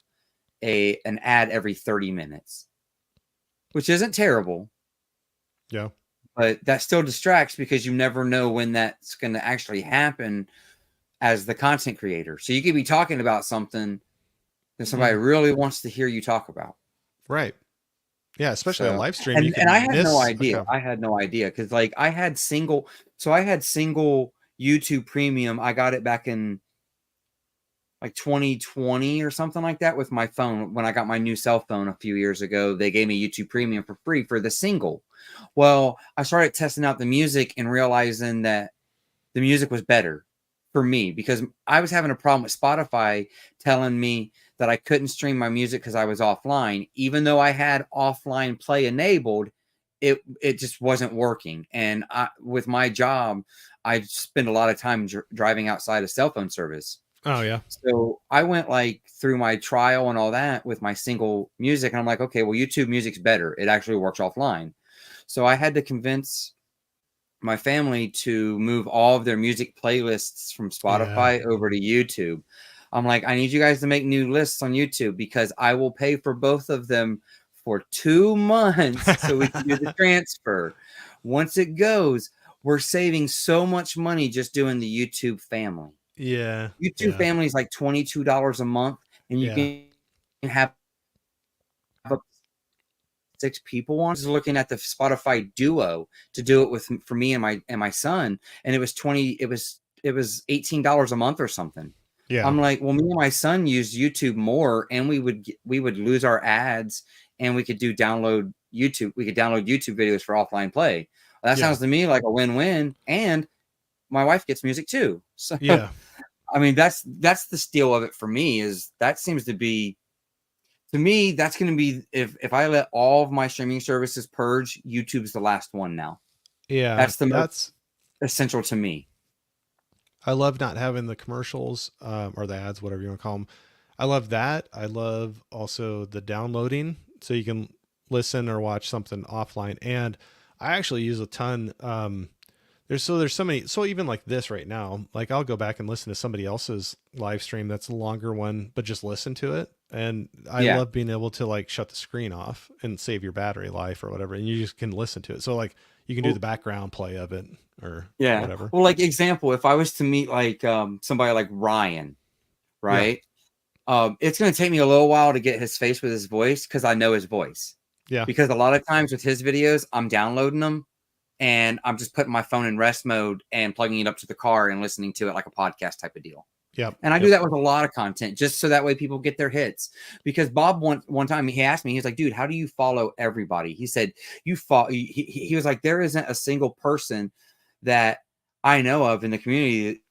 an ad every 30 minutes, which isn't terrible, yeah, but that still distracts because you never know when that's going to actually happen as the content creator. So you could be talking about something that somebody really wants to hear you talk about. right. Yeah, especially a So, live stream, you and I can had no miss a idea. I had no idea because like I had single YouTube Premium. I got it back in like 2020 or something like that with my phone. When I got my new cell phone a few years ago, they gave me YouTube Premium for free for the single. Well, I started testing out the music and realizing that the music was better for me because I was having a problem with Spotify telling me that I couldn't stream my music because I was offline, even though I had offline play enabled. It just wasn't working, and with my job, I spend a lot of time driving outside of cell phone service. Oh yeah. So I went like through my trial and all that with my single music, and I'm like, okay, well, YouTube Music's better. It actually works offline. So I had to convince my family to move all of their music playlists from Yeah. Spotify over to YouTube. I'm like, I need you guys to make new lists on YouTube because I will pay for both of them for 2 months so we can do the transfer. Once it goes, we're saving so much money just doing the YouTube family. Yeah. YouTube Yeah. family is like $22 a month, and you Yeah. can have up 6 people on. I was looking at the Spotify Duo to do it for me and my son, and it was $18 a month or something. Yeah. I'm like, well, me and my son used YouTube more, and we would lose our ads, and we could download YouTube. We could download YouTube videos for offline play. Well, that Yeah. sounds to me like a win-win, and my wife gets music too. So, Yeah. I mean, that's the steal of it for me. Is that seems to be, to me, that's going to be, if I let all of my streaming services purge, YouTube's the last one now. Yeah. That's the most That's, essential to me. I love not having the commercials, or the ads, whatever you want to call them. I love that. I love also the downloading, so you can listen or watch something offline. And I actually use a ton. There's so many. So even like this right now, like I'll go back and listen to somebody else's live stream that's a longer one, but just listen to it. And I Yeah. love being able to like shut the screen off and save your battery life or whatever, and you just can listen to it. So like you can do the background play of it or Yeah. whatever. Well, like example, if I was to meet like somebody like Ryan, Yeah. right? It's going to take me a little while to get his face with his voice because I know his voice. Yeah. Because a lot of times with his videos, I'm downloading them and I'm just putting my phone in rest mode and plugging it up to the car and listening to it like a podcast type of deal. Yep. And I do that with a lot of content just so that way people get their hits. Because Bob one time he asked me, he's like, dude, how do you follow everybody? He said, he was like, there isn't a single person that I know of in the community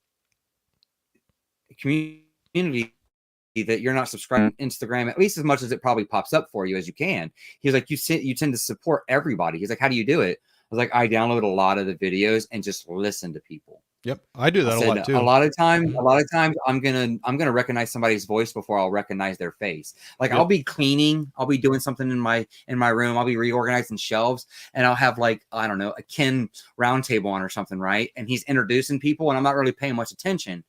that you're not subscribing to Instagram at least as much as it probably pops up for you as you can. He was like, you tend to support everybody. He's like, how do you do it? I was like, I download a lot of the videos and just listen to people. Yep. I do that a lot too. A lot of times I'm gonna recognize somebody's voice before I'll recognize their face. Like Yep. I'll be cleaning, I'll be doing something in my room, I'll be reorganizing shelves, and I'll have like, I don't know, a Ken round table on or something, right? And he's introducing people, and I'm not really paying much attention.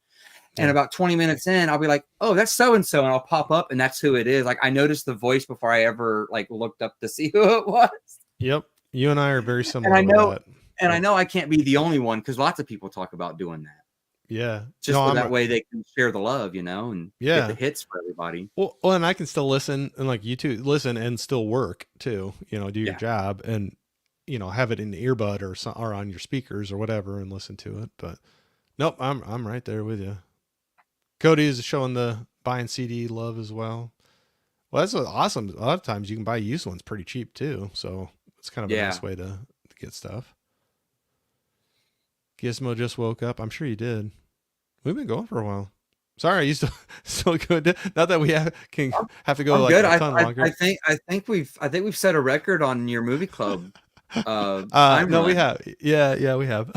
And about 20 minutes in, I'll be like, oh, that's so-and-so. And I'll pop up and that's who it is. Like I noticed the voice before I ever like looked up to see who it was. Yep. You and I are very And similar with that. and I know I can't be the only one because lots of people talk about doing that. Yeah. Just so that way they can share the love, you know, and get the hits for everybody. Well, and I can still listen and like you too, listen and still work too, you know, do your job and, you know, have it in the earbud or on your speakers or whatever and listen to it. But nope, I'm right there with you. Cody is showing the buying CD love as well. Well, that's awesome. A lot of times you can buy used ones pretty cheap too. So it's kind of a nice way to get stuff. Gizmo just woke up. I'm sure you did. We've been going for a while. Sorry, you still good. Not that we have to go like a ton longer. I think we've set a record on your movie club. No, we have. Yeah, we have.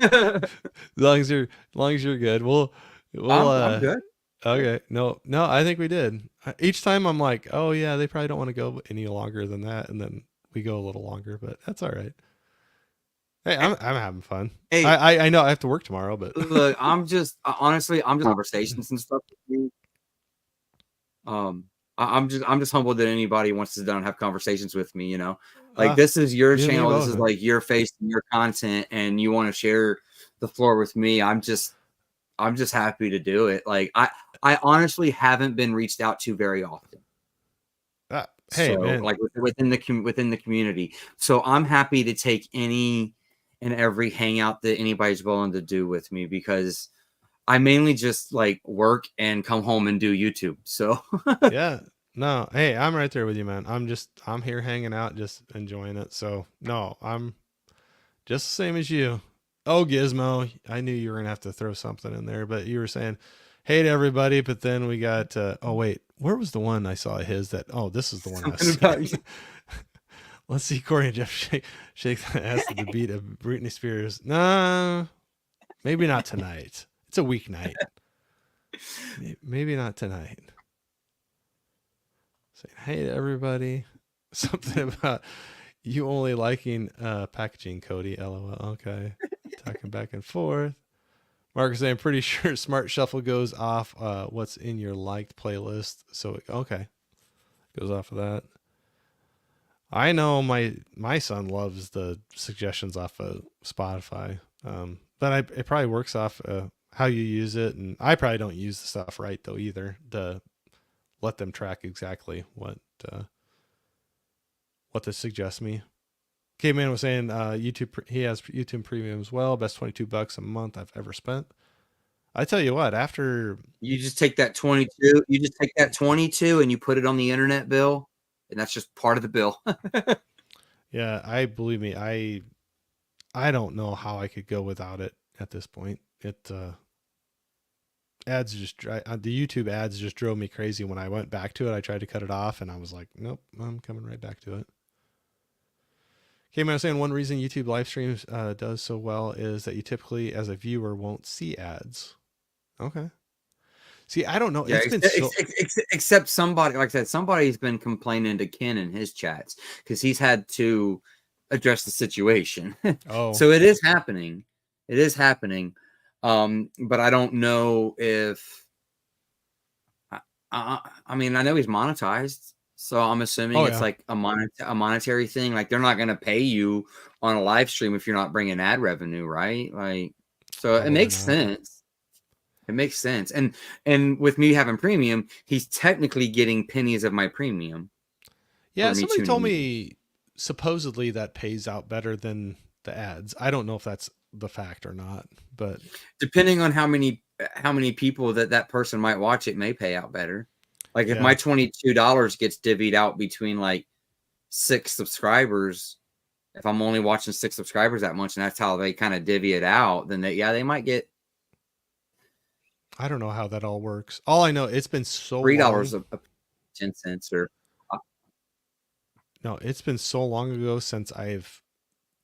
As long as you're good, we'll I'm good. Okay. No, I think we did. Each time I'm like, oh yeah, they probably don't want to go any longer than that, and then we go a little longer, but that's all right. Hey, I'm having fun. Hey, I know I have to work tomorrow, but look, I'm just conversations and stuff with you. I'm just humbled that anybody wants to sit down and have conversations with me, you know. Like this is your channel, this is like your face and your content, and you want to share the floor with me. I'm just happy to do it. Like I honestly haven't been reached out to very often. Hey, so, man. Like within the community. So I'm happy to take any and every hangout that anybody's willing to do with me because I mainly just like work and come home and do YouTube. So yeah, no, hey, I'm right there with you, man. I'm here hanging out, just enjoying it. So no, I'm just the same as you. Oh, Gizmo, I knew you were gonna have to throw something in there, but you were saying, hey to everybody, but then we got, oh wait, where was the one I saw his that, oh, this is the one I was saying. Let's see Corey and Jeff shake the ass to the beat of Britney Spears. Nah, maybe not tonight. It's a weeknight. Maybe not tonight. Saying hey to everybody. Something about you only liking packaging, Cody. LOL. Okay. Talking back and forth. Mark is saying, pretty sure Smart Shuffle goes off what's in your liked playlist. So, okay. Goes off of that. I know my son loves the suggestions off of Spotify. But it probably works off how you use it. And I probably don't use the stuff right, though, either, to let them track exactly what they suggest me. K-Man was saying YouTube. He has YouTube Premium as well. Best $22 a month I've ever spent. I tell you what, after you just take that 22, and you put it on the internet bill, and that's just part of the bill. Yeah, believe me, I don't know how I could go without it at this point. It ads the YouTube ads just drove me crazy. When I went back to it, I tried to cut it off, and I was like, nope, I'm coming right back to it. Okay, man, I was saying one reason YouTube live streams does so well is that you typically, as a viewer, won't see ads. Okay. See, I don't know. Yeah, except somebody, like I said, somebody's been complaining to Ken in his chats because he's had to address the situation. Oh, so it is happening. It is happening. But I don't know if. I mean, I know he's monetized. So I'm assuming it's like a monetary thing. Like they're not going to pay you on a live stream if you're not bringing ad revenue, right? Like, so it makes sense. It makes sense. And with me having premium, he's technically getting pennies of my premium. Yeah, somebody told me supposedly that pays out better than the ads. I don't know if that's the fact or not, but depending on how many people that person might watch, it may pay out better. Like if my $22 gets divvied out between like 6 subscribers, if I'm only watching 6 subscribers that much, and that's how they kind of divvy it out, then they might get. I don't know how that all works. All I know, it's been so $3 of 10 cents or. No, it's been so long ago since I've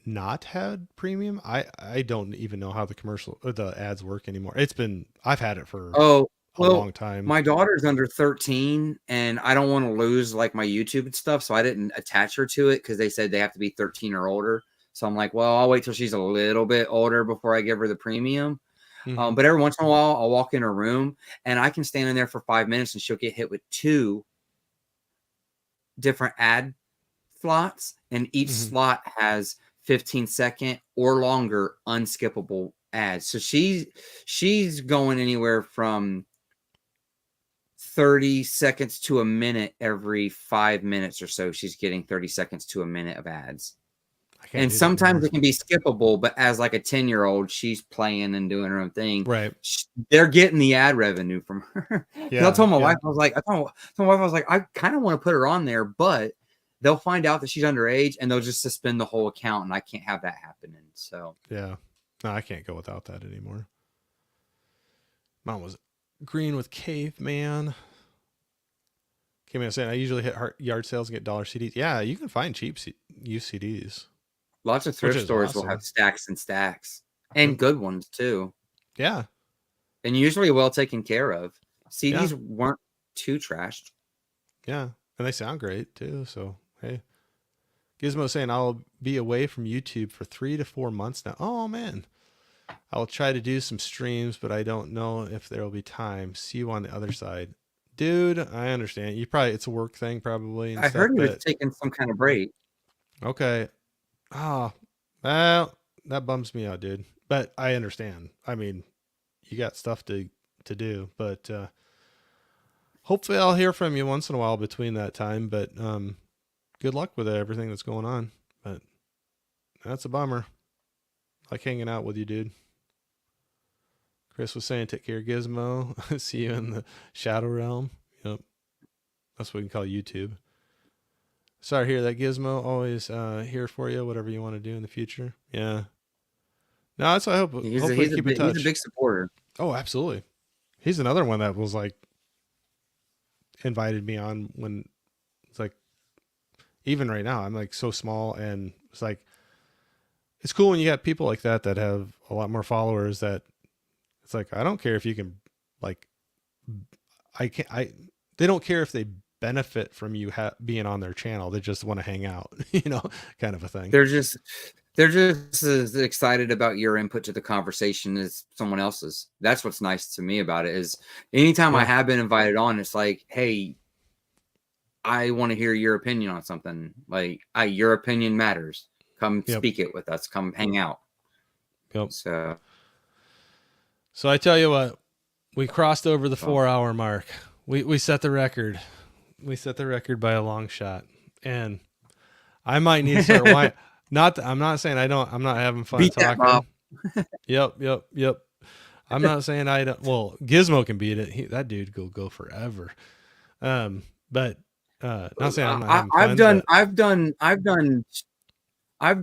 not had premium. I don't even know how the commercial or the ads work anymore. I've had it for a long time. My daughter's under 13 and I don't want to lose like my YouTube and stuff. So I didn't attach her to it because they said they have to be 13 or older. So I'm like, well, I'll wait till she's a little bit older before I give her the premium. Mm-hmm. But every once in a while, I'll walk in her room and I can stand in there for 5 minutes and she'll get hit with 2 different ad slots, and each Mm-hmm. slot has 15-second or longer unskippable ads. So she's going anywhere from 30 seconds to a minute every 5 minutes or so. She's getting 30 seconds to a minute of ads. I can't And do that sometimes anymore. it can be skippable, but as like a 10-year-old, she's playing and doing her own thing. Right. They're getting the ad revenue from her. Because I Yeah. told my Yeah. wife, I was like, I kind of want to put her on there, but they'll find out that she's underage and they'll just suspend the whole account, and I can't have that happening. So Yeah. No, I can't go without that anymore. Mom was green with caveman. Came in saying I usually hit yard sales and get dollar CDs. Yeah, you can find cheap used CDs, lots of which thrift is stores will awesome. have stacks and stacks, and Yep. good ones too, Yeah. and usually well taken care of. Yeah. CDs weren't too trashed. Yeah. And they sound great too. So, hey. Gizmo saying I'll be away from YouTube for 3 to 4 months now. Oh, man. I'll try to do some streams, but I don't know if there will be time. See you on the other side. Dude, I understand. It's a work thing probably and I stuff, heard he was but taking some kind of break. okay. Ah, well, that bums me out, dude. But I understand. I mean, you got stuff to do, but hopefully I'll hear from you once in a while between that time, but good luck with everything that's going on. But that's a bummer. Like hanging out with you, dude. Chris was saying, take care, Gizmo. See you in the shadow realm. Yep. That's what we can call YouTube. Sorry to hear that, Gizmo. Always here for you, whatever you want to do in the future. Yeah. No, that's I hope. Hopefully, we keep in He's a touch. big supporter. Oh, absolutely. He's another one that was like invited me on when it's like, even right now, I'm like so small, and it's like, it's cool when you got people like that that have a lot more followers. That it's like, I don't care if you can, like, I can't. They don't care if they benefit from you being on their channel. They just want to hang out, kind of a thing. They're just as excited about your input to the conversation as someone else's. That's what's nice to me about it, is anytime I Yeah. have been invited on, it's like, hey, I want to hear your opinion on something. Like, your opinion matters. Come Yep. speak it with us. Come hang out. Yep. So I tell you what, we crossed over the 4-hour mark. We set the record. We set the record by a long shot, and I might need to start winding. I'm not saying I'm not having fun beat that, Bob. talking. Yep. I'm not saying I don't. Well, Gizmo can beat it. That dude go forever. But not saying I'm not having fun. I've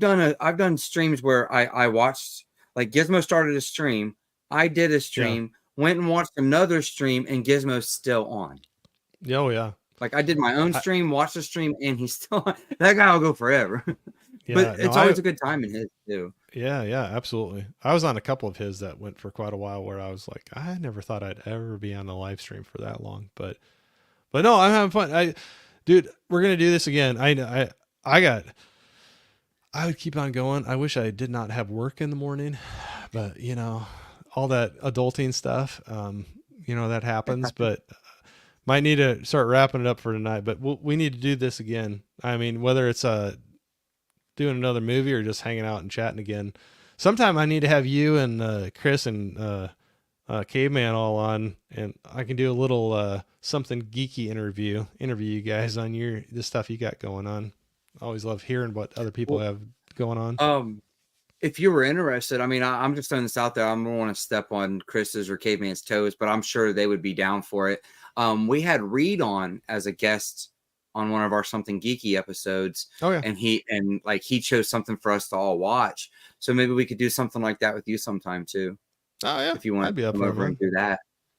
done streams where I watched, like, Gizmo started a stream. I did a stream, went and watched another stream, and Gizmo's still on. Oh yeah. Like, I did my own stream, watched the stream, and he's still on. That guy will go forever. Yeah, but it's always a good time in his too. Yeah, absolutely. I was on a couple of his that went for quite a while, where I was like, I never thought I'd ever be on a live stream for that long, but no, I'm having fun. Dude, we're gonna do this again. I would keep on going. I wish I did not have work in the morning, but all that adulting stuff, that happens. But might need to start wrapping it up for tonight. But we need to do this again. I mean, whether it's doing another movie or just hanging out and chatting again. Sometime I need to have you and Chris and Caveman all on, and I can do a little something geeky interview you guys on the stuff you got going on. I always love hearing what other people have going on. If you were interested, I mean, I'm just throwing this out there. I don't want to step on Chris's or Caveman's toes, but I'm sure they would be down for it. We had Reed on as a guest on one of our Something Geeky episodes. Oh yeah. And he chose something for us to all watch. So maybe we could do something like that with you sometime too. Oh yeah. If you want to come over and do that.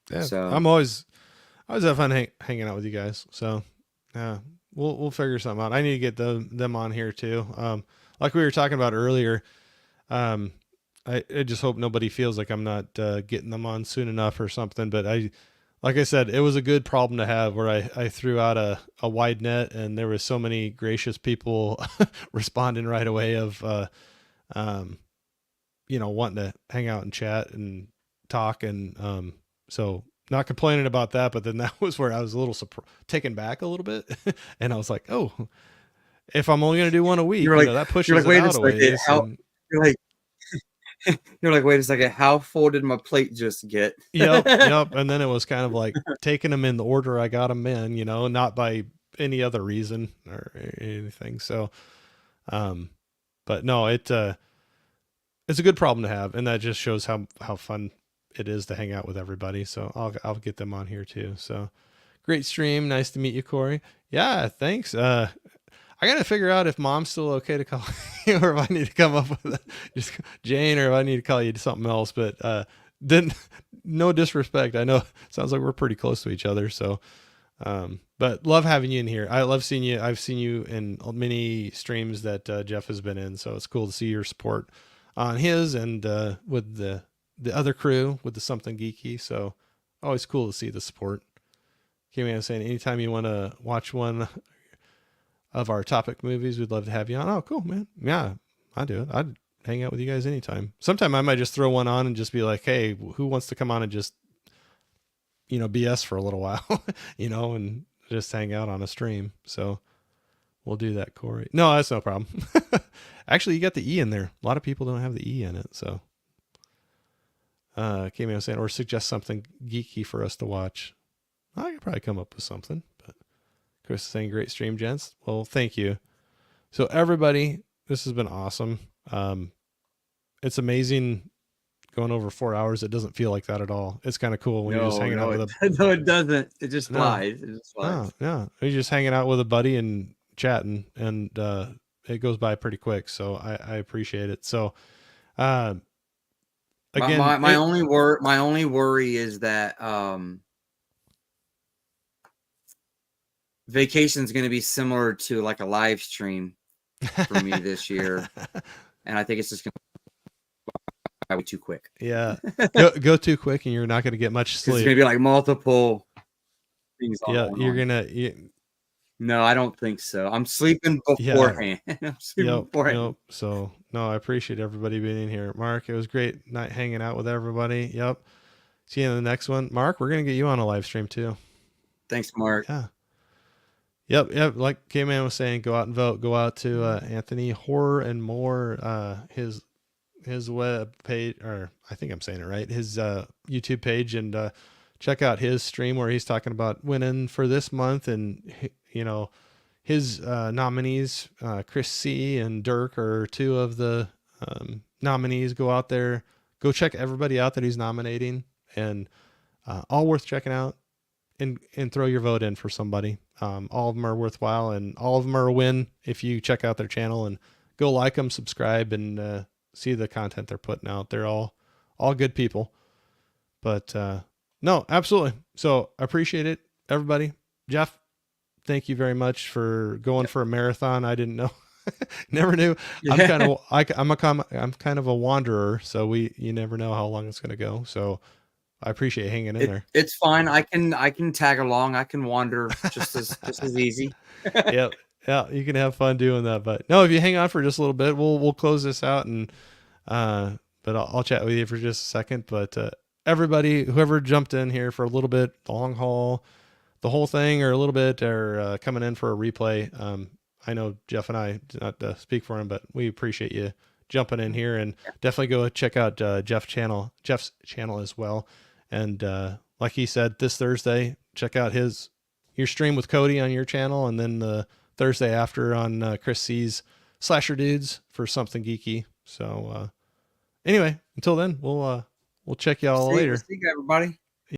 Yeah. So I always have fun hanging out with you guys. So yeah, we'll figure something out. I need to get them on here too. Like we were talking about earlier, I just hope nobody feels like I'm not getting them on soon enough or something. But like I said, it was a good problem to have, where I threw out a wide net, and there was so many gracious people responding right away of, wanting to hang out and chat and talk. And so not complaining about that, but then that was where I was a little taken back a little bit. And I was like, oh, if I'm only going to do one a week, that pushes it wait a out a second, ways. how you're like you're like, wait a second, how full did my plate just get? Yep. And then it was kind of like taking them in the order I got them in, not by any other reason or anything. So, but no, it's a good problem to have, and that just shows how fun it is to hang out with everybody. So I'll get them on here too. So great stream. Nice to meet you, Corey. Yeah, thanks. I got to figure out if Mom's still okay to call you, or if I need to come up with just Jane, or if I need to call you to something else. But then, no disrespect. I know it sounds like we're pretty close to each other. So, but love having you in here. I love seeing you. I've seen you in many streams that Jeff has been in. So it's cool to see your support on his and with the other crew with the Something Geeky. So always cool to see the support. Kimmy, I was saying, anytime you want to watch one of our topic movies, we'd love to have you on. Oh, cool, man. Yeah, I do it. I'd hang out with you guys anytime. Sometime I might just throw one on and just be like, hey, who wants to come on and just, BS for a little while, and just hang out on a stream. So we'll do that, Corey. No, that's no problem. Actually, you got the E in there. A lot of people don't have the E in it. So Kimmy was saying, or suggest something geeky for us to watch. I could probably come up with something, but Chris is saying, great stream, gents. Well, thank you. So everybody, this has been awesome. It's amazing going over 4 hours. It doesn't feel like that at all. It's kind of cool when you're just hanging out with no, it doesn't. It just flies. It just flies. No. You're just hanging out with a buddy and chatting, and it goes by pretty quick. So I appreciate it. So again, my only worry is that vacation is going to be similar to like a live stream for me this year, and I think it's just going to go too quick. Yeah, go too quick, and you're not going to get much sleep. It's going to be like multiple things. Yeah, you're gonna. No, I don't think so. I'm sleeping beforehand. Yeah. I'm sleeping beforehand. So no, I appreciate everybody being in here. Mark, it was great night hanging out with everybody. Yep. See you in the next one. Mark, we're gonna get you on a live stream too. Thanks, Mark. Yeah. Yep. Like K-Man was saying, go out and vote. Go out to Anthony Horror and More, his web page, or I think I'm saying it right, his YouTube page, and check out his stream where he's talking about winning for this month, and his nominees, Chris C and Dirk, are two of the nominees. Go out there, go check everybody out that he's nominating, and all worth checking out. And throw your vote in for somebody. All of them are worthwhile, and all of them are a win if you check out their channel and go like them, subscribe, and see the content they're putting out. They're all good people. But no, absolutely. So I appreciate it, everybody. Jeff, thank you very much for going for a marathon. I didn't know, never knew. Yeah. I'm kind of a wanderer, so you never know how long it's going to go. So I appreciate hanging in there. It's fine. I can tag along. I can wander just as easy. Yep. Yeah, you can have fun doing that. But no, if you hang on for just a little bit, we'll close this out, and but I'll chat with you for just a second. But everybody, whoever jumped in here for a little bit, the long haul, the whole thing, or a little bit, or coming in for a replay, I know Jeff and I, not to speak for him, but we appreciate you jumping in here, and definitely go check out Jeff's channel as well. And like he said, this Thursday, check out your stream with Cody on your channel, and then the Thursday after on Chris C's Slasher Dudes for Something Geeky. So anyway, until then, we'll check y'all later. See you, everybody.